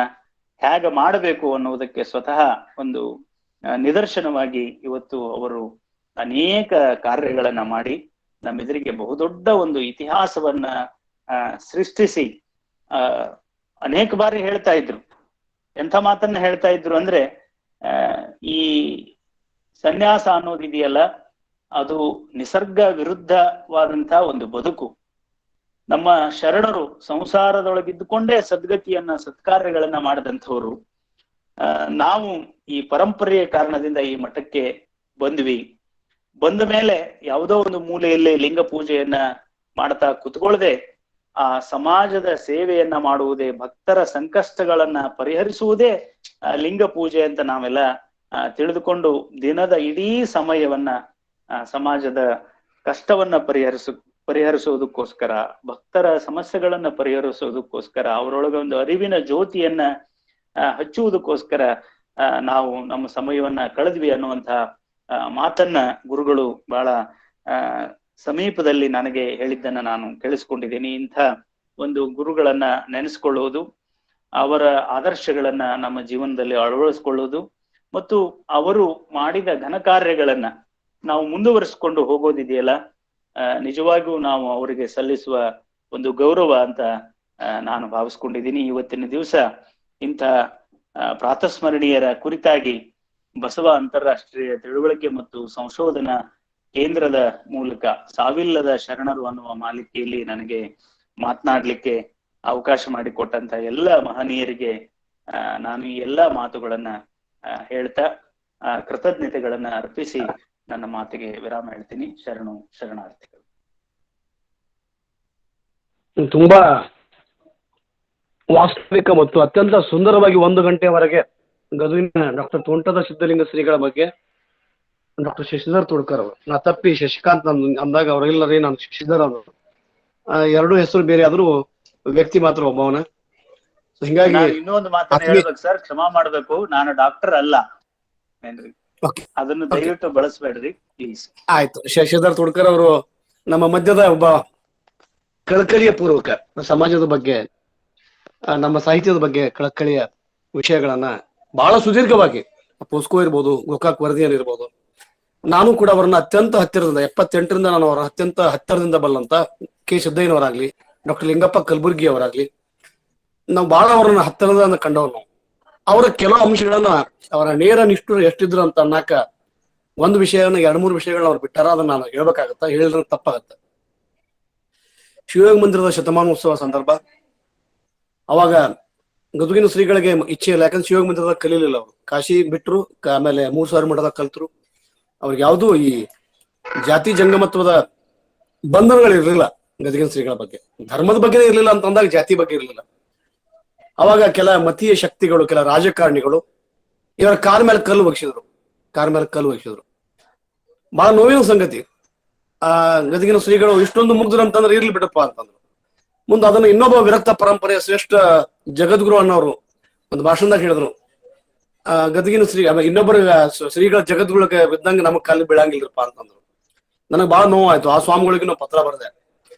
ಹೇಗೆ ಮಾಡಬೇಕು ಅನ್ನುವುದಕ್ಕೆ ಸ್ವತಃ ಒಂದು ನಿದರ್ಶನವಾಗಿ ಇವತ್ತು ಅವರು ಅನೇಕ ಕಾರ್ಯಗಳನ್ನ ಮಾಡಿ ನಮ್ಮೆದುರಿಗೆ ಬಹುದೊಡ್ಡ ಒಂದು ಇತಿಹಾಸವನ್ನ ಸೃಷ್ಟಿಸಿ ಅನೇಕ ಬಾರಿ ಹೇಳ್ತಾ ಇದ್ರು. ಎಂಥ ಮಾತನ್ನ ಹೇಳ್ತಾ ಇದ್ರು ಅಂದ್ರೆ, ಈ ಸನ್ಯಾಸ ಅನ್ನೋದಿದೆಯಲ್ಲ, ಅದು ನಿಸರ್ಗ ವಿರುದ್ಧವಾದಂತಹ ಒಂದು ಬದುಕು. ನಮ್ಮ ಶರಣರು ಸಂಸಾರದೊಳಗಿದ್ದುಕೊಂಡೇ ಸದ್ಗತಿಯನ್ನ, ಸತ್ಕಾರ್ಯಗಳನ್ನ ಮಾಡಿದಂಥವ್ರು. ನಾವು ಈ ಪರಂಪರೆಯ ಕಾರಣದಿಂದ ಈ ಮಠಕ್ಕೆ ಬಂದ್ವಿ. ಬಂದ ಮೇಲೆ ಯಾವುದೋ ಒಂದು ಮೂಲೆಯಲ್ಲಿ ಲಿಂಗ ಪೂಜೆಯನ್ನ ಮಾಡ್ತಾ ಕುತ್ಕೊಳ್ಳದೆ ಆ ಸಮಾಜದ ಸೇವೆಯನ್ನ ಮಾಡುವುದೇ, ಭಕ್ತರ ಸಂಕಷ್ಟಗಳನ್ನ ಪರಿಹರಿಸುವುದೇ ಲಿಂಗ ಪೂಜೆ ಅಂತ ನಾವೆಲ್ಲ ತಿಳಿದುಕೊಂಡು ದಿನದ ಇಡೀ ಸಮಯವನ್ನ ಸಮಾಜದ ಕಷ್ಟವನ್ನ ಪರಿಹರಿಸುವುದಕ್ಕೋಸ್ಕರ, ಭಕ್ತರ ಸಮಸ್ಯೆಗಳನ್ನ ಪರಿಹರಿಸುವುದಕ್ಕೋಸ್ಕರ, ಅವರೊಳಗೆ ಒಂದು ಅರಿವಿನ ಜ್ಯೋತಿಯನ್ನ ಹಚ್ಚುವುದಕ್ಕೋಸ್ಕರ ನಾವು ನಮ್ಮ ಸಮಯವನ್ನ ಕಳೆದ್ವಿ ಅನ್ನುವಂತ ಮಾತನ್ನ ಗುರುಗಳು ಬಹಳ ಸಮೀಪದಲ್ಲಿ ನನಗೆ ಹೇಳಿದ್ದನ್ನ ನಾನು ಕೇಳಿಸ್ಕೊಂಡಿದ್ದೀನಿ. ಇಂಥ ಒಂದು ಗುರುಗಳನ್ನ ನೆನೆಸ್ಕೊಳ್ಳುವುದು, ಅವರ ಆದರ್ಶಗಳನ್ನ ನಮ್ಮ ಜೀವನದಲ್ಲಿ ಅಳವಡಿಸ್ಕೊಳ್ಳುವುದು ಮತ್ತು ಅವರು ಮಾಡಿದ ಘನಕಾರ್ಯಗಳನ್ನ ನಾವು ಮುಂದುವರಿಸಿಕೊಂಡು ಹೋಗೋದಿದೆಯಲ್ಲ, ನಿಜವಾಗಿಯೂ ನಾವು ಅವರಿಗೆ ಸಲ್ಲಿಸುವ ಒಂದು ಗೌರವ ಅಂತ ನಾನು ಭಾವಿಸ್ಕೊಂಡಿದ್ದೀನಿ. ಇವತ್ತಿನ ದಿವಸ ಇಂಥ ಪ್ರಾತಸ್ಮರಣೀಯರ ಕುರಿತಾಗಿ ಬಸವ ಅಂತಾರಾಷ್ಟ್ರೀಯ ತಿಳುವಳಿಕೆ ಮತ್ತು ಸಂಶೋಧನಾ ಕೇಂದ್ರದ ಮೂಲಕ ಸಾವಿಲ್ಲದ ಶರಣರು ಅನ್ನುವ ಮಾಲಿಕೆಯಲ್ಲಿ ನನಗೆ ಮಾತನಾಡ್ಲಿಕ್ಕೆ ಅವಕಾಶ ಮಾಡಿಕೊಟ್ಟಂತ ಎಲ್ಲ ಮಹನೀಯರಿಗೆ ನಾನು ಈ ಎಲ್ಲಾ ಮಾತುಗಳನ್ನ ಹೇಳ್ತಾ ಕೃತಜ್ಞತೆಗಳನ್ನ ಅರ್ಪಿಸಿ ನನ್ನ ಮಾತಿಗೆ ವಿರಾಮ ಹೇಳ್ತೀನಿ. ಶರಣಾರ್ಥಿಗಳು. ತುಂಬಾ ವಾಸ್ತವಿಕ ಮತ್ತು ಅತ್ಯಂತ ಸುಂದರವಾಗಿ 1 ಗಂಟೆವರೆಗೆ ಗದುಗಿನ ಡಾಕ್ಟರ್ ತೋಂಟದ ಸಿದ್ಧಲಿಂಗ ಶ್ರೀಗಳ ಬಗ್ಗೆ ಡಾಕ್ಟರ್ ಶಶಿಧರ್ ತುಡ್ಕರ್ ಅವರು, ನಾ ತಪ್ಪಿ ಶಶಿಕಾಂತ್ ಅಂದಾಗ ಅವರೆಲ್ಲರೇ ನಾನು ಶಶಿಧರ್ ಅವರು ಎರಡು ಹೆಸರು ಬೇರೆ ಆದ್ರೂ ವ್ಯಕ್ತಿ ಮಾತ್ರ ಒಬ್ಬವನ. ಹಿಂಗಾಗಿ ನಾನು ಇನ್ನೊಂದು ಮಾತನ್ನ ಹೇಳ್ಬೇಕು ಸರ್, ಕ್ಷಮಾ ಮಾಡ್ಬೇಕು, ನಾನು ಡಾಕ್ಟರ್ ಅಲ್ಲ ಏನ್ರಿ, Okay. ಅದನ್ನು ದಯವಿಟ್ಟು ಬಳಸಬೇಡ್ರಿ ಪ್ಲೀಸ್. ಆಯ್ತು. ಶಶಿಧರ್ ತುಡ್ಕರ್ ಅವರು ನಮ್ಮ ಮಧ್ಯದ ಒಬ್ಬ ಕಳಕಳಿಯ ಪೂರ್ವಕ ಸಮಾಜದ ಬಗ್ಗೆ, ನಮ್ಮ ಸಾಹಿತ್ಯದ ಬಗ್ಗೆ ಕಳಕಳಿಯ ವಿಷಯಗಳನ್ನ ಬಹಳ ಸುದೀರ್ಘವಾಗಿ, ಪೋಸ್ಕೋ ಇರ್ಬೋದು, ಗೋಕಾಕ್ ವರದಿಯನ್ ಇರ್ಬೋದು, ನಾನು ಕೂಡ ಅವರನ್ನ ಅತ್ಯಂತ ಹತ್ತಿರದಿಂದ 78ರಿಂದ ನಾನು ಅವರ ಅತ್ಯಂತ ಹತ್ತಿರದಿಂದ ಬಲ್ಲಂತ ಕೆ ಸಿದ್ದಯ್ಯನವರಾಗ್ಲಿ, ಡಾಕ್ಟರ್ ಲಿಂಗಪ್ಪ ಕಲಬುರ್ಗಿ ಅವರಾಗ್ಲಿ, ನಾವು ಬಹಳ ಅವರನ್ನ ಹತ್ತಿರದಿಂದ ಕಂಡವ್ರು. ನಾವು ಅವರ ಕೆಲವು ಅಂಶಗಳನ್ನ, ಅವರ ನೇರ ನಿಷ್ಠುರ ಎಷ್ಟಿದ್ರು ಅಂತ ಅನ್ನಕ ಒಂದು ವಿಷಯವನ್ನ 2-3 ವಿಷಯಗಳನ್ನ ಅವ್ರು ಬಿಟ್ಟಾರ, ಅದನ್ನ ನಾನು ಹೇಳ್ಬೇಕಾಗತ್ತ, ಹೇಳಿದ್ರೆ ತಪ್ಪಾಗತ್ತ. ಶಿವಯೋಗ ಮಂದಿರದ ಶತಮಾನೋತ್ಸವ ಸಂದರ್ಭ, ಅವಾಗ ಗದುಗಿನ ಶ್ರೀಗಳಿಗೆ ಇಚ್ಛೆ ಇಲ್ಲ, ಯಾಕಂದ್ರೆ ಶಿವಯೋಗ ಮಂದಿರದ ಕಲೀಲಿಲ್ಲ ಅವರು, ಕಾಶಿ ಬಿಟ್ರು, ಆಮೇಲೆ 3000 ಮಠದ ಕಲ್ತರು. ಅವ್ರಿಗೆ ಯಾವುದೂ ಈ ಜಾತಿ ಜಂಗಮತ್ವದ ಬಂಧನಗಳು ಇರ್ಲಿಲ್ಲ. ಗದಗಿನ ಶ್ರೀಗಳ ಬಗ್ಗೆ ಧರ್ಮದ ಬಗ್ಗೆ ಇರ್ಲಿಲ್ಲ ಅಂತ ಅಂದಾಗ ಜಾತಿ ಬಗ್ಗೆ ಇರ್ಲಿಲ್ಲ. ಅವಾಗ ಕೆಲ ಮತೀಯ ಶಕ್ತಿಗಳು, ಕೆಲ ರಾಜಕಾರಣಿಗಳು ಇವರ ಕಾರ್ ಮೇಲೆ ಕಲ್ಲು ಒಗ್ಸಿದ್ರು. ಬಹಳ ನೋವಿನ ಸಂಗತಿ. ಗದಗಿನ ಶ್ರೀಗಳು ಇಷ್ಟೊಂದು ಮುಗ್ದ್ರು ಅಂತಂದ್ರೆ ಇರ್ಲಿ ಬಿಡಪ್ಪ ಅಂತಂದ್ರು. ಮುಂದೆ ಅದನ್ನ ಇನ್ನೊಬ್ಬ ವಿರಕ್ತ ಪರಂಪರೆಯ ಶ್ರೇಷ್ಠ ಜಗದ್ಗುರು ಅನ್ನೋರು ಒಂದು ಭಾಷಣದಾಗ ಹೇಳಿದ್ರು, ಗದಗಿನ ಶ್ರೀ ಇನ್ನೊಬ್ಬರ ಶ್ರೀಗಳ ಜಗದ್ಗುಳಕ್ಕೆ ಬಿದ್ದಂಗೆ ನಮಗ್ ಕಾಲು ಬೀಳಂಗಿಲ್ರಪ್ಪ ಅಂತಂದ್ರು. ನನಗೆ ಬಹಳ ನೋವಾಯ್ತು. ಆ ಸ್ವಾಮಿಗಳಿಗೆ ನಾವು ಪತ್ರ ಬರೆದೆ,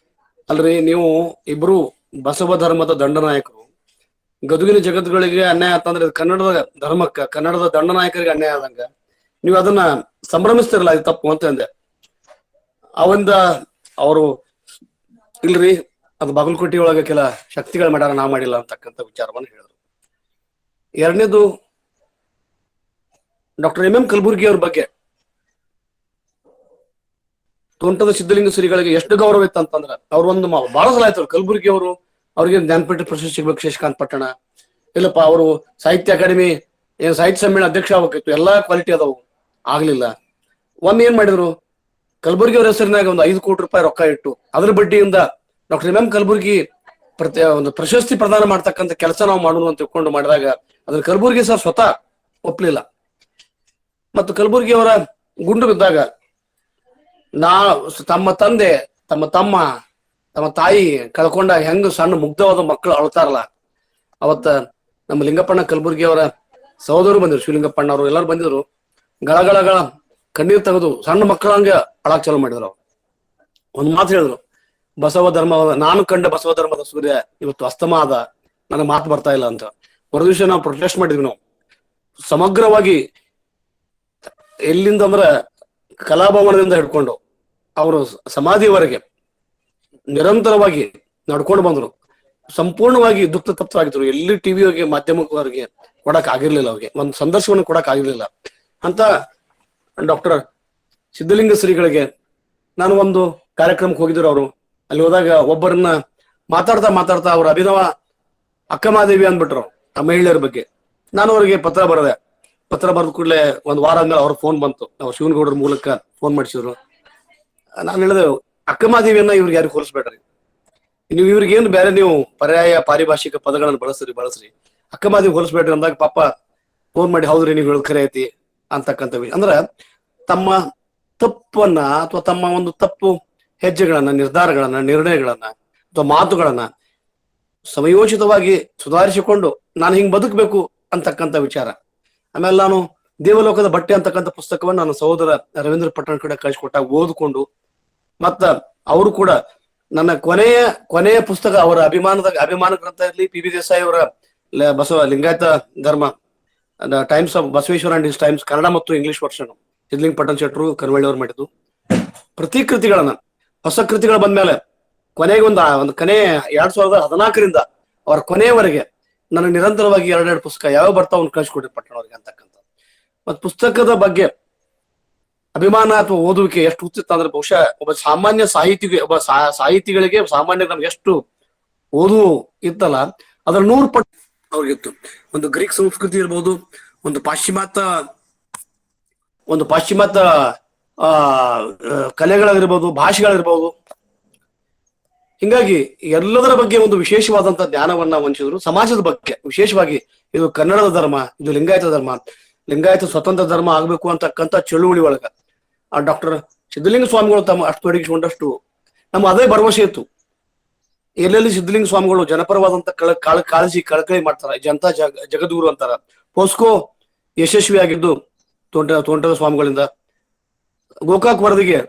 ಅಲ್ರಿ ನೀವು ಇಬ್ರು ಬಸವ ಧರ್ಮದ ದಂಡನಾಯಕರು, ಗದುಗಿನ ಜಗದ್ಗಳಿಗೆ ಅನ್ಯಾಯ ಅಂತಂದ್ರೆ ಕನ್ನಡದ ಧರ್ಮಕ್ಕ, ಕನ್ನಡದ ದಂಡನಾಯಕರಿಗೆ ಅನ್ಯಾಯ ಆದಂಗ ನೀವು ಅದನ್ನ ಸಂಭ್ರಮಿಸ್ತಿರಲ್ಲ, ಇದು ತಪ್ಪು ಅಂತ ಅಂದೆ. ಅವಂದ ಅವರು ಇಲ್ರಿ, ಅದು ಬಾಗಲಕೋಟೆ ಒಳಗೆ ಕೆಲ ಶಕ್ತಿಗಳು ಮಾಡ್ಯಾರ, ನಾ ಮಾಡಿಲ್ಲ ಅಂತಕ್ಕಂಥ ವಿಚಾರವನ್ನು ಹೇಳಿದ್ರು. ಎರಡನೇದು ಡಾಕ್ಟರ್ ಎಂ ಕಲಬುರ್ಗಿ ಅವ್ರ ಬಗ್ಗೆ ತೋಂಟದ ಸಿದ್ಧಲಿಂಗ ಶ್ರೀಗಳಿಗೆ ಎಷ್ಟು ಗೌರವ ಇತ್ತು ಅಂತಂದ್ರ, ಅವ್ರ ಒಂದು ಬಹಳ ಸಲ ಆಯ್ತು ಕಲಬುರ್ಗಿ ಅವರು, ಅವ್ರಿಗೆ ಜ್ಞಾನಪೀಠ ಪ್ರಶಸ್ತಿ ಸಿಗ್ಬೇಕು, ಶಶಿಕಾಂತ್ ಪಟ್ಟಣ ಇಲ್ಲಪ್ಪ, ಅವರು ಸಾಹಿತ್ಯ ಅಕಾಡೆಮಿ ಏನ್ ಸಾಹಿತ್ಯ ಸಮ್ಮೇಳನ ಅಧ್ಯಕ್ಷ ಆಗ್ಬೇಕಿತ್ತು, ಎಲ್ಲಾ ಕ್ವಾಲಿಟಿ ಅದಾವು, ಆಗ್ಲಿಲ್ಲ. ಒಮ್ಮೆ ಏನ್ ಮಾಡಿದ್ರು, ಕಲಬುರ್ಗಿ ಅವ್ರ ಹೆಸರಿನಾಗ ಒಂದು 5 ಕೋಟಿ ರೂಪಾಯಿ ರೊಕ್ಕ ಇಟ್ಟು ಅದ್ರ ಬಡ್ಡಿಯಿಂದ ಡಾಕ್ಟರ್ ಎಂ ಕಲಬುರ್ಗಿ ಒಂದು ಪ್ರಶಸ್ತಿ ಪ್ರದಾನ ಮಾಡ್ತಕ್ಕಂಥ ಕೆಲಸ ನಾವು ಮಾಡೋಣ ಅಂತ ತಿಳ್ಕೊಂಡು ಮಾಡಿದಾಗ ಅದ್ರ ಕಲಬುರ್ಗಿ ಸರ್ ಸ್ವತಃ ಒಪ್ಲಿಲ್ಲ. ಮತ್ತು ಕಲಬುರ್ಗಿ ಅವರ ಗುಂಡು ಬಿದ್ದಾಗ ತಮ್ಮ ತಂದೆ, ತಮ್ಮ ತಮ್ಮ, ತಮ್ಮ ತಾಯಿ ಕಳ್ಕೊಂಡಾಗ ಹೆಂಗ ಸಣ್ಣ ಮುಗ್ಧವಾದ ಮಕ್ಕಳು ಅಳ್ತಾರಲ್ಲ, ಅವತ್ತ ನಮ್ಮ ಲಿಂಗಪ್ಪಣ್ಣ ಕಲಬುರ್ಗಿ ಅವರ ಸಹೋದರರು ಬಂದಿದ್ರು, ಶಿವಲಿಂಗಪ್ಪಣ್ಣ ಅವರು ಎಲ್ಲರೂ ಬಂದಿದ್ರು. ಗಳಗಳ ಕಣ್ಣೀರ್ ತೆಗೆದು ಸಣ್ಣ ಮಕ್ಕಳಂಗೆ ಅಳಾಕ್ ಚಾಲು ಮಾಡಿದ್ರು. ಅವ್ರು ಒಂದ್ ಮಾತು ಹೇಳಿದ್ರು, ಬಸವ ಧರ್ಮವಾದ, ನಾನು ಕಂಡ ಬಸವ ಧರ್ಮದ ಸೂರ್ಯ ಇವತ್ತು ಅಸ್ತಮ ಆದ, ನನಗೆ ಮಾತು ಬರ್ತಾ ಇಲ್ಲ ಅಂತ. ಮರುದಿವಸ ನಾವು ಪ್ರೊಟೆಸ್ಟ್ ಮಾಡಿದ್ವಿ. ನಾವು ಸಮಗ್ರವಾಗಿ ಎಲ್ಲಿಂದ ಅಂದ್ರ ಕಲಾಭವನದಿಂದ ಹಿಡ್ಕೊಂಡು ಅವರು ಸಮಾಧಿಯವರೆಗೆ ನಿರಂತರವಾಗಿ ನಡ್ಕೊಂಡು ಬಂದ್ರು. ಸಂಪೂರ್ಣವಾಗಿ ದುಃಖ ತಪ್ತರಾಗಿದ್ರು. ಎಲ್ಲಿ ಟಿವಿಯವರಿಗೆ, ಮಾಧ್ಯಮದವರಿಗೆ ಕೊಡಕ್ ಆಗಿರ್ಲಿಲ್ಲ, ಅವ್ರಿಗೆ ಒಂದು ಸಂದರ್ಶನವನ್ನು ಕೊಡಕ್ ಆಗಿರ್ಲಿಲ್ಲ ಅಂತ ಡಾಕ್ಟರ್ ಸಿದ್ಧಲಿಂಗ ಶ್ರೀಗಳಿಗೆ ನಾನು ಒಂದು ಕಾರ್ಯಕ್ರಮಕ್ಕೆ ಹೋಗಿದ್ರು. ಅವರು ಅಲ್ಲಿ ಹೋದಾಗ ಒಬ್ಬರನ್ನ ಮಾತಾಡ್ತಾ ಅವ್ರ ಅಭಿನವ ಅಕ್ಕಮಾದೇವಿ ಅಂದ್ಬಿಟ್ರು ಆ ಮಹಿಳೆಯರ ಬಗ್ಗೆ. ನಾನು ಅವ್ರಿಗೆ ಪತ್ರ ಬರೆದ ಕೂಡಲೇ ಒಂದ್ ವಾರ ಆದ್ಮೇಲೆ ಅವ್ರ ಫೋನ್ ಬಂತು, ಅವ್ರು ಶಿವನಗೌಡರ ಮೂಲಕ ಫೋನ್ ಮಾಡಿಸಿದ್ರು. ನಾನು ಹೇಳಿದೆ, ಅಕ್ಕಮಾದೇವಿಯನ್ನ ಇವ್ರಿಗೆ ಯಾರು ಹೋಲಿಸ್ಬೇಡ್ರಿ, ನೀವು ಇವ್ರಿಗೇನು ಬೇರೆ ನೀವು ಪರ್ಯಾಯ ಪಾರಿಭಾಷಿಕ ಪದಗಳನ್ನು ಬಳಸ್ರಿ, ಅಕ್ಕಮಾದೇವಿ ಹೋಲಿಸ್ಬೇಡ್ರಿ ಅಂದಾಗ ಪಾಪ ಫೋನ್ ಮಾಡಿ, ಹೌದ್ರಿ ನೀವು ಹೇಳೋದು ಖರೆ ಐತಿ ಅಂತಕ್ಕಂಥ ವಿಷಯ. ಅಂದ್ರ ತಮ್ಮ ತಪ್ಪನ್ನ ಅಥವಾ ತಮ್ಮ ಒಂದು ತಪ್ಪು ಹೆಜ್ಜೆಗಳನ್ನ, ನಿರ್ಧಾರಗಳನ್ನ, ನಿರ್ಣಯಗಳನ್ನ ಅಥವಾ ಮಾತುಗಳನ್ನ ಸಮಯೋಚಿತವಾಗಿ ಸುಧಾರಿಸಿಕೊಂಡು ನಾನು ಹಿಂಗ್ ಬದುಕಬೇಕು ಅಂತಕ್ಕಂಥ ವಿಚಾರ. ಆಮೇಲೆ ನಾನು ದೇವಲೋಕದ ಬಟ್ಟೆ ಅಂತಕ್ಕಂಥ ಪುಸ್ತಕವನ್ನು ನನ್ನ ಸಹೋದರ ರವೀಂದ್ರ ಪಟ್ಟಣ ಕಡೆ ಕಳಿಸ್ಕೊಟ್ಟಾಗ ಓದ್ಕೊಂಡು, ಮತ್ತ ಅವರು ಕೂಡ ನನ್ನ ಕೊನೆಯ ಪುಸ್ತಕ, ಅವರ ಅಭಿಮಾನ ಗ್ರಂಥ ಇರಲಿ, ಪಿ ಬಿ ದೇಸಾಯಿ ಅವರ ಬಸವ ಲಿಂಗಾಯತ ಧರ್ಮ, times of Basaveshwara and his times Kannada ಮತ್ತು ಇಂಗ್ಲಿಷ್ ವರ್ಷನ್, ಸಿದ್ಲಿಂಗ್ ಪಟ್ಟಣ ಶೆಟ್ರು ಕನ್ವಳ್ಳಿ ಅವ್ರು ಮಾಡಿದ್ದು. ಪ್ರತಿ ಕೃತಿಗಳನ್ನ, ಹೊಸ ಕೃತಿಗಳು ಬಂದ್ಮೇಲೆ ಕೊನೆಗೆ ಒಂದು ಕೊನೆ 2014ರಿಂದ ಅವರ ಕೊನೆಯವರೆಗೆ ನನ್ನ ನಿರಂತರವಾಗಿ 2 ಪುಸ್ತಕ ಯಾವ ಬರ್ತಾವ ಅವ್ನು ಕಳಿಸ್ಕೊಡ್ರಿ ಪಟ್ಟಣವ್ರಿಗೆ ಅಂತಕ್ಕಂಥ. ಮತ್ ಪುಸ್ತಕದ ಬಗ್ಗೆ ಅಭಿಮಾನ ಅಥವಾ ಓದುವಿಕೆ ಎಷ್ಟು ಹುಚ್ಚಿತ್ತು ಅಂದ್ರೆ, ಬಹುಶಃ ಒಬ್ಬ ಸಾಮಾನ್ಯ ಸಾಹಿತಿಗಳಿಗೆ ಸಾಮಾನ್ಯ ನಮ್ಗೆ ಎಷ್ಟು ಓದು ಇತ್ತಲ್ಲ ಅದ್ರ 100 ಪಟ್ಟು ಅವ್ರಿಗಿತ್ತು. ಒಂದು ಗ್ರೀಕ್ ಸಂಸ್ಕೃತಿ ಇರ್ಬೋದು, ಒಂದು ಪಾಶ್ಚಿಮಾತ್ಯ ಕಲೆಗಳಿರ್ಬೋದು, ಭಾಷೆಗಳಿರ್ಬೋದು. ಹಿಂಗಾಗಿ ಎಲ್ಲದರ ಬಗ್ಗೆ ಒಂದು ವಿಶೇಷವಾದಂತಹ ಜ್ಞಾನವನ್ನ ವಂಚಿಸಿದ್ರು. ಸಮಾಜದ ಬಗ್ಗೆ ವಿಶೇಷವಾಗಿ ಇದು ಕನ್ನಡದ ಧರ್ಮ, ಇದು ಲಿಂಗಾಯತ ಧರ್ಮ, ಲಿಂಗಾಯತ ಸ್ವತಂತ್ರ ಧರ್ಮ ಆಗ್ಬೇಕು ಅಂತಕ್ಕಂಥ ಚಳುವಳಿ ಒಳಗ ಆ ಡಾಕ್ಟರ್ ಸಿದ್ಧಲಿಂಗ ಸ್ವಾಮಿಗಳು ತಮ್ಮ ಅಷ್ಟು ತೊಡಗಿಸಿಕೊಂಡಷ್ಟು ನಮ್ಮ ಅದೇ ಭರವಸೆ ಇತ್ತು. ಎಲ್ಲೆಲ್ಲಿ ಸಿದ್ಧಲಿಂಗ ಸ್ವಾಮಿಗಳು ಜನಪರವಾದಂತ ಕಾಳಜಿ ಕಳಕಳಿ ಮಾಡ್ತಾರ, ಜನತಾ ಜಗದ್ಗುರು ಅಂತಾರ. ಪೋಸ್ಕೋ ಯಶಸ್ವಿಯಾಗಿದ್ದು ತೋಂಟದ ಸ್ವಾಮಿಗಳಿಂದ. ಗೋಕಾಕ್ ವರದಿಗೆ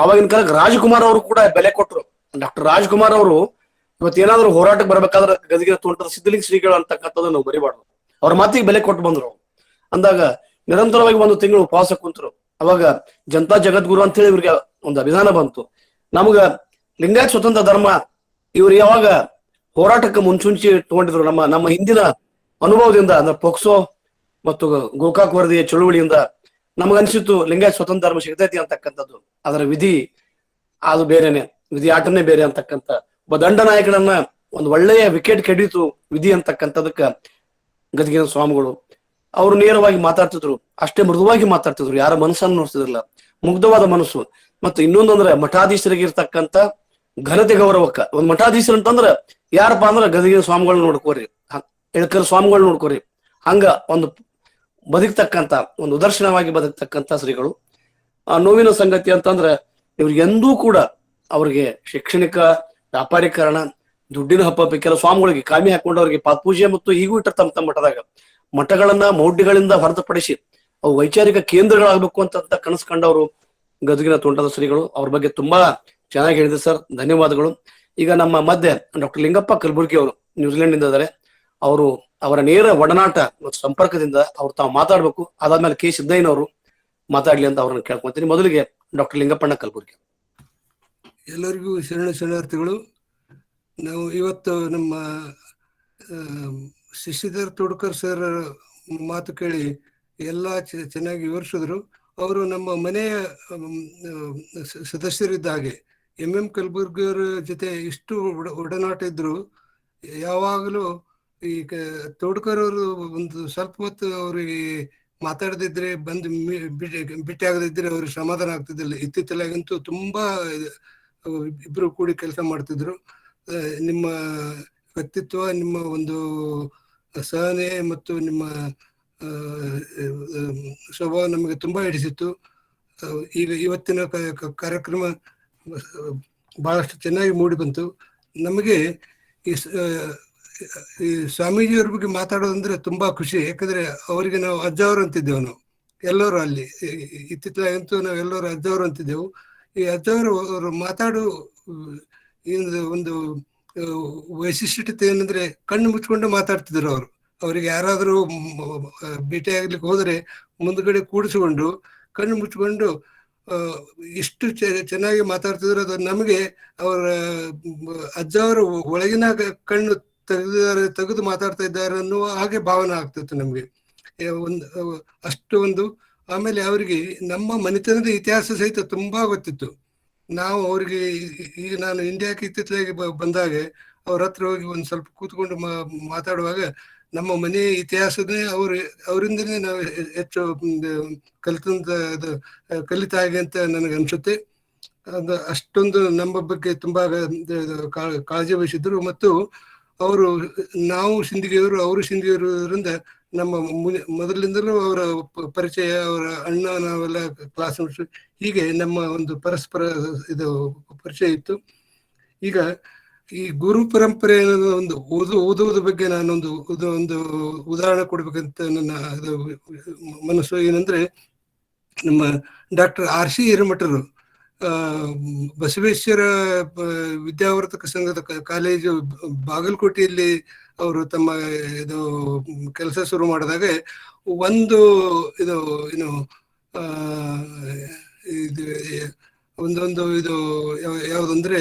ಆವಾಗಿನ ಕಾಲಕ್ಕೆ ರಾಜ್ಕುಮಾರ್ ಅವರು ಕೂಡ ಬೆಲೆ ಕೊಟ್ಟರು. ಡಾಕ್ಟರ್ ರಾಜ್ಕುಮಾರ್ ಅವರು ಇವತ್ತೇನಾದ್ರೂ ಹೋರಾಟಕ್ಕೆ ಬರ್ಬೇಕಾದ್ರೆ ಗದಗಿನ ತೋಂಟದ ಸಿದ್ಧಲಿಂಗ ಶ್ರೀಗಳು ಅಂತಕ್ಕಂಥದ್ದು ನಾವು ಬರಿಬಾರ್ದು. ಅವ್ರ ಮಾತಿಗೆ ಬೆಲೆ ಕೊಟ್ಟು ಬಂದ್ರು. ಅಂದಾಗ ನಿರಂತರವಾಗಿ 1 ತಿಂಗಳು ಉಪವಾಸ ಕುಂತರು. ಅವಾಗ ಜನತಾ ಜಗದ್ಗುರು ಅಂತ ಹೇಳಿ ಇವ್ರಿಗೆ ಒಂದು ಅಭಿಧಾನ ಬಂತು. ನಮ್ಗ ಲಿಂಗಾಯತ್ ಸ್ವತಂತ್ರ ಧರ್ಮ ಇವ್ರು ಯಾವಾಗ ಹೋರಾಟಕ್ಕೆ ಮುಂಚೂಣಿ ತಗೊಂಡಿದ್ರು, ನಮ್ಮ ಹಿಂದಿನ ಅನುಭವದಿಂದ, ಅಂದ್ರೆ ಪೋಕ್ಸೋ ಮತ್ತು ಗೋಕಾಕ್ ವರದಿಯ ಚಳುವಳಿಯಿಂದ ನಮಗನ್ಸಿತ್ತು ಲಿಂಗಾಯತ್ ಸ್ವತಂತ್ರ ಧರ್ಮ ಸಿಗ್ತೈತಿ ಅಂತಕ್ಕಂಥದ್ದು. ಅದರ ವಿಧಿ ಅದು ಬೇರೆನೆ, ವಿಧಿ ಆಟನೇ ಬೇರೆ ಅಂತಕ್ಕಂಥ ಒಬ್ಬ ದಂಡ ನಾಯಕನನ್ನ ಒಂದು ಒಳ್ಳೆಯ ವಿಕೆಟ್ ಕೆಡೀತು ವಿಧಿ ಅಂತಕ್ಕಂಥದಕ್ಕ ಗದಗಿನ ಸ್ವಾಮಿಗಳು ಅವರು ನೇರವಾಗಿ ಮಾತಾಡ್ತಿದ್ರು. ಅಷ್ಟೇ ಮೃದುವಾಗಿ ಮಾತಾಡ್ತಿದ್ರು, ಯಾರ ಮನಸ್ಸನ್ನು ನೋಡ್ತಿದ್ರಲ್ಲ, ಮುಗ್ಧವಾದ ಮನಸ್ಸು. ಮತ್ತು ಇನ್ನೊಂದಂದ್ರೆ ಮಠಾಧೀಶರಿಗೆ ಇರ್ತಕ್ಕಂಥ ಘನತೆ ಗೌರವಕ್ಕ. ಒಂದ್ ಮಠಾಧೀಶರು ಅಂತಂದ್ರ ಯಾರಪ್ಪ ಅಂದ್ರ ಗದಗಿನ ಸ್ವಾಮಿಗಳು ನೋಡ್ಕೋರಿ, ಇಳಕರ್ ಸ್ವಾಮಿಗಳು ನೋಡ್ಕೋರಿ. ಹಂಗ ಒಂದು ಬದುಕ್ತಕ್ಕಂಥ ಒಂದು ಉದರ್ಶನವಾಗಿ ಬದುಕ್ತಕ್ಕಂಥ ಶ್ರೀಗಳು. ಆ ನೋವಿನ ಸಂಗತಿ ಅಂತಂದ್ರೆ ಇವ್ರಿಗೆಂದೂ ಕೂಡ ಅವ್ರಿಗೆ ಶೈಕ್ಷಣಿಕ ವ್ಯಾಪಾರೀಕರಣ, ದುಡ್ಡಿನ ಹಬ್ಬ ಕೆಲ ಸ್ವಾಮಿಗಳಿಗೆ ಕಾಮಿ ಹಾಕೊಂಡು ಅವ್ರಿಗೆ ಪಾತ್ಪೂಜೆ ಮತ್ತು ಈಗೂ ಇಟ್ಟ ತಮ್ಮ ಮಠದಾಗ ಮಠಗಳನ್ನ ಮೌಢ್ಯಗಳಿಂದ ಹೊರತುಪಡಿಸಿ ಅವು ವೈಚಾರಿಕ ಕೇಂದ್ರಗಳಾಗಬೇಕು ಅಂತ ಕನಸು ಕಂಡವರು ಗದಗಿನ ತೋಂಟದ ಶ್ರೀಗಳು. ಅವ್ರ ಬಗ್ಗೆ ತುಂಬಾ ಚೆನ್ನಾಗಿ ಹೇಳಿದೆ ಸರ್, ಧನ್ಯವಾದಗಳು. ಈಗ ನಮ್ಮ ಮಧ್ಯೆ ಡಾಕ್ಟರ್ ಲಿಂಗಪ್ಪ ಕಲಬುರ್ಗಿ ಅವರು ನ್ಯೂಜಿಲೆಂಡ್ ಇಂದ ಇದ್ದಾರೆ. ಅವರು ಅವರ ನೇರ ಒಡನಾಟ ಮತ್ತು ಸಂಪರ್ಕದಿಂದ ಅವ್ರು ತಾವು ಮಾತಾಡ್ಬೇಕು. ಅದಾದ್ಮೇಲೆ ಕೆ ಸಿದ್ದಯ್ಯನವರು ಮಾತಾಡ್ಲಿ ಅಂತ ಅವ್ರನ್ನ ಕೇಳ್ಕೊಂತೀನಿ. ಮೊದಲಿಗೆ ಡಾಕ್ಟರ್ ಲಿಂಗಪ್ಪಣ್ಣ ಕಲಬುರ್ಗಿ. ಎಲ್ಲರಿಗೂ ಶರಣಾರ್ಥಿಗಳು. ನಾವು ಇವತ್ತು ನಮ್ಮ ಶಶಿಧರ್ ತೋಡ್ಕರ್ ಸರ್ ಮಾತು ಕೇಳಿ ಎಲ್ಲ ಚೆನ್ನಾಗಿ ವಿವರಿಸಿದ್ರು. ಅವರು ನಮ್ಮ ಮನೆಯ ಸದಸ್ಯರಿದ್ದ ಹಾಗೆ. ಎಂ ಕಲಬುರ್ಗಿಯವರ ಜೊತೆ ಇಷ್ಟು ಒಡನಾಟ ಇದ್ರು. ಯಾವಾಗಲೂ ಈ ತೋಡ್ಕರ್ ಅವರು ಒಂದು ಸ್ವಲ್ಪ ಹೊತ್ತು ಅವರಿಗೆ ಮಾತಾಡದಿದ್ರೆ ಬಂದು ಭೇಟಿ ಆಗದಿದ್ರೆ ಅವ್ರಿಗೆ ಸಮಾಧಾನ ಆಗ್ತಿದ್ದಿಲ್ಲ. ಇತ್ತಿತ್ತಲಾಗಂತೂ ತುಂಬಾ ಇಬ್ರು ಕೂಡಿ ಕೆಲಸ ಮಾಡ್ತಿದ್ರು. ನಿಮ್ಮ ವ್ಯಕ್ತಿತ್ವ, ನಿಮ್ಮ ಒಂದು ಸಹನೆ ಮತ್ತು ನಿಮ್ಮ ಸ್ವಭಾವ ನಮಗೆ ತುಂಬಾ ಹಿಡಿಸಿತ್ತು. ಈಗ ಇವತ್ತಿನ ಕಾರ್ಯಕ್ರಮ ಬಹಳಷ್ಟು ಚೆನ್ನಾಗಿ ಮೂಡಿ ಬಂತು. ನಮಗೆ ಈ ಸ್ವಾಮೀಜಿಯವ್ರ ಬಗ್ಗೆ ಮಾತಾಡೋದಂದ್ರೆ ತುಂಬಾ ಖುಷಿ. ಯಾಕಂದ್ರೆ ಅವರಿಗೆ ನಾವು ಅಜ್ಜವರು ಅಂತಿದ್ದೆವು. ನಾವು ಎಲ್ಲರೂ ಅಲ್ಲಿ ಇತ್ತಿತ್ತಲಾಗಂತೂ ನಾವು ಎಲ್ಲರೂ ಅಜ್ಜವರು ಅಂತಿದ್ದೆವು. ಈ ಅಜ್ಜವರು ಅವರು ಮಾತಾಡೋ ಒಂದು ವೈಶಿಷ್ಟ್ಯತೆ ಏನಂದ್ರೆ ಕಣ್ಣು ಮುಚ್ಕೊಂಡು ಮಾತಾಡ್ತಿದ್ರು ಅವರು. ಅವ್ರಿಗೆ ಯಾರಾದ್ರೂ ಭೇಟಿ ಆಗ್ಲಿಕ್ಕೆ ಹೋದ್ರೆ ಮುಂದ್ಗಡೆ ಕೂಡಿಸಿಕೊಂಡು ಕಣ್ಣು ಮುಚ್ಕೊಂಡು ಇಷ್ಟು ಚೆನ್ನಾಗಿ ಮಾತಾಡ್ತಿದ್ರು. ಅದು ನಮಗೆ ಅವರ ಅಜ್ಜವರು ಒಳಗಿನ ಕಣ್ಣು ತೆಗೆದು ಮಾತಾಡ್ತಾ ಇದ್ದಾರೆ ಅನ್ನುವ ಹಾಗೆ ಭಾವನೆ ಆಗ್ತಿತ್ತು ನಮ್ಗೆ. ಅಷ್ಟು ಒಂದು. ಆಮೇಲೆ ಅವರಿಗೆ ನಮ್ಮ ಮನೆತನದ ಇತಿಹಾಸ ಸಹಿತ ತುಂಬಾ ಗೊತ್ತಿತ್ತು. ನಾವು ಅವ್ರಿಗೆ ಈಗ ನಾನು ಇಂಡಿಯಾಕ್ಕೆ ಇತ್ತಿತ್ತಲಾಗಿ ಬಂದಾಗ ಅವ್ರ ಹತ್ರ ಹೋಗಿ ಒಂದ್ ಸ್ವಲ್ಪ ಕೂತ್ಕೊಂಡು ಮಾತಾಡುವಾಗ ನಮ್ಮ ಮನೆಯ ಇತಿಹಾಸನೇ ಅವರಿಂದನೇ ನಾವು ಹೆಚ್ಚು ಕಲಿತ ಹಾಗೆ ಅಂತ ನನಗೆ ಅನ್ಸುತ್ತೆ. ಅಷ್ಟೊಂದು ನಮ್ಮ ಬಗ್ಗೆ ತುಂಬಾ ಕಾಳಜಿ ವಹಿಸಿದ್ರು. ಮತ್ತು ಅವರು ನಾವು ಸಿಂಧಿಗೆಯವರು, ಅವರು ಸಿಂಧಿಗೆಯವರಿಂದ ನಮ್ಮ ಮೊದಲಿಂದಲೂ ಅವರ ಪರಿಚಯ, ಅವರ ಅಣ್ಣ, ನಾವೆಲ್ಲ ಕ್ಲಾಸ್ಮೇಟ್ಸ್, ಹೀಗೆ ನಮ್ಮ ಒಂದು ಪರಸ್ಪರ ಇದು ಪರಿಚಯ ಇತ್ತು. ಈಗ ಈ ಗುರು ಪರಂಪರೆ ಒಂದು ಓದುವುದ ಬಗ್ಗೆ ನಾನೊಂದು ಒಂದು ಉದಾಹರಣೆ ಕೊಡ್ಬೇಕಂತ ನನ್ನ ಮನಸ್ಸು. ಏನಂದ್ರೆ, ನಮ್ಮ ಡಾಕ್ಟರ್ R.C. ಹಿರೇಮಠರು ಬಸವೇಶ್ವರ ವಿದ್ಯಾವರ್ಧಕ ಸಂಘದ ಕಾಲೇಜು ಬಾಗಲಕೋಟೆಯಲ್ಲಿ ಅವರು ತಮ್ಮ ಇದು ಕೆಲಸ ಶುರು ಮಾಡಿದಾಗ ಒಂದು ಇದು ಏನು ಇದು ಒಂದೊಂದು ಇದು ಯಾವುದಂದ್ರೆ,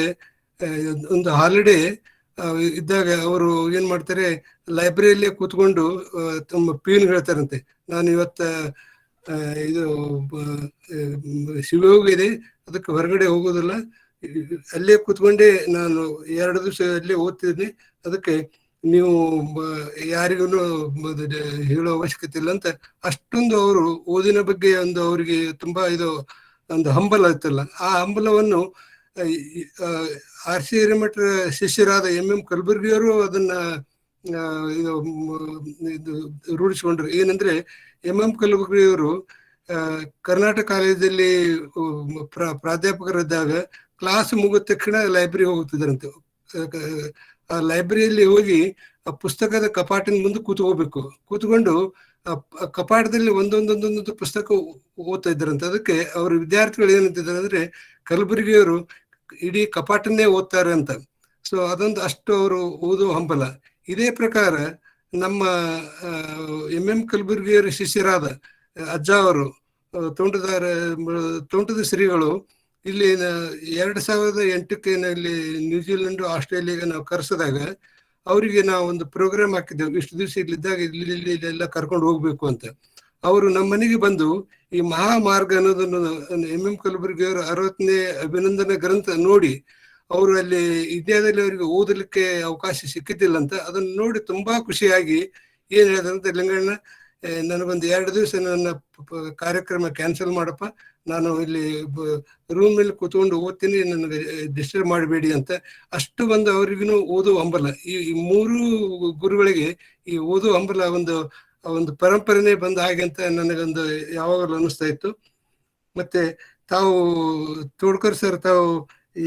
ಒಂದು ಹಾಲಿಡೇ ಇದ್ದಾಗ ಅವರು ಏನ್ ಮಾಡ್ತಾರೆ, ಲೈಬ್ರರಿಯಲ್ಲೇ ಕೂತ್ಕೊಂಡು ತಮ್ಮ ಪ್ಯೂನ್ ಹೇಳ್ತಾರಂತೆ, ನಾನು ಇವತ್ತ ಇದು ಶಿವಯೋಗ ಇದೆ, ಅದಕ್ಕೆ ಹೊರಗಡೆ ಹೋಗೋದಿಲ್ಲ, ಅಲ್ಲೇ ಕೂತ್ಕೊಂಡೆ ನಾನು 2 ದಿವಸ ಅಲ್ಲೇ ಓದ್ತಿದ್ದೀನಿ, ಅದಕ್ಕೆ ನೀವು ಯಾರಿಗೂ ಹೇಳೋ ಅವಶ್ಯಕತೆ ಇಲ್ಲ ಅಂತ. ಅಷ್ಟೊಂದು ಅವರು ಓದಿನ ಬಗ್ಗೆ ಒಂದು ಅವರಿಗೆ ತುಂಬಾ ಇದು ಒಂದು ಹಂಬಲ ಇತ್ತಲ್ಲ. ಆ ಹಂಬಲವನ್ನು R.C. ಹಿರೇಮಠರ ಶಿಷ್ಯರಾದ ಎಂ ಕಲಬುರ್ಗಿಯವರು ಅದನ್ನ ಇದು ರೂಢಿಸಿಕೊಂಡ್ರು. ಏನಂದ್ರೆ, ಎಂ ಕಲಬುರ್ಗಿಯವರು ಕರ್ನಾಟಕ ಕಾಲೇಜಲ್ಲಿ ಪ್ರಾಧ್ಯಾಪಕರಿದ್ದಾಗ ಕ್ಲಾಸ್ ಮುಗಿದ ತಕ್ಷಣ ಲೈಬ್ರರಿ ಹೋಗ್ತಿದ್ರಂತೆ. ಆ ಲೈಬ್ರರಿಯಲ್ಲಿ ಹೋಗಿ ಆ ಪುಸ್ತಕದ ಕಪಾಟಿನ ಮುಂದೆ ಕೂತ್ಕೋಬೇಕು. ಕೂತ್ಕೊಂಡು ಆ ಕಪಾಟದಲ್ಲಿ ಒಂದೊಂದೊಂದೊಂದು ಪುಸ್ತಕ ಓದ್ತಾ ಇದ್ದಾರಂತೆ. ಅದಕ್ಕೆ ಅವ್ರ ವಿದ್ಯಾರ್ಥಿಗಳು ಏನಂತಿದ್ದಾರೆ ಅಂದ್ರೆ ಕಲಬುರಗಿಯವರು ಇಡೀ ಕಪಾಟನ್ನೇ ಓದ್ತಾರೆ ಅಂತ. ಸೊ ಅದೊಂದು ಅಷ್ಟು ಅವರು ಓದುವ ಹಂಬಲ. ಇದೇ ಪ್ರಕಾರ ನಮ್ಮ ಎಂ ಕಲಬುರ್ಗಿಯವರ ಶಿಷ್ಯರಾದ ಅಜ್ಜ ಅವರು ತೋಂಟದ ಶ್ರೀಗಳು ಇಲ್ಲಿ 2008ಕ್ಕೆ ಇಲ್ಲಿ ನ್ಯೂಜಿಲೆಂಡ್ ಆಸ್ಟ್ರೇಲಿಯಾಗೆ ನಾವು ಕರೆಸಿದಾಗ ಅವರಿಗೆ ನಾವು ಒಂದು ಪ್ರೋಗ್ರಾಮ್ ಹಾಕಿದ್ದೆವು. ಇಷ್ಟು ದಿವಸ ಇಲ್ಲಿದ್ದಾಗ ಇಲ್ಲೆಲ್ಲ ಕರ್ಕೊಂಡು ಹೋಗ್ಬೇಕು ಅಂತ. ಅವರು ನಮ್ಮ ಮನೆಗೆ ಬಂದು ಈ ಮಹಾಮಾರ್ಗ ಅನ್ನೋದನ್ನು ಎಂ ಕಲಬುರ್ಗಿಯವರ 60ನೇ ಅಭಿನಂದನಾ ಗ್ರಂಥ ನೋಡಿ ಅವರು ಅಲ್ಲಿ ಇಂಡಿಯಾದಲ್ಲಿ ಅವರಿಗೆ ಓದಲಿಕ್ಕೆ ಅವಕಾಶ ಸಿಕ್ಕಿದ್ದಿಲ್ಲ ಅಂತ. ಅದನ್ನು ನೋಡಿ ತುಂಬಾ ಖುಷಿಯಾಗಿ ಏನ್ ಹೇಳಿದಂತೆ, ಲಿಂಗಣ್ಣ ನನಗೊಂದು 2 ದಿವಸ ನನ್ನ ಕಾರ್ಯಕ್ರಮ ಕ್ಯಾನ್ಸಲ್ ಮಾಡಪ್ಪ, ನಾನು ಇಲ್ಲಿ ರೂಮ್ ಅಲ್ಲಿ ಕೂತ್ಕೊಂಡು ಓದ್ತೀನಿ, ನನಗೆ ಡಿಸ್ಟರ್ಬ್ ಮಾಡಬೇಡಿ ಅಂತ. ಅಷ್ಟು ಬಂದು ಅವ್ರಿಗೂ ಓದುವ ಹಂಬಲ. ಈ 3 ಗುರುಗಳಿಗೆ ಈ ಓದುವ ಹಂಬಲ ಒಂದು ಪರಂಪರೆನೇ ಬಂದ ಹಾಗೆ ಅಂತ ನನಗೊಂದು ಯಾವಾಗಲೂ ಅನಿಸ್ತಾ ಇತ್ತು. ಮತ್ತೆ ತಾವು ತೋಡ್ಕರ್ ಸರ್, ತಾವು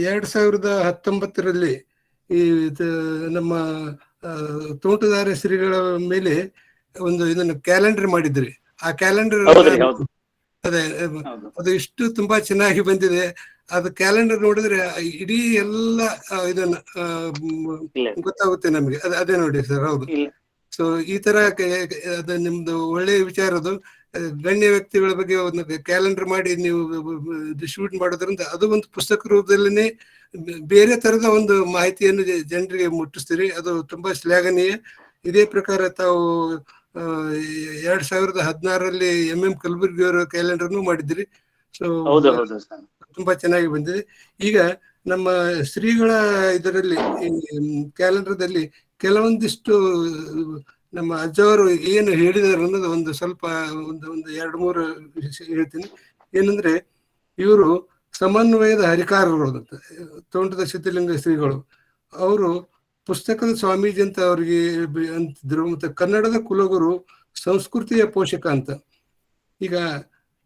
2019ರಲ್ಲಿ ಈ ನಮ್ಮ ತೋಂಟದಾರ್ಯ ಶ್ರೀಗಳ ಮೇಲೆ ಇದನ್ನು ಕ್ಯಾಲೆಂಡರ್ ಮಾಡಿದ್ರಿ. ಆ ಕ್ಯಾಲೆಂಡರ್ ಅದೇ ಅದು ಇಷ್ಟು ತುಂಬಾ ಚೆನ್ನಾಗಿ ಬಂದಿದೆ. ಅದು ಕ್ಯಾಲೆಂಡರ್ ನೋಡಿದ್ರೆ ಇಡೀ ಎಲ್ಲ ಇದನ್ನ ಗೊತ್ತಾಗುತ್ತೆ ನಮ್ಗೆ. ಅದೇ ನೋಡಿ ಸರ್. ಹೌದು. ಸೊ ಈ ತರ ಅದು ನಿಮ್ದು ಒಳ್ಳೆಯ ವಿಚಾರ. ಅದು ಗಣ್ಯ ವ್ಯಕ್ತಿಗಳ ಬಗ್ಗೆ ಒಂದು ಕ್ಯಾಲೆಂಡರ್ ಮಾಡಿ ನೀವು ಡಿಸ್ಟ್ರಿಬ್ಯೂಟ್ ಮಾಡೋದ್ರಿಂದ ಅದು ಒಂದು ಪುಸ್ತಕ ರೂಪದಲ್ಲಿನೇ ಬೇರೆ ತರದ ಒಂದು ಮಾಹಿತಿಯನ್ನು ಜನರಿಗೆ ಮುಟ್ಟಿಸ್ತೀರಿ. ಅದು ತುಂಬಾ ಶ್ಲಾಘನೀಯ. ಇದೇ ಪ್ರಕಾರ ತಾವು 2016ರಲ್ಲಿ ಎಂ ಕಲಬುರ್ಗಿಯವರ ಕ್ಯಾಲೆಂಡರ್ನು ಮಾಡಿದ್ರಿ. ಸೊ ತುಂಬಾ ಚೆನ್ನಾಗಿ ಬಂದಿದೆ. ಈಗ ನಮ್ಮ ಶ್ರೀಗಳ ಇದರಲ್ಲಿ ಕ್ಯಾಲೆಂಡರ್ದಲ್ಲಿ ಕೆಲವೊಂದಿಷ್ಟು ನಮ್ಮ ಅಜ್ಜವರು ಏನು ಹೇಳಿದಾರೆ ಅನ್ನೋದು ಒಂದು ಸ್ವಲ್ಪ ಒಂದು 2-3 ವಿಷಯ ಹೇಳ್ತೀನಿ. ಏನಂದ್ರೆ, ಇವರು ಸಮನ್ವಯದ ಹರಿಕಾರರು ಅಂತ ತೋಂಟದ ಸಿದ್ಧಲಿಂಗ ಶ್ರೀಗಳು. ಅವರು ಪುಸ್ತಕದ ಸ್ವಾಮೀಜಿ ಅಂತ ಅವ್ರಿಗೆ ಅಂತಿದ್ರು. ಮತ್ತೆ ಕನ್ನಡದ ಕುಲಗುರು, ಸಂಸ್ಕೃತಿಯ ಪೋಷಕ ಅಂತ. ಈಗ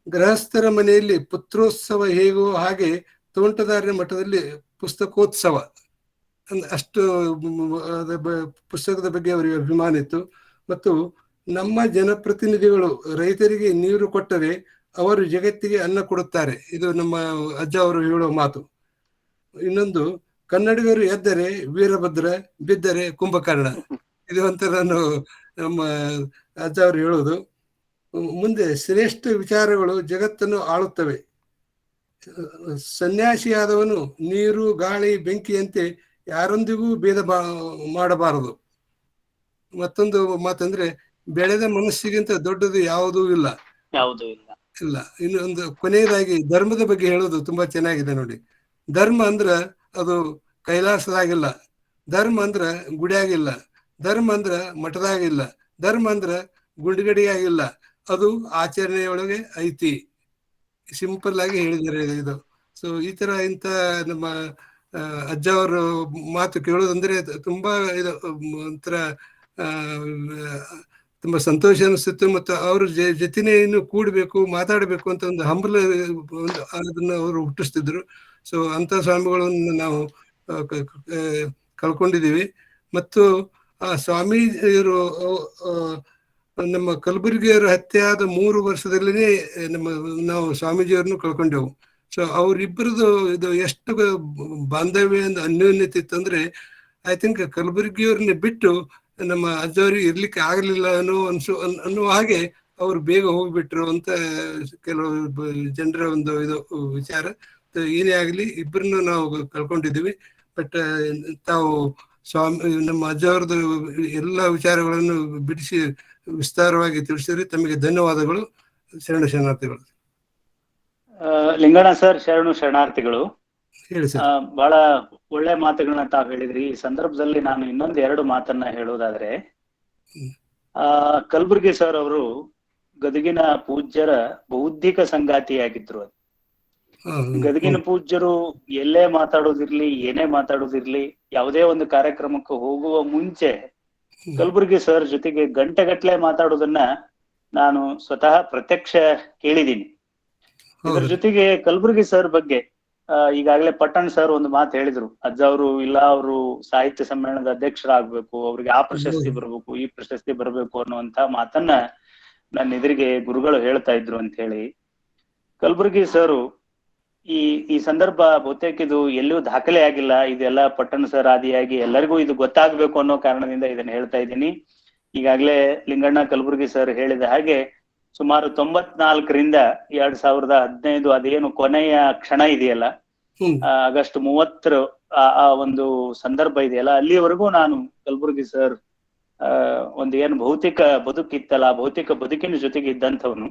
ಗೃಹಸ್ಥರ ಮನೆಯಲ್ಲಿ ಪುತ್ರೋತ್ಸವ ಹೇಗೋ ಹಾಗೆ ತೋಂಟದಾರ್ಯ ಮಠದಲ್ಲಿ ಪುಸ್ತಕೋತ್ಸವ. ಅಷ್ಟು ಪುಸ್ತಕದ ಬಗ್ಗೆ ಅವರಿಗೆ ಅಭಿಮಾನ ಇತ್ತು. ಮತ್ತು ನಮ್ಮ ಜನಪ್ರತಿನಿಧಿಗಳು ರೈತರಿಗೆ ನೀರು ಕೊಟ್ಟರೆ ಅವರು ಜಗತ್ತಿಗೆ ಅನ್ನ ಕೊಡುತ್ತಾರೆ. ಇದು ನಮ್ಮ ಅಜ್ಜ ಅವರು ಹೇಳೋ ಮಾತು. ಇನ್ನೊಂದು, ಕನ್ನಡಿಗರು ಎದ್ದರೆ ವೀರಭದ್ರ, ಬಿದ್ದರೆ ಕುಂಭಕರ್ಣ. ಇದು ಅಂತ ನಮ್ಮ ಅಜ್ಜ ಅವರು ಹೇಳೋದು. ಮುಂದೆ, ಶ್ರೇಷ್ಠ ವಿಚಾರಗಳು ಜಗತ್ತನ್ನು ಆಳುತ್ತವೆ. ಸನ್ಯಾಸಿಯಾದವನು ನೀರು, ಗಾಳಿ, ಬೆಂಕಿಯಂತೆ ಯಾರೊಂದಿಗೂ ಭೇದ ಮಾಡಬಾರದು. ಮತ್ತೊಂದು ಮಾತಂದ್ರೆ, ಬೆಳೆದ ಮನಸ್ಸಿಗಿಂತ ದೊಡ್ಡದು ಯಾವುದೂ ಇಲ್ಲ. ಇನ್ನೊಂದು ಕೊನೆಯದಾಗಿ ಧರ್ಮದ ಬಗ್ಗೆ ಹೇಳೋದು ತುಂಬಾ ಚೆನ್ನಾಗಿದೆ ನೋಡಿ. ಧರ್ಮ ಅಂದ್ರ ಅದು ಕೈಲಾಸದಾಗಿಲ್ಲ, ಧರ್ಮ ಅಂದ್ರ ಗುಡಿಯಾಗಿಲ್ಲ, ಧರ್ಮ ಅಂದ್ರ ಮಠದಾಗಿಲ್ಲ, ಧರ್ಮ ಅಂದ್ರ ಗುಂಡುಗಡಿಯಾಗಿಲ್ಲ, ಅದು ಆಚರಣೆಯೊಳಗೆ ಐತಿ. ಸಿಂಪಲ್ ಆಗಿ ಹೇಳಿದ್ದಾರೆ ಇದು. ಸೊ ಈ ತರ ಇಂಥ ನಮ್ಮ ಅಜ್ಜ ಅವರು ಮಾತು ಕೇಳೋದಂದ್ರೆ ತುಂಬಾ ಇದು ಒಂಥರ ತುಂಬಾ ಸಂತೋಷ ಅನಿಸ್ತಿತ್ತು. ಮತ್ತು ಅವ್ರ ಜೊತೆನೆ ಇನ್ನು ಕೂಡ್ಬೇಕು, ಮಾತಾಡ್ಬೇಕು ಅಂತ ಒಂದು ಹಂಬಲ ಅದನ್ನ ಅವರು ಹುಟ್ಟಿಸ್ತಿದ್ರು. ಸೊ ಅಂತ ಸ್ವಾಮಿಗಳನ್ನು ನಾವು ಕಳ್ಕೊಂಡಿದ್ದೀವಿ. ಮತ್ತು ಆ ಸ್ವಾಮೀಜಿಯವರು ನಮ್ಮ ಕಲಬುರ್ಗಿಯವರು ಹತ್ಯೆ ಆದ 3 ವರ್ಷದಲ್ಲಿನೇ ನಾವು ಸ್ವಾಮೀಜಿಯವ್ರನ್ನು ಕಳ್ಕೊಂಡೆವು. ಸೊ ಅವರಿಬ್ಬರದು ಇದು ಎಷ್ಟು ಬಾಂಧವ್ಯ ಅನ್ಯೋನ್ಯತೆ ಇತ್ತು ಅಂದ್ರೆ, ಐ ಥಿಂಕ್ ಕಲಬುರ್ಗಿಯವ್ರನ್ನ ಬಿಟ್ಟು ನಮ್ಮ ಅಜ್ಜವ್ರಿಗೆ ಇರ್ಲಿಕ್ಕೆ ಆಗ್ಲಿಲ್ಲ ಅನ್ನುವ ಹಾಗೆ ಅವ್ರು ಬೇಗ ಹೋಗ್ಬಿಟ್ರು ಅಂತ ಕೆಲವು ಜನರ ಒಂದು ಇದು ವಿಚಾರ. ಏನೇ ಆಗ್ಲಿ ಇಬ್ಬರನ್ನು ನಾವು ಕಳ್ಕೊಂಡಿದ್ದೀವಿ. ಬಟ್ ತಾವು ನಮ್ಮ ಅಜ್ಜವ್ರದ್ದು ಎಲ್ಲ ವಿಚಾರಗಳನ್ನು ಬಿಡಿಸಿ ವಿಸ್ತಾರವಾಗಿ ತಿಳಿಸಿದ್ರಿ. ತಮಗೆ ಧನ್ಯವಾದಗಳು. ಶರಣಾರ್ಥಿಗಳು. ಲಿಂಗಣ್ಣ ಸರ್, ಶರಣಾರ್ಥಿಗಳು. ಹೇಳಿ ಸರ್. ಬಹಳ ಒಳ್ಳೆ ಮಾತುಗಳನ್ನ ತಾವ್ ಹೇಳಿದ್ರಿ. ಈ ಸಂದರ್ಭದಲ್ಲಿ ನಾನು ಇನ್ನೊಂದು 2 ಮಾತನ್ನ ಹೇಳೋದಾದ್ರೆ, ಕಲಬುರ್ಗಿ ಸರ್ ಅವರು ಗದಗಿನ ಪೂಜ್ಯರ ಬೌದ್ಧಿಕ ಸಂಗಾತಿಯಾಗಿದ್ರು. ಗದಗಿನ ಪೂಜ್ಯರು ಎಲ್ಲೇ ಮಾತಾಡೋದಿರ್ಲಿ, ಏನೇ ಮಾತಾಡೋದಿರ್ಲಿ, ಯಾವುದೇ ಒಂದು ಕಾರ್ಯಕ್ರಮಕ್ಕೆ ಹೋಗುವ ಮುಂಚೆ ಕಲಬುರ್ಗಿ ಸರ್ ಜೊತೆಗೆ ಗಂಟೆಗಟ್ಲೆ ಮಾತಾಡೋದನ್ನ ನಾನು ಸ್ವತಃ ಪ್ರತ್ಯಕ್ಷ ಕೇಳಿದ್ದೀನಿ. ಇದ್ರ ಜೊತೆಗೆ ಕಲಬುರ್ಗಿ ಸರ್ ಬಗ್ಗೆ ಈಗಾಗಲೇ ಪಟ್ಟಣ್ ಸರ್ ಒಂದು ಮಾತು ಹೇಳಿದ್ರು, ಅಜ್ಜ ಅವರು ಇಲ್ಲ ಅವರು ಸಾಹಿತ್ಯ ಸಮ್ಮೇಳನದ ಅಧ್ಯಕ್ಷರಾಗ್ಬೇಕು, ಅವ್ರಿಗೆ ಆ ಪ್ರಶಸ್ತಿ ಬರ್ಬೇಕು, ಈ ಪ್ರಶಸ್ತಿ ಬರ್ಬೇಕು ಅನ್ನುವಂತ ಮಾತನ್ನ ನನ್ನ ಎದುರಿಗೆ ಗುರುಗಳು ಹೇಳ್ತಾ ಇದ್ರು ಅಂತ ಹೇಳಿ. ಕಲಬುರ್ಗಿ ಸರ್ ಈ ಸಂದರ್ಭ ಬಹುತೇಕ ಇದು ಎಲ್ಲಿಯೂ ದಾಖಲೆ ಆಗಿಲ್ಲ. ಇದೆಲ್ಲ ಪಟ್ಟಣ ಸರ್ ಆದಿಯಾಗಿ ಎಲ್ಲರಿಗೂ ಇದು ಗೊತ್ತಾಗ್ಬೇಕು ಅನ್ನೋ ಕಾರಣದಿಂದ ಇದನ್ನ ಹೇಳ್ತಾ ಇದ್ದೀನಿ. ಈಗಾಗಲೇ ಲಿಂಗಣ್ಣ ಕಲಬುರ್ಗಿ ಸರ್ ಹೇಳಿದ ಹಾಗೆ ಸುಮಾರು 94ರಿಂದ 2015 ಅದೇನು ಕೊನೆಯ ಕ್ಷಣ ಇದೆಯಲ್ಲ, ಆಗಸ್ಟ್ 30 ಆ ಒಂದು ಸಂದರ್ಭ ಇದೆಯಲ್ಲ, ಅಲ್ಲಿವರೆಗೂ ನಾನು ಕಲಬುರ್ಗಿ ಸರ್ ಒಂದು ಏನು ಭೌತಿಕ ಬದುಕಿತ್ತಲ್ಲ, ಭೌತಿಕ ಬದುಕಿನ ಜೊತೆಗೆ ಇದ್ದಂಥವನು.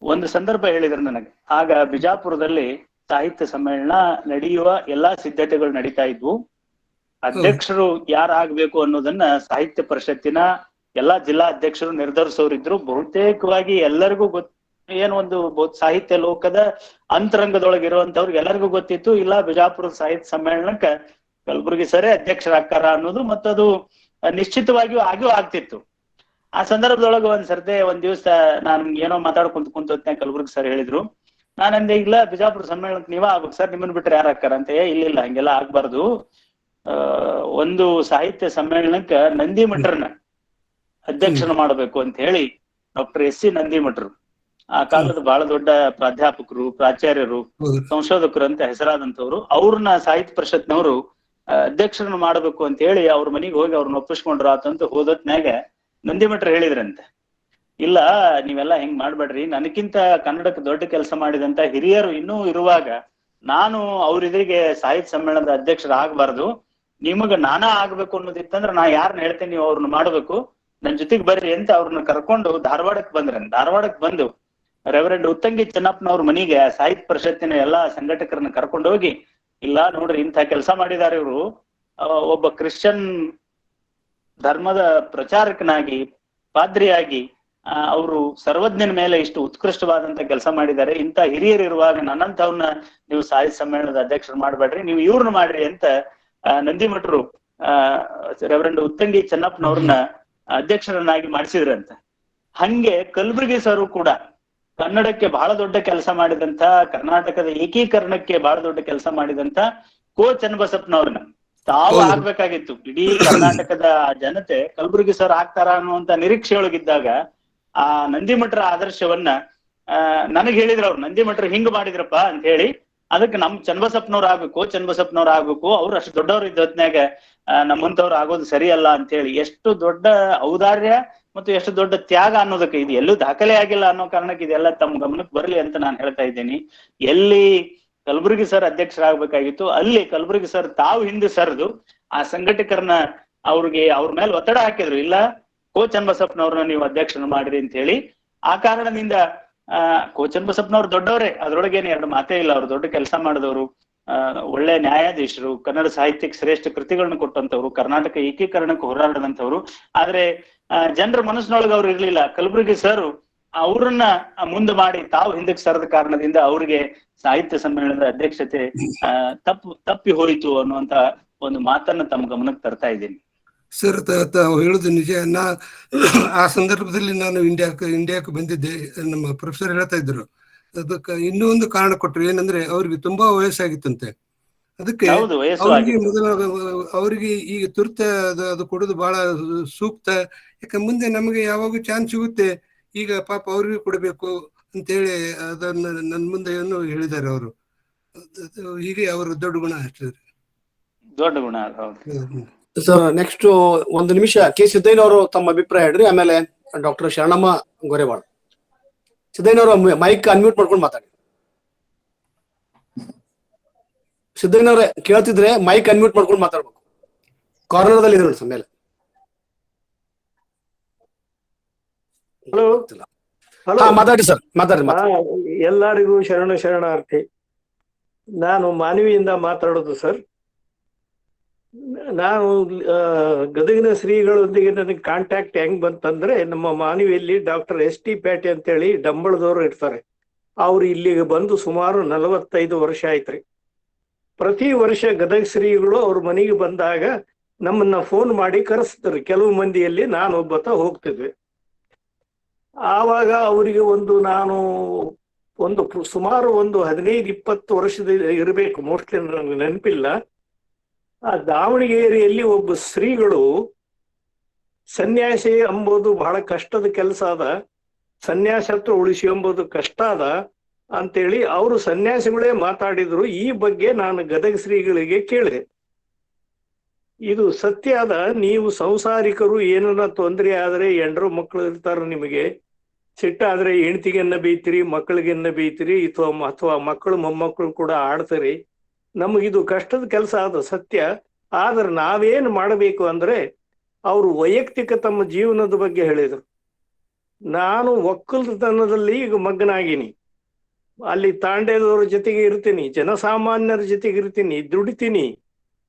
ಒಂದು ಸಂದರ್ಭ ಹೇಳಿದ್ರು ನನಗೆ, ಆಗ ಬಿಜಾಪುರದಲ್ಲಿ ಸಾಹಿತ್ಯ ಸಮ್ಮೇಳನ ನಡೆಯುವ ಎಲ್ಲಾ ಸಿದ್ಧತೆಗಳು ನಡೀತಾ ಇದ್ವು. ಅಧ್ಯಕ್ಷರು ಯಾರಾಗ್ಬೇಕು ಅನ್ನೋದನ್ನ ಸಾಹಿತ್ಯ ಪರಿಷತ್ತಿನ ಎಲ್ಲಾ ಜಿಲ್ಲಾ ಅಧ್ಯಕ್ಷರು ನಿರ್ಧರಿಸೋರಿದ್ರು. ಬಹುತೇಕವಾಗಿ ಎಲ್ಲರಿಗೂ ಏನು ಒಂದು ಸಾಹಿತ್ಯ ಲೋಕದ ಅಂತರಂಗದೊಳಗಿರುವಂತವ್ರಿಗೆ ಎಲ್ಲರಿಗೂ ಗೊತ್ತಿತ್ತು, ಇಲ್ಲ ಬಿಜಾಪುರದ ಸಾಹಿತ್ಯ ಸಮ್ಮೇಳನಕ್ಕ ಕಲಬುರ್ಗಿ ಸರೇ ಅಧ್ಯಕ್ಷರಾಗ್ತಾರ ಅನ್ನೋದು, ಮತ್ತದು ನಿಶ್ಚಿತವಾಗಿಯೂ ಆಗಿಯೂ ಆಗ್ತಿತ್ತು. ಆ ಸಂದರ್ಭದೊಳಗೆ ಒಂದ್ ದಿವಸ ನಾನು ಏನೋ ಮಾತಾಡ್ಕೊಂತ ಕುಂತ ಕಲಬುರ್ಗಿ ಸರ್ ಹೇಳಿದ್ರು, ನಾನಂದೆ ಇಲ್ಲ ಬಿಜಾಪುರ ಸಮ್ಮೇಳನಕ್ಕೆ ನೀವ ಆಗ್ಬೇಕು ಸರ್, ನಿಮ್ಮನ್ ಬಿಟ್ರೆ ಯಾರು ಹಾಕಾರ ಅಂತ. ಇಲ್ಲ ಹಂಗೆಲ್ಲ ಆಗ್ಬಾರ್ದು, ಒಂದು ಸಾಹಿತ್ಯ ಸಮ್ಮೇಳನಕ್ಕ ನಂದಿಮಠರನ್ನ ಅಧ್ಯಕ್ಷನ ಮಾಡಬೇಕು ಅಂತ ಹೇಳಿ ಡಾಕ್ಟರ್ ಎಸ್ ಸಿ ನಂದಿಮಠರು, ಆ ಕಾಲದ ಬಹಳ ದೊಡ್ಡ ಪ್ರಾಧ್ಯಾಪಕರು, ಪ್ರಾಚಾರ್ಯರು, ಸಂಶೋಧಕರು ಅಂತ ಹೆಸರಾದಂತವ್ರು, ಅವ್ರನ್ನ ಸಾಹಿತ್ಯ ಪರಿಷತ್ನವರು ಅಧ್ಯಕ್ಷರನ್ನ ಮಾಡಬೇಕು ಅಂತ ಹೇಳಿ ಅವ್ರ ಮನೆಗೆ ಹೋಗಿ ಅವ್ರನ್ನ ಒಪ್ಪಿಸ್ಕೊಂಡ್ರು. ಆತಂತ ಹೋದತ್ನ್ಯಾಗ ನಂದಿಮಠರು ಹೇಳಿದ್ರಂತೆ, ಇಲ್ಲ ನೀವೆಲ್ಲಾ ಹಿಂಗ್ ಮಾಡ್ಬೇಡ್ರಿ, ನನಗಿಂತ ಕನ್ನಡಕ್ಕೆ ದೊಡ್ಡ ಕೆಲಸ ಮಾಡಿದಂತ ಹಿರಿಯರು ಇನ್ನೂ ಇರುವಾಗ ನಾನು ಅವ್ರಿದ್ರಿಗೆ ಸಾಹಿತ್ಯ ಸಮ್ಮೇಳನದ ಅಧ್ಯಕ್ಷರಾಗಬಾರ್ದು, ನಿಮಗ ನಾನಾ ಆಗ್ಬೇಕು ಅನ್ನೋದಿತ್ತಂದ್ರ ನಾ ಯಾರನ್ನ ಹೇಳ್ತೇನೆ ನೀವು ಅವ್ರನ್ನ ಮಾಡ್ಬೇಕು, ನನ್ ಜೊತೆಗ್ ಬರ್ರಿ ಅಂತ ಅವ್ರನ್ನ ಕರ್ಕೊಂಡು ಧಾರವಾಡಕ್ಕೆ ಬಂದ್ರನ್. ಧಾರವಾಡಕ್ಕೆ ಬಂದು ರೆವರೆಂಡ್ ಉತ್ತಂಗಿ ಚೆನ್ನಪ್ಪನವ್ರ ಮನೆಗೆ ಸಾಹಿತ್ಯ ಪರಿಷತ್ತಿನ ಎಲ್ಲಾ ಸಂಘಟಕರನ್ನ ಕರ್ಕೊಂಡು ಹೋಗಿ, ಇಲ್ಲ ನೋಡ್ರಿ ಇಂಥ ಕೆಲಸ ಮಾಡಿದಾರೆ ಇವರು, ಒಬ್ಬ ಕ್ರಿಶ್ಚಿಯನ್ ಧರ್ಮದ ಪ್ರಚಾರಕನಾಗಿ ಪಾದ್ರಿಯಾಗಿ ಅವರು ಸರ್ವಜ್ಞನ ಮೇಲೆ ಇಷ್ಟು ಉತ್ಕೃಷ್ಟವಾದಂತ ಕೆಲಸ ಮಾಡಿದ್ದಾರೆ, ಇಂಥ ಹಿರಿಯರು ಇರುವಾಗ ನನ್ನಂತವ್ರನ್ನ ನೀವು ಸಾಹಿತ್ಯ ಸಮ್ಮೇಳನದ ಅಧ್ಯಕ್ಷರು ಮಾಡ್ಬೇಡ್ರಿ, ನೀವು ಇವ್ರನ್ನ ಮಾಡ್ರಿ ಅಂತ ನಂದಿಮಠರು ರೆವರೆಂಡ್ ಉತ್ತಂಗಿ ಚೆನ್ನಪ್ಪನವ್ರನ್ನ ಅಧ್ಯಕ್ಷರನ್ನಾಗಿ ಮಾಡಿಸಿದ್ರಂತ. ಹಂಗೆ ಕಲಬುರ್ಗಿ ಸರು ಕೂಡ ಕನ್ನಡಕ್ಕೆ ಬಹಳ ದೊಡ್ಡ ಕೆಲಸ ಮಾಡಿದಂತ, ಕರ್ನಾಟಕದ ಏಕೀಕರಣಕ್ಕೆ ಬಹಳ ದೊಡ್ಡ ಕೆಲಸ ಮಾಡಿದಂತ ಕೋ ಚನ್ನಬಸಪ್ಪನವ್ರನ್ನ ತಾವು ಆಗ್ಬೇಕಾಗಿತ್ತು. ಇಡೀ ಕರ್ನಾಟಕದ ಜನತೆ ಕಲಬುರ್ಗಿ ಸರ್ ಆಗ್ತಾರ ಅನ್ನುವಂತ ನಿರೀಕ್ಷೆ ಒಳಗಿದ್ದಾಗ ಆ ನಂದಿಮಠರ ಆದರ್ಶವನ್ನ ನನಗ್ ಹೇಳಿದ್ರು ಅವ್ರು, ನಂದಿಮಠರು ಹಿಂಗ್ ಮಾಡಿದ್ರಪ್ಪ ಅಂತ ಹೇಳಿ, ಅದಕ್ಕೆ ನಮ್ ಚನ್ನಬಸಪ್ಪನವ್ರು ಆಗ್ಬೇಕು, ಚನ್ನಬಸಪ್ಪನವ್ರು ಆಗ್ಬೇಕು, ಅವ್ರು ಅಷ್ಟು ದೊಡ್ಡವ್ರು ಇದ್ದ ಹೊತ್ನ್ಯಾಗ ನಮ್ಮಂತವ್ರು ಆಗೋದು ಸರಿಯಲ್ಲ ಅಂತ ಹೇಳಿ ಎಷ್ಟು ದೊಡ್ಡ ಔದಾರ್ಯ ಮತ್ತು ಎಷ್ಟು ದೊಡ್ಡ ತ್ಯಾಗ ಅನ್ನೋದಕ್ಕೆ ಇದು ಎಲ್ಲೂ ದಾಖಲೆ ಆಗಿಲ್ಲ ಅನ್ನೋ ಕಾರಣಕ್ಕೆ ಇದೆಲ್ಲ ತಮ್ಮ ಗಮನಕ್ಕೆ ಬರ್ಲಿ ಅಂತ ನಾನು ಹೇಳ್ತಾ ಇದ್ದೀನಿ. ಎಲ್ಲಿ ಕಲಬುರ್ಗಿ ಸರ್ ಅಧ್ಯಕ್ಷರಾಗಬೇಕಾಗಿತ್ತು ಅಲ್ಲಿ ಕಲಬುರ್ಗಿ ಸರ್ ತಾವು ಹಿಂದೆ ಸರಿದು ಆ ಸಂಘಟಕರನ್ನ ಅವ್ರಿಗೆ ಅವ್ರ ಮೇಲೆ ಒತ್ತಡ ಹಾಕಿದ್ರು, ಇಲ್ಲ ಕೋ ಚನ್ನಬಸಪ್ಪನವ್ರನ್ನ ನೀವು ಅಧ್ಯಕ್ಷನ ಮಾಡ್ರಿ ಅಂತ ಹೇಳಿ. ಆ ಕಾರಣದಿಂದ ಕೋ ಚನ್ನಬಸಪ್ಪನವ್ರು ದೊಡ್ಡವರೇ, ಅದ್ರೊಳಗೇನೆ ಎರಡು ಮಾತೇ ಇಲ್ಲ, ಅವ್ರು ದೊಡ್ಡ ಕೆಲಸ ಮಾಡಿದವರು, ಒಳ್ಳೆ ನ್ಯಾಯಾಧೀಶರು, ಕನ್ನಡ ಸಾಹಿತ್ಯಕ್ಕೆ ಶ್ರೇಷ್ಠ ಕೃತಿಗಳನ್ನ ಕೊಟ್ಟಂತವ್ರು, ಕರ್ನಾಟಕ ಏಕೀಕರಣಕ್ಕೆ ಹೋರಾಡದಂತವ್ರು. ಆದ್ರೆ ಜನರ ಮನಸ್ಸಿನೊಳಗೆ ಅವ್ರು ಇರ್ಲಿಲ್ಲ. ಕಲಬುರ್ಗಿ ಸರ್ ಅವ್ರನ್ನ ಮುಂದೆ ಮಾಡಿ ತಾವು ಹಿಂದಕ್ಕೆ ಸರದ ಕಾರಣದಿಂದ ಅವ್ರಿಗೆ ಸಾಹಿತ್ಯ ಸಮ್ಮೇಳನದ ಅಧ್ಯಕ್ಷತೆ ತಪ್ಪಿ ಹೋಯಿತು ಅನ್ನುವಂತ ಒಂದು ಮಾತನ್ನ ತಮ್ಮ ಗಮನಕ್ಕೆ ತರ್ತಾ ಇದ್ದೀನಿ. ಸರ್ ತಾವು ಹೇಳುದು ನಿಜ. ಆ ಸಂದರ್ಭದಲ್ಲಿ ನಾನು ಇಂಡಿಯಾಕ್ಕೆ ಬಂದಿದ್ದೆ. ನಮ್ಮ ಪ್ರೊಫೆಸರ್ ಹೇಳ್ತಾ ಇದ್ರು, ಅದಕ್ಕೆ ಇನ್ನೂ ಒಂದು ಕಾರಣ ಕೊಟ್ಟರು, ಏನಂದ್ರೆ ಅವ್ರಿಗೆ ತುಂಬಾ ವಯಸ್ಸಾಗಿತ್ತಂತೆ. ಅದಕ್ಕೆ ಅವ್ರಿಗೆ ಈಗ ತುರ್ತ ಅದು ಕೊಡೋದು ಬಹಳ ಸೂಕ್ತ, ಯಾಕೆ ಮುಂದೆ ನಮಗೆ ಯಾವಾಗ ಚಾನ್ಸ್ ಸಿಗುತ್ತೆ, ಈಗ ಪಾಪ ಅವ್ರಿಗೆ ಕೊಡಬೇಕು ಅಂತೇಳಿ ಅದನ್ನ ನನ್ನ ಮುಂದೆ ಏನು ಹೇಳಿದ್ದಾರೆ ಅವರು. ಹೀಗೆ ಅವರು ದೊಡ್ಡ ಗುಣ ಅಷ್ಟೇ, ದೊಡ್ಡ ಗುಣ. ಸರ್ ನೆಕ್ಸ್ಟ್ ಒಂದು ನಿಮಿಷ ಕೆ ಸಿದ್ದಯ್ಯನವರು ತಮ್ಮ ಅಭಿಪ್ರಾಯ ಹೇಳ್ರಿ, ಆಮೇಲೆ ಡಾಕ್ಟರ್ ಶರಣಮ್ಮ ಗೊರೆವಾಳ. ಸಿದ್ದಯ್ಯನವರು ಮೈಕ್ ಅನ್ಮ್ಯೂಟ್ ಮಾಡ್ಕೊಂಡು ಮಾತಾಡಿ. ಸಿದ್ದಯ್ಯನವ್ರೆ ಕೇಳ್ತಿದ್ರೆ ಮೈಕ್ ಅನ್ಮ್ಯೂಟ್ ಮಾಡ್ಕೊಂಡು ಮಾತಾಡ್ಬೇಕು, ಕಾರ್ನರ್ದಲ್ಲಿ ಇದೆ ನೋಡಿ ಮೇಲೆ. ಹಲೋ, ಮಾತಾಡಿ ಸರ್, ಮಾತಾಡಿ. ಎಲ್ಲರಿಗೂ ಶರಣಾರ್ಥಿ. ನಾನು ಮಾನವಿಯಿಂದ ಮಾತಾಡೋದು ಸರ್. ನಾನು ಗದಗಿನ ಶ್ರೀಗಳೊಂದಿಗೆ ನನಗೆ ಕಾಂಟ್ಯಾಕ್ಟ್ ಹೆಂಗ್ ಬಂತಂದ್ರೆ, ನಮ್ಮ ಮಾನವಿಯಲ್ಲಿ ಡಾಕ್ಟರ್ ಎಸ್ ಟಿ ಪೇಟೆ ಅಂತೇಳಿ ಡಂಬಳದವ್ರು ಇರ್ತಾರೆ. ಅವ್ರು ಇಲ್ಲಿಗೆ ಬಂದು ಸುಮಾರು 45 ವರ್ಷ ಆಯ್ತ್ರಿ. ಪ್ರತಿ ವರ್ಷ ಗದಗ ಶ್ರೀಗಳು ಅವ್ರ ಮನೆಗೆ ಬಂದಾಗ ನಮ್ಮನ್ನ ಫೋನ್ ಮಾಡಿ ಕರೆಸ್ತಾರೆ. ಕೆಲವು ಮಂದಿಯಲ್ಲಿ ನಾನು ಒಬ್ಬತ ಹೋಗ್ತಿದ್ವಿ. ಆವಾಗ ಅವರಿಗೆ ನಾನು ಸುಮಾರು ಒಂದು 15-20 ವರ್ಷದ ಇರಬೇಕು, ಮೋಸ್ಟ್ಲಿ ನನಗೆ ನೆನಪಿಲ್ಲ. ಆ ದಾವಣಗೆರೆಯಲ್ಲಿ ಒಬ್ಬ ಶ್ರೀಗಳು ಸನ್ಯಾಸಿ ಎಂಬುದು ಬಹಳ ಕಷ್ಟದ ಕೆಲಸ ಅದ, ಸನ್ಯಾಸತ್ವ ಉಳಿಸಿ ಎಂಬುದು ಕಷ್ಟ ಅದ ಅಂತೇಳಿ ಅವರು ಸನ್ಯಾಸಿಗಳೇ ಮಾತಾಡಿದ್ರು. ಈ ಬಗ್ಗೆ ನಾನು ಗದಗ ಶ್ರೀಗಳಿಗೆ ಕೇಳಿದೆ. ಇದು ಸತ್ಯ ಅದ. ನೀವು ಸಂಸಾರಿಕರು ಏನನ್ನ ತೊಂದರೆ ಆದ್ರೆ ಎಂಡ್ರು ಮಕ್ಕಳು ಇರ್ತಾರ, ನಿಮಗೆ ಸಿಟ್ಟಾದ್ರೆ ಹೆಂಡತಿಗೆನ್ನ ಬೈತಿರಿ, ಮಕ್ಕಳಿಗೆನ್ನ ಬೈತಿರಿ, ಅಥವಾ ಮಕ್ಕಳು ಮೊಮ್ಮಕ್ಕಳು ಕೂಡ ಆಡ್ತಾರೆ. ನಮಗಿದು ಕಷ್ಟದ ಕೆಲಸ ಆದ ಸತ್ಯ. ಆದ್ರೆ ನಾವೇನು ಮಾಡಬೇಕು ಅಂದ್ರೆ, ಅವರು ವೈಯಕ್ತಿಕ ತಮ್ಮ ಜೀವನದ ಬಗ್ಗೆ ಹೇಳಿದರು. ನಾನು ಒಕ್ಕಲ್ತನದಲ್ಲಿ ಈಗ ಮಗ್ನಾಗಿನಿ, ಅಲ್ಲಿ ತಾಂಡೇದವ್ರ ಜೊತೆಗೆ ಇರ್ತೀನಿ, ಜನಸಾಮಾನ್ಯರ ಜೊತೆಗೆ ಇರ್ತೀನಿ, ದುಡಿತೀನಿ,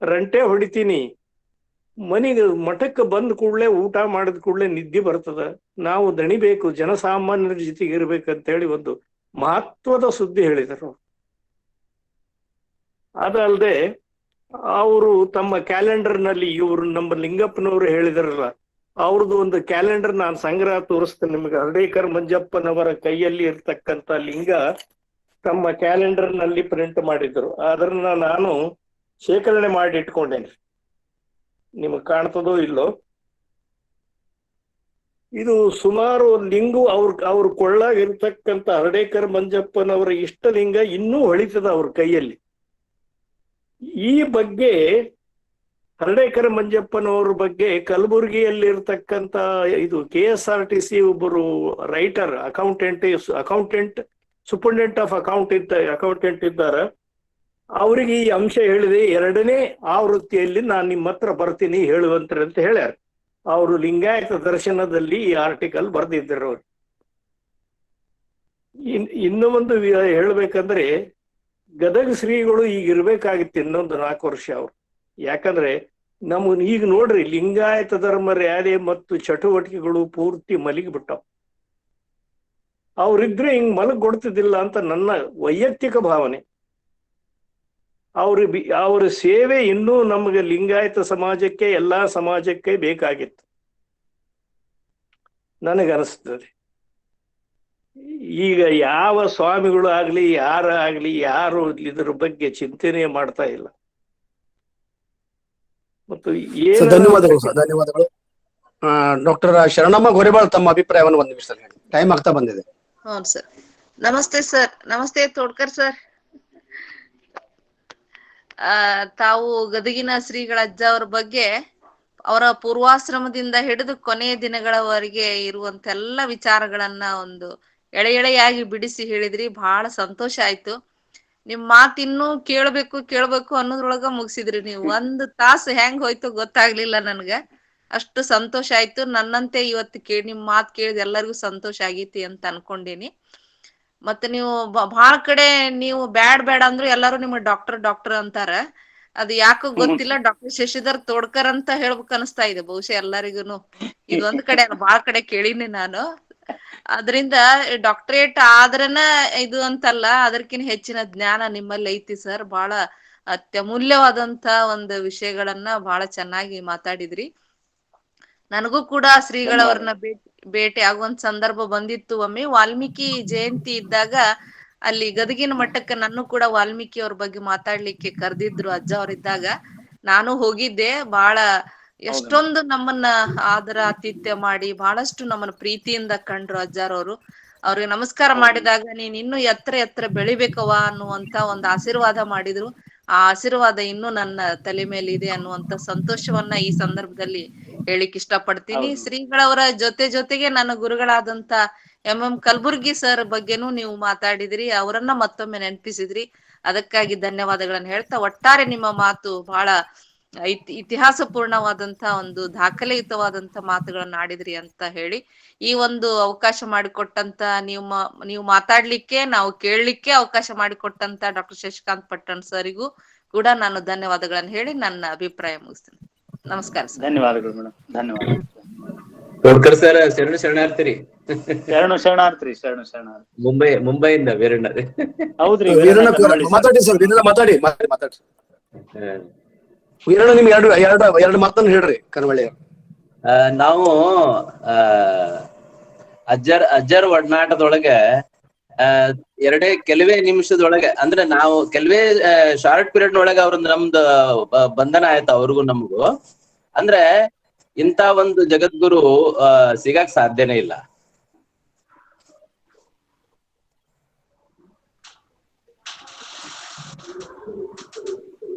ರಂಟೆ ಹೊಡಿತೀನಿ. ಮನೆಗೆ ಮಠಕ್ಕೆ ಬಂದ ಕೂಡಲೇ ಊಟ ಮಾಡಿದ ಕೂಡಲೇ ನಿದ್ದೆ ಬರ್ತದ. ನಾವು ದಣಿಬೇಕು, ಜನಸಾಮಾನ್ಯರ ಜೊತೆಗೆ ಇರ್ಬೇಕಂತೇಳಿ ಒಂದು ಮಹತ್ವದ ಸುದ್ದಿ ಹೇಳಿದರು. ಅದಲ್ಲದೆ ಅವರು ತಮ್ಮ ಕ್ಯಾಲೆಂಡರ್ ನಲ್ಲಿ, ಇವರು ನಮ್ಮ ಲಿಂಗಪ್ಪನವರು ಹೇಳಿದಾರಲ್ಲ, ಅವ್ರದ್ದು ಒಂದು ಕ್ಯಾಲೆಂಡರ್ ನಾನು ಸಂಗ್ರಹ ತೋರಿಸ್ತೇನೆ ನಿಮಗೆ. ಹರ್ಡೇಕರ್ ಮಂಜಪ್ಪನವರ ಕೈಯಲ್ಲಿ ಇರ್ತಕ್ಕಂಥ ಲಿಂಗ ತಮ್ಮ ಕ್ಯಾಲೆಂಡರ್ ನಲ್ಲಿ ಪ್ರಿಂಟ್ ಮಾಡಿದ್ರು. ಅದನ್ನ ನಾನು ಶೇಖರಣೆ ಮಾಡಿ ಇಟ್ಕೊಂಡೇನೆ. ನಿಮಗೆ ಕಾಣ್ತದೋ ಇಲ್ಲೋ, ಇದು ಸುಮಾರು ಲಿಂಗು ಅವ್ರ ಕೊಳ್ಳಾಗಿರ್ತಕ್ಕಂಥ ಹರ್ಡೇಕರ್ ಮಂಜಪ್ಪನವರ ಇಷ್ಟಲಿಂಗ ಇನ್ನೂ ಹೊಳಿತದ ಅವ್ರ ಕೈಯಲ್ಲಿ. ಈ ಬಗ್ಗೆ ಹರ್ಡೇಕರ್ ಮಂಜಪ್ಪನವ್ರ ಬಗ್ಗೆ ಕಲಬುರಗಿಯಲ್ಲಿ ಇರ್ತಕ್ಕಂಥ ಇದು KSRTC ಒಬ್ಬರು writer, accountant superintendent of accountant ಇದ್ದಾರೆ. ಅವರಿಗೆ ಈ ಅಂಶ ಹೇಳಿದೆ. 2ನೇ ಆವೃತ್ತಿಯಲ್ಲಿ ನಾನು ನಿಮ್ಮ ಹತ್ರ ಬರ್ತೀನಿ ಹೇಳುವಂತ್ರಿ ಅಂತ ಹೇಳ್ಯಾರ. ಅವರು ಲಿಂಗಾಯತ ದರ್ಶನದಲ್ಲಿ ಈ ಆರ್ಟಿಕಲ್ ಬರ್ದಿದ್ದರು. ಇನ್ನೂ ಒಂದು ಹೇಳ್ಬೇಕಂದ್ರೆ, ಗದಗ ಶ್ರೀಗಳು ಈಗ ಇರ್ಬೇಕಾಗಿತ್ತು ಇನ್ನೊಂದು 4 ವರ್ಷ ಅವ್ರು. ಯಾಕಂದ್ರೆ ಈಗ ನೋಡ್ರಿ, ಲಿಂಗಾಯತ ಧರ್ಮ ರ್ಯಾಲಿ ಮತ್ತು ಚಟುವಟಿಕೆಗಳು ಪೂರ್ತಿ ಮಲಗಿಬಿಟ್ಟಾವ. ಅವ್ರಿದ್ರೆ ಹಿಂಗ್ ಮಲಗೊಡ್ತಿದ್ದಿಲ್ಲ ಅಂತ ನನ್ನ ವೈಯಕ್ತಿಕ ಭಾವನೆ. ಅವ್ರ ಸೇವೆ ಇನ್ನೂ ನಮಗೆ ಲಿಂಗಾಯತ ಸಮಾಜಕ್ಕೆ, ಎಲ್ಲಾ ಸಮಾಜಕ್ಕೆ ಬೇಕಾಗಿತ್ತು ನನಗನಿಸ್ತದೆ. ಈಗ ಯಾವ ಸ್ವಾಮಿಗಳು ಆಗ್ಲಿ ಯಾರು ಇದ್ರ ಬಗ್ಗೆ ಚಿಂತನೆ ಮಾಡ್ತಾ ಇಲ್ಲ. ಮತ್ತು ಧನ್ಯವಾದಗಳು ಸರ್, ಧನ್ಯವಾದಗಳು. ಡಾಕ್ಟರ್ ಶರಣಮ್ಮ ಗೋರೆಬಾಳ್ ತಮ್ಮ ಅಭಿಪ್ರಾಯವನ್ನು ಒಂದು ನಿಮಿಷ ಹೇಳಿ. ಟೈಮ್ ಆಗ್ತಾ ಬಂದಿದೆ. ಹೌದು ಸರ್. ನಮಸ್ತೆ ಸರ್. ನಮಸ್ತೆ ತೋಡ್ಕರ್ ಸರ್. ತಾವು ಗದಗಿನ ಶ್ರೀಗಳ ಅಜ್ಜ ಅವ್ರ ಬಗ್ಗೆ, ಅವರ ಪೂರ್ವಾಶ್ರಮದಿಂದ ಹಿಡಿದು ಕೊನೆಯ ದಿನಗಳವರೆಗೆ ಇರುವಂತ ಎಲ್ಲ ವಿಚಾರಗಳನ್ನ ಒಂದು ಎಳೆಯಾಗಿ ಬಿಡಿಸಿ ಹೇಳಿದ್ರಿ. ಬಹಳ ಸಂತೋಷ ಆಯ್ತು. ನಿಮ್ ಮಾತ್ ಇನ್ನೂ ಕೇಳ್ಬೇಕು ಅನ್ನೋದ್ರೊಳಗ ಮುಗಿಸಿದ್ರಿ ನೀವು. 1 ತಾಸು ಹೆಂಗ್ ಹೋಯ್ತು ಗೊತ್ತಾಗ್ಲಿಲ್ಲ ನನ್ಗ. ಅಷ್ಟು ಸಂತೋಷ ಆಯ್ತು. ನನ್ನಂತೆ ಇವತ್ತು ನಿಮ್ ಮಾತ್ ಕೇಳಿದ ಎಲ್ಲರಿಗೂ ಸಂತೋಷ ಆಗೈತಿ ಅಂತ ಅನ್ಕೊಂಡೇನಿ. ಮತ್ತೆ ನೀವು ಬಹಳ ಕಡೆ ನೀವು ಬ್ಯಾಡ್ ಅಂದ್ರು ಎಲ್ಲಾರು ನಿಮ್ಗೆ ಡಾಕ್ಟರ್ ಅಂತಾರ. ಅದು ಯಾಕೋ ಗೊತ್ತಿಲ್ಲ. ಡಾಕ್ಟರ್ ಶಶಿಧರ್ ತೋಡ್ಕರ್ ಅಂತ ಹೇಳ್ಬೇಕು ಅನಿಸ್ತಾ ಇದೆ ಬಹುಶಃ ಎಲ್ಲರಿಗೂನು. ಇದೊಂದ್ ಕಡೆ ಅಲ್ಲ, ಬಹಳ ಕಡೆ ಕೇಳಿನಿ ನಾನು. ಅದರಿಂದ ಡಾಕ್ಟರೇಟ್ ಆದ್ರನ ಇದು ಅಂತಲ್ಲ, ಅದಕ್ಕಿಂತ ಹೆಚ್ಚಿನ ಜ್ಞಾನ ನಿಮ್ಮಲ್ಲಿ ಐತಿ ಸರ್. ಬಹಳ ಅತ್ಯಮೂಲ್ಯವಾದಂತ ಒಂದು ವಿಷಯಗಳನ್ನ ಬಹಳ ಚೆನ್ನಾಗಿ ಮಾತಾಡಿದ್ರಿ. ನನಗೂ ಕೂಡ ಶ್ರೀಗಳವ್ರನ್ನ ಭೇಟಿ ಆಗುವಂತ ಸಂದರ್ಭ ಬಂದಿತ್ತು. ಒಮ್ಮೆ ವಾಲ್ಮೀಕಿ ಜಯಂತಿ ಇದ್ದಾಗ ಅಲ್ಲಿ ಗದಗಿನ ಮಠಕ್ಕೆ ನನ್ನ ಕೂಡ ವಾಲ್ಮೀಕಿ ಅವ್ರ ಬಗ್ಗೆ ಮಾತಾಡ್ಲಿಕ್ಕೆ ಕರೆದಿದ್ರು ಅಜ್ಜ ಅವ್ರಿದ್ದಾಗ. ನಾನು ಹೋಗಿದ್ದೆ. ಬಹಳ ಎಷ್ಟೊಂದು ನಮ್ಮನ್ನ ಆದರ ಆತಿಥ್ಯ ಮಾಡಿ ಬಹಳಷ್ಟು ನಮ್ಮನ್ನ ಪ್ರೀತಿಯಿಂದ ಕಂಡ್ರು ಅಜ್ಜಾರವ್ರು. ಅವ್ರಿಗೆ ನಮಸ್ಕಾರ ಮಾಡಿದಾಗ ನೀನ್ ಇನ್ನು ಎತ್ತರ ಬೆಳಿಬೇಕವ ಅನ್ನುವಂತ ಒಂದು ಆಶೀರ್ವಾದ ಮಾಡಿದ್ರು. ಆ ಆಶೀರ್ವಾದ ಇನ್ನೂ ನನ್ನ ತಲೆ ಮೇಲೆ ಇದೆ ಅನ್ನುವಂತ ಸಂತೋಷವನ್ನ ಈ ಸಂದರ್ಭದಲ್ಲಿ ಹೇಳಿಕ್ ಇಷ್ಟಪಡ್ತೀನಿ. ಶ್ರೀಗಳವರ ಜೊತೆಗೆ ನನ್ನ ಗುರುಗಳಾದಂತ MM ಕಲ್ಬುರ್ಗಿ ಸರ್ ಬಗ್ಗೆನೂ ನೀವು ಮಾತಾಡಿದ್ರಿ. ಅವರನ್ನ ಮತ್ತೊಮ್ಮೆ ನೆನಪಿಸಿದ್ರಿ. ಅದಕ್ಕಾಗಿ ಧನ್ಯವಾದಗಳನ್ನ ಹೇಳ್ತಾ, ಒಟ್ಟಾರೆ ನಿಮ್ಮ ಮಾತು ಬಹಳ ಇತಿಹಾಸ ಪೂರ್ಣವಾದಂತ ಒಂದು ದಾಖಲೆಯುತವಾದಂತ ಮಾತುಗಳನ್ನ ಆಡಿದ್ರಿ ಅಂತ ಹೇಳಿ, ಈ ಒಂದು ಅವಕಾಶ ಮಾಡಿಕೊಟ್ಟಂತ ನೀವು ಮಾತಾಡ್ಲಿಕ್ಕೆ, ನಾವು ಕೇಳಲಿಕ್ಕೆ ಅವಕಾಶ ಮಾಡಿಕೊಟ್ಟಂತ ಡಾಕ್ಟರ್ ಶಶಿಕಾಂತ್ ಪಟ್ಟಣ್ ಸರಿಗೂ ಕೂಡ ನಾನು ಧನ್ಯವಾದಗಳನ್ನ ಹೇಳಿ ನನ್ನ ಅಭಿಪ್ರಾಯ ಮುಗಿಸ್ತೇನೆ. ನಮಸ್ಕಾರ ಸರ್. ಧನ್ಯವಾದಗಳು ಮೇಡಮ್. ಧನ್ಯವಾದ. ತೋಡ್ಕರ್ ಸರ್, ಶರಣಾರ್ಥಿ. ಶರಣಾರ್ಥಿ. ಮುಂಬೈಯಿಂದ ವೀರಣ್ಣ. ಹೌದ್ರಿ, ಮಾತಾಡಿ ಸರ್, ಮಾತಾಡಿ. ವೀರಣ್ಣ, ನಿಮ್ಗೆ ಎರಡು ಮಾತನ್ನು ಹೇಳ್ರಿ ಕನವಳ್ಳಿ. ನಾವು ಅಜ್ಜರ್ ಒಡನಾಟದೊಳಗ ಕೆಲವೇ ನಿಮಿಷದೊಳಗೆ ಅಂದ್ರೆ ನಾವು ಕೆಲವೇ ಶಾರ್ಟ್ ಪೀರಿಯಡ್ ಒಳಗೆ ಅವ್ರ ನಮ್ದು ಬಂಧನ ಆಯ್ತು ಅವ್ರಿಗೂ ನಮಗೂ. ಅಂದ್ರೆ ಇಂತ ಒಂದು ಜಗದ್ಗುರು ಸಿಗಾಕ್ ಸಾಧ್ಯನೇ ಇಲ್ಲ.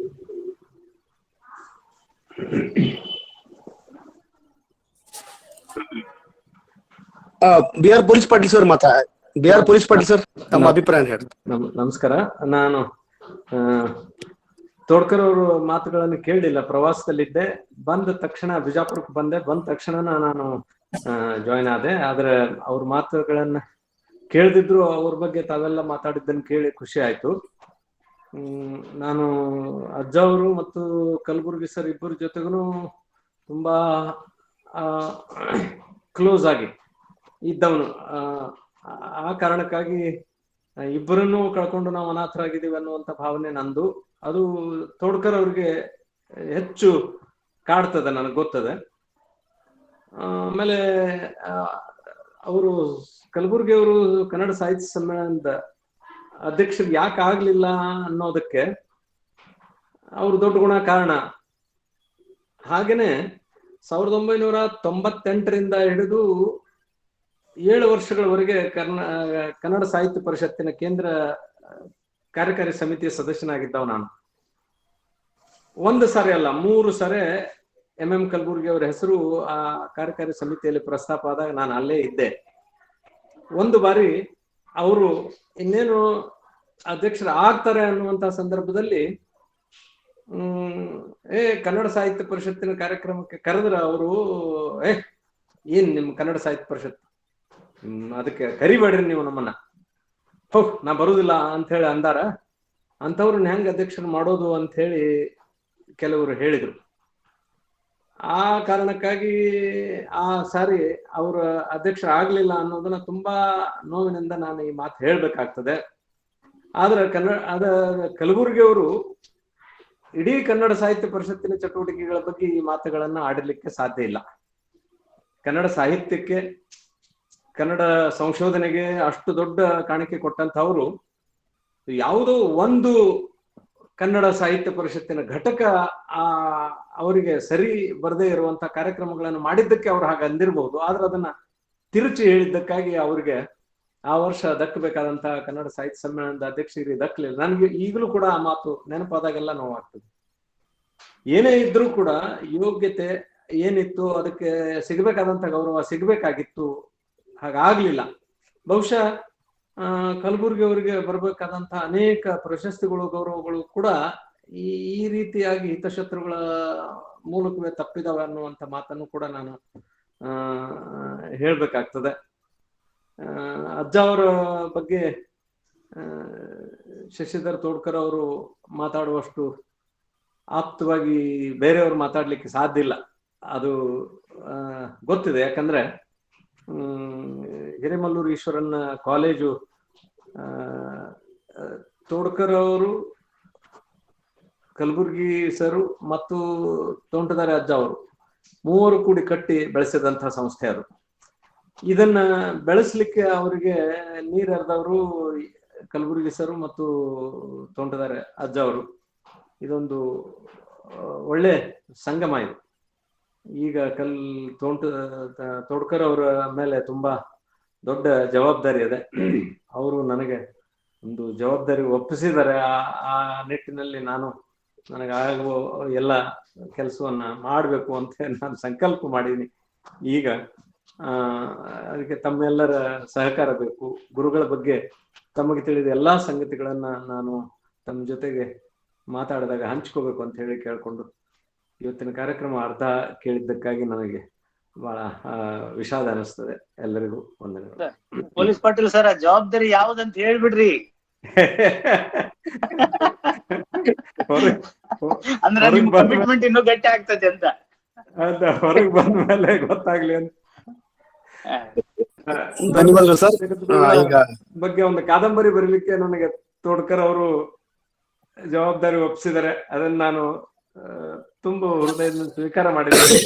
B R police Patil sir B R police Patil sir ತಮ್ಮ ಅಭಿಪ್ರಾಯ ಹೇಳಿ. ನಮಸ್ಕಾರ. ನಾನು ತೋಡ್ಕರ್ ಅವರು ಮಾತುಗಳನ್ನು ಕೇಳಲಿಲ್ಲ, ಪ್ರವಾಸದಲ್ಲಿದ್ದೆ. ಬಂದ ತಕ್ಷಣ ಬಿಜಾಪುರಕ್ಕೆ ಬಂದೆ. ಬಂದ ತಕ್ಷಣ ನಾನು ಜಾಯಿನ್ ಆದೆ. ಆದ್ರೆ ಅವ್ರ ಮಾತುಗಳನ್ನ ಕೇಳ್ದಿದ್ರು ಅವ್ರ ಬಗ್ಗೆ ತಾವೆಲ್ಲ ಮಾತಾಡಿದ್ದನ್ನು ಕೇಳಿ ಖುಷಿ ಆಯ್ತು. ನಾನು ಅಜ್ಜ ಅವರು ಮತ್ತು ಕಲಬುರ್ಗಿ ಸರ್ ಇಬ್ಬರ ಜೊತೆಗೂ ತುಂಬಾ ಕ್ಲೋಸ್ ಆಗಿ ಇದ್ದವನು. ಆ ಕಾರಣಕ್ಕಾಗಿ ಇಬ್ಬರನ್ನು ಕಳ್ಕೊಂಡು ನಾವು ಅನಾಥರಾಗಿದ್ದೀವಿ ಅನ್ನುವಂಥ ಭಾವನೆ ನಂದು. ಅದು ತೋಡ್ಕರ್ ಅವ್ರಿಗೆ ಹೆಚ್ಚು ಕಾಡ್ತದೆ, ನನಗೆ ಗೊತ್ತದೆ. ಆಮೇಲೆ ಅವರು ಕಲಬುರ್ಗಿ ಅವರು ಕನ್ನಡ ಸಾಹಿತ್ಯ ಸಮ್ಮೇಳನದ ಅಧ್ಯಕ್ಷರು ಯಾಕೆ ಆಗ್ಲಿಲ್ಲ ಅನ್ನೋದಕ್ಕೆ ಅವ್ರ ದೊಡ್ಡ ಗುಣ ಕಾರಣ. ಹಾಗೇನೆ 1998ರಿಂದ ಹಿಡಿದು 7 ವರ್ಷಗಳವರೆಗೆ ಕನ್ನಡ ಸಾಹಿತ್ಯ ಪರಿಷತ್ತಿನ ಕೇಂದ್ರ ಕಾರ್ಯಕಾರಿ ಸಮಿತಿಯ ಸದಸ್ಯನಾಗಿದ್ದವ ನಾನು. 1 ಸಾರಿ ಅಲ್ಲ 3 ಸಾರಿ ಎಂ ಕಲಬುರ್ಗಿ ಅವರ ಹೆಸರು ಆ ಕಾರ್ಯಕಾರಿ ಸಮಿತಿಯಲ್ಲಿ ಪ್ರಸ್ತಾಪ ಆದಾಗ ನಾನು ಅಲ್ಲೇ ಇದ್ದೆ. ಒಂದು ಬಾರಿ ಅವರು ಇನ್ನೇನು ಅಧ್ಯಕ್ಷರು ಆಗ್ತಾರೆ ಅನ್ನುವಂತ ಸಂದರ್ಭದಲ್ಲಿ ಕನ್ನಡ ಸಾಹಿತ್ಯ ಪರಿಷತ್ತಿನ ಕಾರ್ಯಕ್ರಮಕ್ಕೆ ಕರೆದ್ರ ಅವರು ಏನ್ ನಿಮ್ ಕನ್ನಡ ಸಾಹಿತ್ಯ ಪರಿಷತ್ ಅದಕ್ಕೆ ಕರಿಬೇಡ್ರಿ ನೀವು ನಮ್ಮನ್ನ, ನಾ ಬರುದಿಲ್ಲ ಅಂತ ಹೇಳಿ ಅಂದಾರ. ಅಂತವ್ರನ್ನ ಹೆಂಗ್ ಅಧ್ಯಕ್ಷರು ಮಾಡೋದು ಅಂತ ಹೇಳಿ ಕೆಲವರು ಹೇಳಿದ್ರು. ಆ ಕಾರಣಕ್ಕಾಗಿ ಆ ಸಾರಿ ಅವರ ಅಧ್ಯಕ್ಷರ ಆಗ್ಲಿಲ್ಲ ಅನ್ನೋದನ್ನ ತುಂಬಾ ನೋವಿನಿಂದ ನಾನು ಈ ಮಾತು ಹೇಳ್ಬೇಕಾಗ್ತದೆ. ಆದ್ರೆ ಕಲಬುರ್ಗಿ ಅವರು ಇಡೀ ಕನ್ನಡ ಸಾಹಿತ್ಯ ಪರಿಷತ್ತಿನ ಚಟುವಟಿಕೆಗಳ ಬಗ್ಗೆ ಈ ಮಾತುಗಳನ್ನ ಆಡಲಿಕ್ಕೆ ಸಾಧ್ಯ ಇಲ್ಲ. ಕನ್ನಡ ಸಾಹಿತ್ಯಕ್ಕೆ, ಕನ್ನಡ ಸಂಶೋಧನೆಗೆ ಅಷ್ಟು ದೊಡ್ಡ ಕಾಣಿಕೆ ಕೊಟ್ಟಂತವ್ರು ಯಾವುದೋ ಒಂದು ಕನ್ನಡ ಸಾಹಿತ್ಯ ಪರಿಷತ್ತಿನ ಘಟಕ ಅವರಿಗೆ ಸರಿ ಬರದೇ ಇರುವಂತ ಕಾರ್ಯಕ್ರಮಗಳನ್ನು ಮಾಡಿದ್ದಕ್ಕೆ ಅವ್ರು ಹಾಗೆ ಅಂದಿರಬಹುದು. ಆದ್ರೆ ಅದನ್ನ ತಿರುಚಿ ಹೇಳಿದ್ದಕ್ಕಾಗಿ ಅವ್ರಿಗೆ ಆ ವರ್ಷ ದಕ್ಕಬೇಕಾದಂತ ಕನ್ನಡ ಸಾಹಿತ್ಯ ಸಮ್ಮೇಳನದ ಅಧ್ಯಕ್ಷರಿಗೆ ದಕ್ಕಲಿಲ್ಲ. ನನಗೆ ಈಗಲೂ ಕೂಡ ಆ ಮಾತು ನೆನಪಾದಾಗೆಲ್ಲ ನೋವಾಗ್ತದೆ. ಏನೇ ಇದ್ರೂ ಕೂಡ ಯೋಗ್ಯತೆ ಏನಿತ್ತು ಅದಕ್ಕೆ ಸಿಗಬೇಕಾದಂತ ಗೌರವ ಸಿಗ್ಬೇಕಾಗಿತ್ತು, ಹಾಗಾಗ್ಲಿಲ್ಲ. ಬಹುಶಃ ಕಲಬುರ್ಗಿ ಅವರಿಗೆ ಬರ್ಬೇಕಾದಂತ ಅನೇಕ ಪ್ರಶಸ್ತಿಗಳು ಗೌರವಗಳು ಕೂಡ ಈ ರೀತಿಯಾಗಿ ಹಿತಶತ್ರುಗಳ ಮೂಲಕವೇ ತಪ್ಪಿದವ ಅನ್ನುವಂಥ ಮಾತನ್ನು ಕೂಡ ನಾನು ಹೇಳ್ಬೇಕಾಗ್ತದೆ. ಅಜ್ಜ ಅವರ ಬಗ್ಗೆ ಶಶಿಧರ್ ತೋಡ್ಕರ್ ಅವರು ಮಾತಾಡುವಷ್ಟು ಆಪ್ತವಾಗಿ ಬೇರೆಯವರು ಮಾತಾಡ್ಲಿಕ್ಕೆ ಸಾಧ್ಯ ಇಲ್ಲ, ಅದು ಗೊತ್ತಿದೆ. ಯಾಕಂದ್ರೆ ಹಿರೇಮಲ್ಲೂರು ಈಶ್ವರನ್ನ ಕಾಲೇಜು ತೋಡ್ಕರ್ ಅವರು, ಕಲಬುರ್ಗಿ ಸರು ಮತ್ತು ತೋಂಟದಾರ್ಯ ಅಜ್ಜ ಅವರು ಮೂವರು ಕೂಡಿ ಕಟ್ಟಿ ಬೆಳೆಸಿದಂತಹ ಸಂಸ್ಥೆ ಅದು. ಇದನ್ನ ಬೆಳೆಸ್ಲಿಕ್ಕೆ ಅವರಿಗೆ ನೀರೆರೆದವರು ಕಲಬುರ್ಗಿ ಸರು ಮತ್ತು ತೋಂಟದಾರ್ಯ ಅಜ್ಜ ಅವರು. ಇದೊಂದು ಒಳ್ಳೆ ಸಂಗಮ ಇದು. ಈಗ ತೋಡ್ಕರ್ ಅವರ ಮೇಲೆ ತುಂಬಾ ದೊಡ್ಡ ಜವಾಬ್ದಾರಿ ಇದೆ. ಅವರು ನನಗೆ ಒಂದು ಜವಾಬ್ದಾರಿ ಒಪ್ಪಿಸಿದ್ದಾರೆ. ಆ ನಿಟ್ಟಿನಲ್ಲಿ ನನಗಾಗುವ ಎಲ್ಲ ಕೆಲಸವನ್ನ ಮಾಡಬೇಕು ಅಂತ ನಾನು ಸಂಕಲ್ಪ ಮಾಡೀನಿ. ಈಗ ಅದಕ್ಕೆ ತಮ್ಮೆಲ್ಲರ ಸಹಕಾರ ಬೇಕು. ಗುರುಗಳ ಬಗ್ಗೆ ತಮಗೆ ತಿಳಿದ ಎಲ್ಲಾ ಸಂಗತಿಗಳನ್ನ ನಾನು ತಮ್ಮ ಜೊತೆಗೆ ಮಾತಾಡಿದಾಗ ಹಂಚ್ಕೋಬೇಕು ಅಂತ ಹೇಳಿ ಕೇಳ್ಕೊಂಡು ಇವತ್ತಿನ ಕಾರ್ಯಕ್ರಮ ಅರ್ಧ ಕೇಳಿದ್ದಕ್ಕಾಗಿ ನನಗೆ ಬಹಳ ವಿಷಾದ ಅನಿಸ್ತದೆ. ಎಲ್ಲರಿಗೂ ವಂದನೆಗಳು. ಪೊಲೀಸ್ ಪಾಟೀಲ್ ಸರ್, ಜವಾಬ್ದಾರಿ ಯಾವ್ದಂತ ಹೇಳ್ಬಿಡ್ರಿ. ಅಂದ್ರೆ ನಿಮ್ ಕಮಿಟ್ಮೆಂಟ್ ಇನ್ನೂ ಗಟ್ಟಿ ಆಗ್ತದೆ ಅಂತ ಹೊರಗೆ ಬಂದ ಮೇಲೆ ಗೊತ್ತಾಗ್ಲಿ ಅಂತ. ಧನ್ಯವಾದಗಳು ಸರ್. ಬಗ್ಗೆ ಒಂದು ಕಾದಂಬರಿ ಬರೀಲಿಕ್ಕೆ ನನಗೆ ತೋಡ್ಕರ್ ಅವರು ಜವಾಬ್ದಾರಿ ಒಪ್ಪಿಸಿದ್ದಾರೆ. ಅದನ್ನ ನಾನು ತುಂಬಾ ಹೃದಯದಿಂದ ಸ್ವೀಕಾರ ಮಾಡಿದ್ದೇನೆ.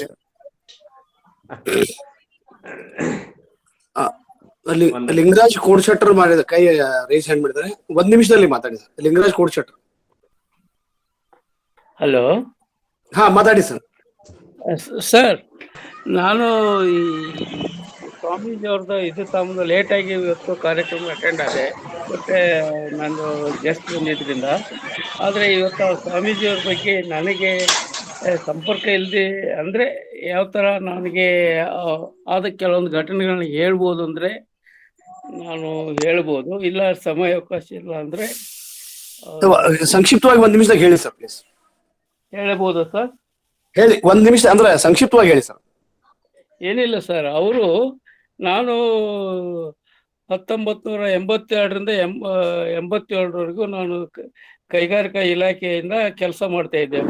ಅಲ್ಲಿ ಲಿಂಗರಾಜ್ ಕೋಡ್ಶೆಟ್ಟರ್ ಮಾಡಿದ ಕೈ ರೇಸ್ ಹ್ಯಾಂಡ್ ಮಾಡಿದ್ದಾರೆ. 1 ನಿಮಿಷದಲ್ಲಿ ಮಾತಾಡಿ ಸರ್. ಲಿಂಗರಾಜ್ ಕೋಡ್ಶೆಟ್ಟರ್. ಹಲೋ, ಹಾ ಮಾತಾಡಿ ಸರ್. ಸರ್ ನಾನು ಈ ಸ್ವಾಮೀಜಿ ಅವ್ರದ್ದು ಇದು ತಮ್ಮದು ಲೇಟಾಗಿ ಇವತ್ತು ಕಾರ್ಯಕ್ರಮ ಅಟೆಂಡ್ ಆದೆ, ಮತ್ತೆ ನಾನು ಗೆಸ್ಟ್ ಬಂದಿದ್ರಿಂದ. ಆದರೆ ಇವತ್ತು ಸ್ವಾಮೀಜಿ ಅವ್ರ ಬಗ್ಗೆ ನನಗೆ ಸಂಪರ್ಕ ಇಲ್ಲದೆ, ಅಂದರೆ ಯಾವ ಥರ ನನಗೆ ಆದ ಕೆಲವೊಂದು ಘಟನೆಗಳನ್ನ ಹೇಳ್ಬೋದು ಅಂದರೆ ನಾನು ಹೇಳ್ಬೋದು, ಇಲ್ಲ ಸಮಯ ಅವಕಾಶ ಇಲ್ಲ ಅಂದರೆ ಸಂಕ್ಷಿಪ್ತವಾಗಿ 1 ನಿಮಿಷದಾಗ ಹೇಳಿ ಸರ್ ಪ್ಲೀಸ್. ಹೇಳ್ಬೋದು ಸರ್. ಹೇಳಿ 1 ನಿಮಿಷ ಅಂದ್ರೆ ಸಂಕ್ಷಿಪ್ತವಾಗಿ ಹೇಳಿ ಸರ್. ಏನಿಲ್ಲ ಸರ್, ಅವರು ನಾನು 1982ರಿಂದ 87ರವರೆಗೂ ನಾನು ಕೈಗಾರಿಕಾ ಇಲಾಖೆಯಿಂದ ಕೆಲಸ ಮಾಡ್ತಾ ಇದ್ದೆ.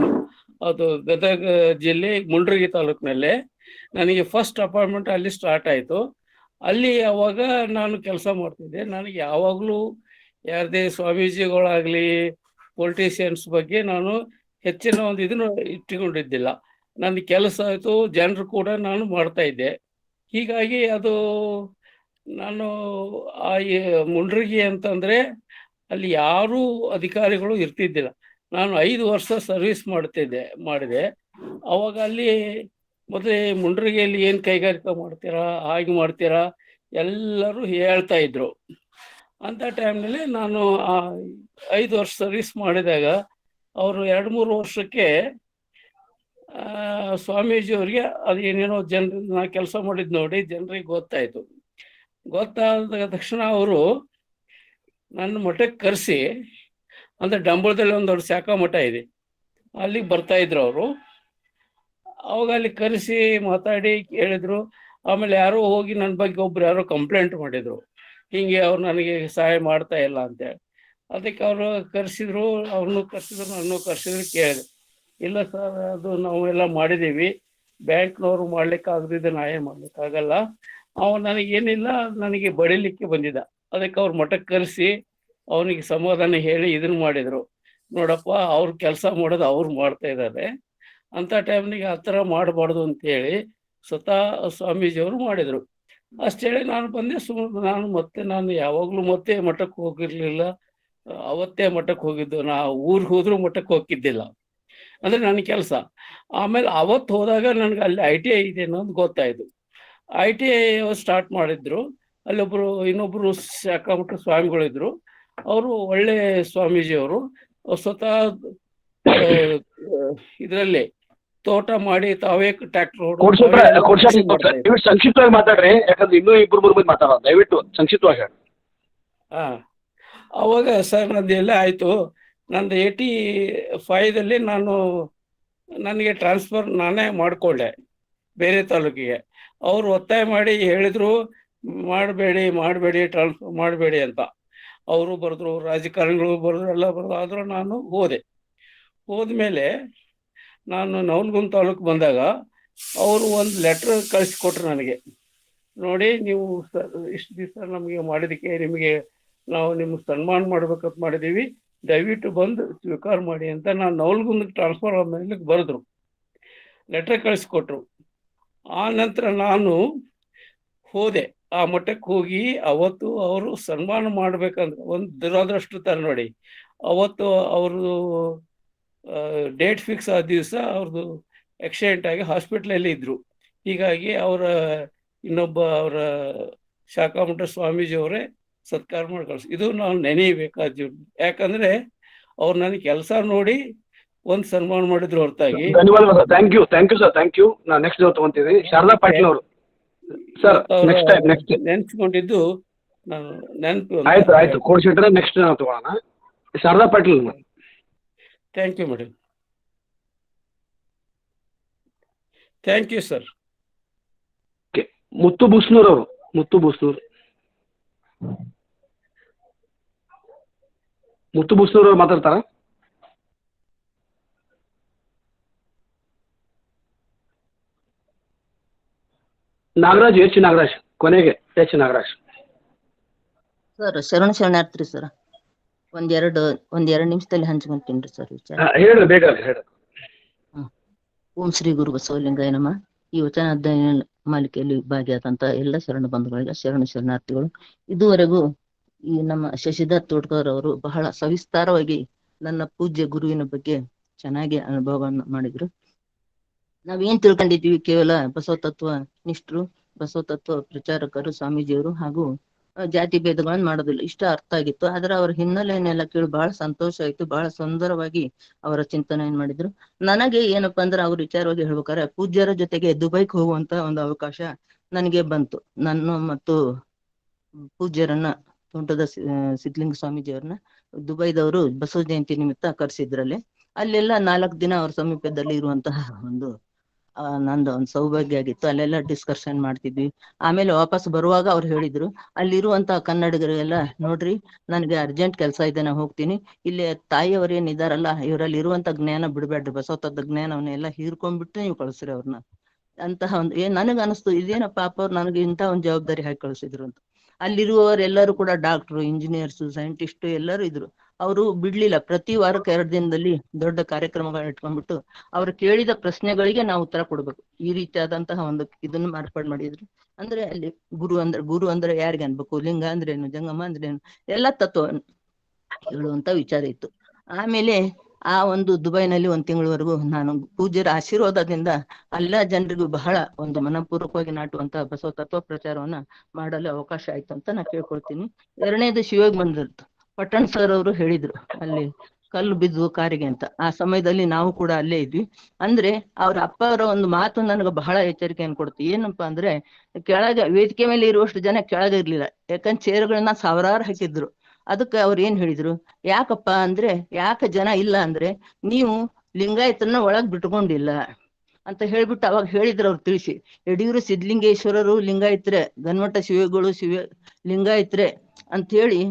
ಅದು ಗದಗ ಜಿಲ್ಲೆ ಮುಂಡ್ರಗಿ ತಾಲೂಕಿನಲ್ಲೇ ನನಗೆ ಫಸ್ಟ್ ಅಪಾಯಿಂಟ್ಮೆಂಟ್ ಅಲ್ಲಿ ಸ್ಟಾರ್ಟ್ ಆಯಿತು. ಅಲ್ಲಿ ಅವಾಗ ನಾನು ಕೆಲಸ ಮಾಡ್ತಿದ್ದೆ. ನನಗೆ ಯಾವಾಗಲೂ ಯಾರದೇ ಸ್ವಾಮೀಜಿಗಳಾಗಲಿ ಪೊಲಿಟಿಷಿಯನ್ಸ್ ಬಗ್ಗೆ ನಾನು ಹೆಚ್ಚಿನ ಒಂದು ಇದನ್ನು ಇಟ್ಟುಕೊಂಡಿದ್ದಿಲ್ಲ. ನನ್ನ ಕೆಲಸ ಆಯಿತು, ಜನರು ಕೂಡ ನಾನು ಮಾಡ್ತಾ ಇದ್ದೆ. ಹೀಗಾಗಿ ಅದು ನಾನು ಮುಂಡ್ರಗಿ ಅಂತಂದರೆ ಅಲ್ಲಿ ಯಾರೂ ಅಧಿಕಾರಿಗಳು ಇರ್ತಿದ್ದಿಲ್ಲ. ನಾನು 5 ವರ್ಷ ಸರ್ವಿಸ್ ಮಾಡಿದೆ. ಅವಾಗ ಅಲ್ಲಿ ಮೊದಲೇ ಮುಂಡ್ರಗಿಯಲ್ಲಿ ಏನು ಕೈಗಾರಿಕಾ ಮಾಡ್ತೀರಾ, ಹಾಗೆ ಮಾಡ್ತೀರಾ ಎಲ್ಲರೂ ಹೇಳ್ತಾ ಇದ್ರು. ಅಂಥ ಟೈಮ್ನಲ್ಲಿ ನಾನು 5 ವರ್ಷ ಸರ್ವಿಸ್ ಮಾಡಿದಾಗ ಅವರು 2-3 ವರ್ಷಕ್ಕೆ ಸ್ವಾಮೀಜಿಯವ್ರಿಗೆ ಅದು ಏನೇನೋ ನಾ ಕೆಲಸ ಮಾಡಿದ್ದು ನೋಡಿ ಜನರಿಗೆ ಗೊತ್ತಾಯಿತು. ಗೊತ್ತಾದ ತಕ್ಷಣ ಅವರು ನನ್ನ ಮಠಕ್ಕೆ ಕರೆಸಿ, ಅಂದರೆ ಡಂಬಳದಲ್ಲಿ ಒಂದು ದೊಡ್ಡ ಶಾಖಾ ಮಠ ಇದೆ, ಅಲ್ಲಿಗೆ ಬರ್ತಾಯಿದ್ರು ಅವರು. ಅವಾಗ ಅಲ್ಲಿ ಕರೆಸಿ ಮಾತಾಡಿ ಕೇಳಿದ್ರು. ಆಮೇಲೆ ಯಾರೋ ಹೋಗಿ ನನ್ನ ಬಗ್ಗೆ ಒಬ್ರು ಯಾರೋ ಕಂಪ್ಲೇಂಟ್ ಮಾಡಿದರು, ಹೀಗೆ ಅವ್ರು ನನಗೆ ಸಹಾಯ ಮಾಡ್ತಾ ಇಲ್ಲ ಅಂತೇಳಿ. ಅದಕ್ಕೆ ಅವರು ಕರೆಸಿದ್ರು, ಅವ್ರನ್ನೂ ಕರೆಸಿದ್ರು, ನನ್ನೂ ಕರೆಸಿದ್ರು. ಕೇಳಿದೆ, ಇಲ್ಲ ಸರ್, ಅದು ನಾವೆಲ್ಲ ಮಾಡಿದ್ದೀವಿ, ಬ್ಯಾಂಕ್ನವರು ಮಾಡ್ಲಿಕ್ಕೆ ಆಗದಿದ್ದೆ ನಾ ಏನು ಮಾಡ್ಲಿಕ್ಕಾಗಲ್ಲ. ನನಗೇನಿಲ್ಲ, ನನಗೆ ಬಡಿಲಿಕ್ಕೆ ಬಂದಿದ್ದ. ಅದಕ್ಕೆ ಅವ್ರ ಮಠಕ್ಕೆ ಕರೆಸಿ ಅವನಿಗೆ ಸಮಾಧಾನ ಹೇಳಿ ಇದನ್ನು ಮಾಡಿದರು. ನೋಡಪ್ಪ, ಅವ್ರ ಕೆಲಸ ಮಾಡೋದು ಅವ್ರು ಮಾಡ್ತಾ ಇದ್ದಾರೆ, ಅಂಥ ಟೈಮ್ನಿಗೆ ಆ ಥರ ಮಾಡಬಾರ್ದು ಅಂತೇಳಿ ಸ್ವತಃ ಸ್ವಾಮೀಜಿಯವರು ಮಾಡಿದರು. ಅಷ್ಟೇಳಿ ನಾನು ಬಂದೆ. ನಾನು ಯಾವಾಗಲೂ ಮತ್ತೆ ಮಠಕ್ಕೆ ಹೋಗಿರಲಿಲ್ಲ. ಅವತ್ತೇ ಮಠಕ್ಕೆ ಹೋಗಿದ್ದು. ನಾ ಊರಿಗೆ ಹೋದ್ರೂ ಮಠಕ್ಕೆ ಹೋಗಿದ್ದಿಲ್ಲ, ಅಂದರೆ ನನ್ನ ಕೆಲಸ. ಆಮೇಲೆ ಅವತ್ತು ಹೋದಾಗ ನನಗೆ ಅಲ್ಲಿ ITI ಇದೆ ಅನ್ನೋದು ಗೊತ್ತಾಯಿತು. ITI ಸ್ಟಾರ್ಟ್ ಮಾಡಿದ್ರು. ಅಲ್ಲೊಬ್ಬರು ಇನ್ನೊಬ್ಬರು ಶಾಖಾಮಠ ಸ್ವಾಮಿಗಳಿದ್ರು. ಅವರು ಒಳ್ಳೆ ಸ್ವಾಮೀಜಿಯವರು. ಸ್ವತಃ ಇದರಲ್ಲಿ ತೋಟ ಮಾಡಿ ತಾವೇ ಟ್ರ್ಯಾಕ್ಟರ್ ಸಂಕ್ಷಿಪ್ತವಾಗಿ ಮಾತಾಡ್ರಿ, ಯಾಕಂದ್ರೆ ಇನ್ನೂ 2-3 ಮಂದಿ ಮಾತಾಡೋದು. ದಯವಿಟ್ಟು ಸಂಕ್ಷಿಪ್ತವಾಗಿ ಹೇಳಿ. ಅವಾಗ ಸರ್ ನಂದು ಎಲ್ಲ ಆಯಿತು. ನಂದು 85ದಲ್ಲಿ ನನಗೆ ಟ್ರಾನ್ಸ್ಫರ್ ನಾನೇ ಮಾಡಿಕೊಂಡೆ ಬೇರೆ ತಾಲೂಕಿಗೆ. ಅವರು ಒತ್ತಾಯ ಮಾಡಿ ಹೇಳಿದರು, ಮಾಡಬೇಡಿ ಟ್ರಾನ್ಸ್ಫರ್ ಮಾಡಬೇಡಿ ಅಂತ. ಅವರು ಬರೆದ್ರು, ರಾಜಕಾರಣಿಗಳು ಬರೆದ್ರು, ಎಲ್ಲ ಬರೆದ್ರು. ಆದರೂ ನಾನು ಹೋದ್ಮೇಲೆ ನಾನು ನವಲಗುಂದ ತಾಲೂಕು ಬಂದಾಗ ಅವರು ಒಂದು ಲೆಟ್ರ್ ಕಳಿಸ್ಕೊಟ್ರು ನನಗೆ. ನೋಡಿ, ನೀವು ಇಷ್ಟು ದಿವಸ ನಮಗೆ ಮಾಡಿದ್ದಕ್ಕೆ ನಾವು ನಿಮ್ಗೆ ಸನ್ಮಾನ ಮಾಡ್ಬೇಕಂತ ಮಾಡಿದ್ದೀವಿ, ದಯವಿಟ್ಟು ಬಂದು ಸ್ವೀಕಾರ ಮಾಡಿ ಅಂತ ನಾನು ನವಲಗುಂದಕ್ಕೆ ಟ್ರಾನ್ಸ್ಫರ್ ಆದ್ಮೇಲೆ ಬರೆದ್ರು, ಲೆಟ್ರ್ ಕಳಿಸ್ಕೊಟ್ರು. ಆ ನಂತರ ನಾನು ಹೋದೆ, ಆ ಮಠಕ್ಕೆ ಹೋಗಿ ಅವತ್ತು ಅವರು ಸನ್ಮಾನ ಮಾಡ್ಬೇಕಂದ್ರೆ ಒಂದು ದುರಾದೃಷ್ಟ ತರ ನೋಡಿ. ಅವತ್ತು ಅವ್ರದ್ದು ಡೇಟ್ ಫಿಕ್ಸ್ ಆದ ದಿವಸ ಅವ್ರದ್ದು ಆಕ್ಸಿಡೆಂಟ್ ಆಗಿ ಹಾಸ್ಪಿಟ್ಲಲ್ಲಿ ಇದ್ರು. ಹೀಗಾಗಿ ಅವರ ಶಾಖಾಮಠ ಸ್ವಾಮೀಜಿಯವರೇ ಸತ್ಕಾರ ಮಾಡಿ ಕಳಿಸಿ. ಇದು ನಾವು ನೆನೆಯಬೇಕಾದ ಜೀವನ. ಯಾಕಂದ್ರೆ ಅವ್ರು ನನಗೆ ಕೆಲಸ ನೋಡಿ ಒಂದು ಸನ್ಮಾನ ಮಾಡಿದ್ರು ಹೊರತಾಗಿ. ಧನ್ಯವಾದ. Thank you sir, thank you. ನಾನು ನೆಕ್ಸ್ಟ್ ತಗೊಂತೀನಿ ಶಾರದಾ ಪಾಟೀಲ್ ಅವರು. ಸರ್ ನೆಕ್ಸ್ಟ್ ನೆನ್ಸ್ಕೊಂಡಿದ್ದು ನಾನು ನೆನಪು. ಆಯ್ತು ಕೋಡ್ಶೆಟ್ಟರ್. ನೆಕ್ಸ್ಟ್ ನಾವು ತಗೋಣ Sharada Patil. Thank you madam. Thank you sir. Muttu Boosnoor ಅವರು. ಮುತ್ತು ಬೂಸ್ನೂರ್ ಅವರು ಮಾತಾಡ್ತಾರ? ನಾಗರಾಜ್, H ನಾಗರಾಜ್, ಕೊನೆಗೆ H ನಾಗರಾಜ್. ಸರ್ ಶರಣಾರ್ಥಿ ಸರ್. ಒಂದೆರಡು ನಿಮಿಷದಲ್ಲಿ ಹಂಚ್ಕೊಂತೀನಿ ಸರ್ ವಿಚಾರ. ಹೇಳ್ರಿ, ಬೇಗ ಹೇಳ್ರಿ. ಓಂ ಶ್ರೀ ಗುರು ಬಸವಲಿಂಗಾಯ ನಮಃ. ಈ ವಚನ ಮಾಲಿಕೆಯಲ್ಲಿ ಭಾಗಿಯಾದಂತ ಎಲ್ಲ ಶರಣ ಬಂಧುಗಳಿಗೆ ಶರಣಾರ್ಥಿಗಳು. ಇದುವರೆಗೂ ಈ ನಮ್ಮ ಶಶಿಧರ್ ತೋಡ್ಕರ್ ಅವರು ಬಹಳ ಸವಿಸ್ತಾರವಾಗಿ ನನ್ನ ಪೂಜ್ಯ ಗುರುವಿನ ಬಗ್ಗೆ ಚೆನ್ನಾಗಿ ಅನುಭವವನ್ನು ಮಾಡಿದ್ರು. ನಾವೇನ್ ತಿಳ್ಕೊಂಡಿದ್ವಿ, ಕೇವಲ ಬಸವ ತತ್ವ ನಿಷ್ಠರು, ಬಸವ ತತ್ವ ಪ್ರಚಾರಕರು ಸ್ವಾಮೀಜಿಯವರು ಹಾಗೂ ಜಾತಿ ಭೇದಗಳನ್ನ ಮಾಡೋದಿಲ್ಲ, ಇಷ್ಟ ಅರ್ಥ ಆಗಿತ್ತು. ಆದ್ರೆ ಅವರ ಹಿನ್ನೆಲೆಯನ್ನೆಲ್ಲ ಕೇಳಿ ಬಹಳ ಸಂತೋಷ ಆಯ್ತು. ಬಹಳ ಸುಂದರವಾಗಿ ಅವರ ಚಿಂತನೆಯನ್ನು ಮಾಡಿದ್ರು. ನನಗೆ ಏನಪ್ಪಾ ಅಂದ್ರೆ ಅವ್ರ ವಿಚಾರವಾಗಿ ಹೇಳ್ಬೇಕಾದ್ರೆ ಪೂಜ್ಯರ ಜೊತೆಗೆ ದುಬೈಗೆ ಹೋಗುವಂತ ಒಂದು ಅವಕಾಶ ನನಗೆ ಬಂತು. ನನ್ನ ಮತ್ತು ಪೂಜ್ಯರನ್ನ ತೋಂಟದ ಸಿದ್ಧಲಿಂಗ ಸ್ವಾಮೀಜಿಯವ್ರನ್ನ ದುಬೈದವರು ಬಸವ ಜಯಂತಿ ನಿಮಿತ್ತ ಕರೆಸಿದ್ರಲ್ಲಿ. ಅಲ್ಲೆಲ್ಲ 4 ದಿನ ಅವ್ರ ಸಮೀಪದಲ್ಲಿ ಇರುವಂತಹ ಒಂದು ನಂದು ಒಂದು ಸೌಭಾಗ್ಯ ಆಗಿತ್ತು. ಅಲ್ಲೆಲ್ಲ ಡಿಸ್ಕಷನ್ ಮಾಡ್ತಿದ್ವಿ. ಆಮೇಲೆ ವಾಪಸ್ ಬರುವಾಗ ಅವ್ರು ಹೇಳಿದ್ರು, ಅಲ್ಲಿರುವಂತಹ ಕನ್ನಡಿಗರಿಗೆಲ್ಲ ನೋಡ್ರಿ, ನನಗೆ ಅರ್ಜೆಂಟ್ ಕೆಲಸ ಇದೆ, ನಾ ಹೋಗ್ತೀನಿ. ಇಲ್ಲಿ ತಾಯಿಯವರು ಏನಿದಾರಲ್ಲ, ಇವರಲ್ಲಿ ಇರುವಂತ ಜ್ಞಾನ ಬಿಡ್ಬೇಡ್ರಿ, ಬಸವ ತತ್ವದ ಜ್ಞಾನವನ್ನೆಲ್ಲ ಹೀರ್ಕೊಂಡ್ಬಿಟ್ಟು ನೀವು ಕಳಿಸ್ರಿ ಅವ್ರನ್ನ ಅಂತಹ ಒಂದು ನನಗ ಅನಿಸ್ತು, ಇದೇನ ಪಾಪ ಅವ್ರು ನನಗೆ ಇಂಥ ಒಂದು ಜವಾಬ್ದಾರಿ ಹಾಕಿ ಕಳಿಸಿದ್ರು ಅಂತ. ಅಲ್ಲಿರುವವರೆಲ್ಲರೂ ಕೂಡ ಡಾಕ್ಟ್ರು, ಇಂಜಿನಿಯರ್ಸ್, ಸೈಂಟಿಸ್ಟ್ ಎಲ್ಲರೂ ಇದ್ರು. ಅವರು ಬಿಡ್ಲಿಲ್ಲ. ಪ್ರತಿ ವಾರಕ್ಕೆ 2 ದಿನದಲ್ಲಿ ದೊಡ್ಡ ಕಾರ್ಯಕ್ರಮಗಳನ್ನ ಇಟ್ಕೊಂಡ್ಬಿಟ್ಟು ಅವ್ರು ಕೇಳಿದ ಪ್ರಶ್ನೆಗಳಿಗೆ ನಾವು ಉತ್ತರ ಕೊಡ್ಬೇಕು, ಈ ರೀತಿಯಾದಂತಹ ಒಂದು ಇದನ್ನು ಮಾರ್ಪಾಡು ಮಾಡಿದ್ರು. ಅಂದ್ರೆ ಅಲ್ಲಿ ಗುರು ಅಂದ್ರೆ ಯಾರಿಗೆ ಅನ್ಬೇಕು, ಲಿಂಗ ಅಂದ್ರೇನು, ಜಂಗಮ ಅಂದ್ರೇನು, ಎಲ್ಲಾ ತತ್ವ ಹೇಳುವಂತ ವಿಚಾರ ಇತ್ತು. ಆಮೇಲೆ ಆ ಒಂದು ದುಬೈನಲ್ಲಿ 1 ತಿಂಗಳವರೆಗೂ ನಾನು ಪೂಜ್ಯರ ಆಶೀರ್ವಾದದಿಂದ ಎಲ್ಲ ಜನರಿಗೂ ಬಹಳ ಒಂದು ಮನಪೂರ್ವಕವಾಗಿ ನಾಟುವಂತ ಬಸವ ತತ್ವ ಪ್ರಚಾರವನ್ನ ಮಾಡಲು ಅವಕಾಶ ಆಯ್ತು ಅಂತ ನಾ ಕೇಳ್ಕೊಳ್ತೀನಿ. 2ನೇದು ಶಿವಯೋಗಿ ಬಂದಿತ್ತು. ಪಟ್ಟಣ್ ಸರ್ ಅವರು ಹೇಳಿದ್ರು ಅಲ್ಲಿ ಕಲ್ಲು ಬಿದ್ದು ಕಾರಿಗೆ ಅಂತ. ಆ ಸಮಯದಲ್ಲಿ ನಾವು ಕೂಡ ಅಲ್ಲೇ ಇದ್ವಿ. ಅಂದ್ರೆ ಅವ್ರ ಅಪ್ಪ ಅವರ ಒಂದು ಮಾತು ನನಗೆ ಬಹಳ ಎಚ್ಚರಿಕೆಯನ್ನು ಕೊಡ್ತು. ಏನಪ್ಪಾ ಅಂದ್ರೆ, ಕೆಳಗೆ ವೇದಿಕೆ ಮೇಲೆ ಇರುವಷ್ಟು ಜನ ಕೆಳಗೆ ಇರ್ಲಿಲ್ಲ, ಯಾಕಂದ್ರೆ ಚೇರ್ಗಳನ್ನ ಸಾವಿರಾರು ಹಾಕಿದ್ರು. ಅದಕ್ಕೆ ಅವ್ರು ಏನ್ ಹೇಳಿದ್ರು, ಯಾಕಪ್ಪ ಅಂದ್ರೆ, ಯಾಕೆ ಜನ ಇಲ್ಲ ಅಂದ್ರೆ ನೀವು ಲಿಂಗಾಯತರನ್ನ ಒಳಗ್ ಬಿಟ್ಕೊಂಡಿಲ್ಲ ಅಂತ ಹೇಳ್ಬಿಟ್ಟು ಅವಾಗ ಹೇಳಿದ್ರು. ಅವ್ರು ತಿಳಿಸಿ, ಯಡಿಯೂರು ಸಿದ್ಧಲಿಂಗೇಶ್ವರರು ಲಿಂಗಾಯತ್ರೆ, ಗನ್ಮಠ ಶಿವಗಳು ಲಿಂಗಾಯತ್ರೆ ಅಂತ ಹೇಳಿ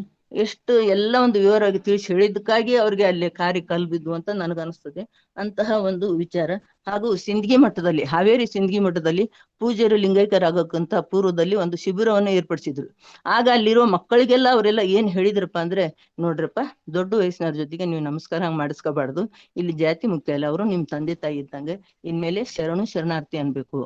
ಎಷ್ಟು ಎಲ್ಲ ಒಂದು ವಿವರವಾಗಿ ತಿಳಿಸಿ ಹೇಳಿದ್ದಕ್ಕಾಗಿ ಅವ್ರಿಗೆ ಅಲ್ಲಿ ಕಲ್ಲು ಬಿದ್ದು ಅಂತ ನನಗನ್ನಿಸ್ತದೆ. ಅಂತಹ ಒಂದು ವಿಚಾರ. ಹಾಗೂ ಸಿಂದಗಿ ಮಠದಲ್ಲಿ, ಹಾವೇರಿ ಸಿಂದಗಿ ಮಠದಲ್ಲಿ ಪೂಜ್ಯರು ಲಿಂಗೈಕ್ಯರಾಗಕ್ಕಂತ ಪೂರ್ವದಲ್ಲಿ ಒಂದು ಶಿಬಿರವನ್ನು ಏರ್ಪಡಿಸಿದ್ರು. ಆಗ ಅಲ್ಲಿರೋ ಮಕ್ಕಳಿಗೆಲ್ಲ ಅವರೆಲ್ಲ ಏನ್ ಹೇಳಿದ್ರಪ್ಪ ಅಂದ್ರೆ, ನೋಡ್ರಪ್ಪ, ದೊಡ್ಡ ವಯಸ್ಸಿನವ್ರ ಜೊತೆಗೆ ನೀವು ನಮಸ್ಕಾರ ಮಾಡಿಸ್ಕೋಬಾರ್ದು, ಇಲ್ಲಿ ಜಾತಿ ಮುಖ್ಯ ಅಲ್ಲ, ಅವರು ನಿಮ್ ತಂದೆ ತಾಯಿ ಇದ್ದಂಗೆ, ಇನ್ಮೇಲೆ ಶರಣಾರ್ಥಿ ಅನ್ಬೇಕು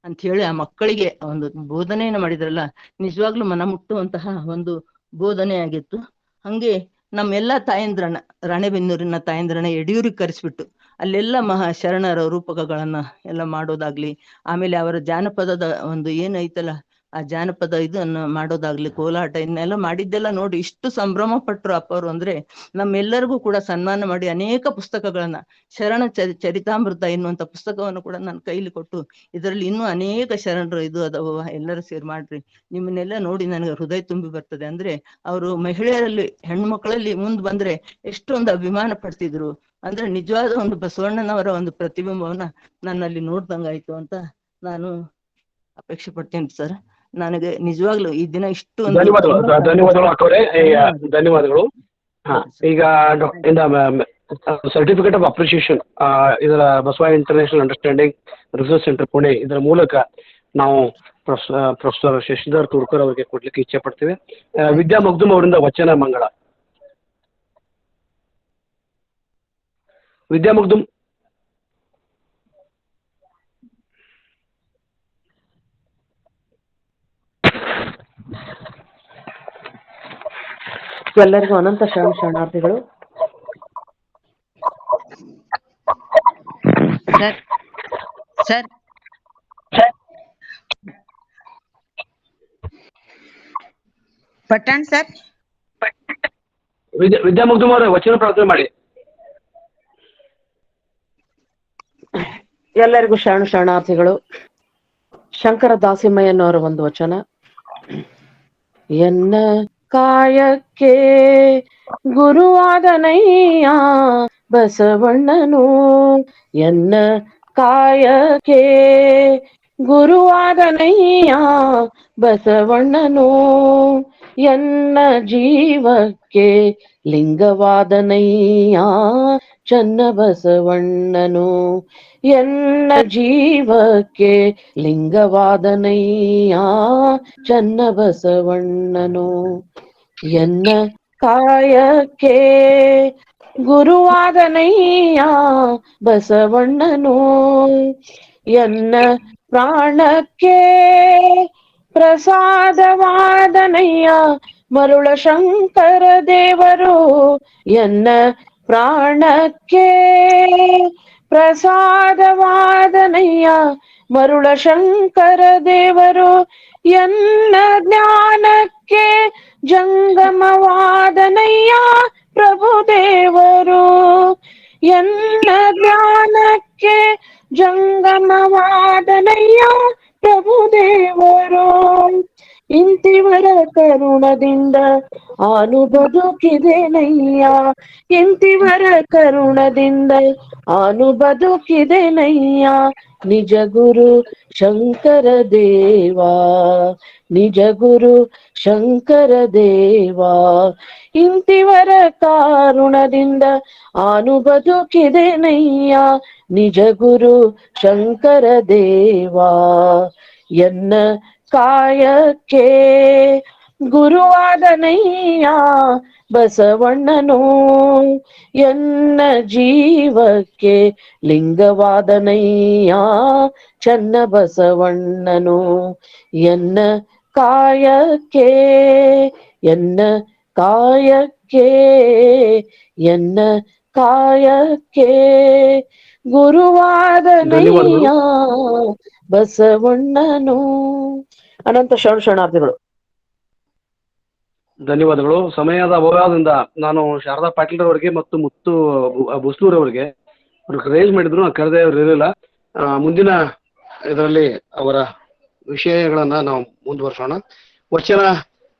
ಅಂತ ಹೇಳಿ ಆ ಮಕ್ಕಳಿಗೆ ಒಂದು ಬೋಧನೆಯನ್ನು ಮಾಡಿದ್ರಲ್ಲ, ನಿಜವಾಗ್ಲೂ ಮನ ಮುಟ್ಟುವಂತಹ ಒಂದು ಬೋಧನೆ ಆಗಿತ್ತು. ಹಂಗೆ ನಮ್ಮೆಲ್ಲಾ ತಾಯಂದ್ರನ್ನ, ರಾಣೆಬೆನ್ನೂರಿನ ತಾಯಂದ್ರನ್ನ ಯಡಿಯೂರಿಗೆ ಕರೆಸ್ಬಿಟ್ಟು ಅಲ್ಲೆಲ್ಲ ಶರಣರ ರೂಪಕಗಳನ್ನ ಎಲ್ಲ ಮಾಡೋದಾಗ್ಲಿ, ಆಮೇಲೆ ಅವರ ಜಾನಪದದ ಒಂದು ಏನೈತಲ್ಲ ಆ ಜಾನಪದ ಇದನ್ನ ಮಾಡೋದಾಗ್ಲಿ, ಕೋಲಾಟ ಇದನ್ನೆಲ್ಲ ಮಾಡಿದ್ದೆಲ್ಲ ನೋಡಿ ಇಷ್ಟು ಸಂಭ್ರಮ ಪಟ್ರು ಅಪ್ಪವರು. ಅಂದ್ರೆ ನಮ್ಮೆಲ್ಲರಿಗೂ ಕೂಡ ಸನ್ಮಾನ ಮಾಡಿ ಅನೇಕ ಪುಸ್ತಕಗಳನ್ನ, ಶರಣ ಚರಿತಾಮೃತ ಎನ್ನುವಂತ ಪುಸ್ತಕವನ್ನು ಕೂಡ ನನ್ನ ಕೈಲಿ ಕೊಟ್ಟು, ಇದರಲ್ಲಿ ಇನ್ನೂ ಅನೇಕ ಶರಣರು ಇದು ಅದಾವ, ಎಲ್ಲರೂ ಸೇರಿ ಮಾಡ್ರಿ, ನಿಮ್ಮನ್ನೆಲ್ಲ ನೋಡಿ ನನಗೆ ಹೃದಯ ತುಂಬಿ ಬರ್ತದೆ. ಅಂದ್ರೆ ಅವರು ಮಹಿಳೆಯರಲ್ಲಿ, ಹೆಣ್ಮಕ್ಳಲ್ಲಿ ಮುಂದ್ ಬಂದ್ರೆ ಎಷ್ಟೊಂದು ಅಭಿಮಾನ ಪಡ್ತಿದ್ರು. ಅಂದ್ರೆ ನಿಜವಾದ ಒಂದು ಬಸವಣ್ಣನವರ ಒಂದು ಪ್ರತಿಬಿಂಬವನ್ನ ನನ್ನಲ್ಲಿ ನೋಡ್ದಂಗಾಯ್ತು ಅಂತ ನಾನು ಅಪೇಕ್ಷೆ ಪಡ್ತೇನೆ ಸರ್. ನನಗೆ ನಿಜವಾಗ್ಲು ಈ ದಿನ ಇಷ್ಟು ಧನ್ಯವಾದಗಳು ಅಕ್ಕವ್ರೆ, ಧನ್ಯವಾದಗಳು. ಈಗ ಸರ್ಟಿಫಿಕೇಟ್ ಆಫ್ ಅಪ್ರಿಸಿಯೇಷನ್ ಇದರ Basava international understanding research centre Pune ಇದರ ಮೂಲಕ ನಾವು ಪ್ರೊಫೆಸರ್ ಶಶಿಧರ್ ತುರ್ಕರ್ ಅವರಿಗೆ ಕೊಡ್ಲಿಕ್ಕೆ ಇಚ್ಛೆ ಪಡ್ತೇವೆ. ವಿದ್ಯಾ ಮಗ್ದುಮ್ ಅವರಿಂದ ವಚನ ಮಂಗಳ. ವಿದ್ಯಾ ಮಗ್ದುಮ್. ಎಲ್ಲರಿಗೂ ಅನಂತ ಶರಣಾರ್ಥಿಗಳು. ಸರ್ ಪಟ್ಟಣ್ ಸರ್, ವಿದ್ಯಾ ಮಗ್ದುಮ್ ಅವರ ವಚನ ಪ್ರಾರ್ಥನೆ ಮಾಡಿ. ಎಲ್ಲರಿಗೂ ಶರಣಾರ್ಥಿಗಳು. ಶಂಕರ ದಾಸಿಮಯ್ಯನವರ ಒಂದು ವಚನ. ಎನ್ನ ಕಾಯಕ್ಕೆ ಗುರುವಾದನಯ್ಯ ಬಸವಣ್ಣನು, ಎನ್ನ ಕಾಯಕ್ಕೆ ಗುರುವಾದನಯ್ಯ ಬಸವಣ್ಣನು, ಎನ್ನ ಜೀವಕ್ಕೆ ಲಿಂಗವಾದನಯ್ಯ ಚನ್ನ ಬಸವಣ್ಣನು, ಎನ್ನ ಜೀವಕ್ಕೆ ಲಿಂಗವಾದನಯ್ಯ ಚನ್ನ ಬಸವಣ್ಣನು, ಎನ್ನ ಕಾಯಕ್ಕೆ ಗುರುವಾದನಯ್ಯ ಬಸವಣ್ಣನು, ಎನ್ನ ಪ್ರಾಣಕ್ಕೆ ಪ್ರಸಾದವಾದನಯ್ಯ ಮರುಳ ಶಂಕರ ದೇವರು ಎನ್ನ ಪ್ರಾಣಕ್ಕೆ ಪ್ರಸಾದವಾದನಯ್ಯ ಮರುಳ ಶಂಕರ ದೇವರು ಎನ್ನ ಜ್ಞಾನಕ್ಕೆ ಜಂಗಮವಾದನಯ್ಯ ಪ್ರಭುದೇವರು ಎನ್ನ ಜ್ಞಾನಕ್ಕೆ ಜಂಗಮವಾದನಯ್ಯ ಪ್ರಭುದೇವರು ಇಂತಿವರ ಕರುಣದಿಂದ ಆನು ಬದುಕಿದೆನಯ್ಯ ಇಂತಿವರ ಕರುಣದಿಂದ ಆನು ಬದುಕಿದೆನಯ್ಯ ನಿಜ ಗುರು ಶಂಕರ ದೇವಾ ನಿಜ ಗುರು ಶಂಕರ ದೇವಾ ಇಂತಿವರ ಕಾರುಣದಿಂದ ಆನು ಬದುಕಿದೆನಯ್ಯ ನಿಜ ಗುರು ಶಂಕರ ದೇವಾ ಎನ್ನ ಕಾಯಕ್ಕೆ ಗುರುವಾದನಯ್ಯ ಬಸವಣ್ಣನು ಎನ್ನ ಜೀವಕ್ಕೆ ಲಿಂಗವಾದನಯ್ಯ ಚನ್ನ ಬಸವಣ್ಣನು ಎನ್ನ ಕಾಯಕ್ಕೆ ಎನ್ನ ಕಾಯಕ್ಕೆ ಎನ್ನ ಕಾಯಕ್ಕೆ ಗುರುವಾದನಯ್ಯ ಬಸವಣ್ಣನು. ಅನಂತ ಶರಣಾರ್ಥಿಗಳು. ಧನ್ಯವಾದಗಳು. ಸಮಯದ ಅಭಾವದಿಂದ ನಾನು ಶಾರದಾ ಪಾಟೀಲ್ ಅವರಿಗೆ ಮತ್ತು ಮುತ್ತು ಬುಸ್ಲೂರ್ ಅವರಿಗೆ ರೇಂಜ್ ಮಾಡಿದ್ರು, ಕರೆದೇ ಅವರು ಇರಲಿಲ್ಲ. ಮುಂದಿನ ಇದರಲ್ಲಿ ಅವರ ವಿಷಯಗಳನ್ನ ನಾವು ಮುಂದುವರ್ಸೋಣ. ವಚನ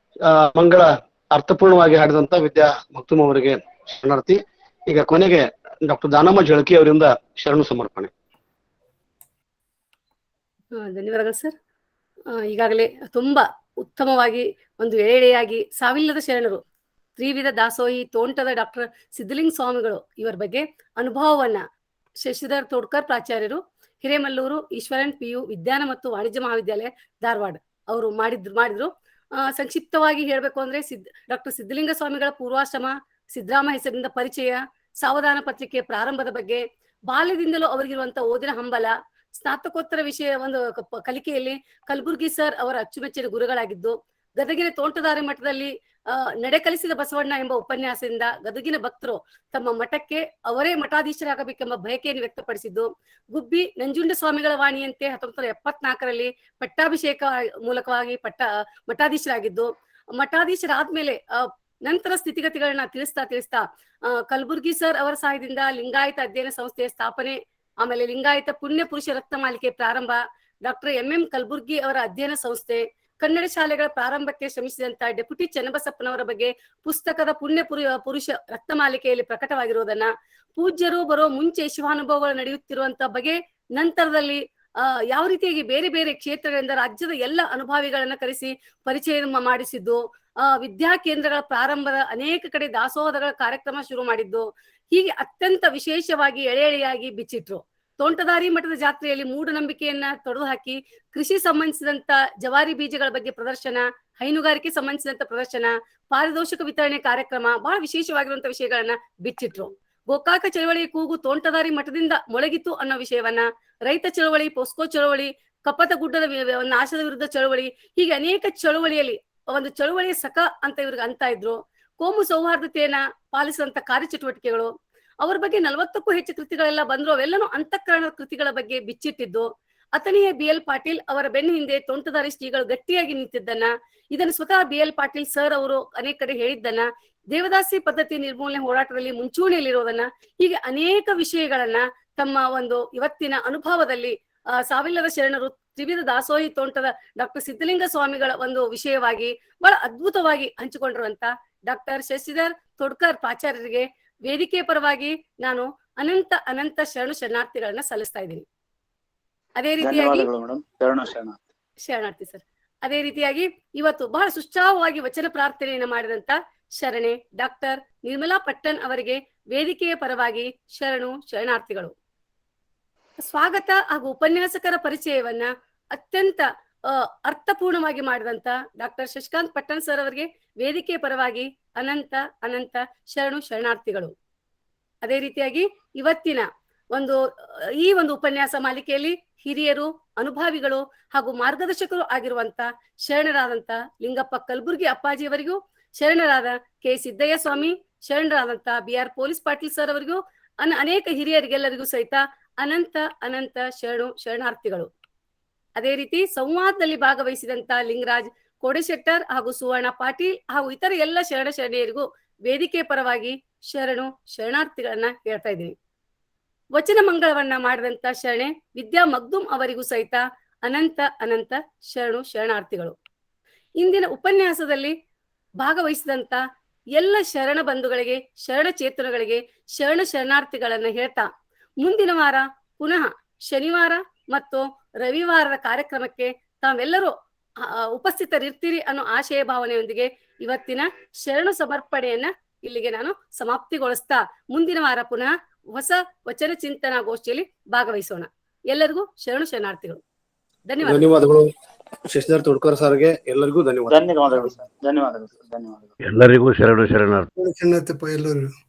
ಮಂಗಳ ಅರ್ಥಪೂರ್ಣವಾಗಿ ಹಾಡಿದಂತ ವಿದ್ಯಾ ಮಕ್ತುಮ್ ಅವರಿಗೆ ಶರಣಾರ್ಥಿ. ಈಗ ಕೊನೆಗೆ ಡಾಕ್ಟರ್ ದಾನಮ್ಮ ಜಳಕಿ ಅವರಿಂದ ಶರಣು ಸಮರ್ಪಣೆ. ಧನ್ಯವಾದಗಳು ಸರ್. ಈಗಾಗಲೇ ತುಂಬಾ ಉತ್ತಮವಾಗಿ ಒಂದು ಎಳೆಯಾಗಿ ಸಾವಿಲ್ಲದ ಶರಣರು ತ್ರಿವಿಧ ದಾಸೋಹಿ ತೋಂಟದ ಡಾಕ್ಟರ್ ಸಿದ್ಧಲಿಂಗ ಸ್ವಾಮಿಗಳು ಇವರ ಬಗ್ಗೆ ಅನುಭವವನ್ನ ಶಶಿಧರ್ ತೋಡ್ಕರ್ ಪ್ರಾಚಾರ್ಯರು, ಹಿರೇಮಲ್ಲೂರು ಈಶ್ವರನ್ PU ವಿಜ್ಞಾನ ಮತ್ತು ವಾಣಿಜ್ಯ ಮಹಾವಿದ್ಯಾಲಯ ಧಾರವಾಡ ಅವರು ಮಾಡಿದ್ರು. ಸಂಕ್ಷಿಪ್ತವಾಗಿ ಹೇಳ್ಬೇಕು ಅಂದ್ರೆ ಡಾಕ್ಟರ್ ಸಿದ್ಧಲಿಂಗ ಸ್ವಾಮಿಗಳ ಪೂರ್ವಾಶ್ರಮ, ಸಿದ್ದರಾಮ ಹೆಸರಿನಿಂದ ಪರಿಚಯ, ಸಾವಧಾನ ಪತ್ರಿಕೆ ಪ್ರಾರಂಭದ ಬಗ್ಗೆ, ಬಾಲ್ಯದಿಂದಲೂ ಅವರಿಗಿರುವಂತಹ ಓದಿನ ಹಂಬಲ, ಸ್ನಾತಕೋತ್ತರ ವಿಷಯ ಒಂದು ಕಲಿಕೆಯಲ್ಲಿ ಕಲಬುರ್ಗಿ ಸರ್ ಅವರ ಅಚ್ಚುಮೆಚ್ಚಿನ ಗುರುಗಳಾಗಿದ್ದು, ಗದಗಿನ ತೋಂಟದಾರಿ ಮಠದಲ್ಲಿ ನಡೆ ಕಲಿಸಿದ ಬಸವಣ್ಣ ಎಂಬ ಉಪನ್ಯಾಸದಿಂದ ಗದಗಿನ ಭಕ್ತರು ತಮ್ಮ ಮಠಕ್ಕೆ ಅವರೇ ಮಠಾಧೀಶರಾಗಬೇಕೆಂಬ ಬಯಕೆಯನ್ನು ವ್ಯಕ್ತಪಡಿಸಿದ್ದು, ಗುಬ್ಬಿ ನಂಜುಂಡ ಸ್ವಾಮಿಗಳ ವಾಣಿಯಂತೆ 1974ರಲ್ಲಿ ಪಟ್ಟಾಭಿಷೇಕ ಮೂಲಕವಾಗಿ ಮಠಾಧೀಶರಾಗಿದ್ದು, ಮಠಾಧೀಶರಾದ್ಮೇಲೆ ನಂತರ ಸ್ಥಿತಿಗತಿಗಳನ್ನ ತಿಳಿಸ್ತಾ ಕಲಬುರ್ಗಿ ಸರ್ ಅವರ ಸಹಾಯದಿಂದ ಲಿಂಗಾಯತ ಅಧ್ಯಯನ ಸಂಸ್ಥೆಯ ಸ್ಥಾಪನೆ, ಆಮೇಲೆ ಲಿಂಗಾಯತ ಪುಣ್ಯ ಪುರುಷ ರತ್ನ ಮಾಲಿಕೆ ಪ್ರಾರಂಭ, ಡಾಕ್ಟರ್ MM ಕಲಬುರ್ಗಿ ಅವರ ಅಧ್ಯಯನ ಸಂಸ್ಥೆ, ಕನ್ನಡ ಶಾಲೆಗಳ ಪ್ರಾರಂಭಕ್ಕೆ ಶ್ರಮಿಸಿದಂತ ಡೆಪ್ಯೂಟಿ ಚನ್ನಬಸಪ್ಪನವರ ಬಗ್ಗೆ ಪುಸ್ತಕದ ಪುಣ್ಯ ಪುರುಷ ರತ್ನ ಮಾಲಿಕೆಯಲ್ಲಿ ಪ್ರಕಟವಾಗಿರುವುದನ್ನ, ಪೂಜ್ಯರು ಬರೋ ಮುಂಚೆ ಶಿವಾನುಭವಗಳು ನಡೆಯುತ್ತಿರುವಂತ ಬಗ್ಗೆ ನಂತರದಲ್ಲಿ ಯಾವ ರೀತಿಯಾಗಿ ಬೇರೆ ಬೇರೆ ಕ್ಷೇತ್ರಗಳಿಂದ ರಾಜ್ಯದ ಎಲ್ಲ ಅನುಭವಿಗಳನ್ನ ಕರೆಸಿ ಪರಿಚಯ ಮಾಡಿಸಿದ್ದು, ವಿದ್ಯಾ ಕೇಂದ್ರಗಳ ಪ್ರಾರಂಭದ ಅನೇಕ ಕಡೆ ದಾಸೋಹಗಳ ಕಾರ್ಯಕ್ರಮ ಶುರು ಮಾಡಿದ್ದು, ಹೀಗೆ ಅತ್ಯಂತ ವಿಶೇಷವಾಗಿ ಎಳೆಯಾಗಿ ಬಿಚ್ಚಿಟ್ರು. ತೋಂಟದಾರಿ ಮಠದ ಜಾತ್ರೆಯಲ್ಲಿ ಮೂಢನಂಬಿಕೆಯನ್ನ ತೊಡೆದು ಹಾಕಿ ಕೃಷಿ ಸಂಬಂಧಿಸಿದಂತ ಜವಾರಿ ಬೀಜಗಳ ಬಗ್ಗೆ ಪ್ರದರ್ಶನ, ಹೈನುಗಾರಿಕೆ ಸಂಬಂಧಿಸಿದಂತ ಪ್ರದರ್ಶನ, ಪಾರಿತೋಷಕ ವಿತರಣೆ ಕಾರ್ಯಕ್ರಮ, ಬಹಳ ವಿಶೇಷವಾಗಿರುವಂತಹ ವಿಷಯಗಳನ್ನ ಬಿಚ್ಚಿಟ್ರು. ಗೋಕಾಕ ಚಳವಳಿಯ ಕೂಗು ತೋಂಟದಾರಿ ಮಠದಿಂದ ಮೊಳಗಿತು ಅನ್ನೋ ವಿಷಯವನ್ನ, ರೈತ ಚಳವಳಿ, ಪೋಸ್ಕೋ ಚಳವಳಿ, ಕಪ್ಪತ ಗುಡ್ಡದ ನಾಶದ ವಿರುದ್ಧ ಚಳವಳಿ, ಹೀಗೆ ಅನೇಕ ಚಳವಳಿಯಲ್ಲಿ ಒಂದು ಚಳವಳಿಯ ಸಖ ಅಂತ ಇವ್ರಿಗೆ ಅಂತ ಇದ್ರು. ಕೋಮು ಸೌಹಾರ್ದತೆಯನ್ನ ಪಾಲಿಸುವಂತ ಕಾರ್ಯಚಟುವಟಿಕೆಗಳು, ಅವ್ರ ಬಗ್ಗೆ 40ಕ್ಕೂ ಹೆಚ್ಚು ಕೃತಿಗಳೆಲ್ಲ ಬಂದ್ರು. ಅವೆಲ್ಲನೂ ಅಂತಃಕರಣದ ಕೃತಿಗಳ ಬಗ್ಗೆ ಬಿಚ್ಚಿಟ್ಟಿದ್ದು. ಅತನಿಯ BL ಪಾಟೀಲ್ ಅವರ ಬೆನ್ನ ಹಿಂದೆ ತೋಂಟದಾರಿ ಶ್ರೀಗಳು ಗಟ್ಟಿಯಾಗಿ ನಿಂತಿದ್ದನ್ನ, ಇದನ್ನು ಸ್ವತಃ BL ಪಾಟೀಲ್ ಸರ್ ಅವರು ಅನೇಕ ಕಡೆ ಹೇಳಿದ್ದನ್ನ, ದೇವದಾಸಿ ಪದ್ಧತಿ ನಿರ್ಮೂಲನೆ ಹೋರಾಟದಲ್ಲಿ ಮುಂಚೂಣಿಯಲ್ಲಿರೋದನ್ನ, ಹೀಗೆ ಅನೇಕ ವಿಷಯಗಳನ್ನ ತಮ್ಮ ಒಂದು ಇವತ್ತಿನ ಅನುಭವದಲ್ಲಿ ಸಾವಿಲ್ಲದ ಶರಣರು ತ್ರಿವಿಧ ದಾಸೋಹಿ ತೋಂಟದ ಡಾಕ್ಟರ್ ಸಿದ್ಧಲಿಂಗ ಸ್ವಾಮಿಗಳ ಒಂದು ವಿಷಯವಾಗಿ ಬಹಳ ಅದ್ಭುತವಾಗಿ ಹಂಚಿಕೊಂಡಿರುವಂತ ಡಾಕ್ಟರ್ ಶಶಿಧರ್ ತೋಡ್ಕರ್ ಪ್ರಾಚಾರ್ಯರಿಗೆ ವೇದಿಕೆ ಪರವಾಗಿ ನಾನು ಅನಂತ ಶರಣಾರ್ಥಿಗಳನ್ನ ಸಲ್ಲಿಸ್ತಾ ಇದ್ದೀನಿ. ಅದೇ ರೀತಿಯಾಗಿ ಶರಣಾರ್ಥಿ ಸರ್. ಅದೇ ರೀತಿಯಾಗಿ ಇವತ್ತು ಬಹಳ ಸುಶ್ರಾವವಾಗಿ ವಚನ ಪ್ರಾರ್ಥನೆಯನ್ನ ಮಾಡಿದಂತ ಶರಣೆ ಡಾಕ್ಟರ್ ನಿರ್ಮಲಾ ಪಟ್ಟಣ್ ಅವರಿಗೆ ವೇದಿಕೆಯ ಪರವಾಗಿ ಶರಣಾರ್ಥಿಗಳು. ಸ್ವಾಗತ ಹಾಗೂ ಉಪನ್ಯಾಸಕರ ಪರಿಚಯವನ್ನ ಅತ್ಯಂತ ಅರ್ಥಪೂರ್ಣವಾಗಿ ಮಾಡಿದಂತ ಡಾಕ್ಟರ್ ಶಶಿಕಾಂತ್ ಪಟ್ಟಣ್ ಸರ್ ಅವರಿಗೆ ವೇದಿಕೆಯ ಪರವಾಗಿ ಅನಂತ ಶರಣಾರ್ಥಿಗಳು. ಅದೇ ರೀತಿಯಾಗಿ ಇವತ್ತಿನ ಈ ಒಂದು ಉಪನ್ಯಾಸ ಮಾಲಿಕೆಯಲ್ಲಿ ಹಿರಿಯರು, ಅನುಭಾವಿಗಳು ಹಾಗೂ ಮಾರ್ಗದರ್ಶಕರು ಆಗಿರುವಂತ ಶರಣರಾದಂತ ಲಿಂಗಪ್ಪ ಕಲಬುರ್ಗಿ ಅಪ್ಪಾಜಿಯವರಿಗೂ, ಶರಣರಾದ ಕೆ ಸಿದ್ದಯ್ಯ ಸ್ವಾಮಿ, ಶರಣರಾದಂತ BR ಪೊಲೀಸ್ ಪಾಟೀಲ್ ಸರ್ ಅವರಿಗೂ, ಅನೇಕ ಹಿರಿಯರಿಗೆಲ್ಲರಿಗೂ ಸಹಿತ ಅನಂತ ಅನಂತ ಶರಣಾರ್ಥಿಗಳು. ಅದೇ ರೀತಿ ಸಂವಾದದಲ್ಲಿ ಭಾಗವಹಿಸಿದಂತ ಲಿಂಗರಾಜ್ ಕೋಡೆಶೆಟ್ಟರ್ ಹಾಗೂ ಸುವರ್ಣ ಪಾಟೀಲ್ ಹಾಗೂ ಇತರ ಎಲ್ಲ ಶರಣೆಯರಿಗೂ ವೇದಿಕೆ ಪರವಾಗಿ ಶರಣಾರ್ಥಿಗಳನ್ನ ಹೇಳ್ತಾ ಇದ್ದೀನಿ. ವಚನ ಮಂಗಳವನ್ನ ಮಾಡಿದಂತ ಶರಣೆ ವಿದ್ಯಾ ಮಗ್ದುಮ್ ಅವರಿಗೂ ಸಹಿತ ಅನಂತ ಅನಂತ ಶರಣಾರ್ಥಿಗಳು. ಇಂದಿನ ಉಪನ್ಯಾಸದಲ್ಲಿ ಭಾಗವಹಿಸಿದಂತ ಎಲ್ಲ ಶರಣ ಬಂಧುಗಳಿಗೆ, ಶರಣ ಚೇತನಗಳಿಗೆ ಶರಣಾರ್ಥಿಗಳನ್ನ ಹೇಳ್ತಾ, ಮುಂದಿನ ವಾರ ಪುನಃ ಶನಿವಾರ ಮತ್ತು ರವಿವಾರದ ಕಾರ್ಯಕ್ರಮಕ್ಕೆ ತಾವೆಲ್ಲರೂ ಉಪಸ್ಥಿತರಿರ್ತೀರಿ ಅನ್ನೋ ಆಶಯ ಭಾವನೆಯೊಂದಿಗೆ ಇವತ್ತಿನ ಶರಣ ಸಮರ್ಪಣೆಯನ್ನ ಇಲ್ಲಿಗೆ ನಾನು ಸಮಾಪ್ತಿಗೊಳಿಸ್ತಾ, ಮುಂದಿನ ವಾರ ಪುನಃ ಹೊಸ ವಚನ ಚಿಂತನಾ ಗೋಷ್ಠಿಯಲ್ಲಿ ಭಾಗವಹಿಸೋಣ. ಎಲ್ಲರಿಗೂ ಶರಣಾರ್ಥಿಗಳು. ಧನ್ಯವಾದಗಳು. ಶಶಿಧರ್ ತೋಡ್ಕರ್ ಸರ್ಗೆ ಎಲ್ಲರಿಗೂ ಧನ್ಯವಾದ. ಧನ್ಯವಾದಗಳು ಸರ್. ಧನ್ಯವಾದಗಳು. ಎಲ್ಲರಿಗೂ ಶರಣಾರ್ಥಿ. ಶರಣಾರ್ಥಿ ಎಲ್ಲರಿಗೂ.